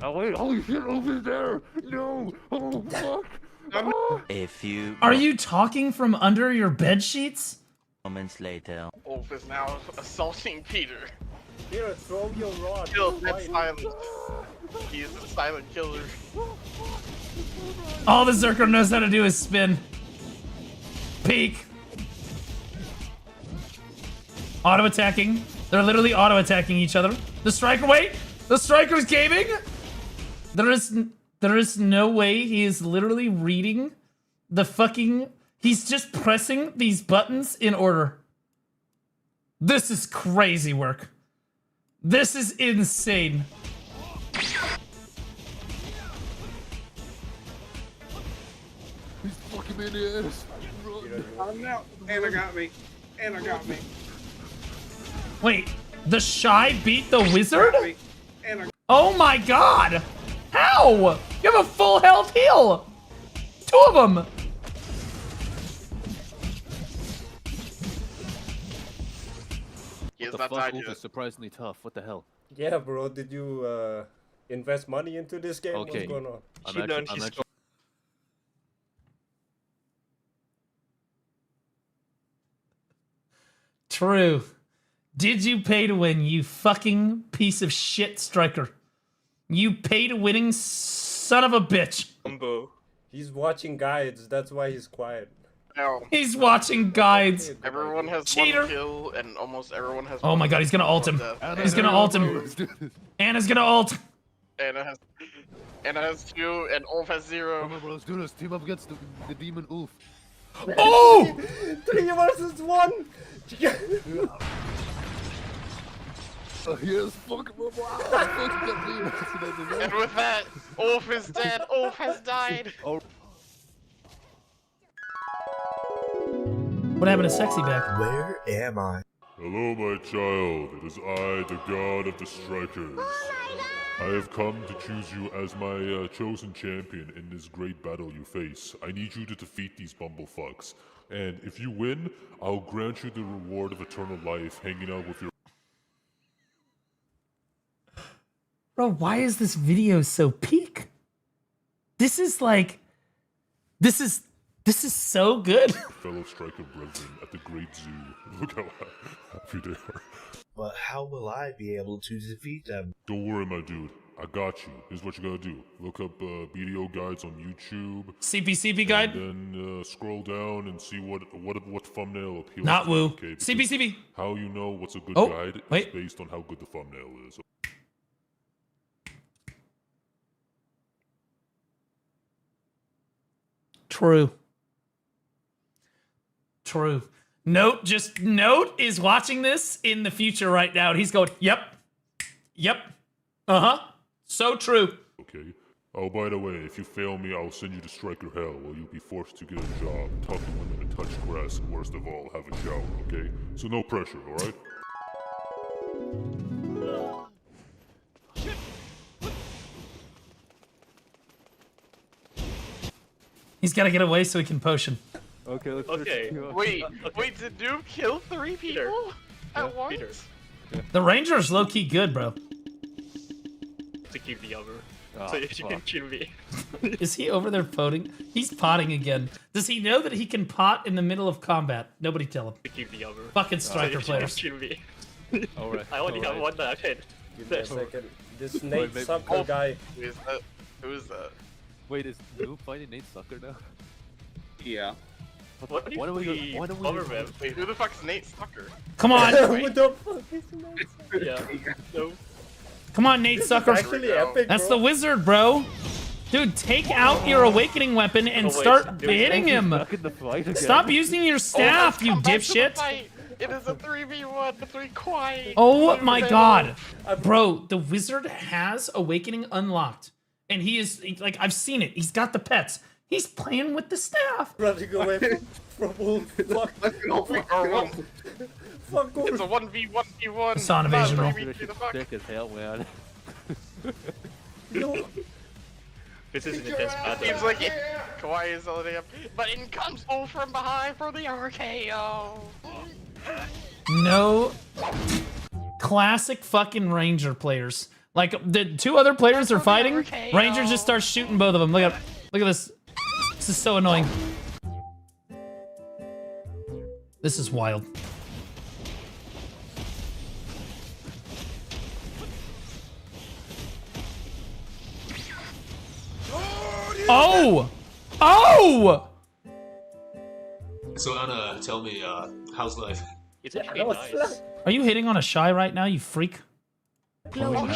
Oh wait! Holy shit! Over there! No! Oh fuck! A few Are you talking from under your bed sheets? moments later. Wolf is now assaulting Peter. Here, throw your rod. Kill that silent. He is a silent killer. All the Zerker knows how to do is spin. Peek. Auto attacking. They're literally auto attacking each other. The striker, wait! The striker's gaming? There is no way he is literally reading the fucking... He's just pressing these buttons in order. This is crazy work. This is insane. He's fucking me in the ass. Oh no! And I got me. And I got me. Wait, the Shy beat the wizard? And I Oh my god! How? You have a full health heal! Two of them! He is The not fuck died Wolf yet. is surprisingly tough. What the hell? Yeah, bro. Did you invest money into this game? Okay. What's going on? I'm actually True. Did you pay to win, you fucking piece of shit striker? You pay to winning son of a bitch. He's watching guides. That's why he's quiet. No. He's watching guides. Everyone has Cheater. one kill, and almost everyone has. Oh my god, he's gonna ult him. He's gonna ult him. Anna's gonna ult. Anna has 2, and Ulf has 0. Come on, bro, let's do this. Team up against the demon Ulf. Oh! 3 versus 1. Yes, fuck him up. And with that, Ulf is dead. Ulf has died. Oh. What happened to Sexy Back? Where am I? Hello, my child. It is I, the god of the strikers. I have come to choose you as my chosen champion in this great battle you face. I need you to defeat these bumblefucks. And if you win, I'll grant you the reward of eternal life hanging out with your... Bro, why is this video so peak? This is like... This is so good. fellow striker brethren at the great zoo. Look how happy they are. But how will I be able to defeat them? Don't worry, my dude. I got you. Here's what you gotta do. Look up BDO guides on YouTube. CP guide? And then scroll down and see what thumbnail appeals Not to woo. you, okay? Because CP. How you know what's a good Oh, guide wait. is based on how good the thumbnail is. True. Note is watching this in the future right now, and he's going, yep. So true. Okay. Oh, by the way, if you fail me, I'll send you to striker hell, where you'll be forced to get a job, talk to women, and touch grass, and worst of all, have a shower, okay? So no pressure, alright? He's got to get away so he can potion. Okay, let's Wait, did Noob kill 3 people at once? Peter. The Ranger's low-key good, bro. To keep the other. Oh, so you can kill me. Is he over there potting? He's potting again. Does he know that he can pot in the middle of combat? Nobody tell him. To keep the other. Fucking striker so you players. can kill me. Alright. I only have one left hit. Give me a second. This Wait, Nate maybe- Sucker guy. Who is that? Who is that? Wait, is Noob fighting Nate Sucker now? Yeah. What do Why don't we go? Why don't we? cover him? Wait, who the fuck's Nate Sucker? Come on. What the fuck is Nate? Yeah. No. Come on, Nate Sucker. Actually epic, That's bro. the wizard, bro. Dude, take out your awakening weapon and start hitting him. Back in the fight again. Stop using your staff, you dipshit. It is a 3v1 between Quiet. Oh my god. Bro, the wizard has awakening unlocked. And he is, like, I've seen it. He's got the pets. He's playing with the staff. Running away from Wolf. Fuck. Fuck. It's a 1v1v1. It's on evasion roll. Thick as hell, man. No. This is an intense battle. Seems like it. Kawaii is loading up, but in comes Wolf from behind for the RKO. No. Classic fucking Ranger players. Like, the two other players are fighting. Ranger just starts shooting both of them. Look at this. This is so annoying. This is wild. Oh! Oh! So Anna, tell me, how's life? It's actually nice. Are you hitting on a shy right now, you freak? Wolf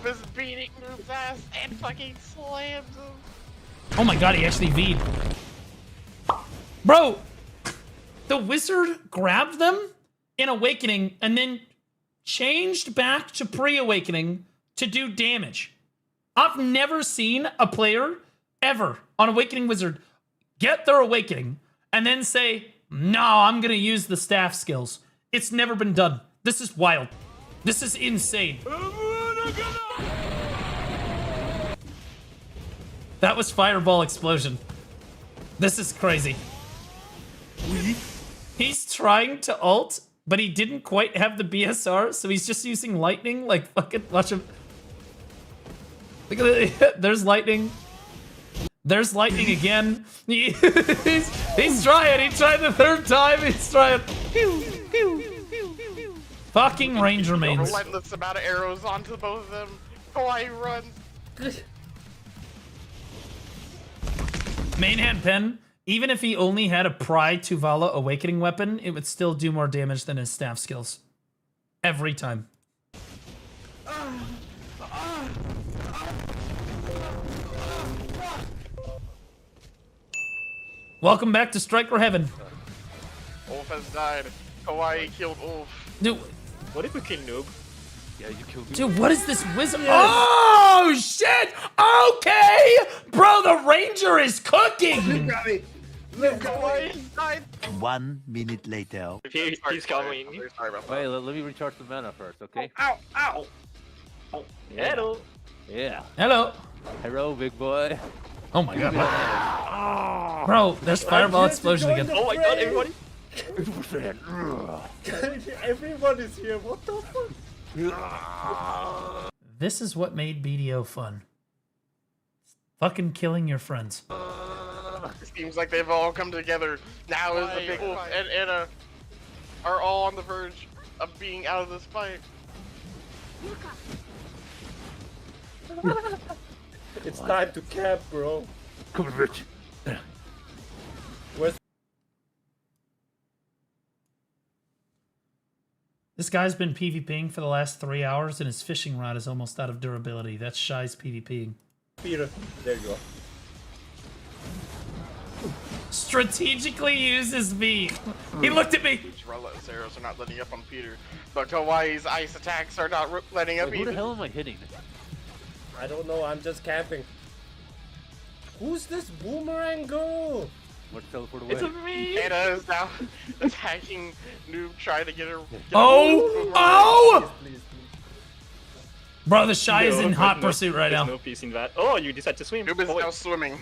is beating Noob's ass and fucking slams him. Oh my god, he actually V'd. Bro! The wizard grabbed them in Awakening and then changed back to pre-Awakening to do damage. I've never seen a player ever on Awakening Wizard get their Awakening and then say, no, I'm gonna use the staff skills. It's never been done. This is wild. This is insane. That was Fireball Explosion. This is crazy. He's trying to ult, but he didn't quite have the BSR, so he's just using lightning. Like, fucking watch him. Look at it. There's lightning. There's lightning again. He's trying. He tried the third time. He's trying. Fucking Ranger mains. Relentless amount of arrows onto both of them. Kawaii runs. Main hand pen. Even if he only had a Pry Tuvala Awakening weapon, it would still do more damage than his staff skills. Every time. Welcome back to Striker Heaven. Wolf has died. Kawaii killed Wolf. Dude, What if we kill Noob? Yeah, you killed me. dude, what is this wizard? Oh, shit! Okay! Bro, the Ranger is cooking! Kawaii died. 1 minute later. He's coming. Sorry about that. Wait, let me recharge the mana first, okay? Ow! Ow! Hello. Yeah. Hello. Hello, big boy. Oh my god. Bro, there's Fireball Explosion again. Oh my god, everybody! Everyone is here. What the fuck? This is what made BDO fun. Fucking killing your friends. It seems like they've all come together. Now is the big Wolf and Anna are all on the verge of being out of this fight. It's time to camp, bro. Come on, Rich. Where's This guy's been PvPing for the last 3 hours and his fishing rod is almost out of durability. That's Shy's PvPing. Peter? There you go. Strategically uses V. He looked at me. These relentless arrows are not letting up on Peter, but Kawaii's ice attacks are not letting up Wait, who the either. hell am I hitting? I don't know. I'm just camping. Who's this boomerang girl? Let's teleport away. It's me! Anna is now attacking Noob, trying to get her. Oh! Oh! Please, please. Bro, the Shy is No, in hot no, pursuit right there's now. no peace in that. Oh, you decide to swim. Noob is Oh, wait. now swimming.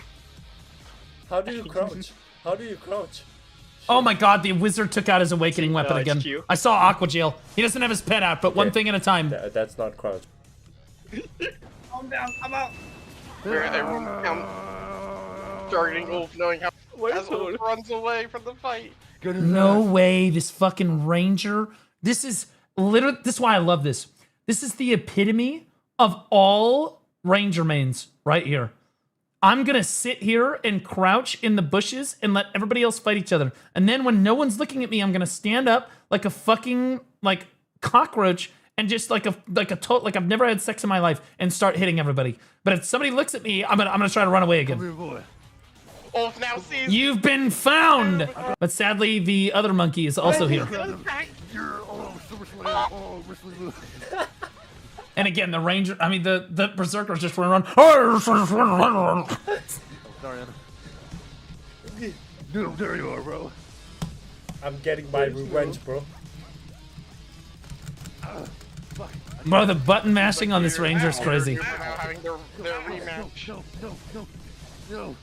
How do you crouch? How do you crouch? Oh my god, the wizard took out his awakening weapon it's again. Q. I saw Aqua Jail. He doesn't have his pet out, but one Okay. thing at a time. That's not crouch. Calm down, I'm out. Where everyone targeting Wolf, knowing how as Wolf runs away from the fight. No way, this fucking Ranger. This is Literally, this is why I love this. This is the epitome of all Ranger mains right here. I'm gonna sit here and crouch in the bushes and let everybody else fight each other. And then when no one's looking at me, I'm gonna stand up like a fucking like cockroach and just like I've never had sex in my life and start hitting everybody. But if somebody looks at me, I'm gonna try to run away again. Wolf now sees. You've been found. But sadly, the other monkey is also here. And again, the ranger, I mean, the berserkers just run around. Sorry, dude, there you are, bro. I'm getting my revenge, bro. Bro, the button mashing on this ranger is crazy. Now having their rematch. No.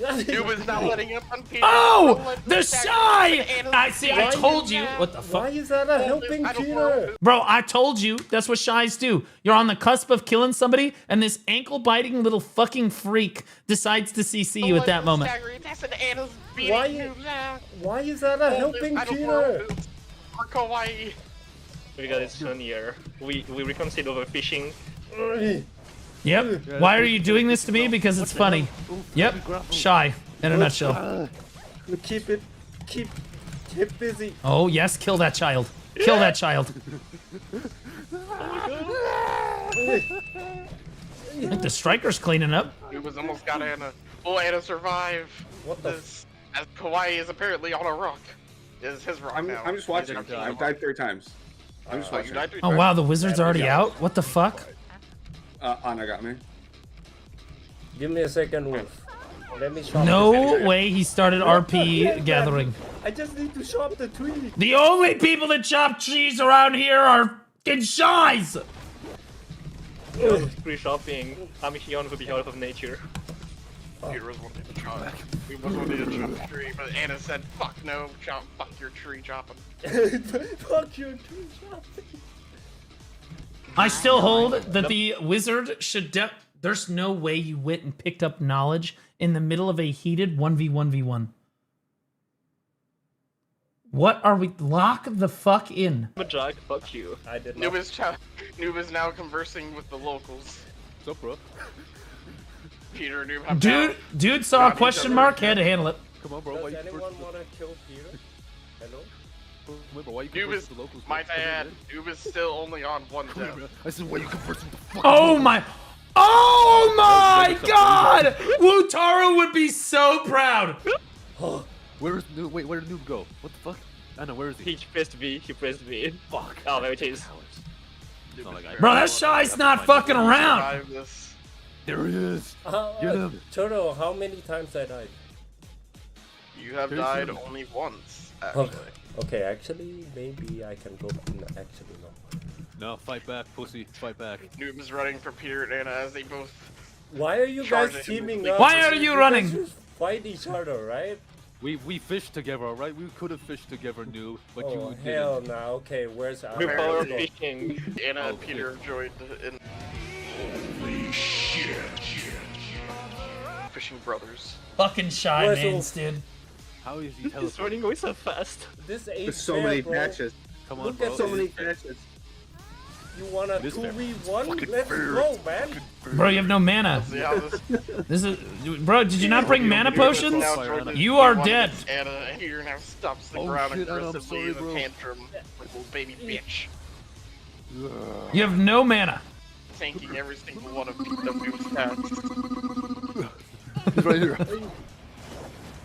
Noob is not letting up on Peter. Oh, the shy! I see. I told you. What the fuck? Why is that a helping cheater? Bro, I told you. That's what shies do. You're on the cusp of killing somebody, and this ankle-biting little fucking freak decides to CC you at that moment. Why is that a helping cheater? Kawaii. We got it soon here. We reconsider overfishing. Yep. Why are you doing this to me? Because it's funny. Yep. Shy. In a nutshell. Keep busy. Oh, yes. Kill that child. Kill that child. I think the striker's cleaning up. Noob has almost got Anna. Will Anna survive? What the? As Kawaii is apparently on a rock. Is his rock now. I'm just watching. I've died 3 times. I'm just watching. Oh, wow. The wizard's already out? What the fuck? Anna got me. Give me a second, Wolf. Let me shop. No way he started RP gathering. I just need to shop the tree. The only people that chop trees around here are fucking shies! Free shopping. I'm here on behalf of nature. Peter was wanting to chop. We was wanting to chop the tree, but Anna said, "Fuck no, fuck your tree chopping." Fuck your tree chopping. I still hold that the wizard should there's no way you went and picked up knowledge in the middle of a heated 1v1v1. What are we? Lock the fuck in. Jack, fuck you. I did not. Noob is now conversing with the locals. What's up, bro? Peter, Noob have Dude saw a question mark, had to handle it. Come on, bro. Does anyone want to kill Peter? Hello? Noob is, my bad. Noob is still only on 1 death. I said, why you conversing with the fuck? Oh my god! Wutaro would be so proud! Where's Noob? Wait, where did Noob go? What the fuck? Anna, where is he? He pressed B. Fuck. Oh, there it is. Bro, that shy's not fucking around! There he is! Get him! Toto, how many times I died? You have died only once, actually. Okay, actually, maybe I can go. No, actually, no. No, fight back, pussy. Fight back. Noob is running for Peter and Anna as they both. Why are you guys teaming up? Why are you running? Just fight each other, right? We fished together, alright? We could have fished together, Noob, but you didn't. Hell no. Okay, where's our fishing? Anna and Peter joined in. Holy shit. Fishing brothers. Fucking shy mans, dude. How is he He's running away so fast. This ain't There's so many patches. Come on, Look bro. at So many patches. You want a 2v1? Let's go, man. Bro, you have no mana. This is, bro. Did you not bring mana potions? You are dead. Anna and Peter now stops the ground aggressively in a tantrum like a little baby bitch. You have no mana. Tanking every single one of Noob's attacks. He's right here.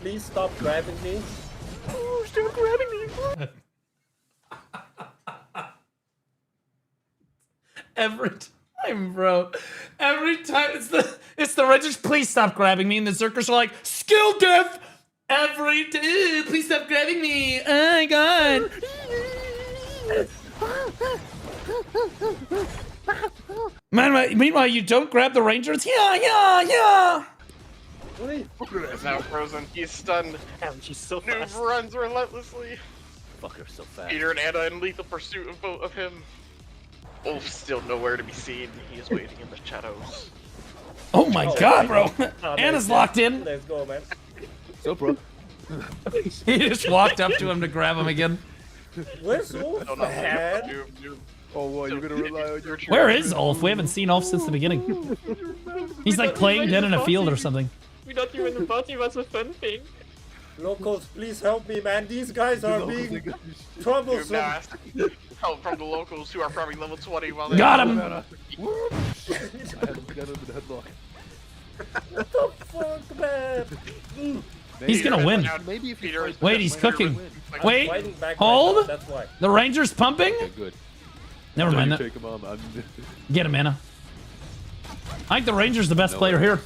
Please stop grabbing me. Oh, still grabbing me. Every time, bro. Every time it's the Rangers. Please stop grabbing me, and the Zerkers are like skill death. Every time, please stop grabbing me. Oh my god. Man, meanwhile, you don't grab the Rangers. Yeah. Is now frozen. He's stunned. Damn, she's so Noob fast. runs relentlessly. Fuck her so fast. Peter and Anna in lethal pursuit of him. Wolf's still nowhere to be seen. He is waiting in the shadows. Oh my god, bro. Anna's locked in. Let's go, man. So, bro. He just walked up to him to grab him again. Where's Ulf? Oh, what? You're gonna rely on your. Where is Ulf? We haven't seen Ulf since the beginning. He's like playing dead in a field or something. We thought you were in the party. That's a fun thing. Locals, please help me, man. These guys are being troublesome. Help from the locals who are probably level 20 while they got him. I had him in the headlock. What the fuck, man? He's gonna win. Maybe if Wait, he's cooking. Wait, Back hold. That's why. The Ranger's pumping. Okay, good. Never mind that. Take him on. Get him, Anna. I think the Ranger's the best player here.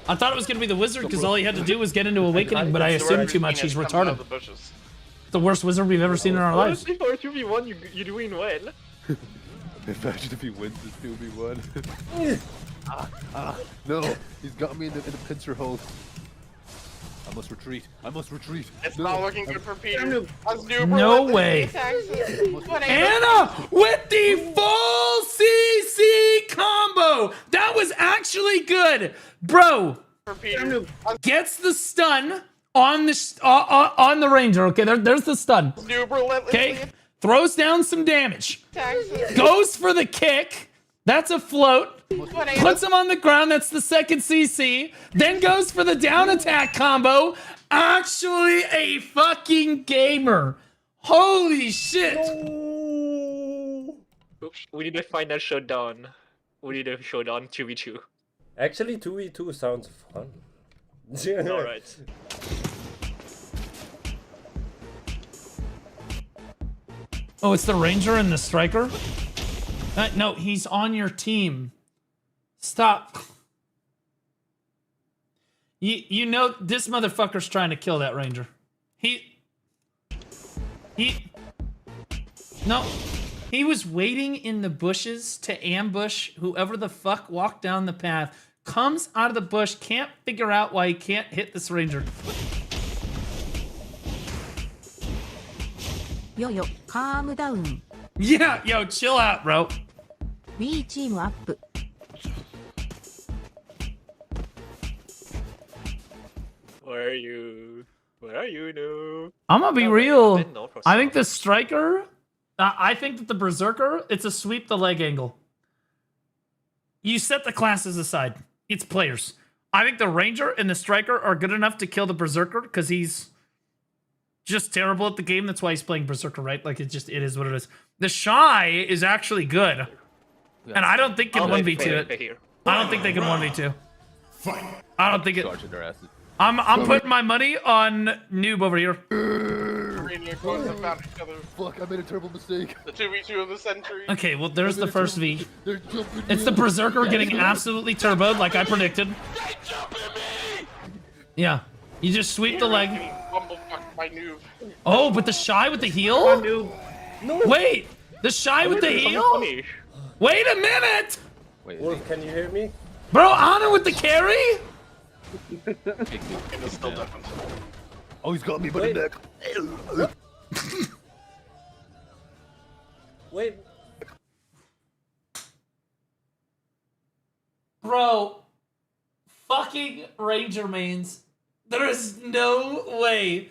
I thought it was gonna be the Wizard because all he had to do was get into Awakening, but I assumed too much. He's retarded. The worst Wizard we've ever seen in our lives. Honestly, for a 2v1, you're doing well. Imagine if he wins this 2v1. No, he's got me in the pincer hold. I must retreat. I must retreat. It's not looking good for Peter. No way. Anna with the full CC combo. That was actually good, bro. Gets the stun on the Ranger. Okay, there's the stun. Okay, throws down some damage. Goes for the kick. That's a float. Puts him on the ground. That's the second CC. Then goes for the down attack combo. Actually a fucking gamer. Holy shit. Oops, we need to find that showdown. We need a showdown 2v2. Actually, 2v2 sounds fun. Alright. Oh, it's the Ranger and the Striker? No, he's on your team. Stop. You know this motherfucker's trying to kill that Ranger. No. He was waiting in the bushes to ambush whoever the fuck walked down the path. Comes out of the bush, can't figure out why he can't hit this Ranger. Yo, calm down. Yeah, yo, chill out, bro. B team up. Where are you? Where are you, no? I'm gonna be real. I think the Striker, I think that the Berserker, it's a sweep the leg angle. You set the classes aside. It's players. I think the Ranger and the Striker are good enough to kill the Berserker because he's just terrible at the game. That's why he's playing Berserker, right? Like, it is what it is. The Shy is actually good. And I don't think can 1v2 it. I don't think they can 1v2. I don't think it. I'm putting my money on Noob over here. Fuck, I made a terrible mistake. The 2v2 of the century. Okay, well, there's the first V. It's the Berserker getting absolutely turboed like I predicted. Yeah. You just sweep the leg. Oh, but the Shy with the heal? Wait, the Shy with the heal? Wait a minute! Wolf, can you hear me? Bro, Honor with the carry? Oh, he's got me by the neck. Wait. Bro, fucking Ranger mains. There is no way.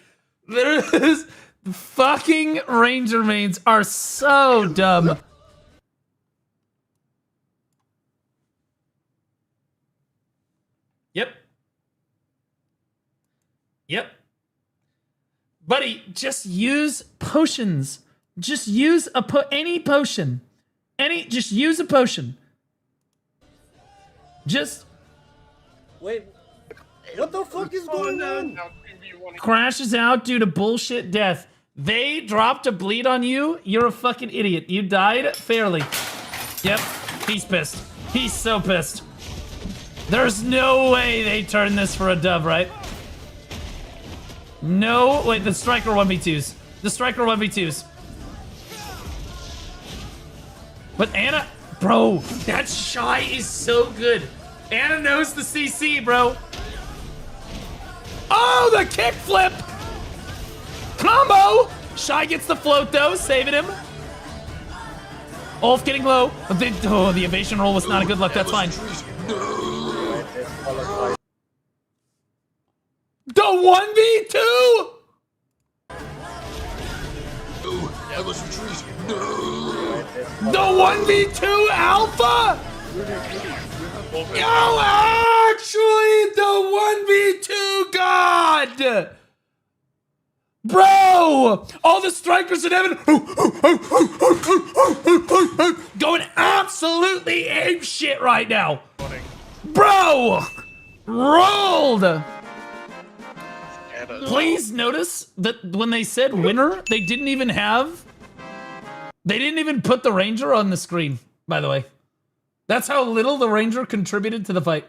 Fucking Ranger mains are so dumb. Yep. Buddy, just use potions. Just use any potion. Just use a potion. Just... Wait. What the fuck is going on? Crashes out due to bullshit death. They dropped a bleed on you. You're a fucking idiot. You died fairly. Yep. He's pissed. He's so pissed. There's no way they turned this for a dub, right? No, wait, the Striker 1v2s. The Striker 1v2s. But Anna, bro, that Shy is so good. Anna knows the CC, bro. Oh, the kickflip! Combo! Shy gets the float though, saving him. Ulf getting low. The evasion roll was not a good look, that's fine. The 1v2? I must retreat. The 1v2 alpha? Yo, actually, the 1v2 god! Bro! All the strikers in heaven going absolutely ape shit right now. Bro! Rolled! Please notice that when they said winner, they didn't even put the Ranger on the screen, by the way. That's how little the Ranger contributed to the fight.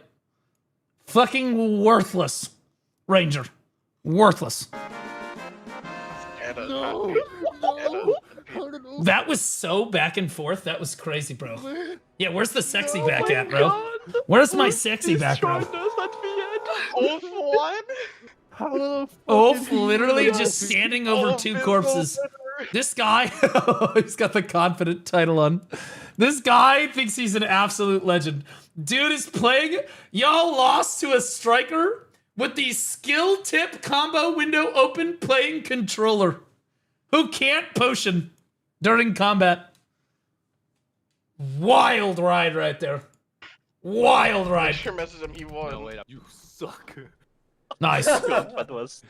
Fucking worthless. Ranger. Worthless. That was so back and forth. That was crazy, bro. Yeah, where's the sexy back at, bro? Where's my sexy back, bro? Ulf literally just standing over two corpses. This guy, he's got the confident title on. This guy thinks he's an absolute legend. Dude is playing, y'all lost to a striker with the skill tip combo window open playing controller who can't potion during combat. Wild ride right there. Wild ride. Sure messes him, he won. No, wait, you suck. Nice. That was.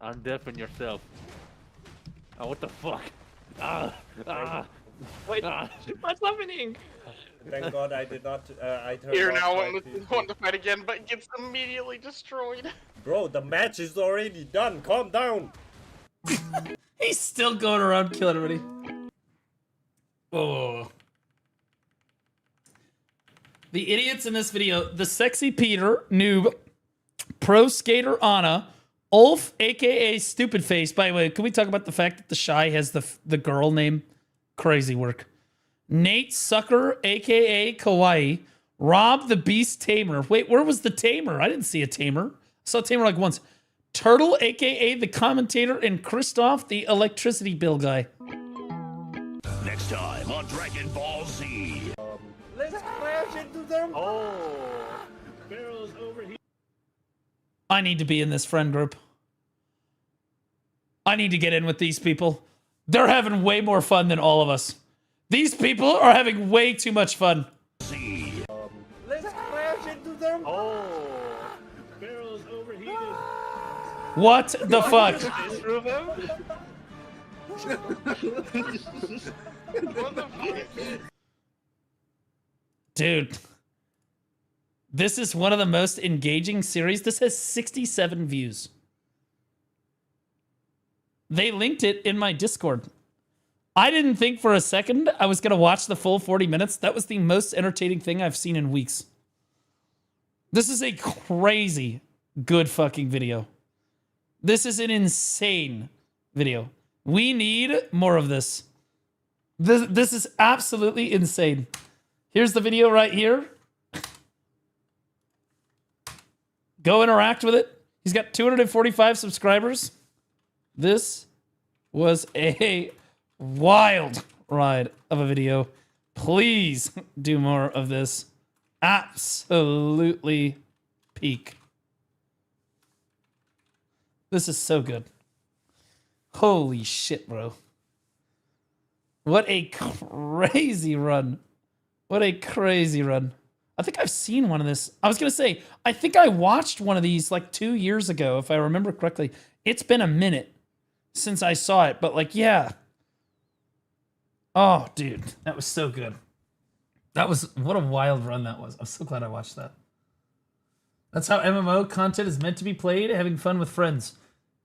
Undeafen yourself. Oh, what the fuck? Wait, what's happening? Thank God I did not. I turned Here off now my want to fight again, but gets immediately destroyed. Bro, the match is already done. Calm down. He's still going around killing everybody. Oh. The idiots in this video, the sexy Peter, noob, pro skater Anna, Ulf, aka Stupid Face. By the way, can we talk about the fact that the Shy has the girl name? Crazy work. Nate Sucker, aka Kawaii, Rob the Beast Tamer. Wait, where was the Tamer? I didn't see a Tamer. I saw a Tamer like once. Turtle, aka the commentator, and Christoph, the electricity bill guy. Next time on Dragon Ball Z. Let's crash into them. Oh, barrels over here. I need to be in this friend group. I need to get in with these people. They're having way more fun than all of us. These people are having way too much fun. Let's crash into them. Oh, barrels overheated. What the fuck? What the fuck? Dude. This is one of the most engaging series. This has 67 views. They linked it in my Discord. I didn't think for a second I was going to watch the full 40 minutes. That was the most entertaining thing I've seen in weeks. This is a crazy good fucking video. This is an insane video. We need more of this. This is absolutely insane. Here's the video right here. Go interact with it. He's got 245 subscribers. This was a wild ride of a video. Please do more of this. Absolutely peak. This is so good. Holy shit, bro. What a crazy run. What a crazy run. I think I've seen one of this. I was going to say, I think I watched one of these like 2 years ago, if I remember correctly. It's been a minute since I saw it, but like, yeah. Oh, dude, that was so good. That was, what a wild run that was. I'm so glad I watched that. That's how MMO content is meant to be played, having fun with friends.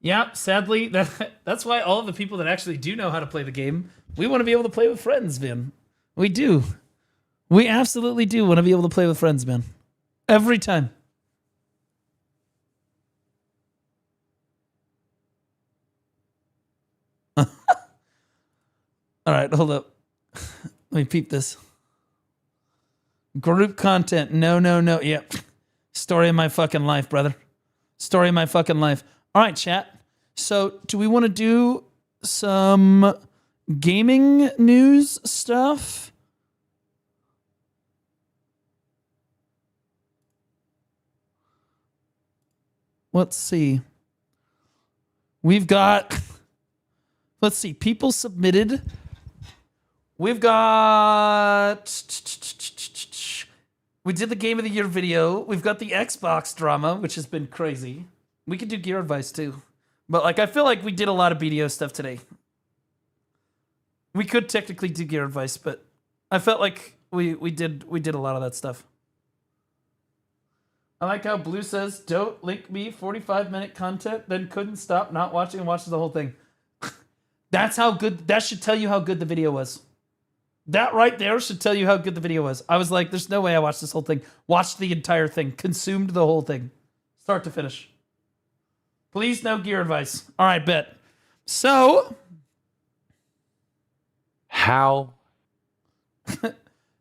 Yeah, sadly, that's why all of the people that actually do know how to play the game, we want to be able to play with friends, man. We do. We absolutely do want to be able to play with friends, man. Every time. All right, hold up. Let me peep this. Group content. No. Yep. Story of my fucking life, brother. Story of my fucking life. All right, chat. So, do we want to do some gaming news stuff? Let's see. We've got Let's see. People submitted. We've got... We did the Game of the Year video. We've got the Xbox drama, which has been crazy. We could do gear advice too. But like, I feel like we did a lot of BDO stuff today. We could technically do gear advice, but I felt like we did a lot of that stuff. I like how Blue says, "Don't link me 45-minute content, then couldn't stop not watching and watches the whole thing." That's how good, that should tell you how good the video was. That right there should tell you how good the video was. I was like, there's no way I watched this whole thing. Watched the entire thing. Consumed the whole thing. Start to finish. Please, no gear advice. All right, bet. So. How?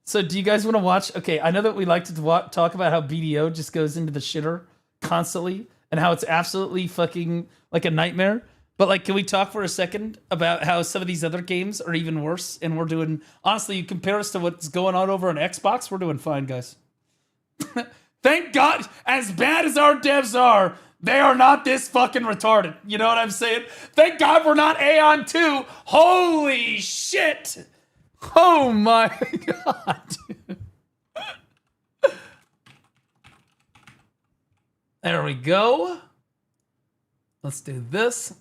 So do you guys want to watch? Okay, I know that we like to talk about how BDO just goes into the shitter constantly and how it's absolutely fucking like a nightmare. But like, can we talk for a second about how some of these other games are even worse? And we're doing, honestly, you compare us to what's going on over on Xbox, we're doing fine, guys. Thank God, as bad as our devs are, they are not this fucking retarded. You know what I'm saying? Thank God we're not Aeon 2. Holy shit. Oh my God. There we go. Let's do this.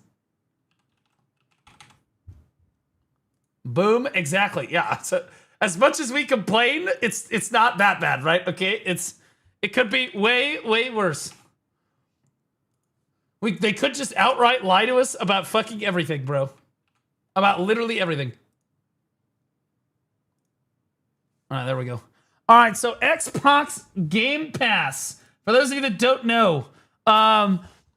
Boom. Exactly. Yeah. So as much as we complain, it's not that bad, right? Okay. It could be way, way worse. They could just outright lie to us about fucking everything, bro. About literally everything. All right, there we go. All right, so Xbox Game Pass. For those of you that don't know,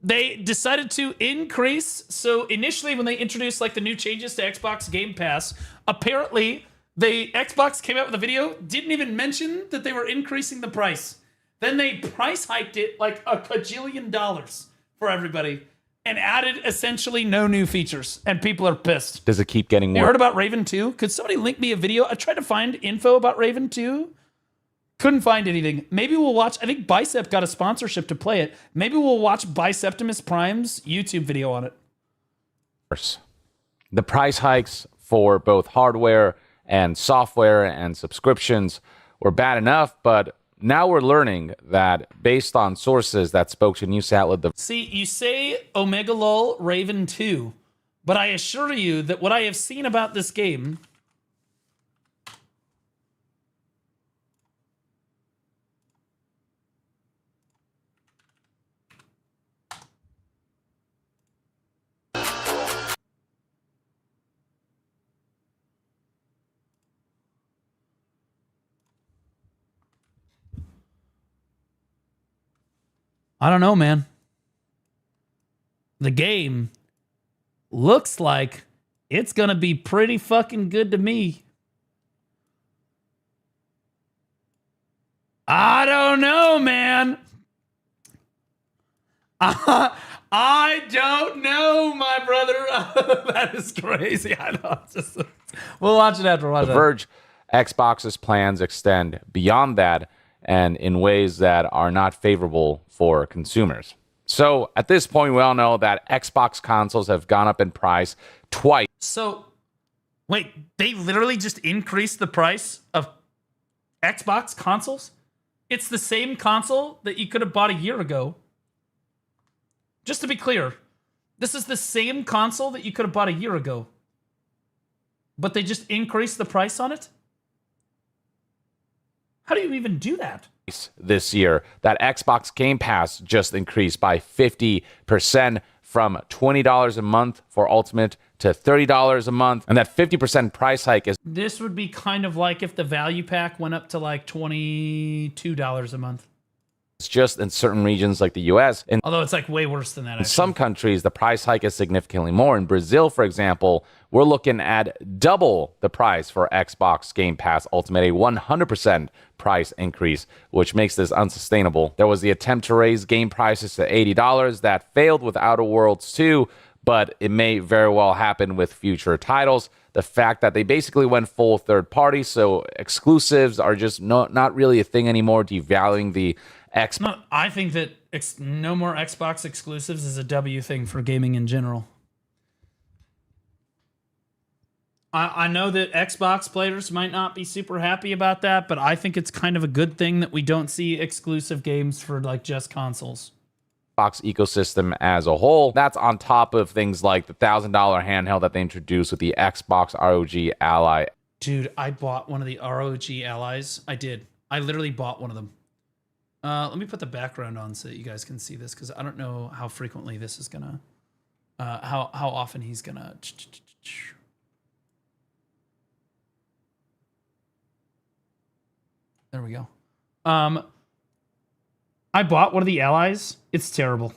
they decided to increase. So initially when they introduced like the new changes to Xbox Game Pass, apparently the Xbox came out with a video, didn't even mention that they were increasing the price. Then they price hiked it like $1 kajillion for everybody and added essentially no new features. And people are pissed. Does it keep getting You worse? heard about Raven 2? Could somebody link me a video? I tried to find info about Raven 2. Couldn't find anything. Maybe we'll watch, I think Bicep got a sponsorship to play it. Maybe we'll watch Biceptimus Prime's YouTube video on it. The price hikes for both hardware and software and subscriptions were bad enough, but now we're learning that based on sources that spoke to news outlet... See, you say Omega Lol Raven 2, but I assure you that what I have seen about this game... I don't know, man. The game looks like it's gonna be pretty fucking good to me. I don't know, man. I don't know, my brother. That is crazy. I know. We'll watch it after. The Verge Xbox's plans extend beyond that and in ways that are not favorable for consumers. So at this point, we all know that Xbox consoles have gone up in price twice. So, wait, they literally just increased the price of Xbox consoles? It's the same console that you could have bought a year ago. Just to be clear, this is the same console that you could have bought a year ago. But they just increased the price on it? How do you even do that? This year, that Xbox Game Pass just increased by 50% from $20 a month for Ultimate to $30 a month. And that 50% price hike is... This would be kind of like if the value pack went up to like $22 a month. It's just in certain regions like the US. Although it's like way worse than that. In some countries, the price hike is significantly more. In Brazil, for example, we're looking at double the price for Xbox Game Pass Ultimate, a 100% price increase, which makes this unsustainable. There was the attempt to raise game prices to $80 that failed with Outer Worlds 2, but it may very well happen with future titles. The fact that they basically went full third party, so exclusives are just not really a thing anymore, devaluing the Xbox. No, I think that no more Xbox exclusives is a W thing for gaming in general. I know that Xbox players might not be super happy about that, but I think it's kind of a good thing that we don't see exclusive games for like just consoles. Xbox ecosystem as a whole. That's on top of things like the $1,000 handheld that they introduced with the Xbox ROG Ally. Dude, I bought one of the ROG Allies. I did. I literally bought one of them. Let me put the background on so that you guys can see this, because I don't know how frequently this is gonna, how often he's gonna. There we go. I bought one of the Allies. It's terrible.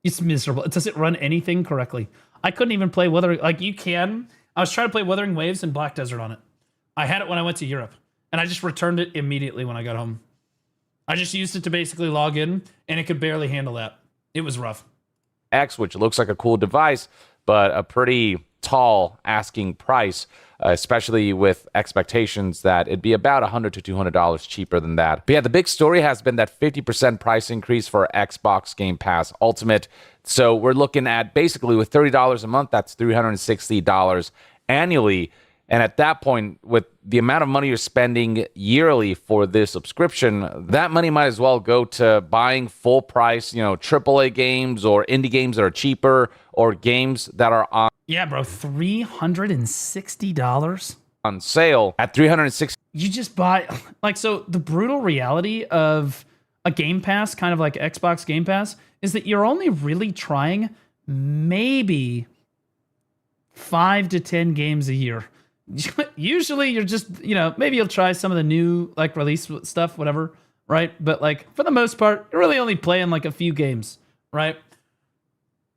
It's miserable. It doesn't run anything correctly. I couldn't even play Wuthering. Like, you can. I was trying to play Wuthering Waves and Black Desert on it. I had it when I went to Europe, and I just returned it immediately when I got home. I just used it to basically log in, and it could barely handle that. It was rough. X, which looks like a cool device, but a pretty tall asking price, especially with expectations that it'd be about $100 to $200 cheaper than that. But yeah, the big story has been that 50% price increase for Xbox Game Pass Ultimate. So we're looking at basically with $30 a month, that's $360 annually. And at that point, with the amount of money you're spending yearly for this subscription, that money might as well go to buying full price, AAA games or indie games that are cheaper, or games that are on. Yeah, bro, $360 on sale at $360. You just buy, like, so the brutal reality of a Game Pass, kind of like Xbox Game Pass, is that you're only really trying maybe 5 to 10 games a year. Usually you're just, maybe you'll try some of the new, like, release stuff, whatever, right? But, like, for the most part, you're really only playing, like, a few games, right?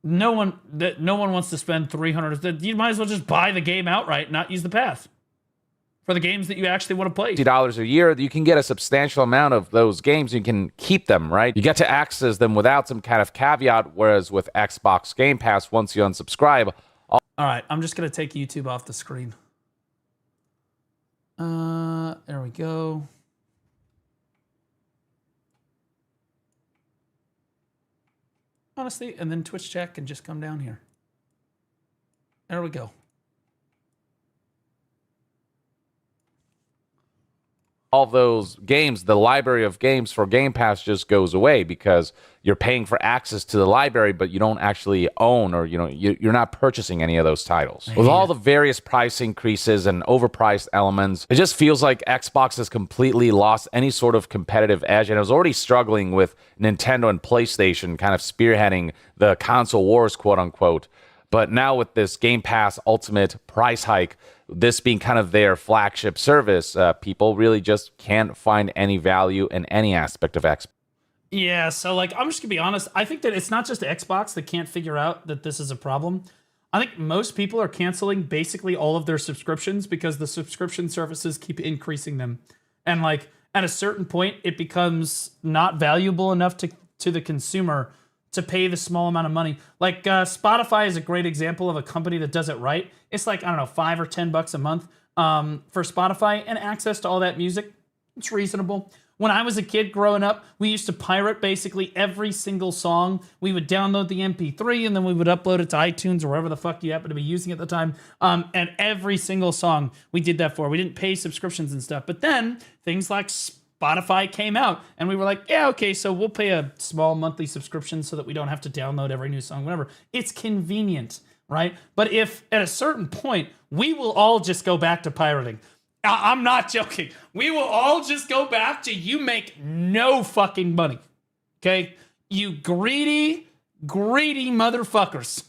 No one wants to spend $300. You might as well just buy the game outright, not use the pass for the games that you actually want to play. $50 a year, you can get a substantial amount of those games. You can keep them, right? You get to access them without some kind of caveat, whereas with Xbox Game Pass, once you unsubscribe... All right, I'm just going to take YouTube off the screen. There we go. Honestly, and then Twitch chat can just come down here. There we go. All those games, the library of games for Game Pass just goes away because you're paying for access to the library, but you don't actually own, or you're not purchasing any of those titles. With all the various price increases and overpriced elements, it just feels like Xbox has completely lost any sort of competitive edge, and it was already struggling with Nintendo and PlayStation kind of spearheading the console wars, quote unquote. But now with this Game Pass Ultimate price hike, this being kind of their flagship service, people really just can't find any value in any aspect of Xbox. Yeah, so like, I'm just gonna be honest. I think that it's not just Xbox that can't figure out that this is a problem. I think most people are canceling basically all of their subscriptions because the subscription services keep increasing them. And like, at a certain point, it becomes not valuable enough to the consumer to pay the small amount of money. Like Spotify is a great example of a company that does it right. It's like, I don't know, $5 or $10 a month for Spotify, and access to all that music. It's reasonable. When I was a kid growing up, we used to pirate basically every single song. We would download the MP3 and then we would upload it to iTunes or wherever the fuck you happen to be using at the time. And every single song we did that for. We didn't pay subscriptions and stuff. But then things like Spotify came out and we were like, yeah, okay, so we'll pay a small monthly subscription so that we don't have to download every new song, whatever. It's convenient, right? But if at a certain point, we will all just go back to pirating. I'm not joking. We will all just go back to you make no fucking money, okay? You greedy, greedy motherfuckers.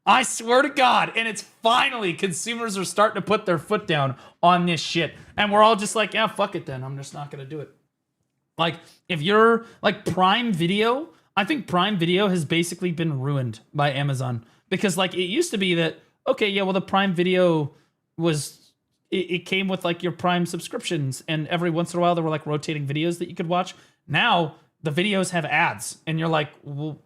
I swear to God, and it's finally consumers are starting to put their foot down on this shit. And we're all just like, yeah, fuck it then. I'm just not going to do it. Like, if you're like Prime Video, I think Prime Video has basically been ruined by Amazon. Because like, it used to be that, okay, yeah, well, the Prime Video was, it came with like your Prime subscriptions. And every once in a while, there were like rotating videos that you could watch. Now, the videos have ads. And you're like, well,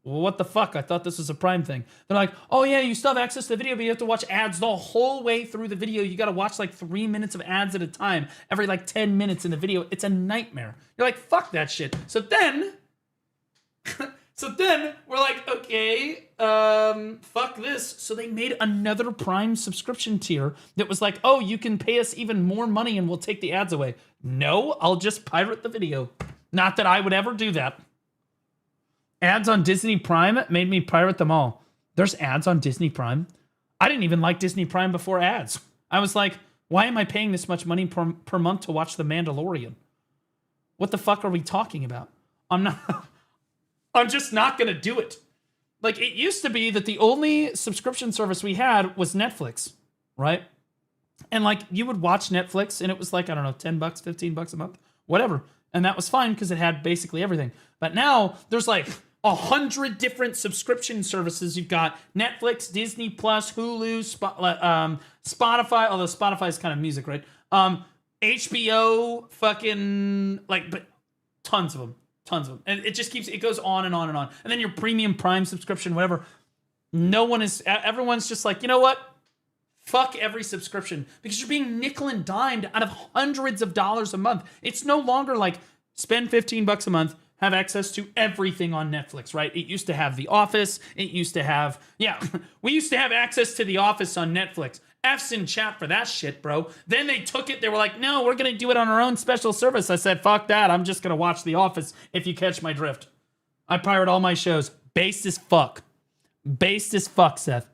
what the fuck? I thought this was a Prime thing. They're like, oh yeah, you still have access to the video, but you have to watch ads the whole way through the video. You got to watch like 3 minutes of ads at a time, every like 10 minutes in the video. It's a nightmare. You're like, fuck that shit. So then So then we're like, okay, fuck this. So they made another Prime subscription tier that was like, oh, you can pay us even more money and we'll take the ads away. No, I'll just pirate the video. Not that I would ever do that. Ads on Disney Prime made me pirate them all. There's ads on Disney Prime. I didn't even like Disney Prime before ads. I was like, why am I paying this much money per month to watch The Mandalorian? What the fuck are we talking about? I'm just not going to do it. Like, it used to be that the only subscription service we had was Netflix, right? And like, you would watch Netflix and it was like, I don't know, $10, $15 a month, whatever. And that was fine because it had basically everything. But now there's like 100 different subscription services. You've got Netflix, Disney Plus, Hulu, Spotify, although Spotify is kind of music, right? HBO, fucking, like, but tons of them. And it just keeps, it goes on and on and on. And then your premium Prime subscription, whatever. Everyone's just like, you know what? Fuck every subscription, because you're being nickel and dimed out of hundreds of dollars a month. It's no longer like spend $15 a month, have access to everything on Netflix, right? It used to have The Office. It used to have, we used to have access to The Office on Netflix. F's in chat for that shit, bro. Then they took it. They were like, no, we're going to do it on our own special service. I said, fuck that. I'm just going to watch The Office, if you catch my drift. I pirate all my shows. Based as fuck. Based as fuck, Seth.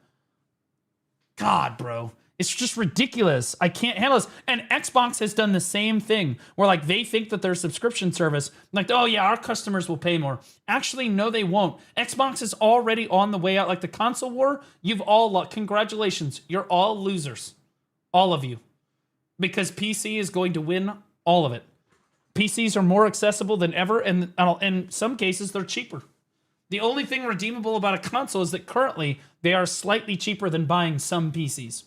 God, bro. It's just ridiculous. I can't handle this. And Xbox has done the same thing, where like they think that their subscription service, like, oh yeah, our customers will pay more. Actually, no, they won't. Xbox is already on the way out. Like the console war, you've all lost. Congratulations. You're all losers. All of you. Because PC is going to win all of it. PCs are more accessible than ever, and in some cases, they're cheaper. The only thing redeemable about a console is that currently they are slightly cheaper than buying some PCs.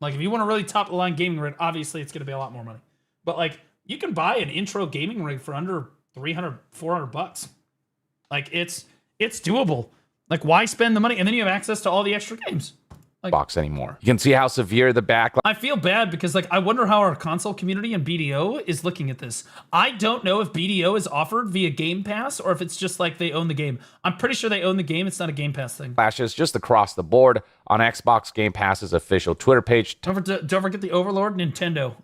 Like, if you want a really top-of-the-line gaming rig, obviously it's going to be a lot more money. But, like, you can buy an intro gaming rig for under $300, $400. Like, it's doable. Like, why spend the money? And then you have access to all the extra games. Like, box anymore. You can see how severe the backlash. I feel bad because, like, I wonder how our console community and BDO is looking at this. I don't know if BDO is offered via Game Pass or if it's just like they own the game. I'm pretty sure they own the game. It's not a Game Pass thing. Flashes just across the board on Xbox Game Pass's official Twitter page. Don't forget the Overlord, Nintendo.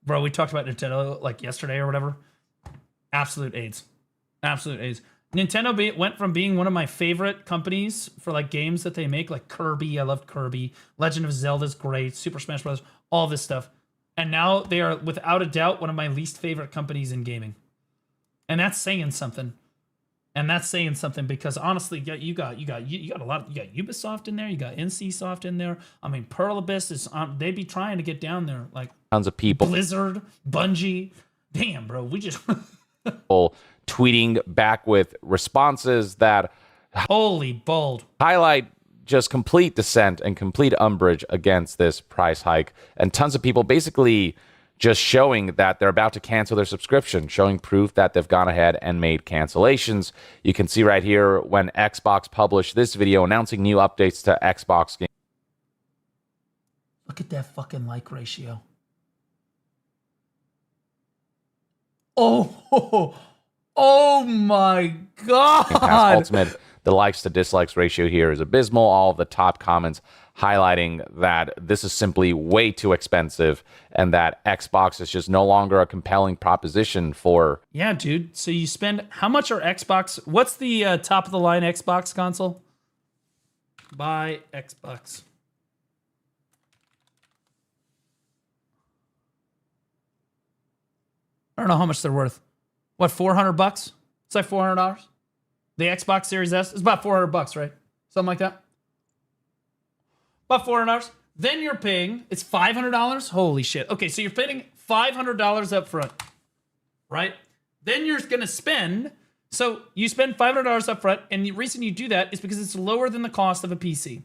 Bro, we talked about Nintendo like yesterday or whatever. Absolute AIDS. Absolute AIDS. Nintendo went from being one of my favorite companies for like games that they make, like Kirby. I loved Kirby. Legend of Zelda's great. Super Smash Bros. All this stuff. And now they are, without a doubt, one of my least favorite companies in gaming. And that's saying something. And that's saying something because honestly, you got a lot. You got Ubisoft in there. You got NCSoft in there. I mean, Pearl Abyss is they be trying to get down there. Like tons of people. Blizzard, Bungie. Damn, bro, we just tweeting back with responses that holy bold highlight just complete dissent and complete umbrage against this price hike, and tons of people basically just showing that they're about to cancel their subscription, showing proof that they've gone ahead and made cancellations. You can see right here when Xbox published this video announcing new updates to Xbox Game. Look at that fucking like ratio. Oh my God. Pass Ultimate. The likes to dislikes ratio here is abysmal. All of the top comments highlighting that this is simply way too expensive and that Xbox is just no longer a compelling proposition for. Yeah, dude. So you spend, how much are Xbox? What's the top of the line Xbox console? Buy Xbox. I don't know how much they're worth. What, $400? It's like $400. The Xbox Series S is about $400, right? Something like that. About $400. Then you're paying, it's $500. Holy shit. Okay, so you're paying $500 up front, right? Then you're going to spend, so you spend $500 up front, and the reason you do that is because it's lower than the cost of a PC.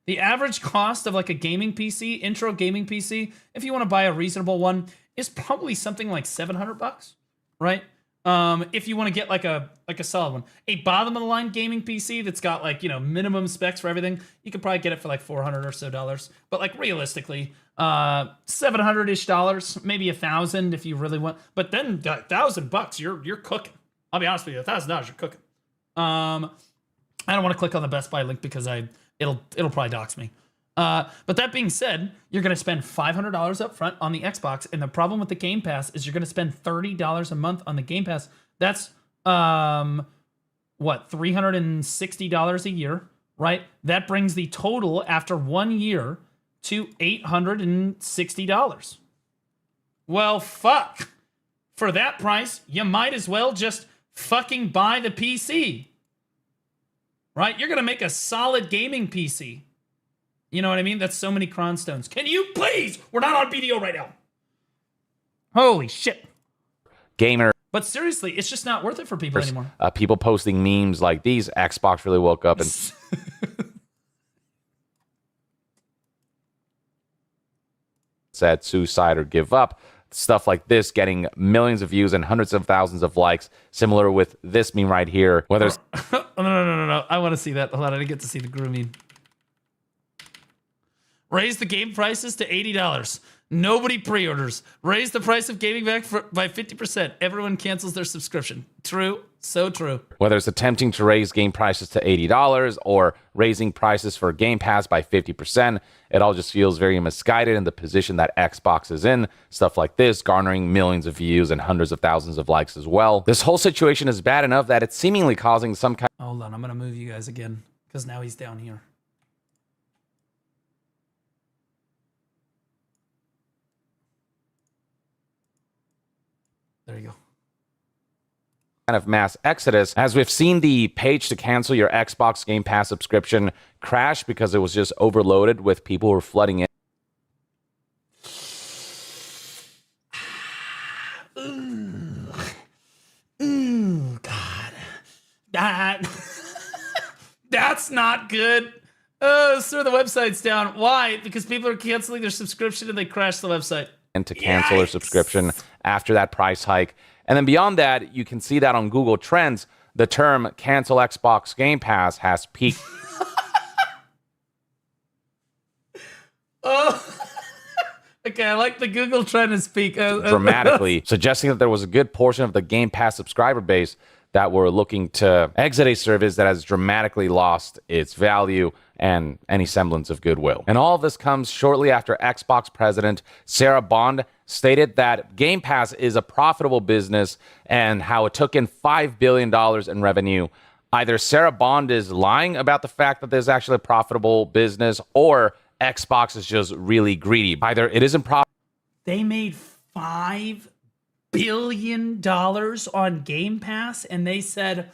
The average cost of like a gaming PC, intro gaming PC, if you want to buy a reasonable one, is probably something like $700, right? If you want to get like a solid one. A bottom of the line gaming PC that's got like, you know, minimum specs for everything, you could probably get it for like $400 or so. But like realistically, $700-ish, maybe $1,000 if you really want. But then $1,000, you're cooking. I'll be honest with you, $1,000, you're cooking. I don't want to click on the Best Buy link because it'll probably dox me. But that being said, you're going to spend $500 up front on the Xbox, and the problem with the Game Pass is you're going to spend $30 a month on the Game Pass. That's what, $360 a year, right? That brings the total after 1 year to $860. Well, fuck. For that price, you might as well just fucking buy the PC. Right? You're going to make a solid gaming PC. You know what I mean? That's so many cronstones. Can you please? We're not on BDO right now. Holy shit. Gamer. But seriously, it's just not worth it for people anymore. People posting memes like these. Xbox really woke up and said suicide or give up. Stuff like this getting millions of views and hundreds of thousands of likes. Similar with this meme right here. Whether it's no. I want to see that. Hold on, I didn't get to see the Gru meme. Raise the game prices to $80. Nobody pre-orders. Raise the price of gaming back by 50%. Everyone cancels their subscription. True. So true. Whether it's attempting to raise game prices to $80 or raising prices for Game Pass by 50%, it all just feels very misguided in the position that Xbox is in. Stuff like this, garnering millions of views and hundreds of thousands of likes as well. This whole situation is bad enough that it's seemingly causing some kind Hold on, I'm going to move you guys again because now he's down here. There you go. Kind of mass exodus, as we've seen the page to cancel your Xbox Game Pass subscription crash because it was just overloaded with people who were flooding in. Ooh, God. That's not good. Oh, sir, the website's down. Why? Because people are canceling their subscription and they crash the website. And to cancel their subscription after that price hike. And then beyond that, you can see that on Google Trends, the term cancel Xbox Game Pass has peaked. Oh, okay, I like the Google trend to speak. Dramatically, suggesting that there was a good portion of the Game Pass subscriber base that were looking to exit a service that has dramatically lost its value and any semblance of goodwill. And all of this comes shortly after Xbox president Sarah Bond stated that Game Pass is a profitable business and how it took in $5 billion in revenue. Either Sarah Bond is lying about the fact that there's actually a profitable business, or Xbox is just really greedy. Either it isn't profitable. They made $5 billion on Game Pass, and they said,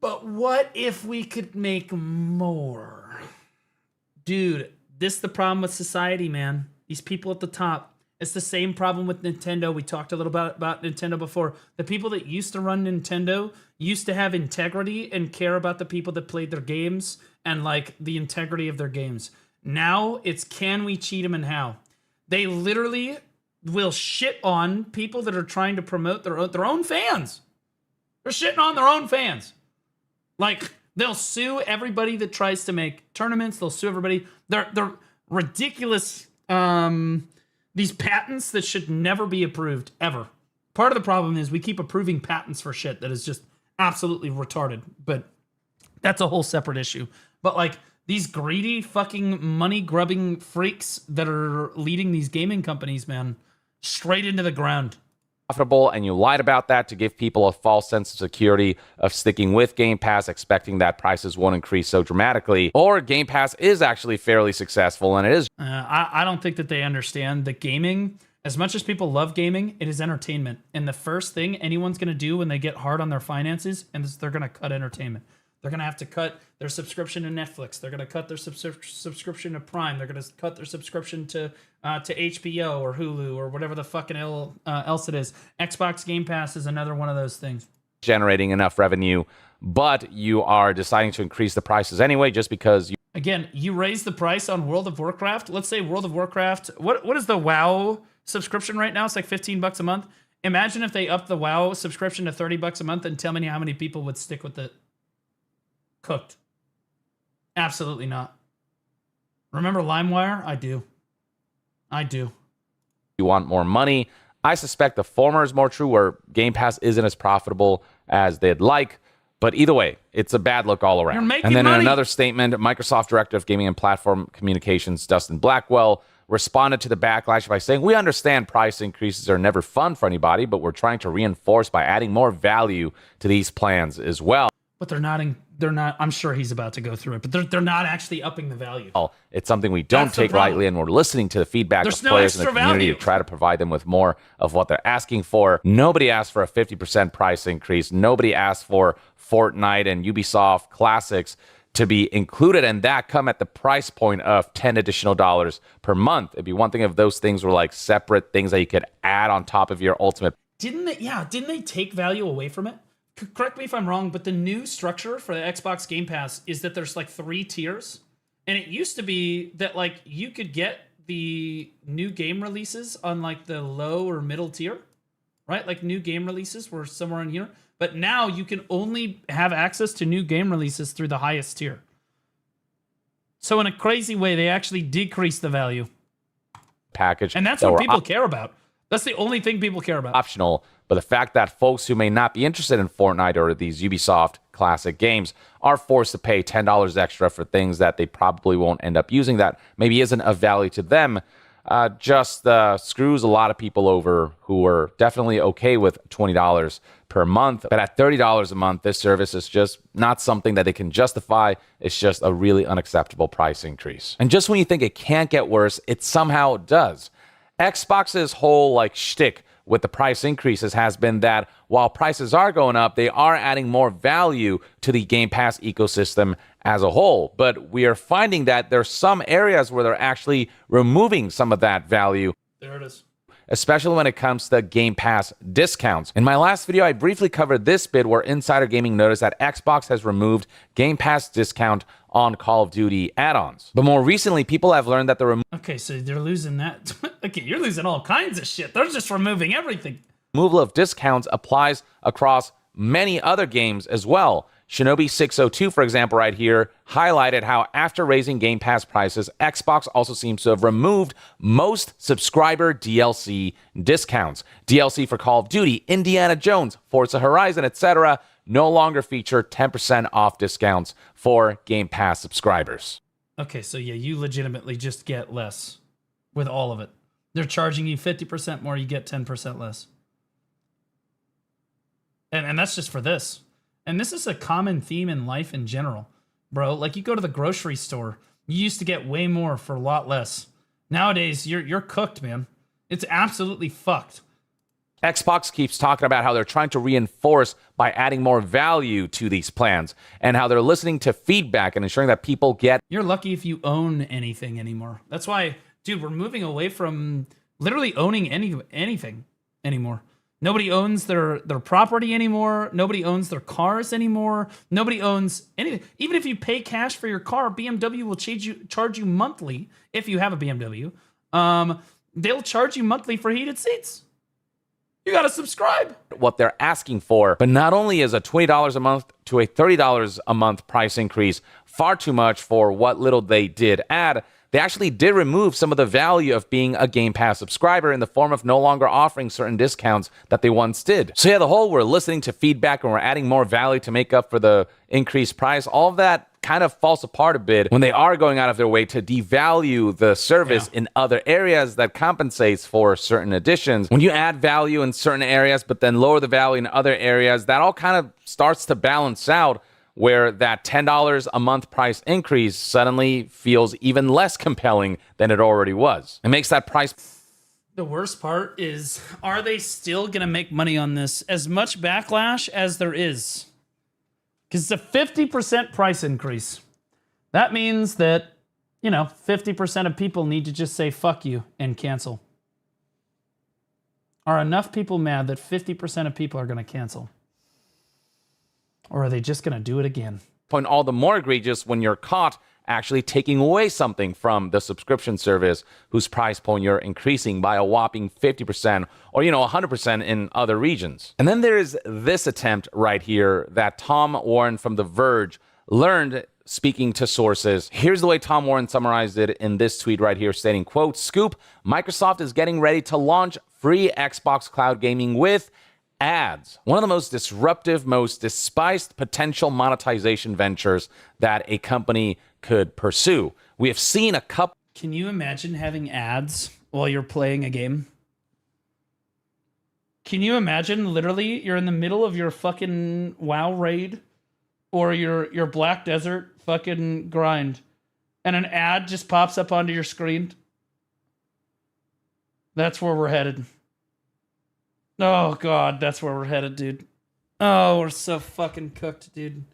but what if we could make more? Dude, this is the problem with society, man. These people at the top. It's the same problem with Nintendo. We talked a little about Nintendo before. The people that used to run Nintendo used to have integrity and care about the people that played their games and like the integrity of their games. Now it's can we cheat them and how? They literally will shit on people that are trying to promote their own fans. They're shitting on their own fans. Like, they'll sue everybody that tries to make tournaments. They'll sue everybody. They're ridiculous. These patents that should never be approved, ever. Part of the problem is we keep approving patents for shit that is just absolutely retarded. But that's a whole separate issue. But, like, these greedy fucking money-grubbing freaks that are leading these gaming companies, man, straight into the ground. Profitable, and you lied about that to give people a false sense of security of sticking with Game Pass, expecting that prices won't increase so dramatically. Or Game Pass is actually fairly successful, and it is. I don't think that they understand that gaming, as much as people love gaming, it is entertainment. And the first thing anyone's going to do when they get hard on their finances is they're going to cut entertainment. They're going to have to cut their subscription to Netflix. They're going to cut their subscription to Prime. They're going to cut their subscription to HBO or Hulu or whatever the fucking else it is. Xbox Game Pass is another one of those things. Generating enough revenue, but you are deciding to increase the prices anyway just because you... Again, you raise the price on World of Warcraft. Let's say World of Warcraft... What is the WoW subscription right now? It's like $15 a month. Imagine if they upped the WoW subscription to $30 a month and tell me how many people would stick with it. Cooked. Absolutely not. Remember LimeWire? I do. You want more money I suspect the former is more true, where Game Pass isn't as profitable as they'd like. But either way, it's a bad look all around. You're making and then money. in another statement, Microsoft Director of Gaming and Platform Communications, Dustin Blackwell, responded to the backlash by saying, "We understand price increases are never fun for anybody, but we're trying to reinforce by adding more value to these plans as well." But they're not. I'm sure he's about to go through it, but they're not actually upping the value. It's something we don't take lightly, and we're listening to the feedback of players in the community to try to provide them with more of what they're asking for. Nobody asked for a 50% price increase. Nobody asked for Fortnite and Ubisoft Classics to be included, and that come at the price point of $10 additional per month. It'd be one thing if those things were like separate things that you could add on top of your Ultimate. Didn't they take value away from it? Correct me if I'm wrong, but the new structure for the Xbox Game Pass is that there's like 3 tiers. And it used to be that like you could get the new game releases on like the low or middle tier, right? Like new game releases were somewhere in here. But now you can only have access to new game releases through the highest tier. So in a crazy way, they actually decrease the value. Package. And that's what people care about. That's the only thing people care about. Optional, but the fact that folks who may not be interested in Fortnite or these Ubisoft classic games are forced to pay $10 extra for things that they probably won't end up using that maybe isn't of value to them, just screws a lot of people over who are definitely okay with $20 per month. But at $30 a month, this service is just not something that they can justify. It's just a really unacceptable price increase. And just when you think it can't get worse, it somehow does. Xbox's whole like shtick with the price increases has been that while prices are going up, they are adding more value to the Game Pass ecosystem as a whole. But we are finding that there's some areas where they're actually removing some of that value. There it is. Especially when it comes to Game Pass discounts. In my last video, I briefly covered this bit where Insider Gaming noticed that Xbox has removed Game Pass discount on Call of Duty add-ons. But more recently, people have learned that the Okay, so they're losing that. Okay, you're losing all kinds of shit. They're just removing everything. removal of discounts applies across many other games as well. Shinobi 602, for example, right here, highlighted how after raising Game Pass prices, Xbox also seems to have removed most subscriber DLC discounts. DLC for Call of Duty, Indiana Jones, Forza Horizon, etc. no longer feature 10% off discounts for Game Pass subscribers. Okay, so yeah, you legitimately just get less with all of it. They're charging you 50% more, you get 10% less. And that's just for this. And this is a common theme in life in general, bro. Like you go to the grocery store, you used to get way more for a lot less. Nowadays, you're cooked, man. It's absolutely fucked. Xbox keeps talking about how they're trying to reinforce by adding more value to these plans and how they're listening to feedback and ensuring that people get. You're lucky if you own anything anymore. That's why, dude, we're moving away from literally owning anything anymore. Nobody owns their property anymore. Nobody owns their cars anymore. Nobody owns anything. Even if you pay cash for your car, BMW will charge you monthly if you have a BMW. They'll charge you monthly for heated seats. You got to subscribe. What they're asking for. But not only is a $20 a month to a $30 a month price increase far too much for what little they did add, they actually did remove some of the value of being a Game Pass subscriber in the form of no longer offering certain discounts that they once did. So yeah, the whole we're listening to feedback and we're adding more value to make up for the increased price, all of that kind of falls apart a bit when they are going out of their way to devalue the service in other areas that compensates for certain additions. When you add value in certain areas but then lower the value in other areas, that all kind of starts to balance out, where that $10 a month price increase suddenly feels even less compelling than it already was. It makes that price... The worst part is, are they still going to make money on this? As much backlash as there is. Because it's a 50% price increase. That means that, 50% of people need to just say fuck you and cancel. Are enough people mad that 50% of people are going to cancel? Or are they just going to do it again? Point all the more egregious when you're caught actually taking away something from the subscription service whose price point you're increasing by a whopping 50% or, 100% in other regions. And then there is this attempt right here that Tom Warren from The Verge learned speaking to sources. Here's the way Tom Warren summarized it in this tweet right here, stating, quote, "Scoop, Microsoft is getting ready to launch free Xbox Cloud Gaming with ads. One of the most disruptive, most despised potential monetization ventures that a company could pursue. We have seen a couple. Can you imagine having ads while you're playing a game? Can you imagine literally you're in the middle of your fucking WoW raid or your Black Desert fucking grind and an ad just pops up onto your screen? That's where we're headed. Oh god, that's where we're headed, dude. Oh, we're so fucking cooked, dude.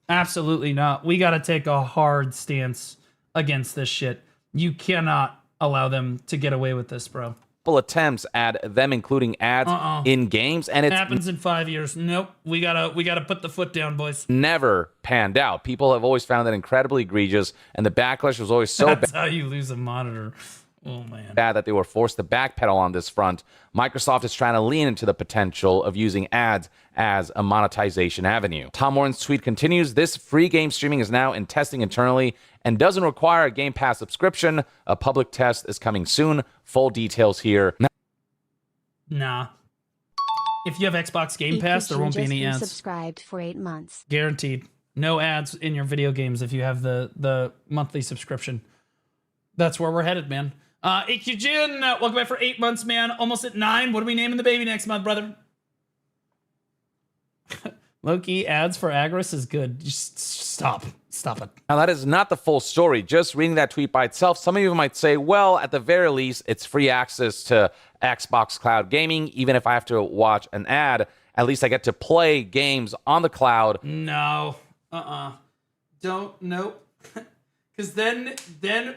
Absolutely not. We gotta take a hard stance against this shit. You cannot allow them to get away with this, bro. Attempts at them including ads in games, and it happens in 5 years. Nope, we gotta put the foot down, boys. Never panned out. People have always found that incredibly egregious, and the backlash was always so That's how you lose a monitor. Oh man. Bad that they were forced to backpedal on this front. Microsoft is trying to lean into the potential of using ads as a monetization avenue. Tom Warren's tweet continues, this free game streaming is now in testing internally and doesn't require a Game Pass subscription. A public test is coming soon. Full details here. Nah. If you have Xbox Game Pass, there won't be any ads. Subscribed for 8 months. Guaranteed. No ads in your video games if you have the monthly subscription. That's where we're headed, man. Ikujin, welcome back for 8 months, man. Almost at 9. What are we naming the baby next month, brother? Low-key ads for Agris is good. Just stop. Stop it. Now, that is not the full story. Just reading that tweet by itself, some of you might say, well, at the very least, it's free access to Xbox Cloud Gaming. Even if I have to watch an ad, at least I get to play games on the cloud. No. Don't. Nope. Because then,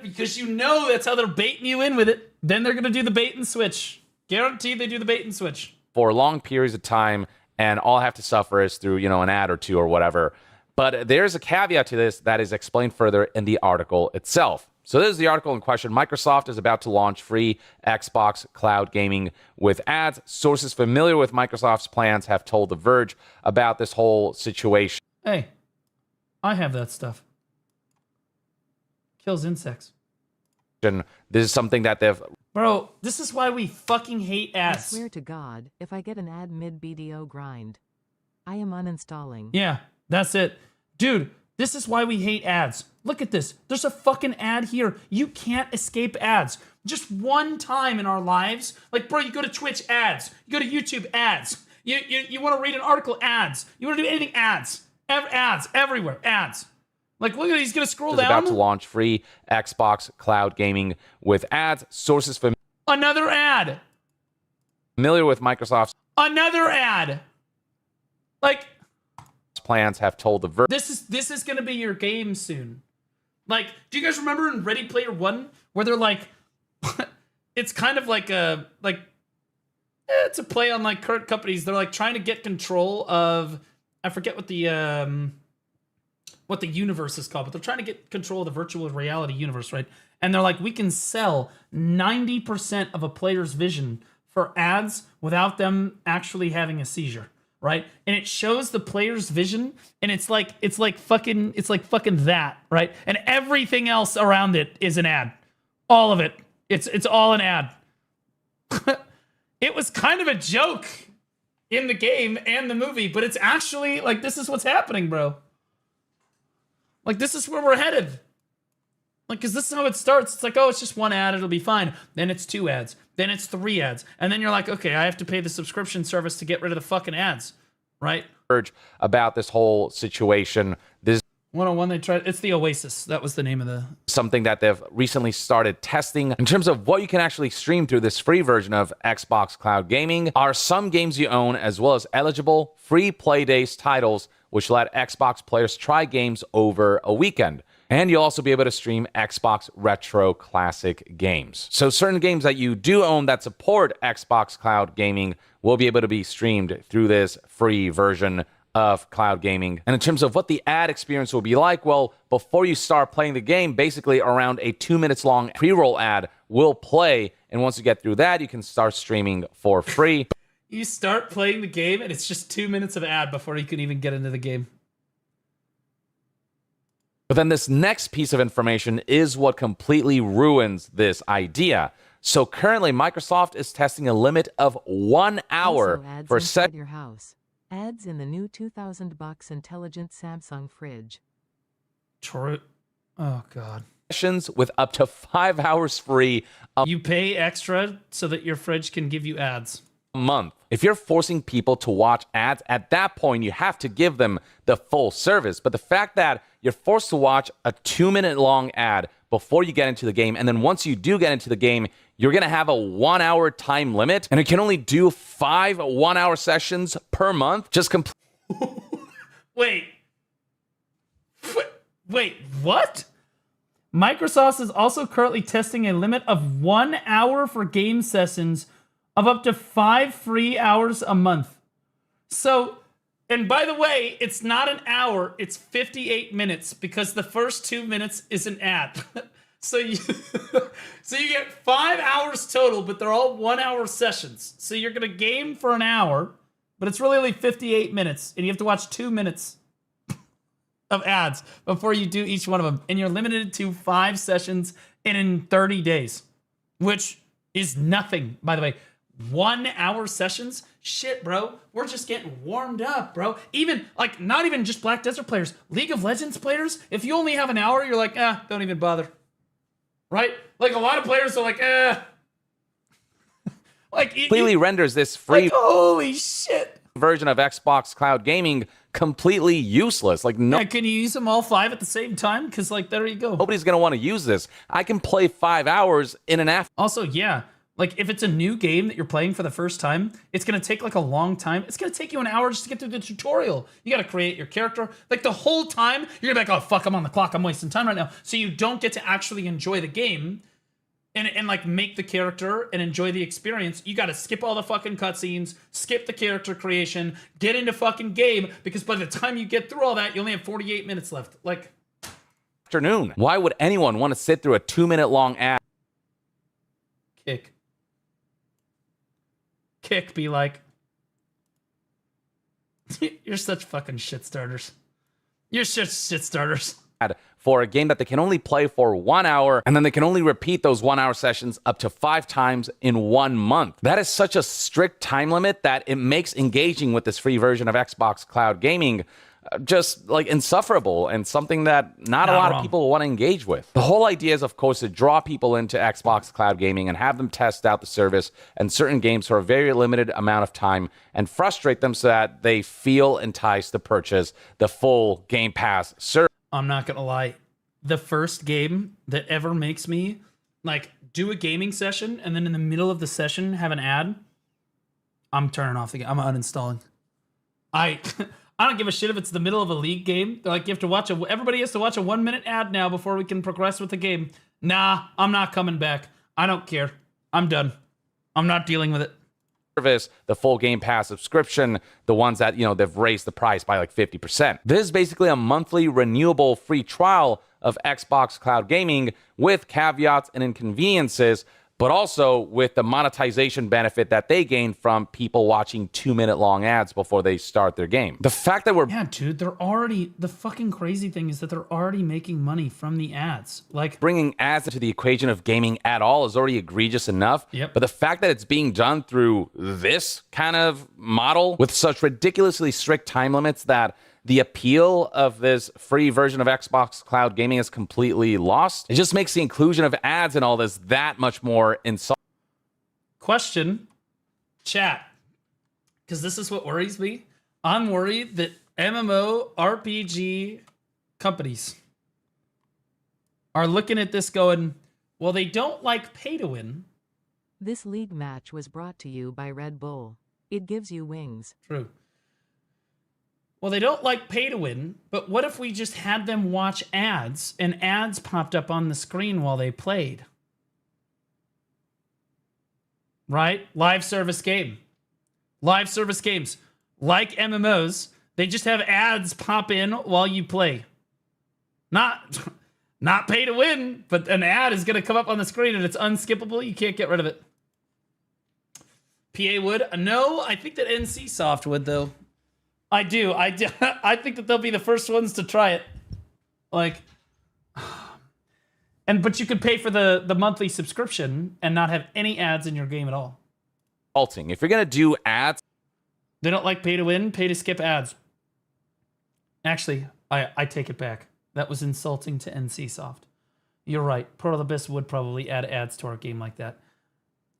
because you know that's how they're baiting you in with it, then they're going to do the bait and switch. Guaranteed they do the bait and switch. For long periods of time, and all I have to suffer is through, an ad or two or whatever. But there's a caveat to this that is explained further in the article itself. So this is the article in question. Microsoft is about to launch free Xbox Cloud Gaming with ads. Sources familiar with Microsoft's plans have told The Verge about this whole situation. Hey, I have that stuff. Kills insects. This is something that they've... Bro, this is why we fucking hate ads. I swear to God, if I get an ad mid-BDO grind, I am uninstalling. Yeah, that's it. Dude, this is why we hate ads. Look at this. There's a fucking ad here. You can't escape ads. Just one time in our lives. Like, bro, you go to Twitch, ads. You go to YouTube, ads. You want to read an article, ads. You want to do anything, ads. Ads everywhere, ads. Like, look at it, he's going to scroll down. About to launch free Xbox Cloud Gaming with ads. Sources Another ad. Familiar with Microsoft's... Another ad. Like... plans have told The Verge... This is going to be your game soon. Like, do you guys remember in Ready Player One where they're like... it's kind of like a... it's a play on, like, current companies. They're, like, trying to get control of... I forget what the universe is called, but they're trying to get control of the virtual reality universe, right? And they're like, we can sell 90% of a player's vision for ads without them actually having a seizure, right? And it shows the player's vision, and it's like fucking that, right? And everything else around it is an ad. All of it. It's all an ad. It was kind of a joke in the game and the movie, but it's actually like, this is what's happening, bro. Like, this is where we're headed. Like, because this is how it starts. It's like, oh, it's just one ad, it'll be fine. Then it's 2 ads. Then it's 3 ads. And then you're like, okay, I have to pay the subscription service to get rid of the fucking ads, right? About this whole situation. This 101, they tried. It's the Oasis. That was the name of the... Something that they've recently started testing. In terms of what you can actually stream through this free version of Xbox Cloud Gaming are some games you own, as well as eligible free play days titles, which let Xbox players try games over a weekend. And you'll also be able to stream Xbox Retro Classic games. So certain games that you do own that support Xbox Cloud Gaming will be able to be streamed through this free version of cloud gaming. And in terms of what the ad experience will be like, well, before you start playing the game, basically around a 2 minutes long pre-roll ad will play. And once you get through that, you can start streaming for free. You start playing the game, and it's just 2 minutes of ad before you can even get into the game. But then this next piece of information is what completely ruins this idea. So currently, Microsoft is testing a limit of 1 hour Also ads for inside your house. Ads in the new 2000 bucks intelligent Samsung fridge. True. Oh God. sessions with up to 5 hours free You pay extra so that your fridge can give you ads. a month. If you're forcing people to watch ads, at that point you have to give them the full service. But the fact that you're forced to watch a 2-minute long ad before you get into the game, and then once you do get into the game, you're going to have a 1 hour time limit, and you can only do 5 1-hour sessions per month. Just Wait. Wait, what? Microsoft is also currently testing a limit of 1 hour for game sessions of up to 5 free hours a month. So, and by the way, it's not an hour, it's 58 minutes because the first 2 minutes is an ad. So you get 5 hours total, but they're all 1 hour sessions. So you're gonna game for an hour, but it's really only 58 minutes, and you have to watch 2 minutes of ads before you do each one of them. And you're limited to 5 sessions in 30 days, which is nothing, by the way. 1 hour sessions? Shit, bro. We're just getting warmed up, bro. Even, like, not even just Black Desert players. League of Legends players, if you only have an hour, you're like, don't even bother. Right? Like, a lot of players are like, Like, completely renders this free holy shit version of Xbox Cloud Gaming completely useless. Like, no. Yeah, can you use them all 5 at the same time? Because, like, there you go. Nobody's going to want to use this. I can play 5 hours in an afternoon. Also, yeah, like, if it's a new game that you're playing for the first time, it's going to take, like, a long time. It's going to take you an hour just to get through the tutorial. You got to create your character. Like, the whole time, you're going to be like, oh, fuck, I'm on the clock. I'm wasting time right now. So you don't get to actually enjoy the game and like, make the character and enjoy the experience. You got to skip all the fucking cutscenes, skip the character creation, get into fucking game, because by the time you get through all that, you only have 48 minutes left. Like, Afternoon. Why would anyone want to sit through a 2-minute long ad? Kick be like, you're such fucking shit starters. You're such shit starters. For a game that they can only play for 1 hour, and then they can only repeat those 1 hour sessions up to 5 times in 1 month. That is such a strict time limit that it makes engaging with this free version of Xbox Cloud Gaming just like insufferable and something that not a lot of people want to engage with. The whole idea is, of course, to draw people into Xbox Cloud Gaming and have them test out the service and certain games for a very limited amount of time and frustrate them so that they feel enticed to purchase the full Game Pass service. I'm not gonna lie. The first game that ever makes me, like, do a gaming session and then in the middle of the session have an ad, I'm turning off the game. I'm uninstalling. I don't give a shit if it's the middle of a League game. They're like, you have to watch everybody has to watch a 1-minute ad now before we can progress with the game. Nah, I'm not coming back. I don't care. I'm done. I'm not dealing with it. Service, the full Game Pass subscription, the ones that, they've raised the price by like 50%. This is basically a monthly renewable free trial of Xbox Cloud Gaming with caveats and inconveniences, but also with the monetization benefit that they gain from people watching 2-minute long ads before they start their game. The fact that Yeah, dude, the fucking crazy thing is that they're already making money from the ads. Like, bringing ads into the equation of gaming at all is already egregious enough. Yep. But the fact that it's being done through this kind of model with such ridiculously strict time limits that the appeal of this free version of Xbox Cloud Gaming is completely lost. It just makes the inclusion of ads and all this that much more insulting. Question, chat, because this is what worries me. I'm worried that MMORPG companies are looking at this going, well, they don't like pay to win. This league match was brought to you by Red Bull. It gives you wings. True. Well, they don't like pay to win, but what if we just had them watch ads and ads popped up on the screen while they played? Right? Live service game. Live service games. Like MMOs, they just have ads pop in while you play. Not pay to win, but an ad is going to come up on the screen and it's unskippable. You can't get rid of it. PA would? No, I think that NC Soft would, though. I do. I think that they'll be the first ones to try it. Like, and But you could pay for the monthly subscription and not have any ads in your game at all. Insulting. If you're gonna do ads, they don't like pay to win, pay to skip ads. Actually, I take it back. That was insulting to NCSoft. You're right. Pearl Abyss would probably add ads to our game like that.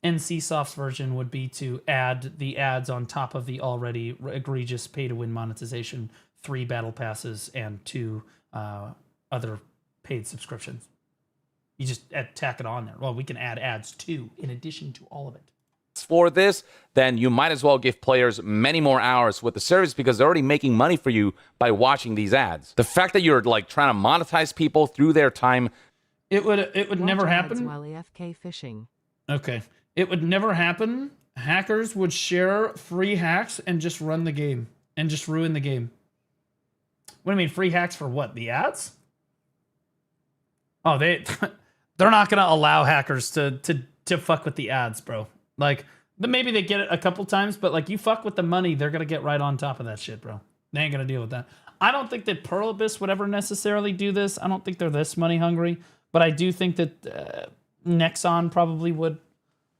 NCSoft's version would be to add the ads on top of the already egregious pay-to-win monetization, 3 battle passes, and 2 other paid subscriptions. You just tack it on there. Well, we can add ads too, in addition to all of it. For this, then you might as well give players many more hours with the service because they're already making money for you by watching these ads. The fact that you're like trying to monetize people through their time, it would never happen. While AFK fishing. Okay, it would never happen. Hackers would share free hacks and just run the game and just ruin the game. What do you mean free hacks for what? The ads? Oh, they're not gonna allow hackers to fuck with the ads, bro. Like, maybe they get it a couple times, but like you fuck with the money, they're gonna get right on top of that shit, bro. They ain't gonna deal with that. I don't think that Pearl Abyss would ever necessarily do this. I don't think they're this money hungry, but I do think that Nexon probably would.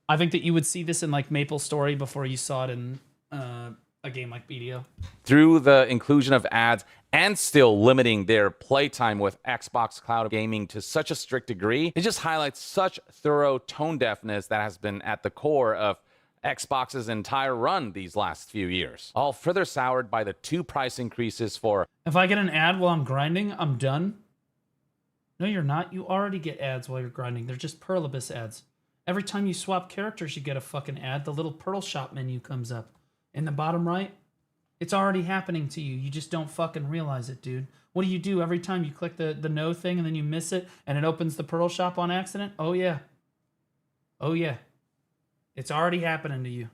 I think that you would see this in like Maple Story before you saw it in a game like BDO. through the inclusion of ads and still limiting their playtime with Xbox Cloud Gaming to such a strict degree, it just highlights such thorough tone deafness that has been at the core of Xbox's entire run these last few years. All further soured by the 2 price increases for... If I get an ad while I'm grinding, I'm done. No, you're not. You already get ads while you're grinding. They're just Pearl Abyss ads. Every time you swap characters, you get a fucking ad. The little Pearl Shop menu comes up. In the bottom right, it's already happening to you. You just don't fucking realize it, dude. What do you do every time you click the no thing and then you miss it and it opens the Pearl Shop on accident? Oh, yeah. Oh, yeah. It's already happening to you.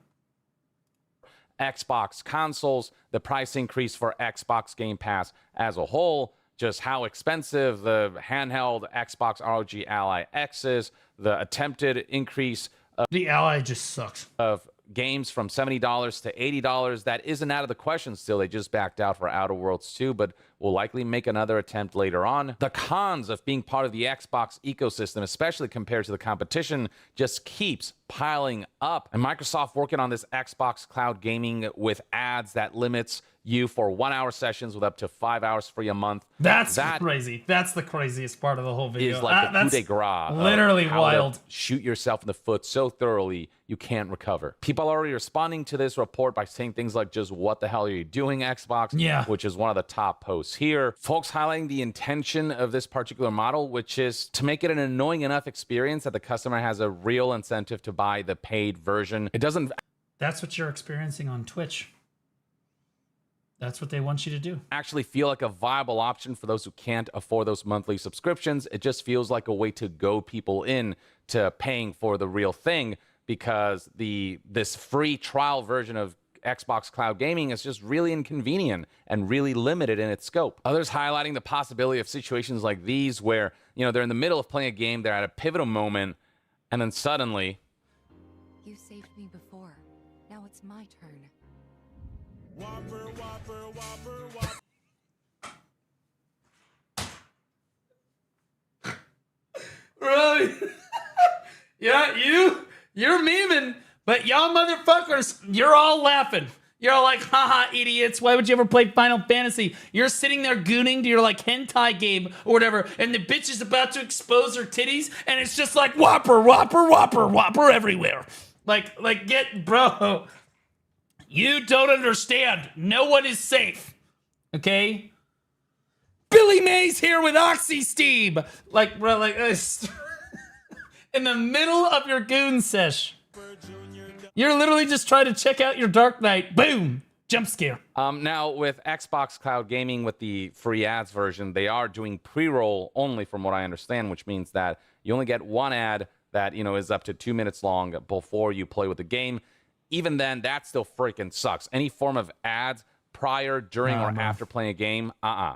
Xbox consoles, the price increase for Xbox Game Pass as a whole, just how expensive the handheld Xbox ROG Ally X is, the attempted increase of the Ally just sucks. Of games from $70 to $80. That isn't out of the question still. They just backed out for Outer Worlds 2, but will likely make another attempt later on. The cons of being part of the Xbox ecosystem, especially compared to the competition, just keeps piling up. And Microsoft working on this Xbox Cloud Gaming with ads that limits you for 1-hour sessions with up to 5 hours free a month. That's crazy. That's the craziest part of the whole video. Is like the coup de grace. Literally wild. Shoot yourself in the foot so thoroughly you can't recover. People are already responding to this report by saying things like, just what the hell are you doing, Xbox? Yeah. Which is one of the top posts here. Folks highlighting the intention of this particular model, which is to make it an annoying enough experience that the customer has a real incentive to buy the paid version. It doesn't... That's what you're experiencing on Twitch. That's what they want you to do. Actually feel like a viable option for those who can't afford those monthly subscriptions. It just feels like a way to go people in to paying for the real thing, because this free trial version of Xbox Cloud Gaming is just really inconvenient and really limited in its scope. Others highlighting the possibility of situations like these where, you know, they're in the middle of playing a game, they're at a pivotal moment, and then suddenly... You saved me before. Now it's my turn. Whopper, whopper, whopper, whopper. Right. Yeah, you're memeing, but y'all motherfuckers, you're all laughing. You're all like, haha, idiots. Why would you ever play Final Fantasy? You're sitting there gooning to your like hentai game or whatever, and the bitch is about to expose her titties, and it's just like whopper, whopper, whopper, whopper everywhere. Like get, bro. You don't understand. No one is safe. Okay? Billy Mays here with Oxy Steam. Like, bro, like, in the middle of your goon sesh. You're literally just trying to check out your Dark Knight. Boom. Jump scare. Now, with Xbox Cloud Gaming, with the free ads version, they are doing pre-roll only, from what I understand, which means that you only get one ad that, you know, is up to 2 minutes long before you play with the game. Even then, that still freaking sucks. Any form of ads prior, during, or after playing a game,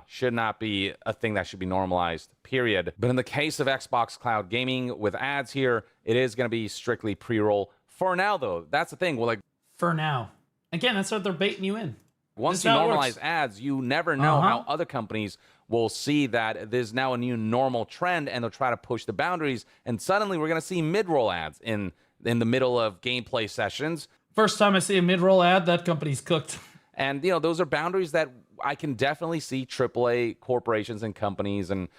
should not be a thing that should be normalized, period. But in the case of Xbox Cloud Gaming with ads here, it is going to be strictly pre-roll. For now, though, that's the thing. Well, like, for now. Again, that's what they're baiting you in. Once you normalize ads, you never know how other companies will see that there's now a new normal trend, and they'll try to push the boundaries. And suddenly, we're going to see mid-roll ads in the middle of gameplay sessions. First time I see a mid-roll ad, that company's cooked. And, those are boundaries that I can definitely see AAA corporations and companies and,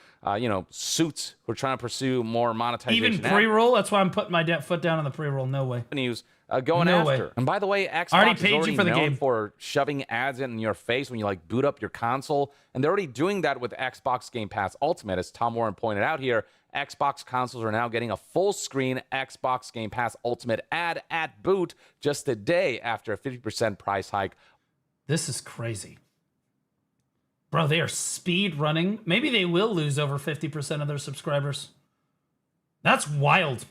suits who are trying to pursue more monetization. Even pre-roll? That's why I'm putting my foot down on the pre-roll. No way. Companies going No after. way. And by the way, Xbox I already is paid you already for the known game. for shoving ads in your face when you boot up your console. And they're already doing that with Xbox Game Pass Ultimate. As Tom Warren pointed out here, Xbox consoles are now getting a full screen Xbox Game Pass Ultimate ad at boot just a day after a 50% price hike. This is crazy. Bro, they are speed running. Maybe they will lose over 50% of their subscribers. That's wild.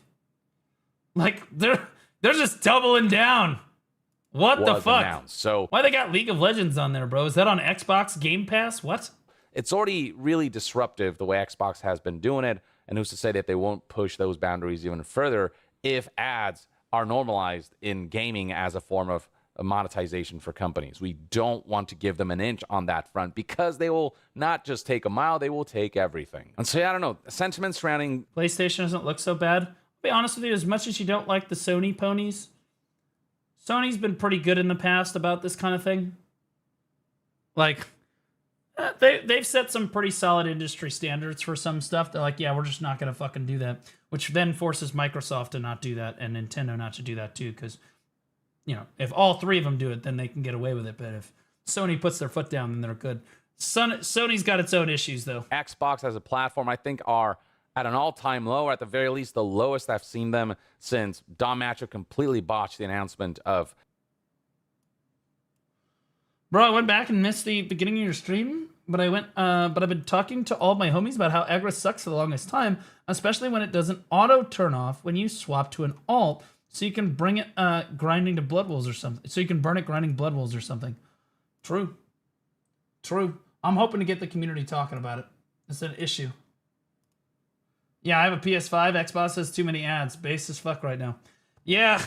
They're just doubling down. What the fuck? Announced. So why they got League of Legends on there, bro? Is that on Xbox Game Pass? What? It's already really disruptive the way Xbox has been doing it. And who's to say that they won't push those boundaries even further if ads are normalized in gaming as a form of monetization for companies. We don't want to give them an inch on that front because they will not just take a mile, they will take everything. And so, I don't know, sentiment surrounding PlayStation doesn't look so bad. I'll be honest with you, as much as you don't like the Sony ponies, Sony's been pretty good in the past about this kind of thing. They've set some pretty solid industry standards for some stuff. They're like, yeah, we're just not going to fucking do that. Which then forces Microsoft to not do that and Nintendo not to do that too. Because, if all three of them do it, then they can get away with it. But if Sony puts their foot down, then they're good. Sony's got its own issues, though. Xbox as a platform, I think, are at an all-time low, or at the very least, the lowest I've seen them since Don Macho completely botched the announcement of... Bro, I went back and missed the beginning of your stream, but I've been talking to all my homies about how Agra sucks for the longest time, especially when it doesn't auto turn off when you swap to an alt, so you can bring it grinding to Blood Wolves or something. So you can burn it grinding Blood Wolves or something. True. I'm hoping to get the community talking about it. It's an issue. Yeah, I have a PS5. Xbox has too many ads. Base as fuck right now. Yeah.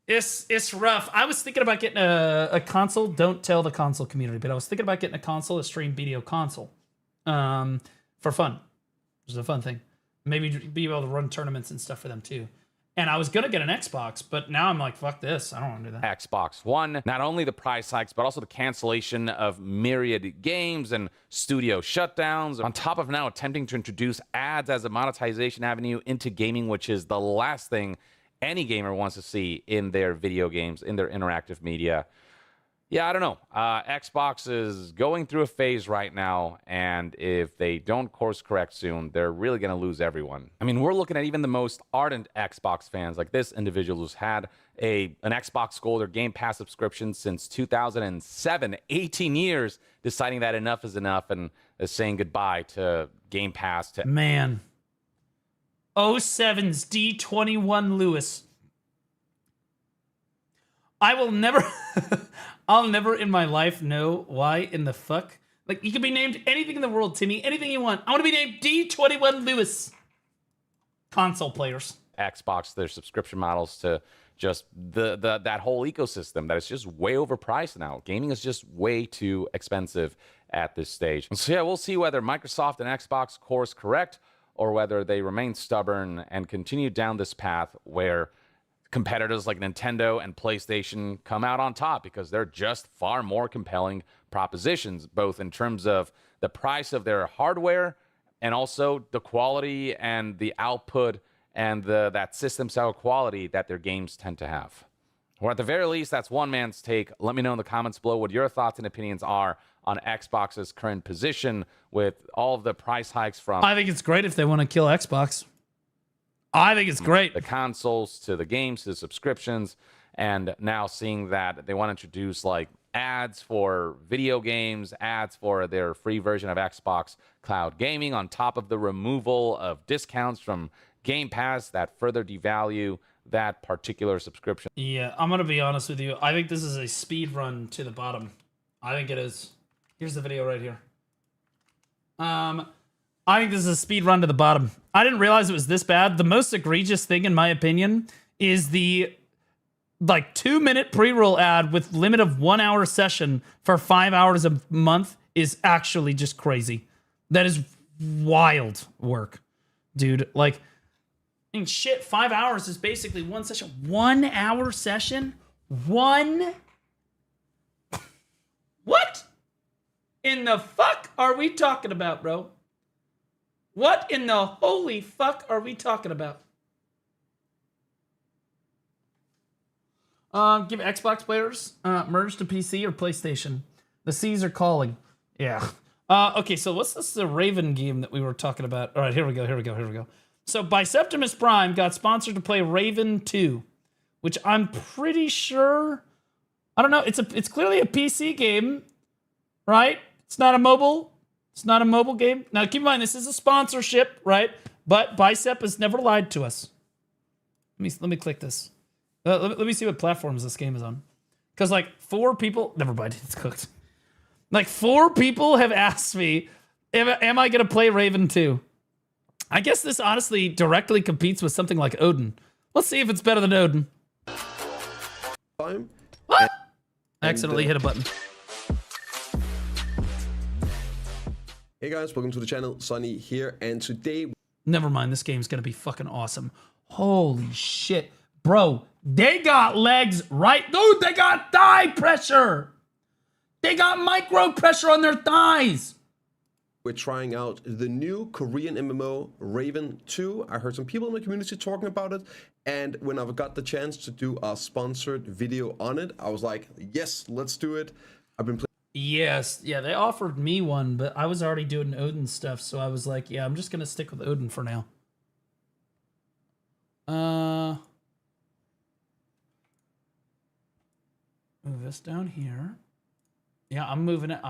It's rough. I was thinking about getting a console. Don't tell the console community, but I was thinking about getting a console, a stream video console, for fun. Which is a fun thing. Maybe be able to run tournaments and stuff for them too. And I was gonna get an Xbox, but now I'm like, fuck this. I don't want to do that. Xbox One, not only the price hikes, but also the cancellation of myriad games and studio shutdowns, on top of now attempting to introduce ads as a monetization avenue into gaming, which is the last thing any gamer wants to see in their video games, in their interactive media. Yeah, I don't know. Xbox is going through a phase right now, and if they don't course correct soon, they're really going to lose everyone. I mean, we're looking at even the most ardent Xbox fans, like this individual who's had an Xbox Gold or Game Pass subscription since 2007, 18 years, deciding that enough is enough and is saying goodbye to Game Pass. Man. 07's D21 Lewis. I will never... I'll never in my life know why in the fuck. Like, you can be named anything in the world, Timmy. Anything you want. I want to be named D21 Lewis. Console players. Xbox, their subscription models to just that whole ecosystem that is just way overpriced now. Gaming is just way too expensive at this stage. So yeah, we'll see whether Microsoft and Xbox course correct or whether they remain stubborn and continue down this path where competitors like Nintendo and PlayStation come out on top because they're just far more compelling propositions, both in terms of the price of their hardware and also the quality and the output and that system style quality that their games tend to have. Or at the very least, that's one man's take. Let me know in the comments below what your thoughts and opinions are on Xbox's current position with all of the price hikes from... I think it's great if they want to kill Xbox. I think it's great. The consoles to the games to the subscriptions, and now seeing that they want to introduce like ads for video games, ads for their free version of Xbox Cloud Gaming, on top of the removal of discounts from Game Pass that further devalue that particular subscription. Yeah, I'm going to be honest with you. I think this is a speed run to the bottom. I think it is. Here's the video right here. I think this is a speed run to the bottom. I didn't realize it was this bad. The most egregious thing, in my opinion, is the 2-minute pre-roll ad with limit of 1 hour session for 5 hours a month is actually just crazy. That is wild work, dude. Like, I mean, shit, 5 hours is basically one session. 1 hour session? What in the fuck are we talking about, bro? What in the holy fuck are we talking about? Give Xbox players merge to PC or PlayStation. The C's are calling. Yeah. Okay, so what's this the Raven game that we were talking about? All right, here we go. So Biceptimus Prime got sponsored to play Raven 2, which I'm pretty sure, I don't know, it's clearly a PC game, right? It's not a mobile game. Now keep in mind this is a sponsorship, right? But Bicep has never lied to us. Let me click this. Let me see what platforms this game is on. Because like 4 people, never mind, it's cooked. Like 4 people have asked me, am I going to play Raven 2? I guess this honestly directly competes with something like Odin. Let's see if it's better than Odin. What? I accidentally hit a button. Hey guys, welcome to the channel. Sonny here, and today... Never mind, this game's going to be fucking awesome. Holy shit. Bro, they got legs right... Dude, they got thigh pressure! They got micro pressure on their thighs. We're trying out the new Korean MMO, Raven 2. I heard some people in the community talking about it. And when I got the chance to do a sponsored video on it, I was like, yes, let's do it. I've been playing... Yes, yeah, they offered me one, but I was already doing Odin stuff. So I was like, yeah, I'm just going to stick with Odin for now. Move this down here. Yeah, I'm moving it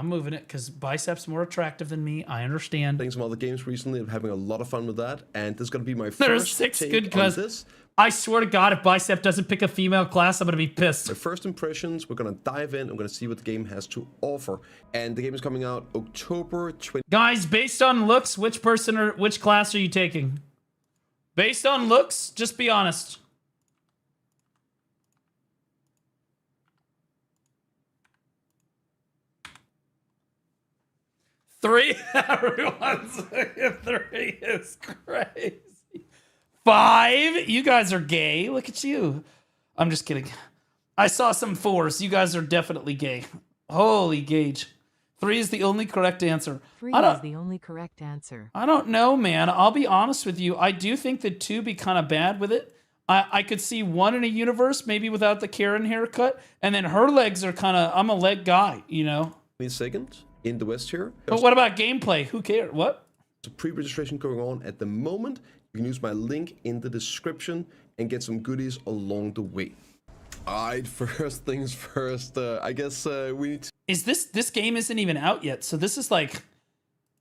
because Bicep's more attractive than me. I understand. Playing some other games recently. I'm having a lot of fun with that. And this is going to be my There's first 6 take good on this. I swear to God, if Bicep doesn't pick a female class, I'm going to be pissed. My first impressions, we're going to dive in. I'm going to see what the game has to offer. And the game is coming out October 20... Guys, based on looks, which class are you taking? Based on looks, just be honest. Three? Everyone's saying 3 is crazy. 5? You guys are gay. Look at you. I'm just kidding. I saw some 4s. You guys are definitely gay. Holy gauge. 3 is the only correct answer. 3 is the only correct answer. I don't know, man. I'll be honest with you. I do think that 2 be kind of bad with it. I could see 1 in a universe, maybe without the Karen haircut. And then her legs are kind of, I'm a leg guy, you know? 20 seconds in the West here. But what about gameplay? Who cares? What? There's a pre-registration going on at the moment. You can use my link in the description and get some goodies along the way. Alright, first things first. I guess we need to... Is this game isn't even out yet, so this is like...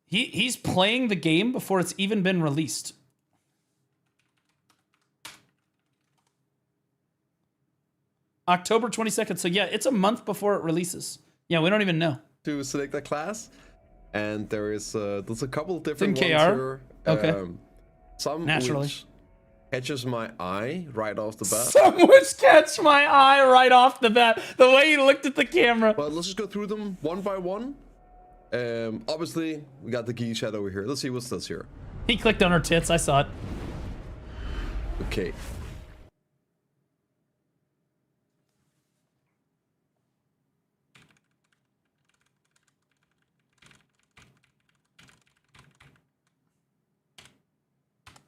He's playing the game before it's even been released. October 22nd, so yeah, it's a month before it releases. Yeah, we don't even know. To select a class, and there's a couple different ones KR. Here. Okay. Some naturally which catches my eye right off the bat. Some which catch my eye right off the bat. The way he looked at the camera. But let's just go through them one by one. Obviously, we got the Gi Shadow over here. Let's see what's this here. He clicked on her tits. I saw it. Okay.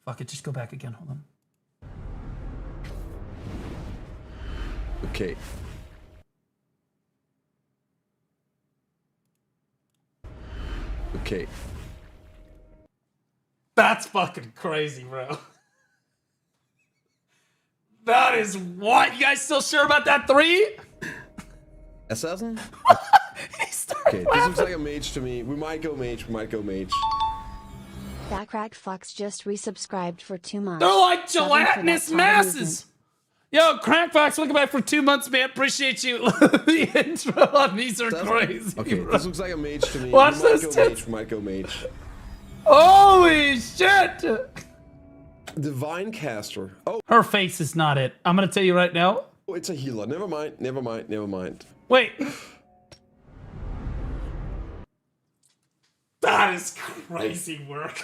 Fuck it, just go back again. Hold on. Okay. Okay. That's fucking crazy, bro. That is what? You guys still sure about that 3? Assassin? Okay, this looks like a mage to me. We might go mage, That crack fucks just resubscribed for 2 months. They're like gelatinous masses. Yo, Crackfox, welcome back for 2 months, man. Appreciate you. The intro on these are crazy. Okay, bro. this looks like a mage to me. Watch this. We might go mage. Holy shit! Divine Caster. Oh, her face is not it. I'm gonna tell you right now. Oh, it's a healer. Never mind. Wait. That is crazy work.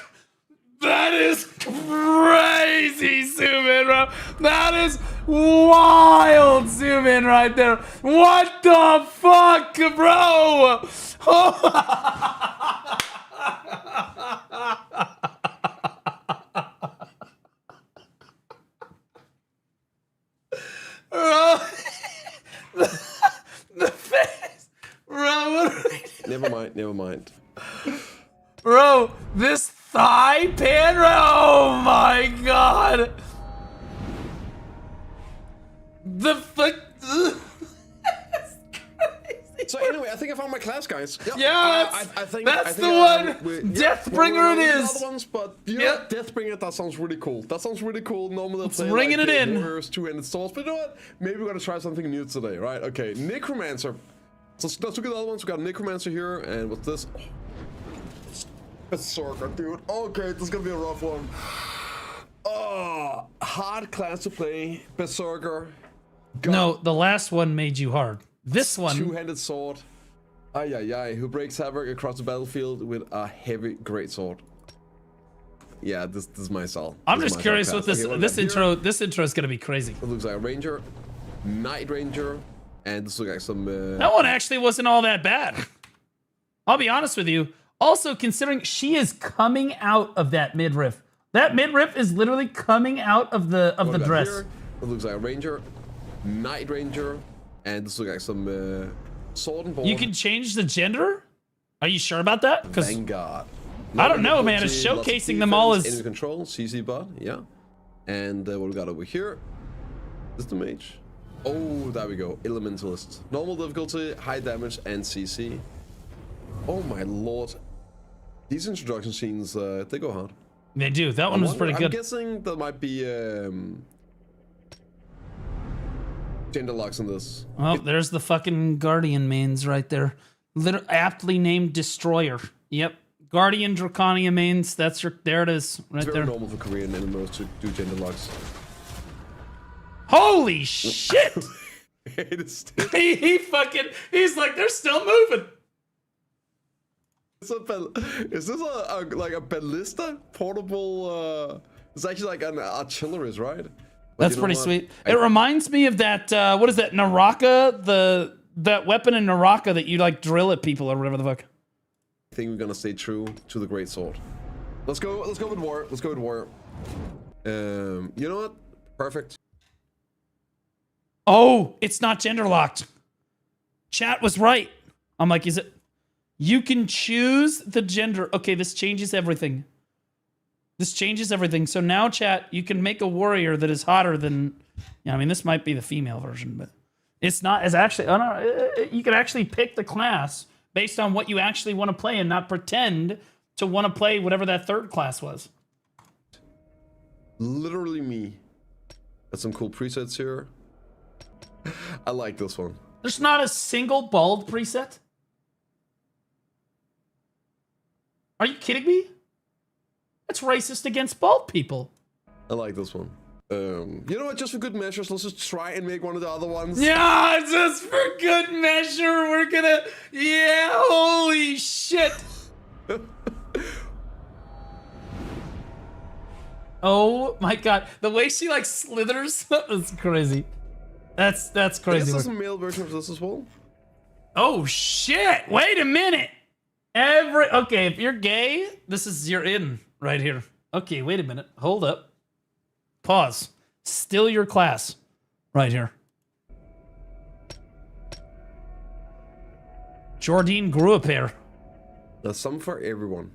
That is crazy zoom in, bro. That is wild zoom in right there. What the fuck, bro? Bro, the face, bro. What are we doing? Never mind. Bro, this thigh pan, oh my god. The fuck. So anyway, I think I found my class, guys. Yep. Yes, I think that's the one. Deathbringer it is. Other ones, but you know what? Deathbringer, that sounds really cool. That sounds really cool. Normally, It's ringing it in. Warriors, two-handed swords, but you know what? Maybe we're gonna try something new today, right? Okay, Necromancer. So let's look at the other ones. We got Necromancer here, and what's this? Oh. Berserker, dude. Okay, this is gonna be a rough one. Oh, hard class to play. Berserker. No, the last one made you hard. This one. Two-handed sword. Ay, who breaks havoc across the battlefield with a heavy greatsword. Yeah, this is my style. I'm just curious what this intro is gonna be crazy. It looks like a ranger, night ranger, and this looks like some. That one actually wasn't all that bad. I'll be honest with you. Also, considering she is coming out of that midriff. That midriff is literally coming out of the dress. Here, it looks like a ranger, night ranger, and this looks like some sword and board. You can change the gender? Are you sure about that? Vanguard. I don't know, man. It's showcasing them all as enemy control, CC bot, yeah. And what we got over here? This is the mage. Oh, there we go. Elementalist. Normal difficulty, high damage, and CC. Oh my lord. These introduction scenes, they go hard. They do. That one was pretty good. I'm guessing there might be gender locks in this. Oh, there's the fucking Guardian mains right there. Aptly named Destroyer. Yep. Guardian Draconia mains. That's your. There it is. Right it's very there. normal for Korean MMOs to do gender locks. Holy shit! he fucking. He's like, they're still moving. Is this like a ballista portable? It's actually like an artillerist, right? That's pretty sweet. It reminds me of that. What is that? Naraka, that weapon in Naraka that you like drill at people or whatever the fuck. I think we're gonna stay true to the great sword. Let's go with war. Let's go with war. You know what? Perfect. Oh, it's not gender locked. Chat was right. I'm like, is it? You can choose the gender. Okay, this changes everything. This changes everything. So now, chat, you can make a warrior that is hotter than. Yeah, I mean, this might be the female version, but it's not. It's actually. Oh no, you can actually pick the class based on what you actually want to play and not pretend to want to play whatever that third class was. Literally me. Got some cool presets here. I like this one. There's not a single bald preset. Are you kidding me? That's racist against bald people. I like this one. You know what? Just for good measures, let's just try and make one of the other ones. Yeah, just for good measure, we're gonna. Yeah, holy shit. Oh my god, the way she like slithers, that's crazy. That's crazy. There's a male version of this as well. Oh shit! Wait a minute. Okay, if you're gay, this is you're in right here. Okay, wait a minute. Hold up. Pause. Still your class, right here. Jordine grew a pair. There's some for everyone.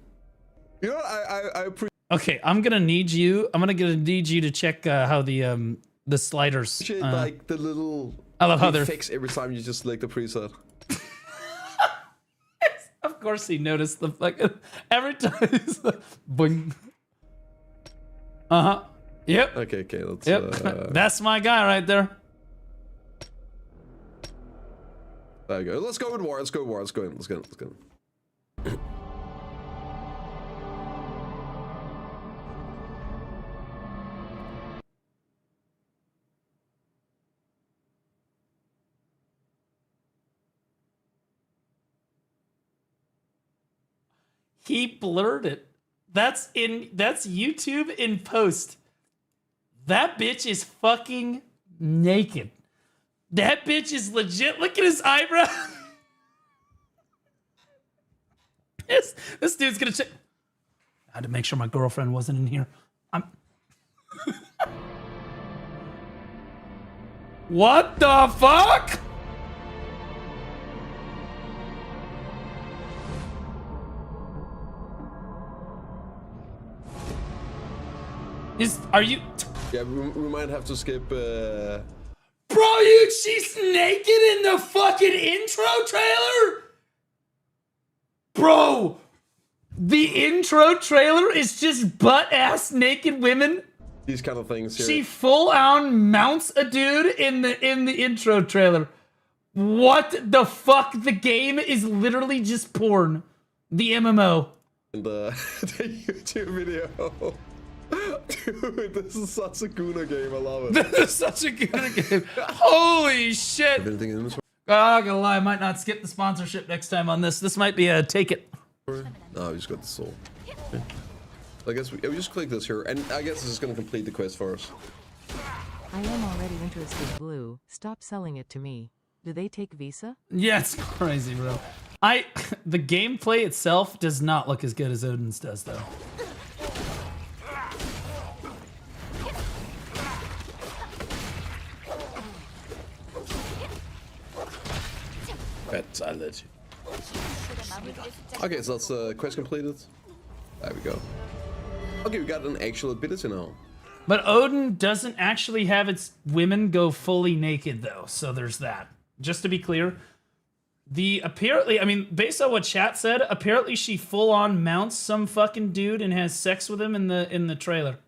You know what? I appreciate. Okay, I'm gonna need you to check how the sliders. Like the little. I love how they're fixed every time you just select the preset. Of course he noticed the fucking every time he's like, boing. Uh-huh. Yep. Okay, let's That's my guy right there. There you go. Let's go with war. Let's go with war. Let's go in. Let's go in. He blurred it. That's YouTube in post. That bitch is fucking naked. That bitch is legit. Look at his eyebrow. This dude's gonna check. I had to make sure my girlfriend wasn't in here. What the fuck? Are you? Yeah, we might have to skip. Bro, she's naked in the fucking intro trailer? Bro, the intro trailer is just butt-ass naked women. These kind of things here. She full-on mounts a dude in the intro trailer. What the fuck? The game is literally just porn. The MMO. And the YouTube video. Dude, this is such a Guna game. I love it. This is such a Guna game. Holy shit. Anything in this one? I'm not gonna lie, I might not skip the sponsorship next time on this. This might be a take it. No, we just got the soul. Okay. I guess we just click this here, and I guess this is gonna complete the quest for us. I am already interested, Blue. Stop selling it to me. Do they take Visa? Yeah, it's crazy, bro. The gameplay itself does not look as good as Odin's does, though. Bet I let you. Okay, so that's quest completed. There we go. Okay, we got an actual ability now. But Odin doesn't actually have its women go fully naked, though. So there's that. Just to be clear, apparently, I mean, based on what chat said, apparently she full on mounts some fucking dude and has sex with him in the trailer.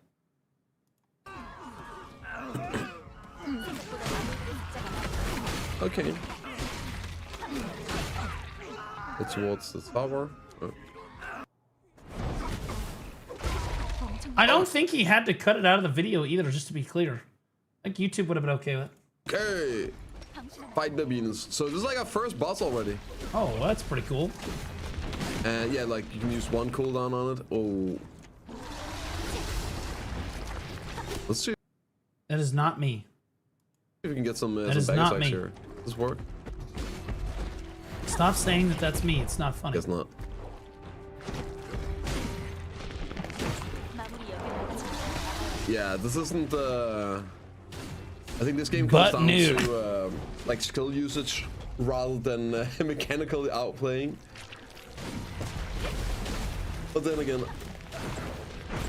Okay. It's towards the tower. Oh. I don't think he had to cut it out of the video either, just to be clear. I think YouTube would have been okay with it. Okay. Fight the Venus. So this is like our first boss already. Oh, well, that's pretty cool. And yeah, like you can use one cooldown on it. Oh. Let's see. That is not me. If we can get some That is bag not attacks me. here. Does this work? Stop saying that that's me. It's not funny. Guess not. Yeah, this isn't. I think this game comes down to like skill usage rather than mechanically outplaying. But then again,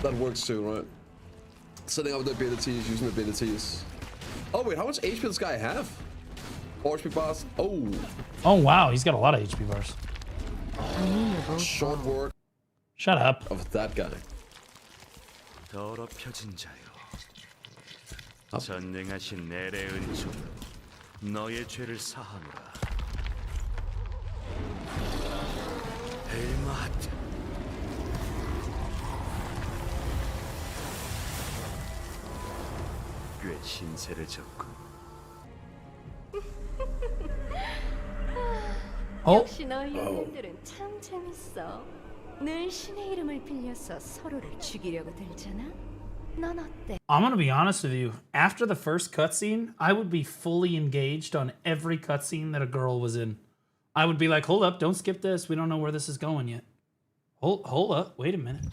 that works too, right? Setting up the abilities, using the abilities. Oh wait, how much HP does this guy have? 4 HP bars. Oh. Oh wow, he's got a lot of HP bars. Short work. Shut up. Of that guy. 더럽혀진 자여, 전능하신 넬의 은총으로 너의 죄를 사하노라. 헬마하트. 꽤 신세를 졌군. 역시 너희 연인들은 참 재밌어. 늘 신의 이름을 빌려서 서로를 죽이려고 들잖아. 넌 어때? I'm gonna be honest with you. After the first cutscene, I would be fully engaged on every cutscene that a girl was in. I would be like, hold up, don't skip this. We don't know where this is going yet. Hold up, wait a minute.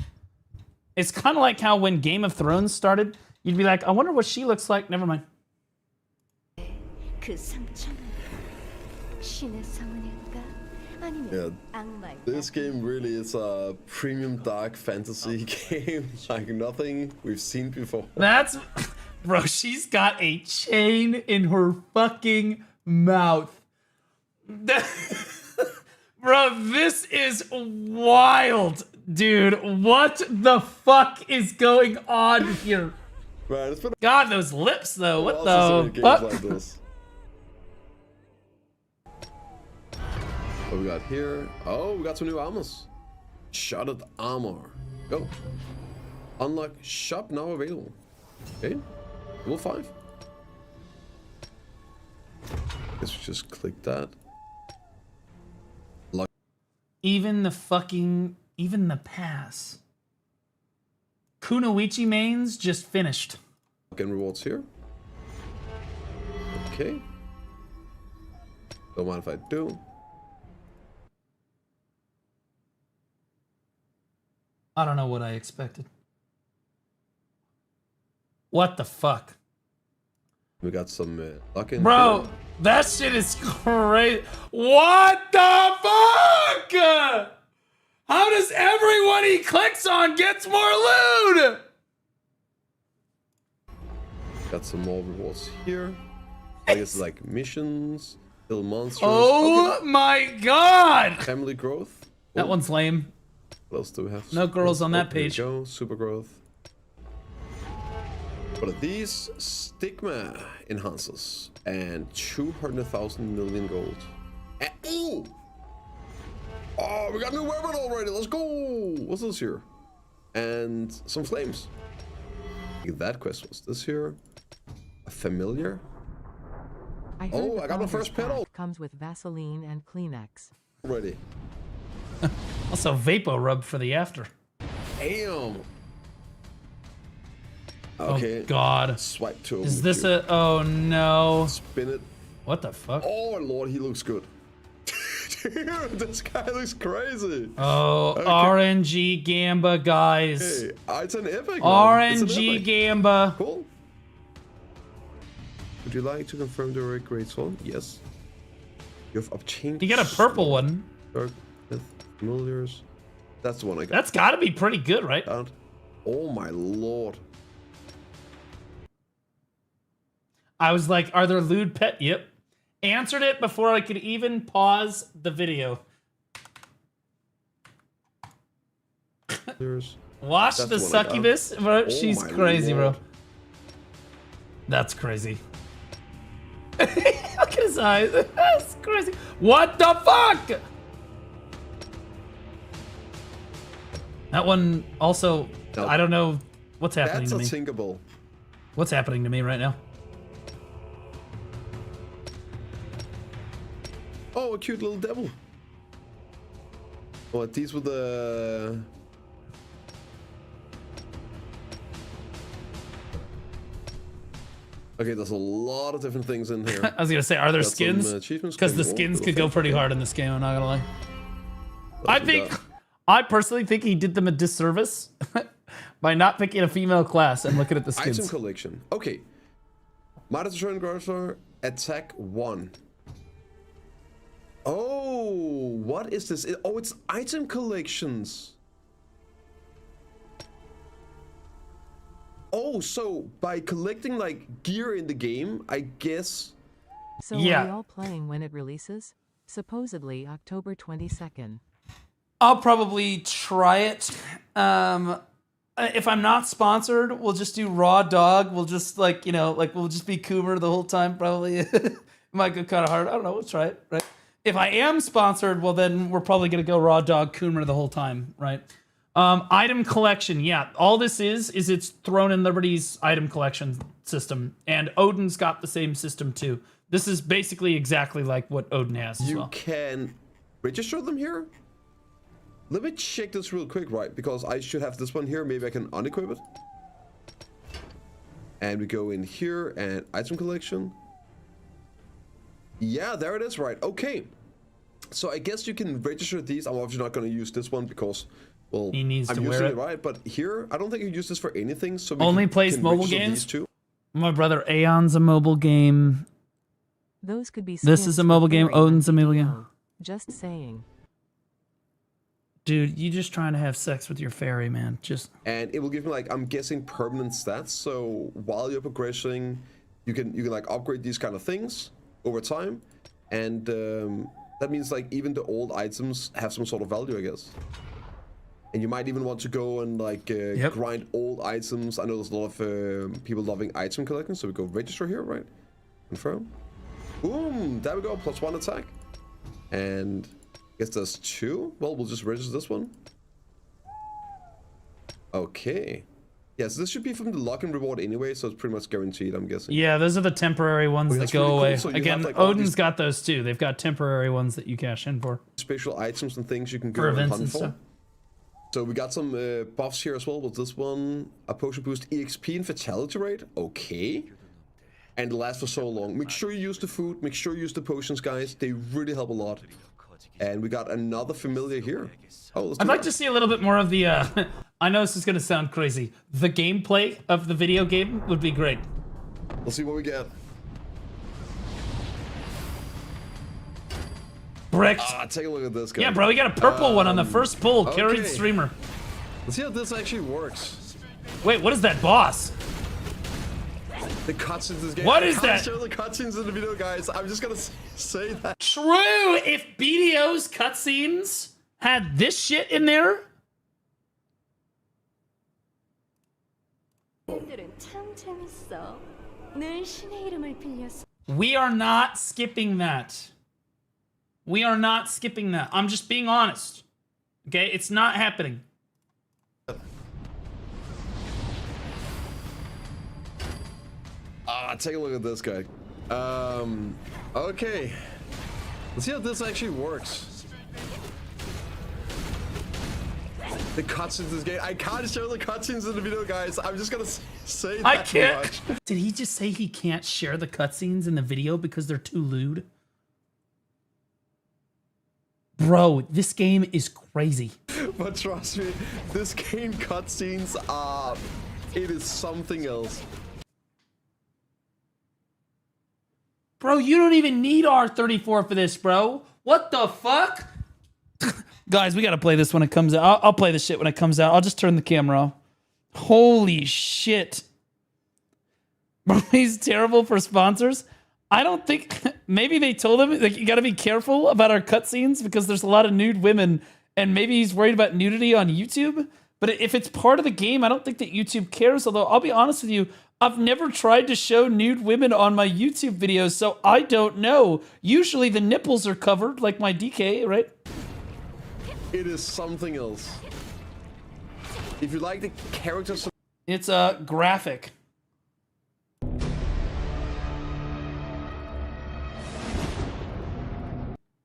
It's kind of like how when Game of Thrones started, you'd be like, I wonder what she looks like. Never mind. 그 상처는 신의 성은일까? Yeah, this game really is a premium dark fantasy game, like nothing we've seen before. That's, bro, she's got a chain in her fucking mouth. Bro, this is wild, dude. What the fuck is going on here? Man, it's been God, those lips though. What the fuck? Like this. What we got here? Oh, we got some new armors. Shotted armor. Go. Unlock shop now available. Okay. Level 5. Guess we just click that. Even Even the pass. Kunoichi mains just finished. Again, rewards here. Okay. Don't mind if I do. I don't know what I expected. What the fuck? We got some luck in Bro, here. that shit is crazy. What the fuck? How does everyone he clicks on gets more loot? Got some more rewards here. I guess like missions, little monsters. Oh okay. my god! Family growth. That one's lame. What else do we have? No girls on that There we page. go. Super growth. What are these? Stigma enhancers and 200,000 million gold. Ooh! Oh, we got a new weapon already. Let's go. What's this here? And some flames. That quest was this here. A familiar. I heard Oh, the I got my Founder's first pedal Pack comes with Vaseline and Kleenex. already. Also, Vapo Rub for the after. Damn. Oh, Okay. God. Swipe to. Is this a... Oh, no. Spin it. What the fuck? Oh, Lord, he looks good. Dude, this guy looks crazy. Oh, Okay. RNG Gamba, guys. Hey, it's an epic, man. RNG It's an epic. Gamba. Cool. Would you like to confirm the grade 1? Yes. You have obtained. You got a purple one. Dark Myth Familiars. That's the one I got. That's got to be pretty good, right? Oh my lord. I was like, are there lewd pet? Yep. Answered it before I could even pause the video. Watch That's the the one I got. succubus, bro. Oh She's my crazy, lord. bro. That's crazy. Look at his eyes. That's crazy. What the fuck? That one also, No. I don't know what's happening That's to me. unthinkable. What's happening to me right now? Oh, a cute little devil. Oh, these were the. Okay, there's a lot of different things in here. I was gonna say, are there Got some, skins? achievements Because the coming. skins Little could go thing. pretty hard in this game. I'm not gonna lie. What I we think, got? I personally think he did them a disservice by not picking a female class and looking at the Item skins. collection. Okay. Might Destroy and Growler, attack 1. Oh, what is this? Oh, it's item collections. Oh, so by collecting like gear in the game, I guess. So are we all playing when it releases? Supposedly October 22nd. I'll probably try it. If I'm not sponsored, we'll just do raw dog. We'll just like, you know, like we'll just be Coomer the whole time. Probably it might go kind of hard. I don't know. We'll try it. Right. If I am sponsored, well then we're probably gonna go raw dog Coomer the whole time. Right. Item collection. Yeah. All this is it's Throne and Liberty's item collection system, and Odin's got the same system too. This is basically exactly like what Odin has as You well. can register them here. Let me check this real quick, right? Because I should have this one here. Maybe I can unequip it. And we go in here and item collection. Yeah, there it is, right? Okay. So I guess you can register these. I'm obviously not going to use this one because, well, He needs I'm to using wear it, it. right? But here, I don't think you use this for anything. So we Only can plays mobile register games? these two. My brother Aeon's a mobile game. Those could be This skins is a for mobile game. fairy Odin's a hunting. mobile game. Just saying. Dude, you just trying to have sex with your fairy, man. Just And it will give me like, I'm guessing, permanent stats. So while you're progressing, you can like upgrade these kind of things over time, and that means like even the old items have some sort of value, I guess. And you might even want to go and like grind old items. I know there's a lot of people loving item collecting, so we go register here, right? Confirm. Boom! There we go. +1 attack. And I guess there's 2. Well, we'll just register this one. Okay. Yes, this should be from the lock-in reward anyway, so it's pretty much guaranteed, I'm guessing. yeah, those are the temporary ones Oh, that that's go really cool. away. So you Again, have, like, all Odin's these- got those too. They've got temporary ones that you cash in for. Special items and things you can go For and events hunt and for. stuff. So we got some buffs here as well. What's this one? A potion boost EXP and fatality rate. Okay. And lasts for so long. Make sure you use the food. Make sure you use the potions, guys. They really help a lot. And we got another familiar here. Oh, I'd like to see a little bit more of the, I know this is going to sound crazy. The gameplay of the video game would be great. Let's see what we get. Bricked. Take a look at this guy. Yeah, bro, we got a purple one on the first pull. Carried streamer. Let's see how this actually works. Wait, what is that boss? The cutscenes in this game. What is I can't that? show the cutscenes in the video, guys. I'm just gonna say that. True! If BDO's cutscenes had this shit in there... We are not skipping that. We are not skipping that. I'm just being honest. Okay? It's not happening. Take a look at this guy. Okay. Let's see how this actually works. The cutscenes in this game. I can't show the cutscenes in the video, guys. I'm just gonna say that. I can't. Did he just say he can't share the cutscenes in the video because they're too lewd? Bro, this game is crazy. But trust me, this game cutscenes are... It is something else. Bro, you don't even need R34 for this, bro. What the fuck? Guys, we gotta play this when it comes out. I'll play this shit when it comes out. I'll just turn the camera off. Holy shit. Bro, he's terrible for sponsors. I don't think... Maybe they told him, like, you gotta be careful about our cutscenes because there's a lot of nude women, and maybe he's worried about nudity on YouTube. But if it's part of the game, I don't think that YouTube cares. Although, I'll be honest with you, I've never tried to show nude women on my YouTube videos, so I don't know. Usually the nipples are covered, like my DK, right? It is something else. If you like the characters... It's a graphic.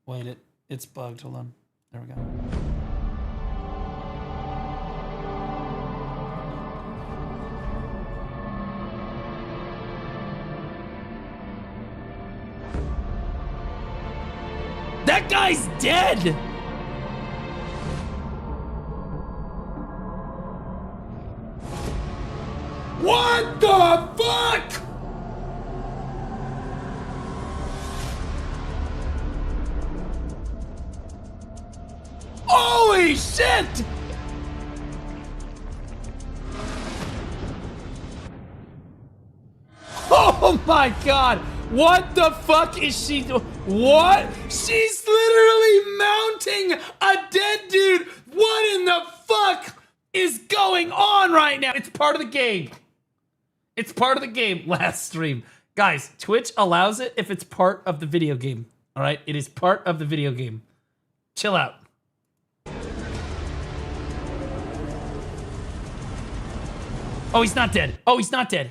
Wait, it's bugged. Hold on. There we go. That guy's dead! What the fuck? Holy shit! Oh my god! What the fuck is she doing? What? She's literally mounting a dead dude! What in the fuck is going on right now? It's part of the game. It's part of the game. Last stream. Guys, Twitch allows it if it's part of the video game. Alright? It is part of the video game. Chill out. Oh, he's not dead. Oh, he's not dead.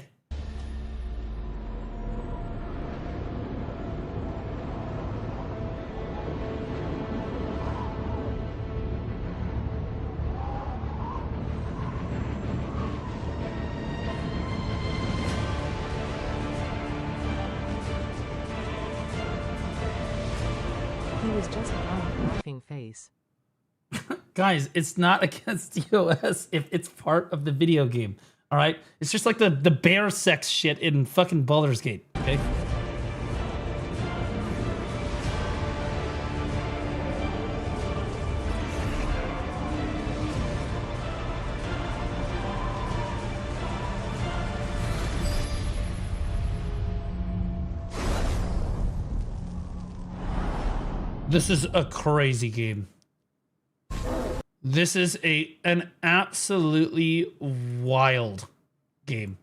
He was just a laughing face. Guys, it's not against TOS if it's part of the video game. All right? It's just like the bear sex shit in fucking Baldur's Gate, okay? This is a crazy game. This is an absolutely wild game.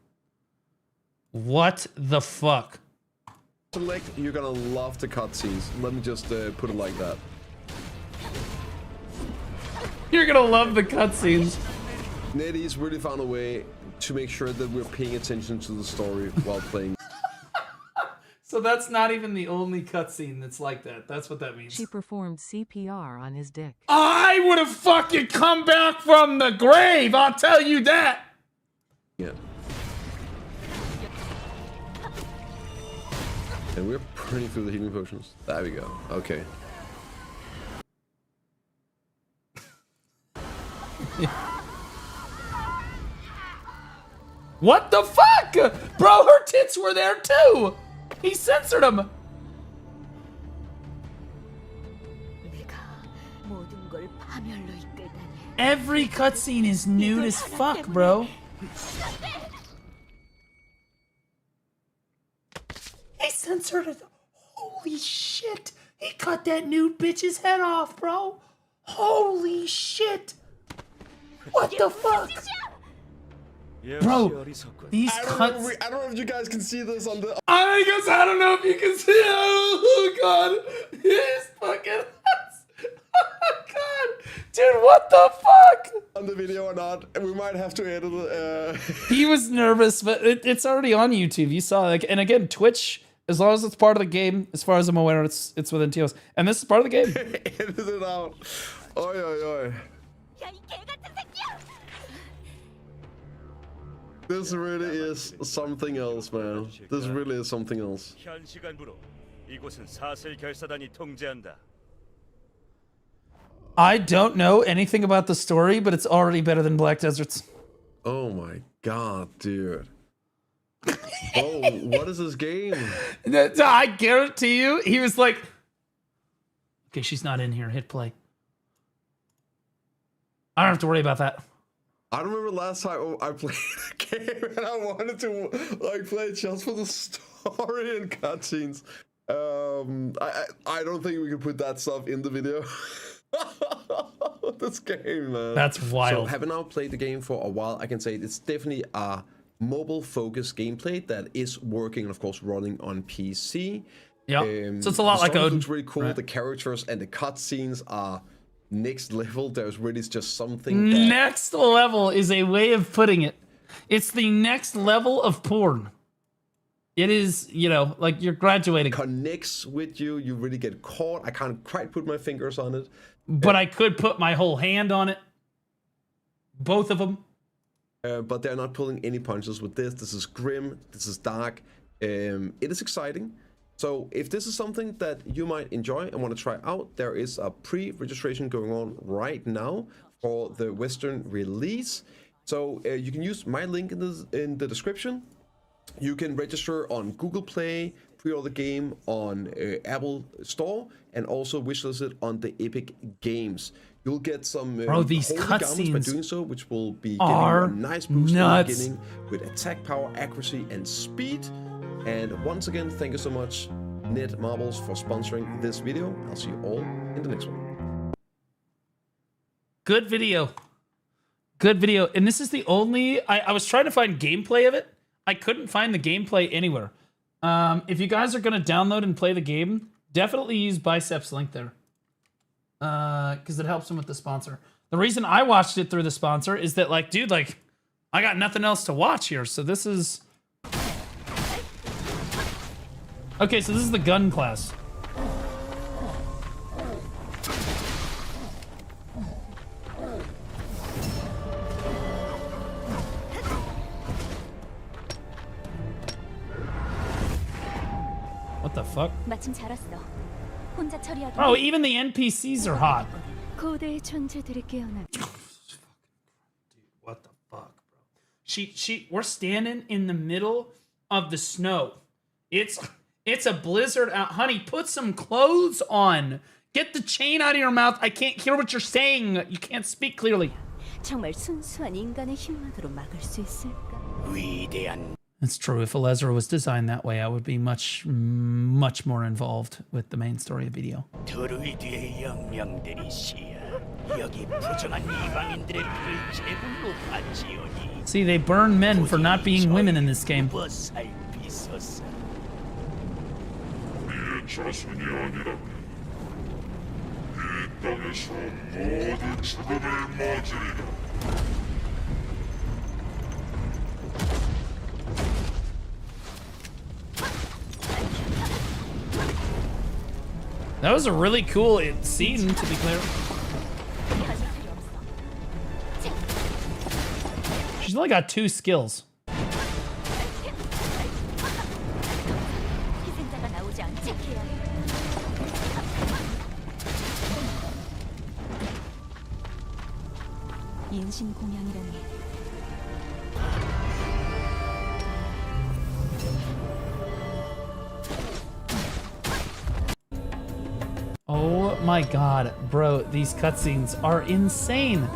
What the fuck? Select, you're gonna love the cutscenes. Let me just put it like that. You're gonna love the cutscenes. Neddy's really found a way to make sure that we're paying attention to the story while playing. So that's not even the only cutscene that's like that. That's what that means. She performed CPR on his dick. I would have fucking come back from the grave, I'll tell you that! Yeah. And we're pretty through the healing potions. There we go. Okay. What the fuck? Bro, her tits were there too! He censored them! Every cutscene is nude as fuck, bro. He censored it. Holy shit. He cut that nude bitch's head off, bro. Holy shit. What the fuck? Bro, these cuts. I don't know if you guys can see this on the. I don't know if you can see. Oh god, he's fucking. Oh god, dude, what the fuck? On the video or not? We might have to edit it. He was nervous, but it's already on YouTube. You saw, like, and again, Twitch. As long as it's part of the game, as far as I'm aware, it's within TOS, and this is part of the game. Edit it out. Oi, oi, oi. This really is something else, man. This really is something else. I don't know anything about the story, but it's already better than Black Deserts. Oh my god, dude. Oh, what is this game? I guarantee you, he was like, okay, she's not in here. Hit play. I don't have to worry about that. I remember last time I played a game and I wanted to like play it just for the story and cutscenes. I don't think we can put that stuff in the video. This game, man. That's wild. So having now played the game for a while, I can say it's definitely a mobile-focused gameplay that is working, of course, running on PC. Yeah. So it's a lot like Odin. Looks really cool. Right. The characters and the cutscenes are next level. There's really just something. Next level is a way of putting it. It's the next level of porn. It is, you know, like you're graduating. Connects with you. You really get caught. I can't quite put my fingers on it. But I could put my whole hand on it. Both of them. But they're not pulling any punches with this. This is grim. This is dark. It is exciting. So if this is something that you might enjoy and want to try out, there is a pre-registration going on right now for the Western release. So you can use my link in the description. You can register on Google Play, pre-order the game on Apple Store, and also wishlist it on the Epic Games. You'll get some Bro, these holy garments by cutscenes doing so, which will be getting a nice boost nuts. in the beginning with attack power, accuracy, and speed. And once again, thank you so much, Net Marbles, for sponsoring this video. I'll see you all in the next one. Good video. Good video. And this is the only... I was trying to find gameplay of it. I couldn't find the gameplay anywhere. If you guys are going to download and play the game, definitely use Biceps link there. Because it helps him with the sponsor. The reason I watched it through the sponsor is that, like, dude, like, I got nothing else to watch here. So this is... Okay, so this is the gun class. What the fuck? 마침 잘 왔어. 혼자 처리하기. Oh, even the NPCs are hot. 고대의 존재들이 깨어나. What the fuck, bro? We're standing in the middle of the snow. It's a blizzard out. Honey, put some clothes on. Get the chain out of your mouth. I can't hear what you're saying. You can't speak clearly. 정말 순수한 인간의 힘만으로 막을 수 있을까? 위대한. It's true. If Elezra was designed that way, I would be much more involved with the main story of video. 드루이드의 영령들이시여 여기 부정한 이방인들의 피를 제물로 바치오니. See, they burn men for not being women in this game. 살피소서. 우리의 자손이 아니라면 이 땅에서 모두 죽음을 맞으리라. That was a really cool scene, to be clear. She's only got 2 skills. Oh my god, bro, these cutscenes are insane.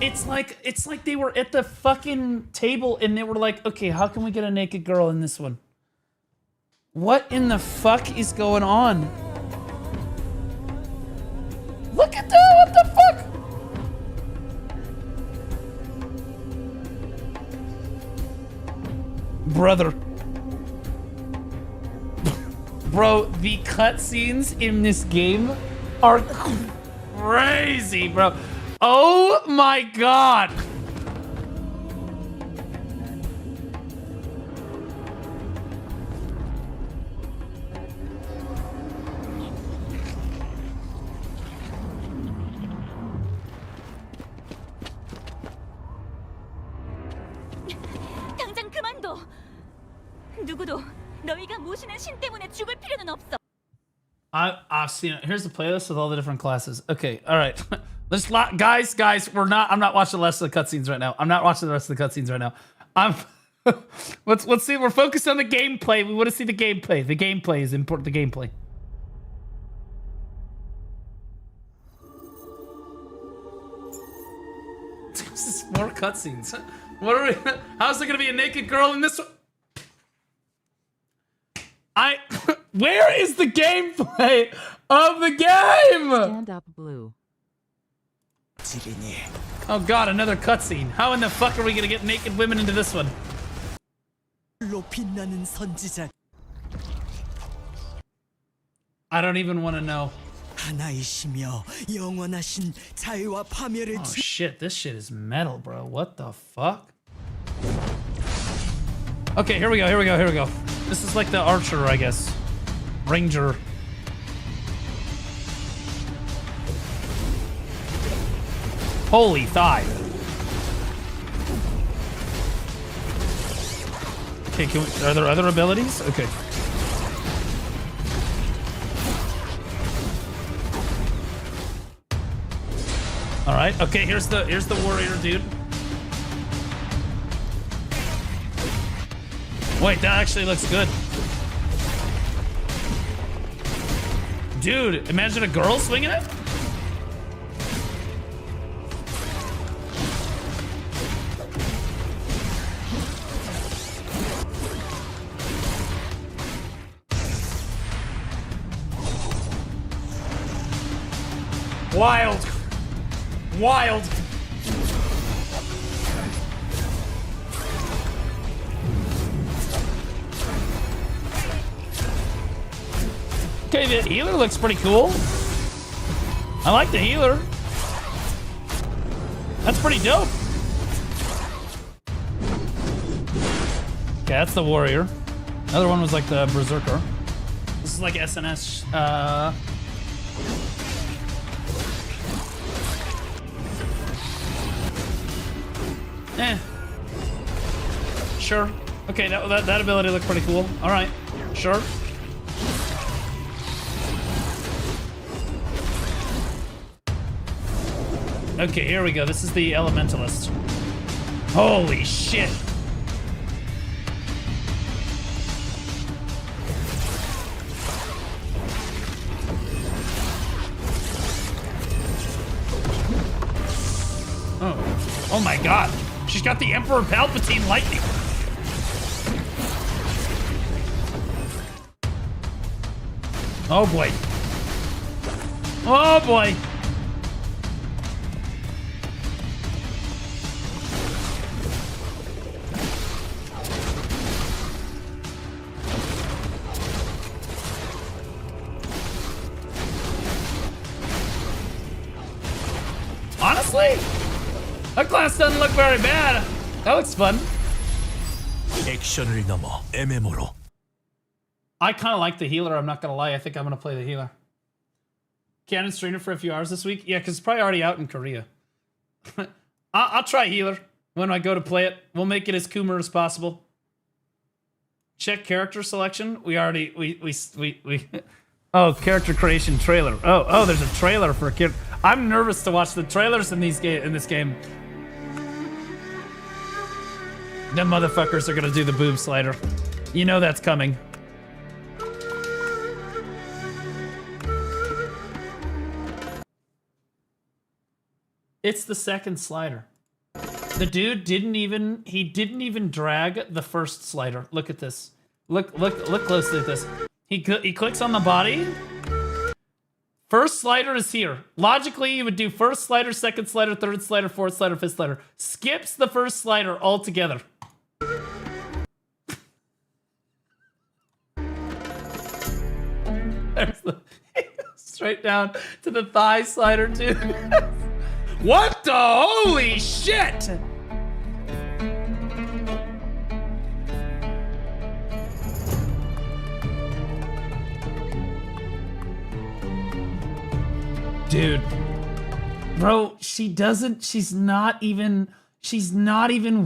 It's like they were at the fucking table and they were like, okay, how can we get a naked girl in this one? What in the fuck is going on? Look at that, what the fuck? Brother. Bro, the cutscenes in this game are crazy, bro. Oh my god. 당장 그만둬. 누구도 너희가 모시는 신 때문에 죽을 필요는 없어. I've seen it. Here's the playlist with all the different classes. Okay, all right. Guys, I'm not watching the rest of the cutscenes right now. I'm not watching the rest of the cutscenes right now. Let's see. We're focused on the gameplay. We want to see the gameplay. The gameplay is important. The gameplay. This is more cutscenes. What are we? How's there gonna be a naked girl in this one? Where is the gameplay of the game? Stand up, Blue. Oh god, another cutscene. How in the fuck are we gonna get naked women into this one? I don't even want to know. Oh shit, this shit is metal, bro. What the fuck? Okay, here we go. This is like the archer, I guess. Ranger. Holy thigh. Okay, are there other abilities? Okay. All right. Okay, here's the warrior dude. Wait, that actually looks good. Dude, imagine a girl swinging it? Wild. Wild. Okay, the healer looks pretty cool. I like the healer. That's pretty dope. Okay, that's the warrior. Another one was like the berserker. This is like SNS. Sure. Okay, that ability looked pretty cool. All right. Sure. Okay, here we go. This is the elementalist. Holy shit. Oh my god. She's got the Emperor Palpatine lightning. Oh boy. Oh boy. Honestly, that class doesn't look very bad. That looks fun. I kind of like the healer, I'm not gonna lie. I think I'm gonna play the healer. Canon streamer for a few hours this week? Yeah, because it's probably already out in Korea. I'll try healer when I go to play it. We'll make it as Coomer as possible. Check character selection. We already we oh, character creation trailer. Oh, there's a trailer for a kid. I'm nervous to watch the trailers in this game. Them motherfuckers are gonna do the boob slider. You know that's coming. It's the second slider. The dude didn't even drag the first slider. Look at this. Look closely at this. He clicks on the body. First slider is here. Logically, you would do first slider, second slider, third slider, fourth slider, fifth slider. Skips the first slider altogether. There's the straight down to the thigh slider too. What the holy shit? Dude. Bro, she's not even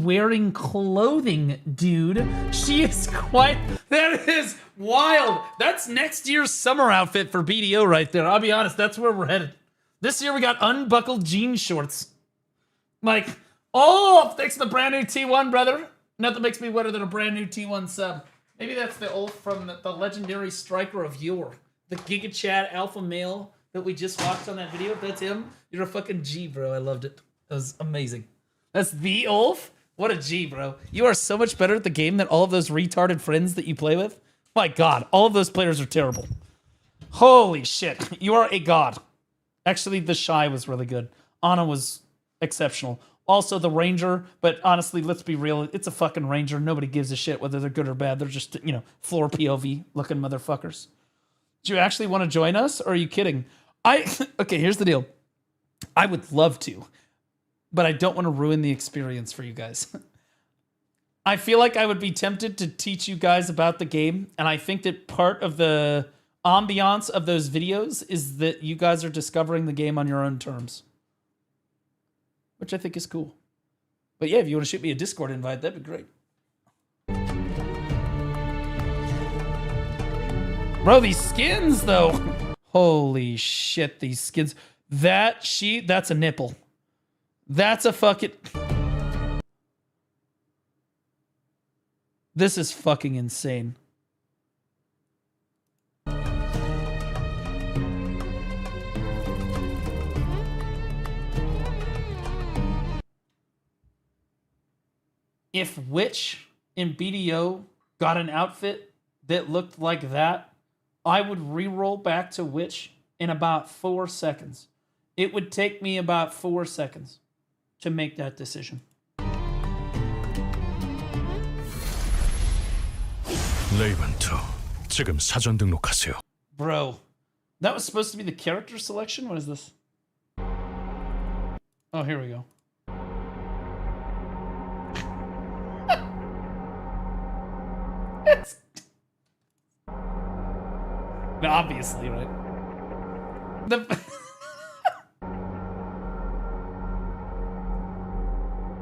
wearing clothing, dude. She is that is wild. That's next year's summer outfit for BDO right there. I'll be honest, that's where we're headed. This year we got unbuckled jean shorts. Like, oh, thanks to the brand new T1, brother. Nothing makes me wetter than a brand new T1 sub. Maybe that's the old from the legendary striker of yore. The Giga Chad alpha male that we just watched on that video. If that's him, you're a fucking G, bro. I loved it. That was amazing. That's the Ulf? What a G, bro. You are so much better at the game than all of those retarded friends that you play with. My God, all of those players are terrible. Holy shit. You are a god. Actually, the Shy was really good. Ana was exceptional. Also, the Ranger, but honestly, let's be real. It's a fucking Ranger. Nobody gives a shit whether they're good or bad. They're just, floor POV looking motherfuckers. Do you actually want to join us, or are you kidding? Okay, here's the deal. I would love to, but I don't want to ruin the experience for you guys. I feel like I would be tempted to teach you guys about the game, and I think that part of the ambiance of those videos is that you guys are discovering the game on your own terms, which I think is cool. But yeah, if you want to shoot me a Discord invite, that'd be great. Bro, these skins though. Holy shit, these skins. That's a nipple. That's a fucking... This is fucking insane. If Witch in BDO got an outfit that looked like that, I would reroll back to Witch in about 4 seconds. It would take me about 4 seconds to make that decision. 레이븐 2, 지금 사전 등록하세요. Bro, that was supposed to be the character selection? What is this? Oh, here we go. Obviously, right?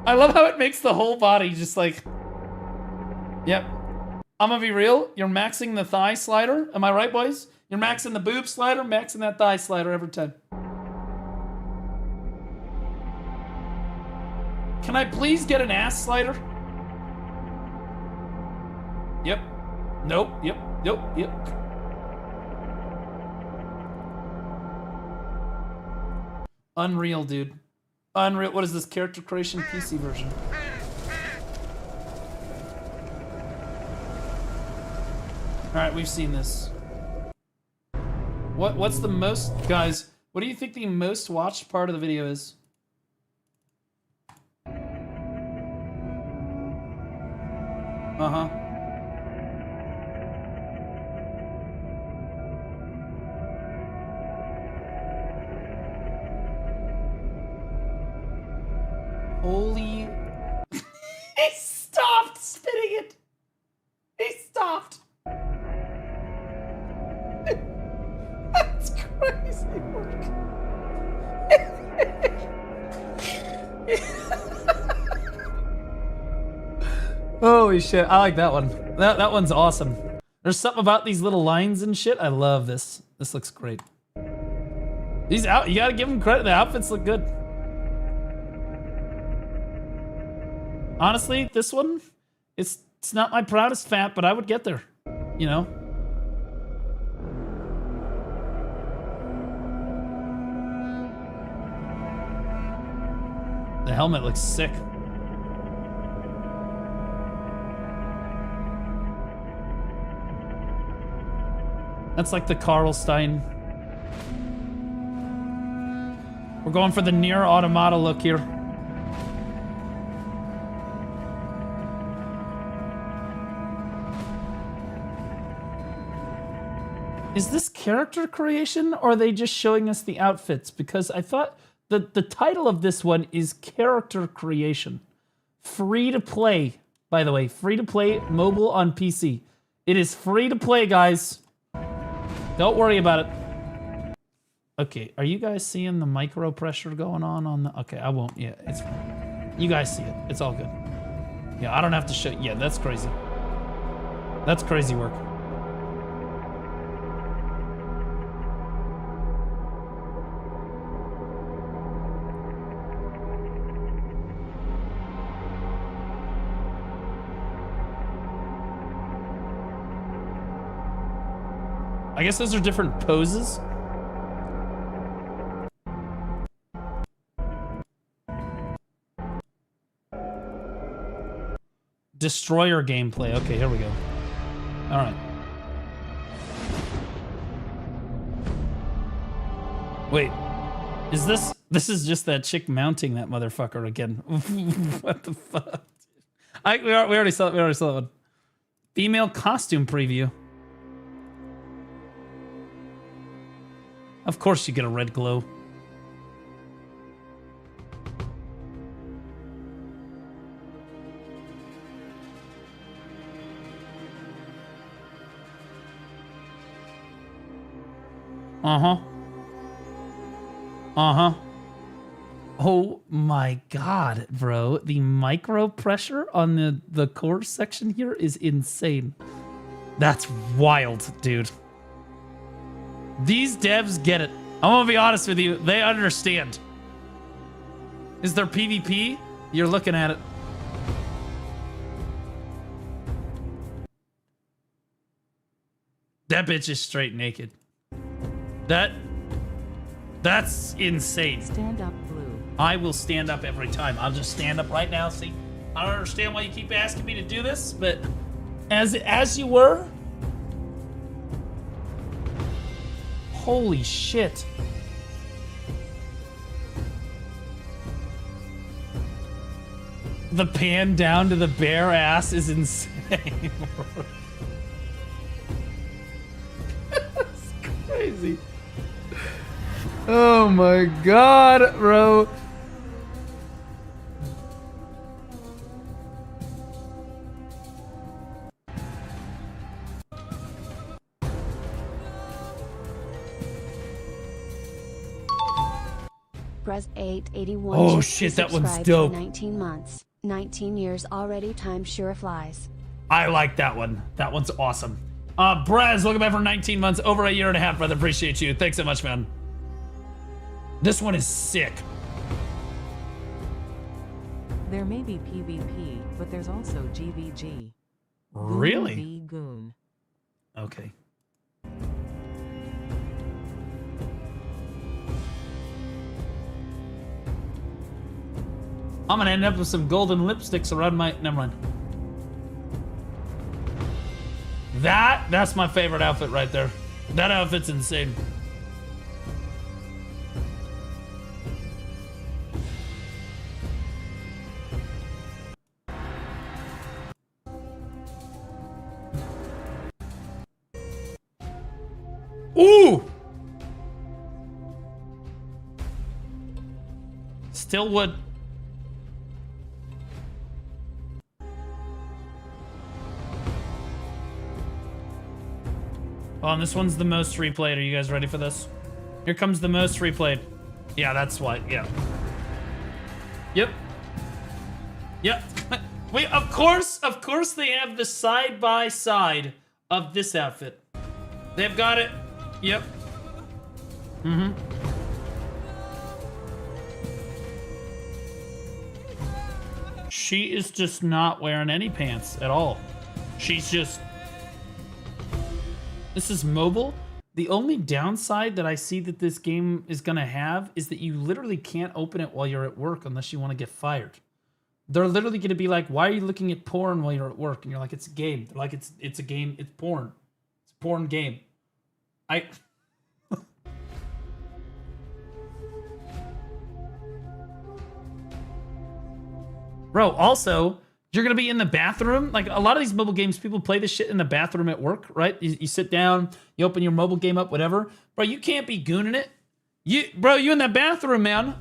I love how it makes the whole body just like... Yep. I'm gonna be real. You're maxing the thigh slider. Am I right, boys? You're maxing the boob slider, maxing that thigh slider every time. Can I please get an ass slider? Yep. Nope. Yep. Nope. Yep. Unreal, dude. Unreal. What is this character creation PC version? All right, we've seen this. What's the most, guys? What do you think the most watched part of the video is? Uh-huh. Holy... He stopped spitting it! He stopped! That's crazy. crazy work. Holy shit, I like that one. That one's awesome. There's something about these little lines and shit. I love this. This looks great. These out, you gotta give them credit. The outfits look good. Honestly, this one, it's not my proudest fat, but I would get there. You know? The helmet looks sick. That's like the Karlstein. We're going for the near automata look here. Is this character creation or are they just showing us the outfits? Because I thought the title of this one is character creation. Free to play, by the way. Free to play mobile on PC. It is free to play, guys. Don't worry about it. Okay, are you guys seeing the micro pressure going on the... Okay, I won't. Yeah, it's fine. You guys see it. It's all good. Yeah, I don't have to show... Yeah, that's crazy. That's crazy work. I guess those are different poses. Destroyer gameplay. Okay, here we go. All right. Wait, is this... This is just that chick mounting that motherfucker again. What the fuck? We already saw it. We already saw that one. Female costume preview. Of course you get a red glow. Uh-huh. Uh-huh. Oh my god, bro. The micro pressure on the core section here is insane. That's wild, dude. These devs get it. I'm gonna be honest with you. They understand. Is there PvP? You're looking at it. That bitch is straight naked. That's insane. Stand up, Blue. I will stand up every time. I'll just stand up right now. See, I don't understand why you keep asking me to do this, but as you were. Holy shit. The pan down to the bare ass is insane. That's crazy. Oh my god, bro. Press 881. Oh shit, that one's dope. 19 months. 19 years already. Time sure flies. I like that one. That one's awesome. Braz, welcome back for 19 months. Over a year and a half, brother. Appreciate you. Thanks so much, man. This one is sick. There may be PvP, but there's also GVG. Really? Goon v. Goon. Okay. I'm gonna end up with some golden lipsticks around my... Never mind. That's my favorite outfit right there. That outfit's insane. Ooh! Still would... Oh, and this one's the most replayed. Are you guys ready for this? Here comes the most replayed. Yeah, that's why. Yeah. Yep. Yep. Wait, of course they have the side by side of this outfit. They've got it. Yep. Mm-hmm. She is just not wearing any pants at all. She's just... This is mobile. The only downside that I see that this game is gonna have is that you literally can't open it while you're at work unless you want to get fired. They're literally gonna be like, why are you looking at porn while you're at work? And you're like, it's a game. They're like, it's a game, it's porn. It's a porn game. Bro, also, you're gonna be in the bathroom. Like, a lot of these mobile games, people play this shit in the bathroom at work, right? You sit down, you open your mobile game up, whatever. Bro, you can't be gooning it. Bro, you in that bathroom, man.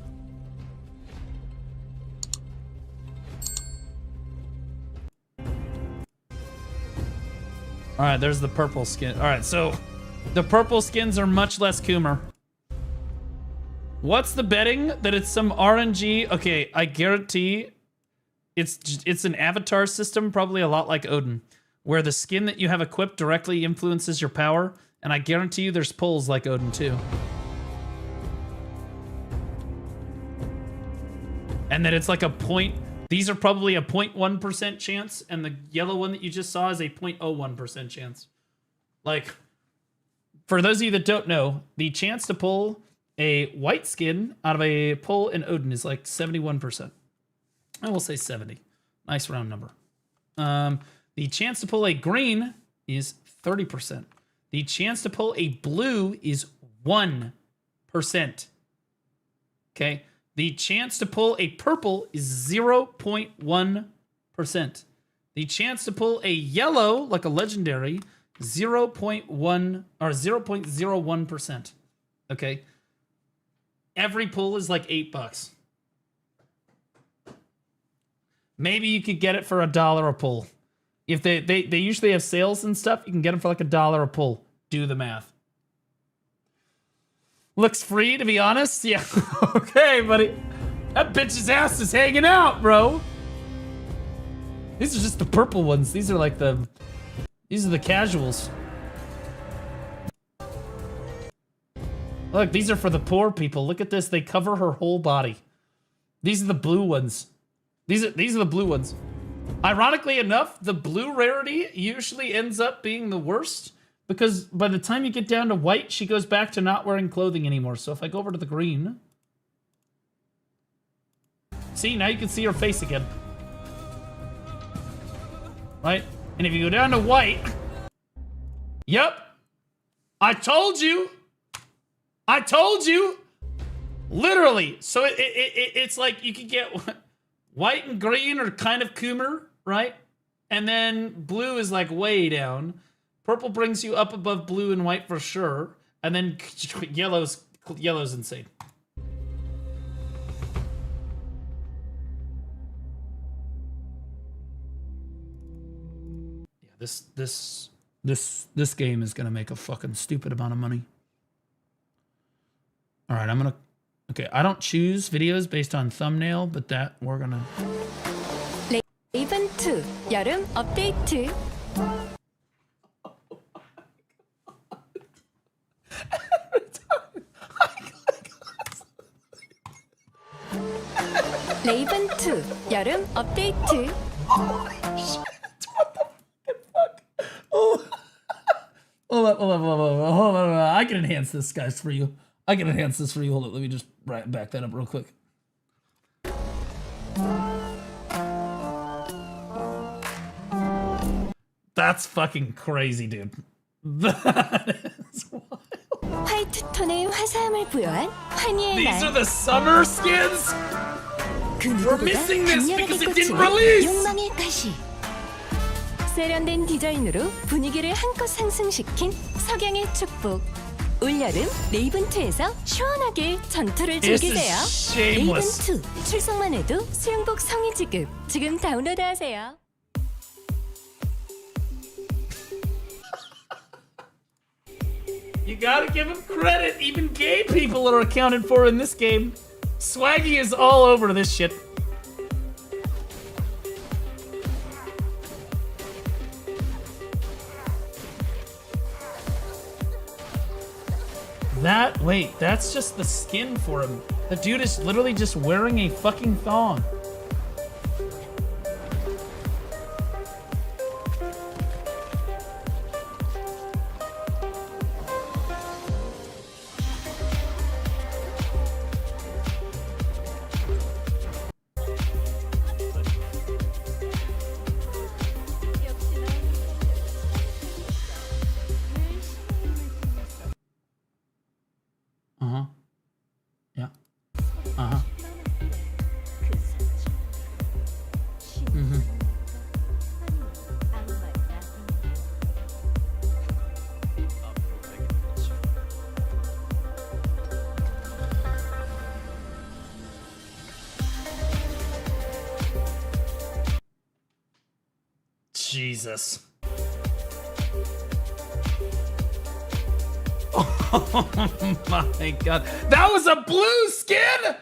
All right, there's the purple skin. All right, so the purple skins are much less Coomer. What's the betting that it's some RNG? Okay, I guarantee it's an avatar system, probably a lot like Odin, where the skin that you have equipped directly influences your power, and I guarantee you there's pulls like Odin too. And that it's like a point... These are probably a 0.1% chance, and the yellow one that you just saw is a 0.01% chance. Like, for those of you that don't know, the chance to pull a white skin out of a pull in Odin is like 71%. I will say 70. Nice round number. The chance to pull a green is 30%. The chance to pull a blue is 1%. Okay? The chance to pull a purple is 0.1%. The chance to pull a yellow, like a legendary, 0.1 or 0.01%. Okay? Every pull is like $8. Maybe you could get it for $1 a pull. If they usually have sales and stuff, you can get them for like $1 a pull. Do the math. Looks free, to be honest. Yeah. Okay, buddy. That bitch's ass is hanging out, bro. These are just the purple ones. These are like these are the casuals. Look, these are for the poor people. Look at this. They cover her whole body. These are the blue ones. These are the blue ones. Ironically enough, the blue rarity usually ends up being the worst, because by the time you get down to white, she goes back to not wearing clothing anymore. So if I go over to the green... See, now you can see her face again. Right? And if you go down to white... Yep! I told you! I told you! Literally! So it's like you could get... White and green are kind of Coomer, right? And then blue is like way down. Purple brings you up above blue and white for sure. And then yellow's insane. Yeah, this game is gonna make a fucking stupid amount of money. All right, I'm gonna... Okay, I don't choose videos based on thumbnail, but that we're gonna... 이벤트 여름 업데이트. 레이븐2 여름 업데이트. Hold on. I can enhance this, guys, for you. I can enhance this for you. Hold on, let me just back that up real quick. That's fucking crazy, dude. That is wild. 화이트 톤의 화사함을 부여한 환희의 날. These are the summer skins? We're missing this because it didn't release! 욕망의 가시. 세련된 디자인으로 분위기를 한껏 상승시킨 석양의 축복. 올여름 레이븐2에서 시원하게 전투를 즐기세요. 레이븐2 출석만 해도 수영복 성의 지급. 지금 다운로드하세요. You gotta give him credit. Even gay people are accounted for in this game. Swaggy is all over this shit. Wait, that's just the skin for him. The dude is literally just wearing a fucking thong. Uh-huh. Yeah. Uh-huh. Mm-hmm. Jesus. Oh my god. That was a blue skin?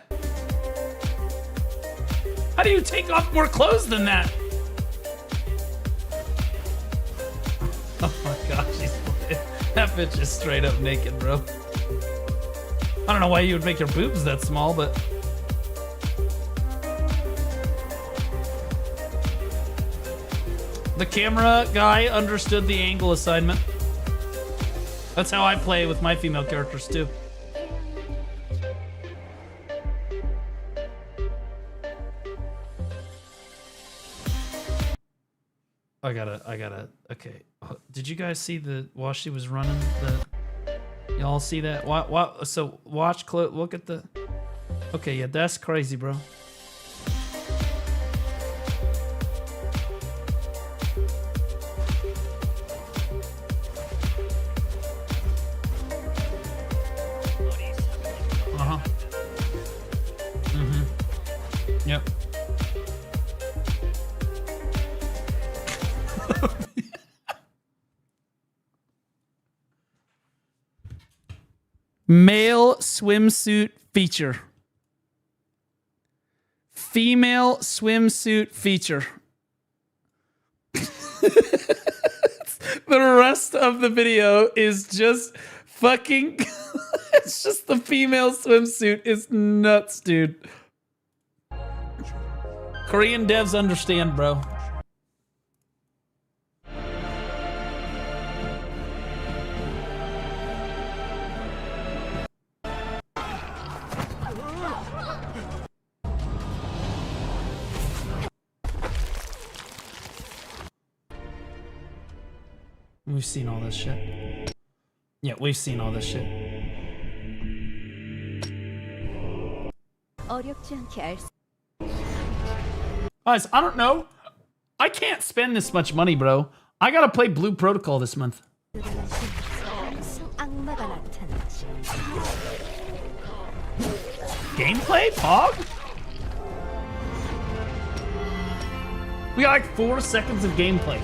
How do you take off more clothes than that? Oh my gosh, that bitch is straight up naked, bro. I don't know why you would make your boobs that small, but... The camera guy understood the angle assignment. That's how I play with my female characters too. I gotta, okay. Did you guys see while she was running, y'all see that? So watch, look at the, okay, yeah, that's crazy, bro. Yep. Male swimsuit feature. Female swimsuit feature. The rest of the video is just fucking... It's just the female swimsuit is nuts, dude. Korean devs understand, bro. We've seen all this shit. Yeah, we've seen all this shit. Guys, I don't know. I can't spend this much money, bro. I gotta play Blue Protocol this month. Gameplay? Pog? We got like 4 seconds of gameplay.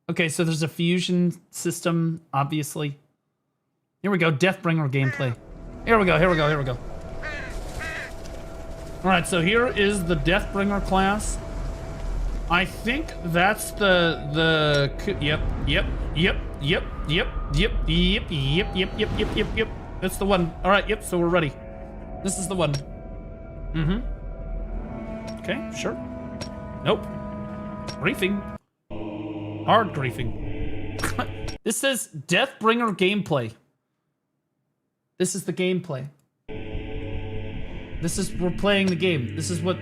Okay, so there's a fusion system, obviously. Here we go, Deathbringer gameplay. Here we go, here we go, here we go. Alright, so here is the Deathbringer class. I think that's yep. That's the one. Alright, yep, so we're ready. This is the one. Okay, sure. Nope. Briefing. Hard griefing. This says Deathbringer gameplay. This is the gameplay. We're playing the game. This is what...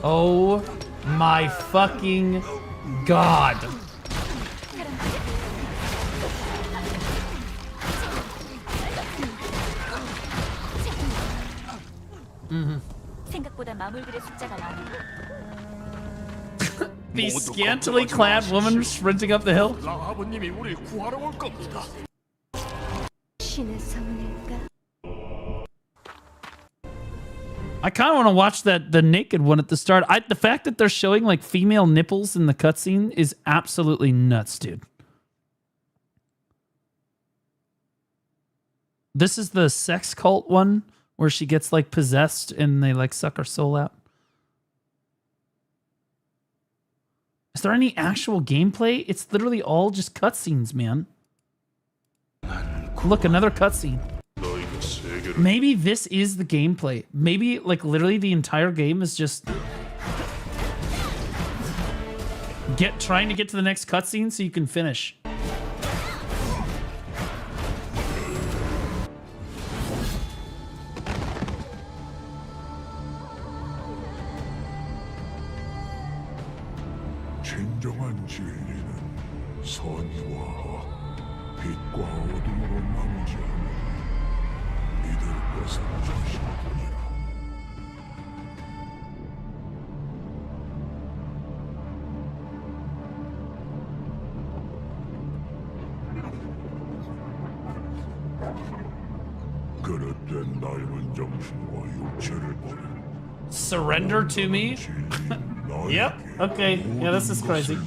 Oh my fucking god. The scantily clad woman sprinting up the hill. 신의 성일까? I kind of want to watch the naked one at the start. The fact that they're showing like female nipples in the cutscene is absolutely nuts, dude. This is the sex cult one where she gets like possessed and they like suck her soul out. Is there any actual gameplay? It's literally all just cutscenes, man. Look, another cutscene. Maybe this is the gameplay. Maybe like literally the entire game is just trying to get to the next cutscene so you can finish. 진정한 진리는 선과 빛과 어둠으로 나누지 않아 믿을 것은 자신뿐이라. 그릇된 낡은 정신과 육체를 버려. Surrender to me? Yep. Okay. Yeah, this is crazy.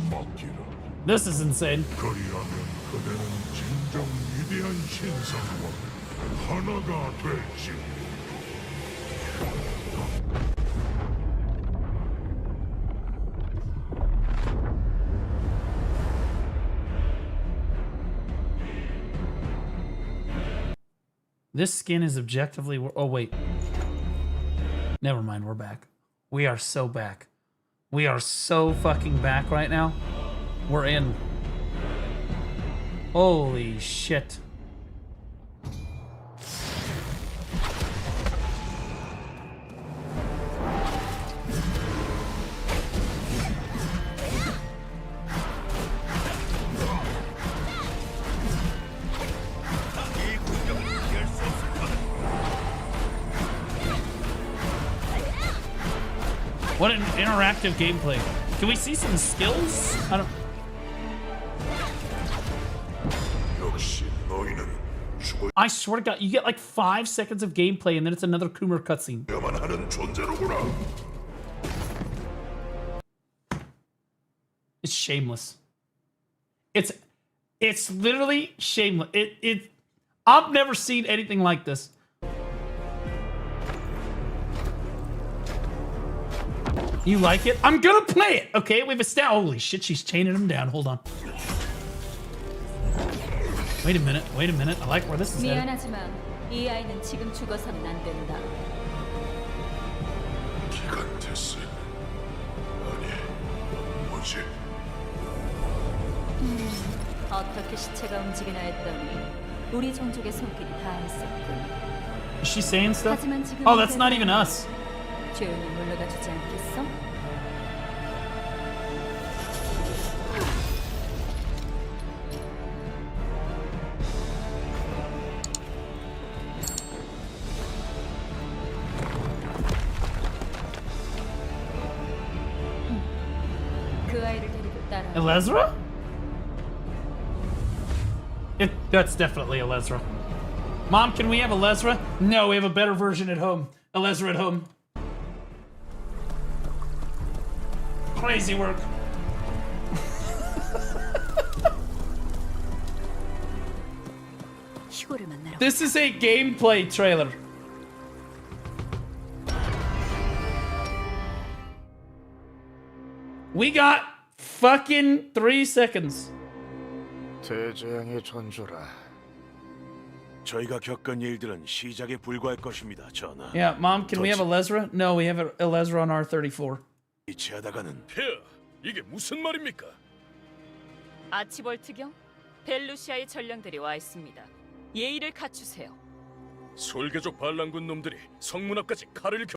This is insane. 그리하면 그대는 진정 위대한 신상과 하나가 될지. This skin is objectively... Oh, wait. Never mind, we're back. We are so back. We are so fucking back right now. We're in. Holy shit. What an interactive gameplay. Can we see some skills? I don't... I swear to God, you get like 5 seconds of gameplay and then it's another Coomer cutscene. It's shameless. It's literally shameless. I've never seen anything like this. You like it? I'm gonna play it! Okay, we've established. Holy shit, she's chaining him down. Hold on. Wait a minute, wait a minute. I like where this is headed. 미안하지만 이 아이는 지금 죽어서는 안 된다. 기간테스. 아니, 뭐지? 어떻게 시체가 움직이나 했더니 우리 종족의 손길이 닿았었군. Is she saying stuff? Oh, that's not even us. 조용히 물러가 주지 않겠어? 그 아이를 데리고 따라. Elezra? That's definitely Elezra. Mom, can we have Elezra? No, we have a better version at home. Elezra at home. Crazy work. This is a gameplay trailer. We got fucking 3 seconds. 대재앙의 전조라. 저희가 겪은 일들은 시작에 불과할 것입니다, 전하. Yeah, Mom, can we have Elezra? No, we have Elezra on R34. 이치하다가는 폐하, 이게 무슨 말입니까? 아치볼트경, 벨루시아의 전령들이 와 있습니다. 예의를 갖추세요. 솔개족 반란군 놈들이 성문 앞까지 칼을 겨...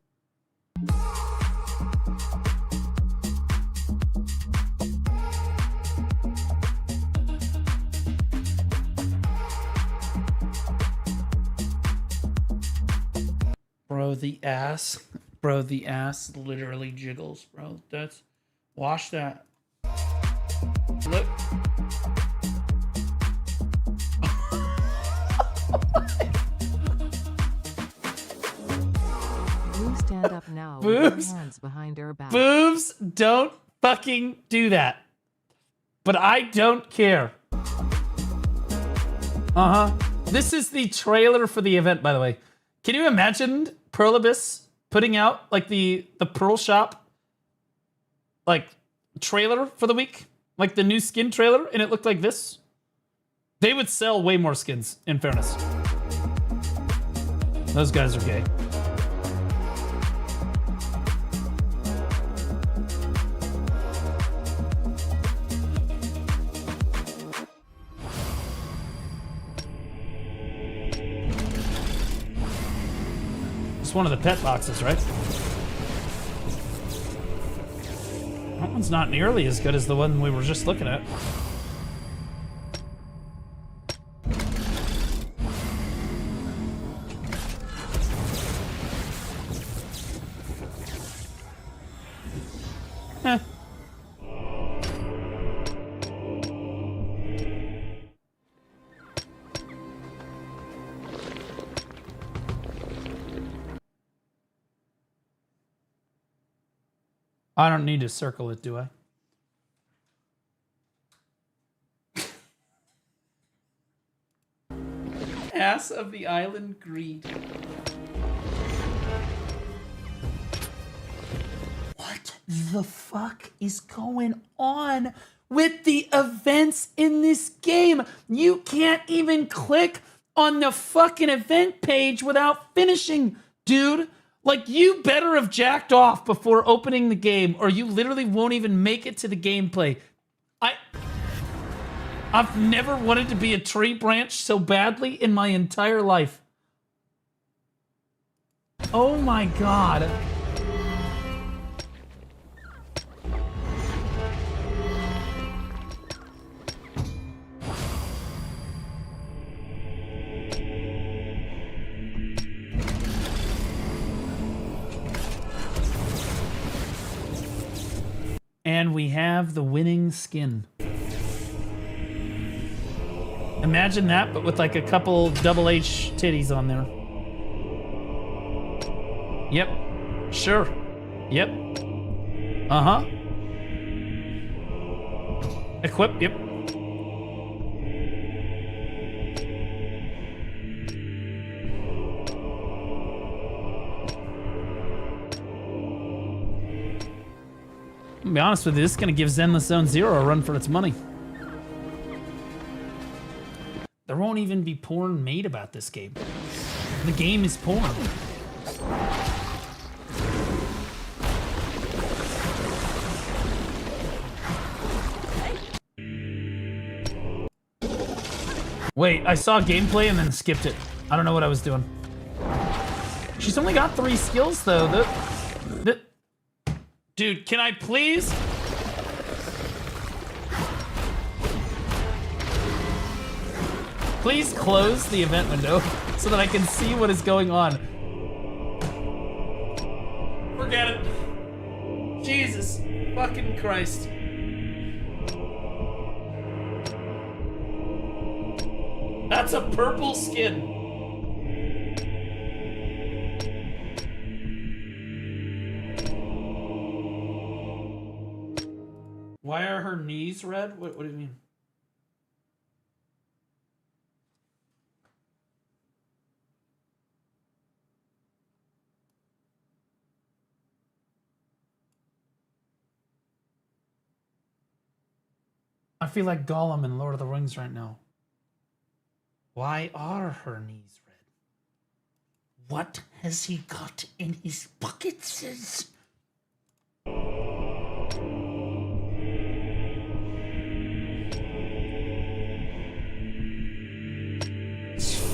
Bro, the ass literally jiggles, bro. Watch that. Look. Boobs. Hands behind her back. Boobs, don't fucking do that. But I don't care. This is the trailer for the event, by the way. Can you imagine Pearlibus putting out like the Pearl Shop like trailer for the week? Like the new skin trailer, and it looked like this? They would sell way more skins, in fairness. Those guys are gay. It's one of the pet boxes, right? That one's not nearly as good as the one we were just looking at. Eh. I don't need to circle it, do I? Ass of the island greed. What the fuck is going on with the events in this game? You can't even click on the fucking event page without finishing, dude. Like, you better have jacked off before opening the game, or you literally won't even make it to the gameplay. I've never wanted to be a tree branch so badly in my entire life. Oh my god. And we have the winning skin. Imagine that, but with like a couple double H titties on there. Yep. Sure. Yep. Uh-huh. Equip, yep. I'll be honest with you, this is gonna give Zenless Zone Zero a run for its money. There won't even be porn made about this game. The game is porn. Wait, I saw gameplay and then skipped it. I don't know what I was doing. She's only got 3 skills though. Dude, can I please? Please close the event window so that I can see what is going on. Forget it. Jesus fucking Christ. That's a purple skin. Why are her knees red? What do you mean? I feel like Gollum in Lord of the Rings right now. Why are her knees red? What has he got in his pockets?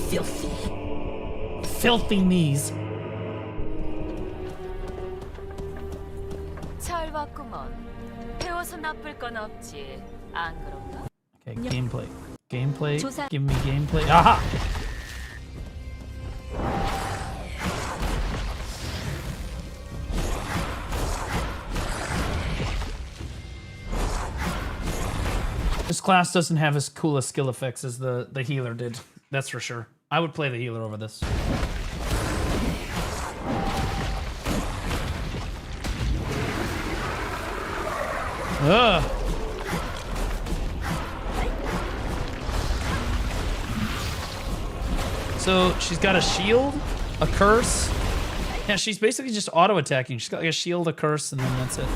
Filthy. Filthy knees. 잘 봤구먼. 배워서 나쁠 건 없지. 안 그런가? Okay, gameplay. Gameplay. Give me gameplay. Aha! This class doesn't have as cool a skill effects as the healer did. That's for sure. I would play the healer over this. Ugh. So she's got a shield, a curse. Yeah, she's basically just auto-attacking. She's got like a shield, a curse, and then that's it.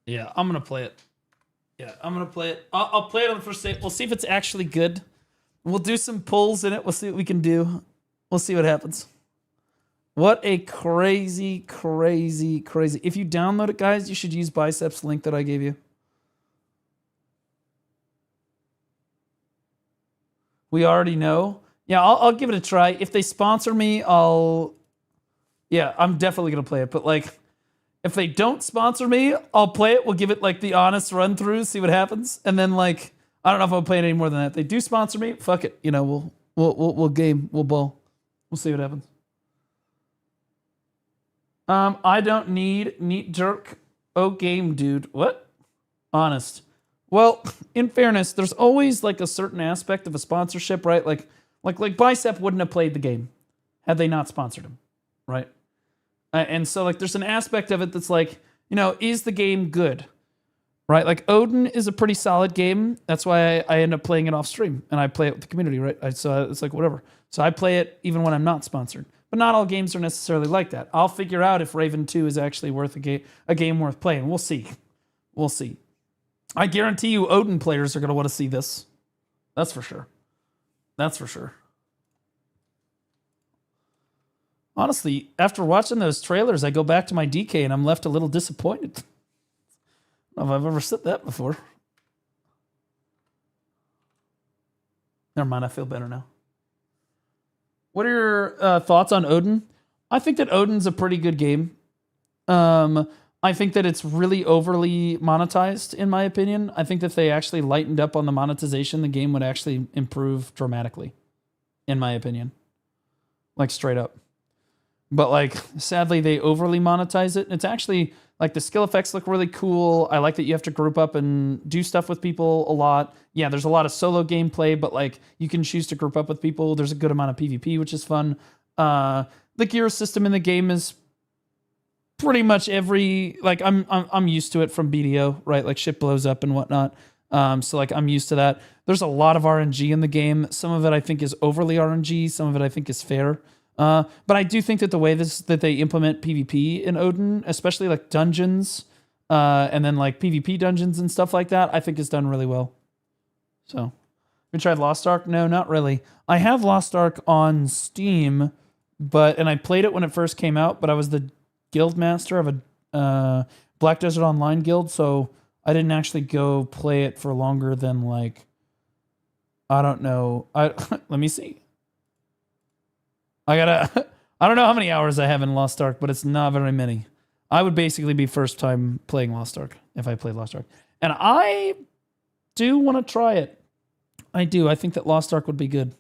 Yeah, I'm gonna play it. Yeah, I'm gonna play it. I'll play it on the first day. We'll see if it's actually good. We'll do some pulls in it. We'll see what we can do. We'll see what happens. What a crazy, crazy, crazy. If you download it, guys, you should use Bicep's link that I gave you. We already know. Yeah, I'll give it a try. If they sponsor me, yeah, I'm definitely going to play it. But, like, if they don't sponsor me, I'll play it. We'll give it, like, the honest run through, see what happens. And then, like, I don't know if I'll play it any more than that. If they do sponsor me, fuck it. You know, we'll game. We'll ball. We'll see what happens. I don't need neat jerk. Oh, game, dude. What? Honest. Well, in fairness, there's always like a certain aspect of a sponsorship, right? Like Bicep wouldn't have played the game had they not sponsored him, right? And so like there's an aspect of it that's like, you know, is the game good, right? Like Odin is a pretty solid game. That's why I end up playing it off stream and I play it with the community, right? So it's like whatever. So I play it even when I'm not sponsored. But not all games are necessarily like that. I'll figure out if Raven 2 is actually worth a game worth playing. We'll see. We'll see. I guarantee you Odin players are going to want to see this. That's for sure. That's for sure. Honestly, after watching those trailers, I go back to my DK and I'm left a little disappointed. I don't know if I've ever said that before. Never mind, I feel better now. What are your thoughts on Odin? I think that Odin's a pretty good game. I think that it's really overly monetized, in my opinion. I think that if they actually lightened up on the monetization, the game would actually improve dramatically, in my opinion. Like, straight up. But, like, sadly, they overly monetize it. It's actually, like, the skill effects look really cool. I like that you have to group up and do stuff with people a lot. Yeah, there's a lot of solo gameplay, but, like, you can choose to group up with people. There's a good amount of PvP, which is fun. The gear system in the game is pretty much like, I'm used to it from BDO, right? Like, shit blows up and whatnot. So, like, I'm used to that. There's a lot of RNG in the game. Some of it I think is overly RNG. Some of it I think is fair. But I do think that the way that they implement PvP in Odin, especially like dungeons, and then like PvP dungeons and stuff like that, I think is done really well. So, have you tried Lost Ark? No, not really. I have Lost Ark on Steam, and I played it when it first came out, but I was the guild master of a Black Desert Online guild, so I didn't actually go play it for longer than like, I don't know. Let me see. I don't know how many hours I have in Lost Ark, but it's not very many. I would basically be first time playing Lost Ark if I played Lost Ark. And I do want to try it. I do. I think that Lost Ark would be good.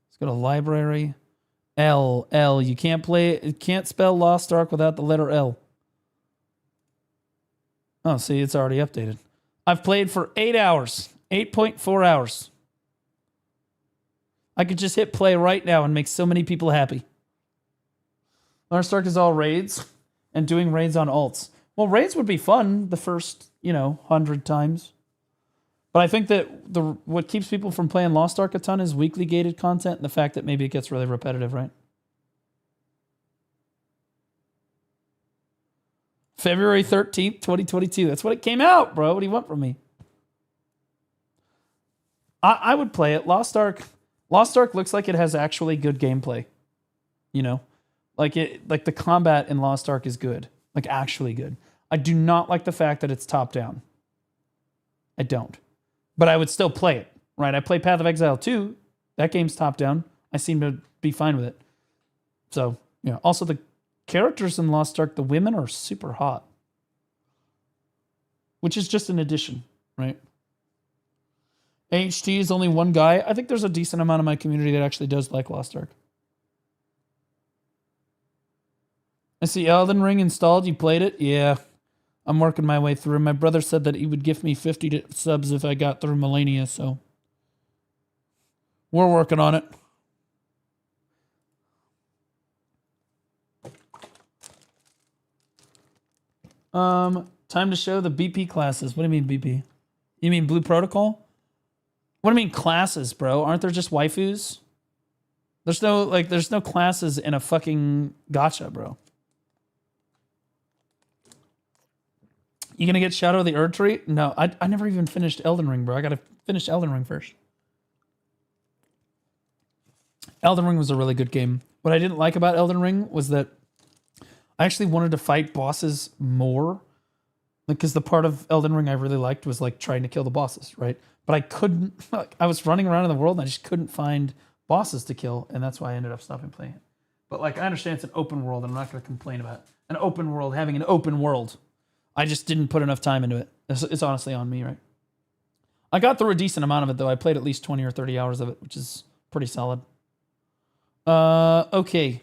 Let's go to library. L. You can't spell Lost Ark without the letter L. Oh, see, it's already updated. I've played for 8 hours. 8.4 hours. I could just hit play right now and make so many people happy. Lost Ark is all raids and doing raids on alts. Well, raids would be fun the first, 100 times. But I think that what keeps people from playing Lost Ark a ton is weekly gated content and the fact that maybe it gets really repetitive, right? February 13th, 2022. That's when it came out, bro. What do you want from me? I would play it. Lost Ark looks like it has actually good gameplay. Like the combat in Lost Ark is good. Like, actually good. I do not like the fact that it's top down. I don't. But I would still play it, right? I play Path of Exile 2. That game's top down. I seem to be fine with it. So, also the characters in Lost Ark, the women are super hot. Which is just an addition, right? HT is only one guy. I think there's a decent amount of my community that actually does like Lost Ark. see Elden Ring installed. You played it? Yeah. I'm working my way through. My brother said that he would give me 50 subs if I got through Millennia, so we're working on it. Time to show the BP classes. What do you mean BP? You mean Blue Protocol? What do you mean classes, bro? Aren't there just waifus? There's no classes in a fucking gacha, bro. You gonna get Shadow of the Erd Tree? No, I never even finished Elden Ring, bro. I gotta finish Elden Ring first. Elden Ring was a really good game. What I didn't like about Elden Ring was that I actually wanted to fight bosses more. Because the part of Elden Ring I really liked was like trying to kill the bosses, right? But I couldn't, like, I was running around in the world and I just couldn't find bosses to kill. And that's why I ended up stopping playing it. But like, I understand it's an open world and I'm not going to complain about an open world, having an open world. I just didn't put enough time into it. It's honestly on me, right? I got through a decent amount of it though. I played at least 20 or 30 hours of it, which is pretty solid. Okay.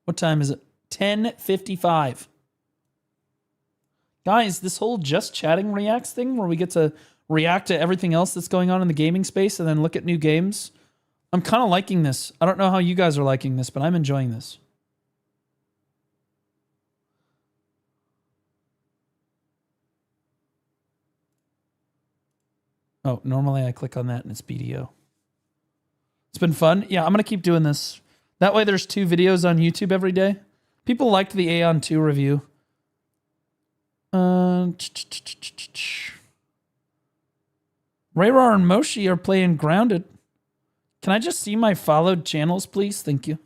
What time is it? 10:55. Guys, this whole just chatting reacts thing where we get to react to everything else that's going on in the gaming space and then look at new games. I'm kind of liking this. I don't know how you guys are liking this, but I'm enjoying this. Oh, normally I click on that and it's BDO. It's been fun. Yeah, I'm going to keep doing this. That way there's 2 videos on YouTube every day. People liked the Aeon 2 review. Rayrar and Moshi are playing Grounded. Can I just see my followed channels, please? Thank you.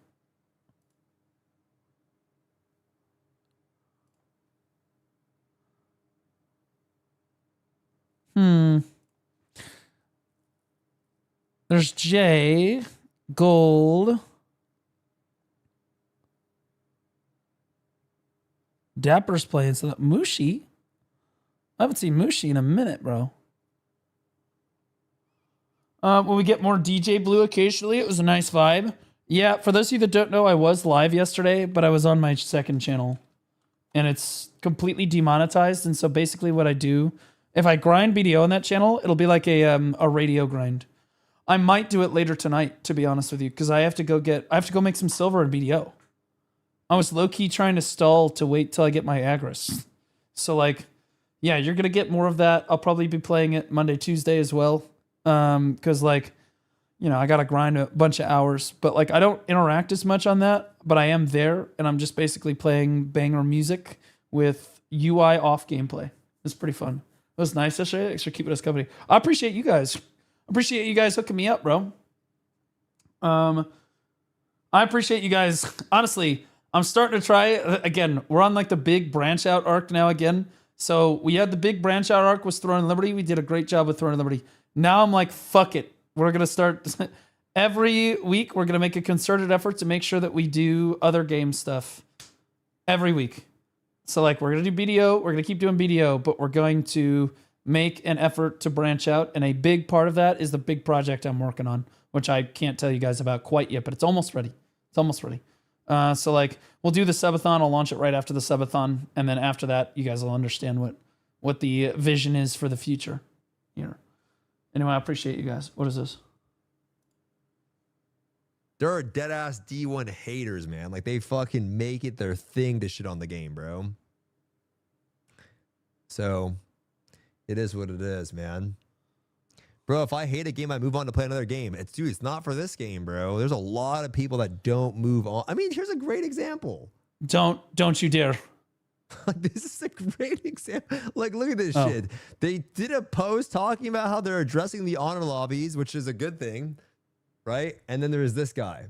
There's Jay, Gold, Dapper's playing so that Mushi. I haven't seen Mushi in a minute, bro. Will we get more DJ Blue occasionally? It was a nice vibe. Yeah, for those of you that don't know, I was live yesterday, but I was on my second channel. And it's completely demonetized. And so basically what I do, if I grind BDO on that channel, it'll be like a radio grind. I might do it later tonight, to be honest with you, because I have to go make some silver in BDO. I was low-key trying to stall to wait till I get my Agris. So, like, yeah, you're going to get more of that. I'll probably be playing it Monday, Tuesday as well. Because, like, you know, I got to grind a bunch of hours. But, like, I don't interact as much on that. But I am there, and I'm just basically playing banger music with UI off gameplay. It's pretty fun. It was nice yesterday. Thanks for keeping us company. I appreciate you guys. I appreciate you guys hooking me up, bro. I appreciate you guys. Honestly, I'm starting to try again. We're on like the big branch out arc now again. So we had the big branch out arc was Throne of Liberty. We did a great job with Throne of Liberty. Now I'm like, fuck it. We're going to start every week. We're going to make a concerted effort to make sure that we do other game stuff every week. So like we're going to do BDO. We're going to keep doing BDO, but we're going to make an effort to branch out. And a big part of that is the big project I'm working on, which I can't tell you guys about quite yet, but it's almost ready. It's almost ready. So like we'll do the subathon. I'll launch it right after the subathon, and then after that, you guys will understand what the vision is for the future. Here. Anyway, I appreciate you guys. What is this? There are dead ass D1 haters, man. Like they fucking make it their thing to shit on the game, bro. So it is what it is, man. Bro, if I hate a game, I move on to play another game. It's not for this game, bro. There's a lot of people that don't move on. I mean, here's a great example. Don't you dare. This is a great example. Like, look at this shit. They did a post talking about how they're addressing the honor lobbies, which is a good thing, right? And then there's this guy.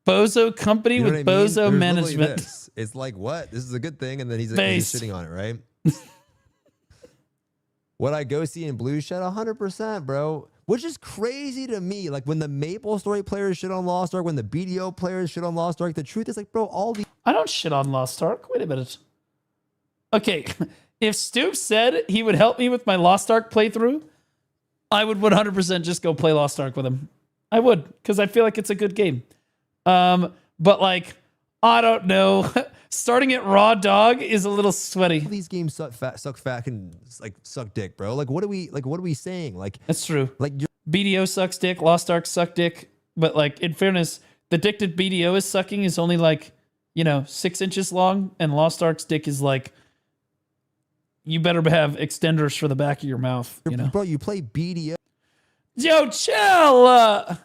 Bozo company with Bozo management. It's like, what? This is a good thing. And then he's shitting on it, right? Would I go see in Blue Shed? 100%, bro. Which is crazy to me. Like when the Maple Story players shit on Lost Ark, when the BDO players shit on Lost Ark, the truth is like, bro, all the... I don't shit on Lost Ark. Wait a minute. Okay, if Stoops said he would help me with my Lost Ark playthrough, I would 100% just go play Lost Ark with him. I would, because I feel like it's a good game. but like, I don't know. Starting at Raw Dog is a little sweaty. These games suck fat, and like suck dick, bro. Like, what are we saying? Like, that's true. Like, BDO sucks dick. Lost Ark suck dick. But like, in fairness, the dick that BDO is sucking is only like, 6 inches long, and Lost Ark's dick is like, you better have extenders for the back of your mouth. Bro, you play BDO. Yo, chill.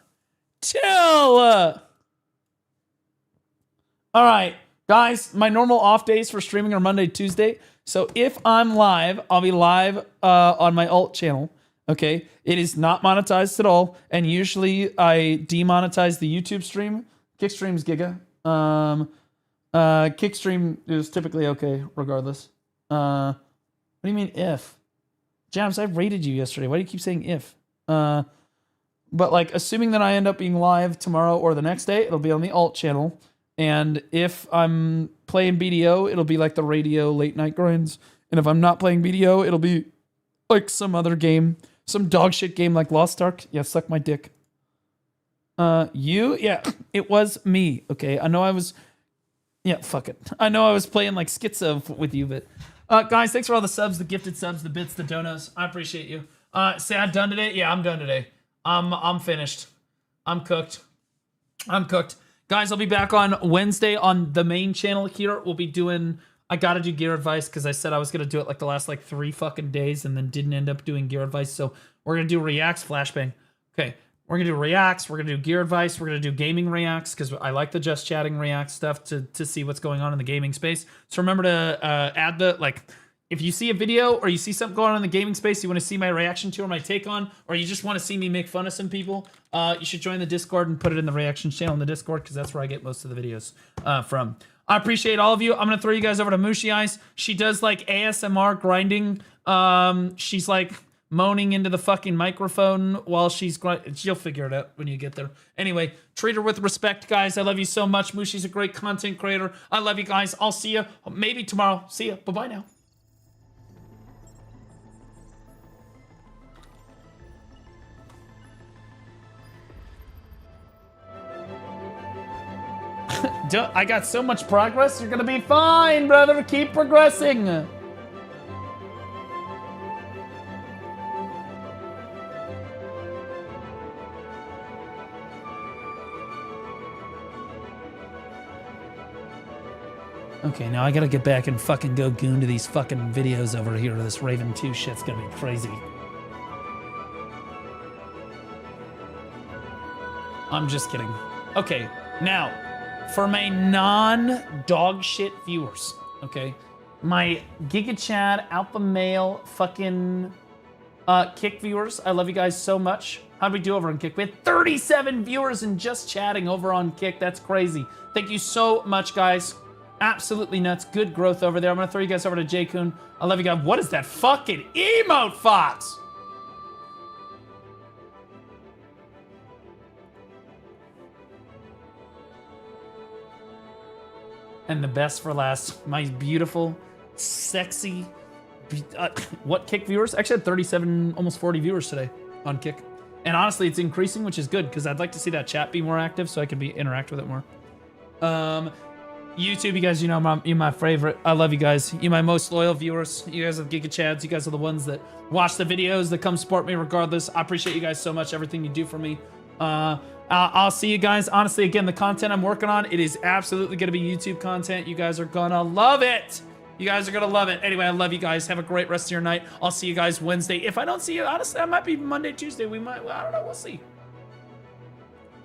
Chill. All right, guys, my normal off days for streaming are Monday, Tuesday. So if I'm live, I'll be live on my alt channel. Okay, it is not monetized at all, and usually I demonetize the YouTube stream. Kickstream's Giga. Kickstream is typically okay, regardless. What do you mean if? Jams, I rated you yesterday. Why do you keep saying if? But like, assuming that I end up being live tomorrow or the next day, it'll be on the alt channel. And if I'm playing BDO, it'll be like the radio late night grinds. And if I'm not playing BDO, it'll be like some other game, some dog shit game like Lost Ark. Yeah, suck my dick. Yeah, it was me. Okay, I know I was. Yeah, fuck it. I know I was playing like Schizo with you, but guys, thanks for all the subs, the gifted subs, the bits, the donos. I appreciate you. Say I'm done today. Yeah, I'm done today. I'm finished. I'm cooked. Guys, I'll be back on Wednesday on the main channel here. We'll be doing, I gotta do gear advice because I said I was gonna do it like the last 3 fucking days and then didn't end up doing gear advice. So we're gonna do reacts, flashbang. Okay, we're gonna do reacts, we're gonna do gear advice, we're gonna do gaming reacts because I like the just chatting react stuff to see what's going on in the gaming space. So remember to add the, if you see a video or you see something going on in the gaming space you want to see my reaction to or my take on, or you just want to see me make fun of some people, you should join the Discord and put it in the reactions channel in the Discord because that's where I get most of the videos from. I appreciate all of you. I'm going to throw you guys over to Mushi Eyes. She does like ASMR grinding. She's like moaning into the fucking microphone while she's grinding. You'll figure it out when you get there. Anyway, treat her with respect, guys. I love you so much. Mushi's a great content creator. I love you guys. I'll see you maybe tomorrow. See ya. Bye-bye now. I got so much progress. You're gonna be fine, brother. Keep progressing. Okay, now I gotta get back and fucking go goon to these fucking videos over here. This Raven 2 shit's gonna be crazy. I'm just kidding. Okay, now, for my non-dog shit viewers, okay? My Giga Chad, Alpha Male, fucking Kick viewers, I love you guys so much. How'd we do over on Kick? We had 37 viewers and just chatting over on Kick. That's crazy. Thank you so much, guys. Absolutely nuts. Good growth over there. I'm gonna throw you guys over to J-Kun. I love you guys. What is that fucking emote, Fox? And the best for last, my beautiful, sexy, what Kick viewers? Actually, I had 37, almost 40 viewers today on Kick. And honestly, it's increasing, which is good, because I'd like to see that chat be more active so I can interact with it more. YouTube, you guys, you're my favorite. I love you guys. You're my most loyal viewers. You guys are the Giga Chads. You guys are the ones that watch the videos, that come support me regardless. I appreciate you guys so much, everything you do for me. I'll see you guys. Honestly, again, the content I'm working on, it is absolutely going to be YouTube content. You guys are gonna love it. You guys are gonna love it. Anyway, I love you guys. Have a great rest of your night. I'll see you guys Wednesday. If I don't see you, honestly, I might be Monday, Tuesday. I don't know. We'll see.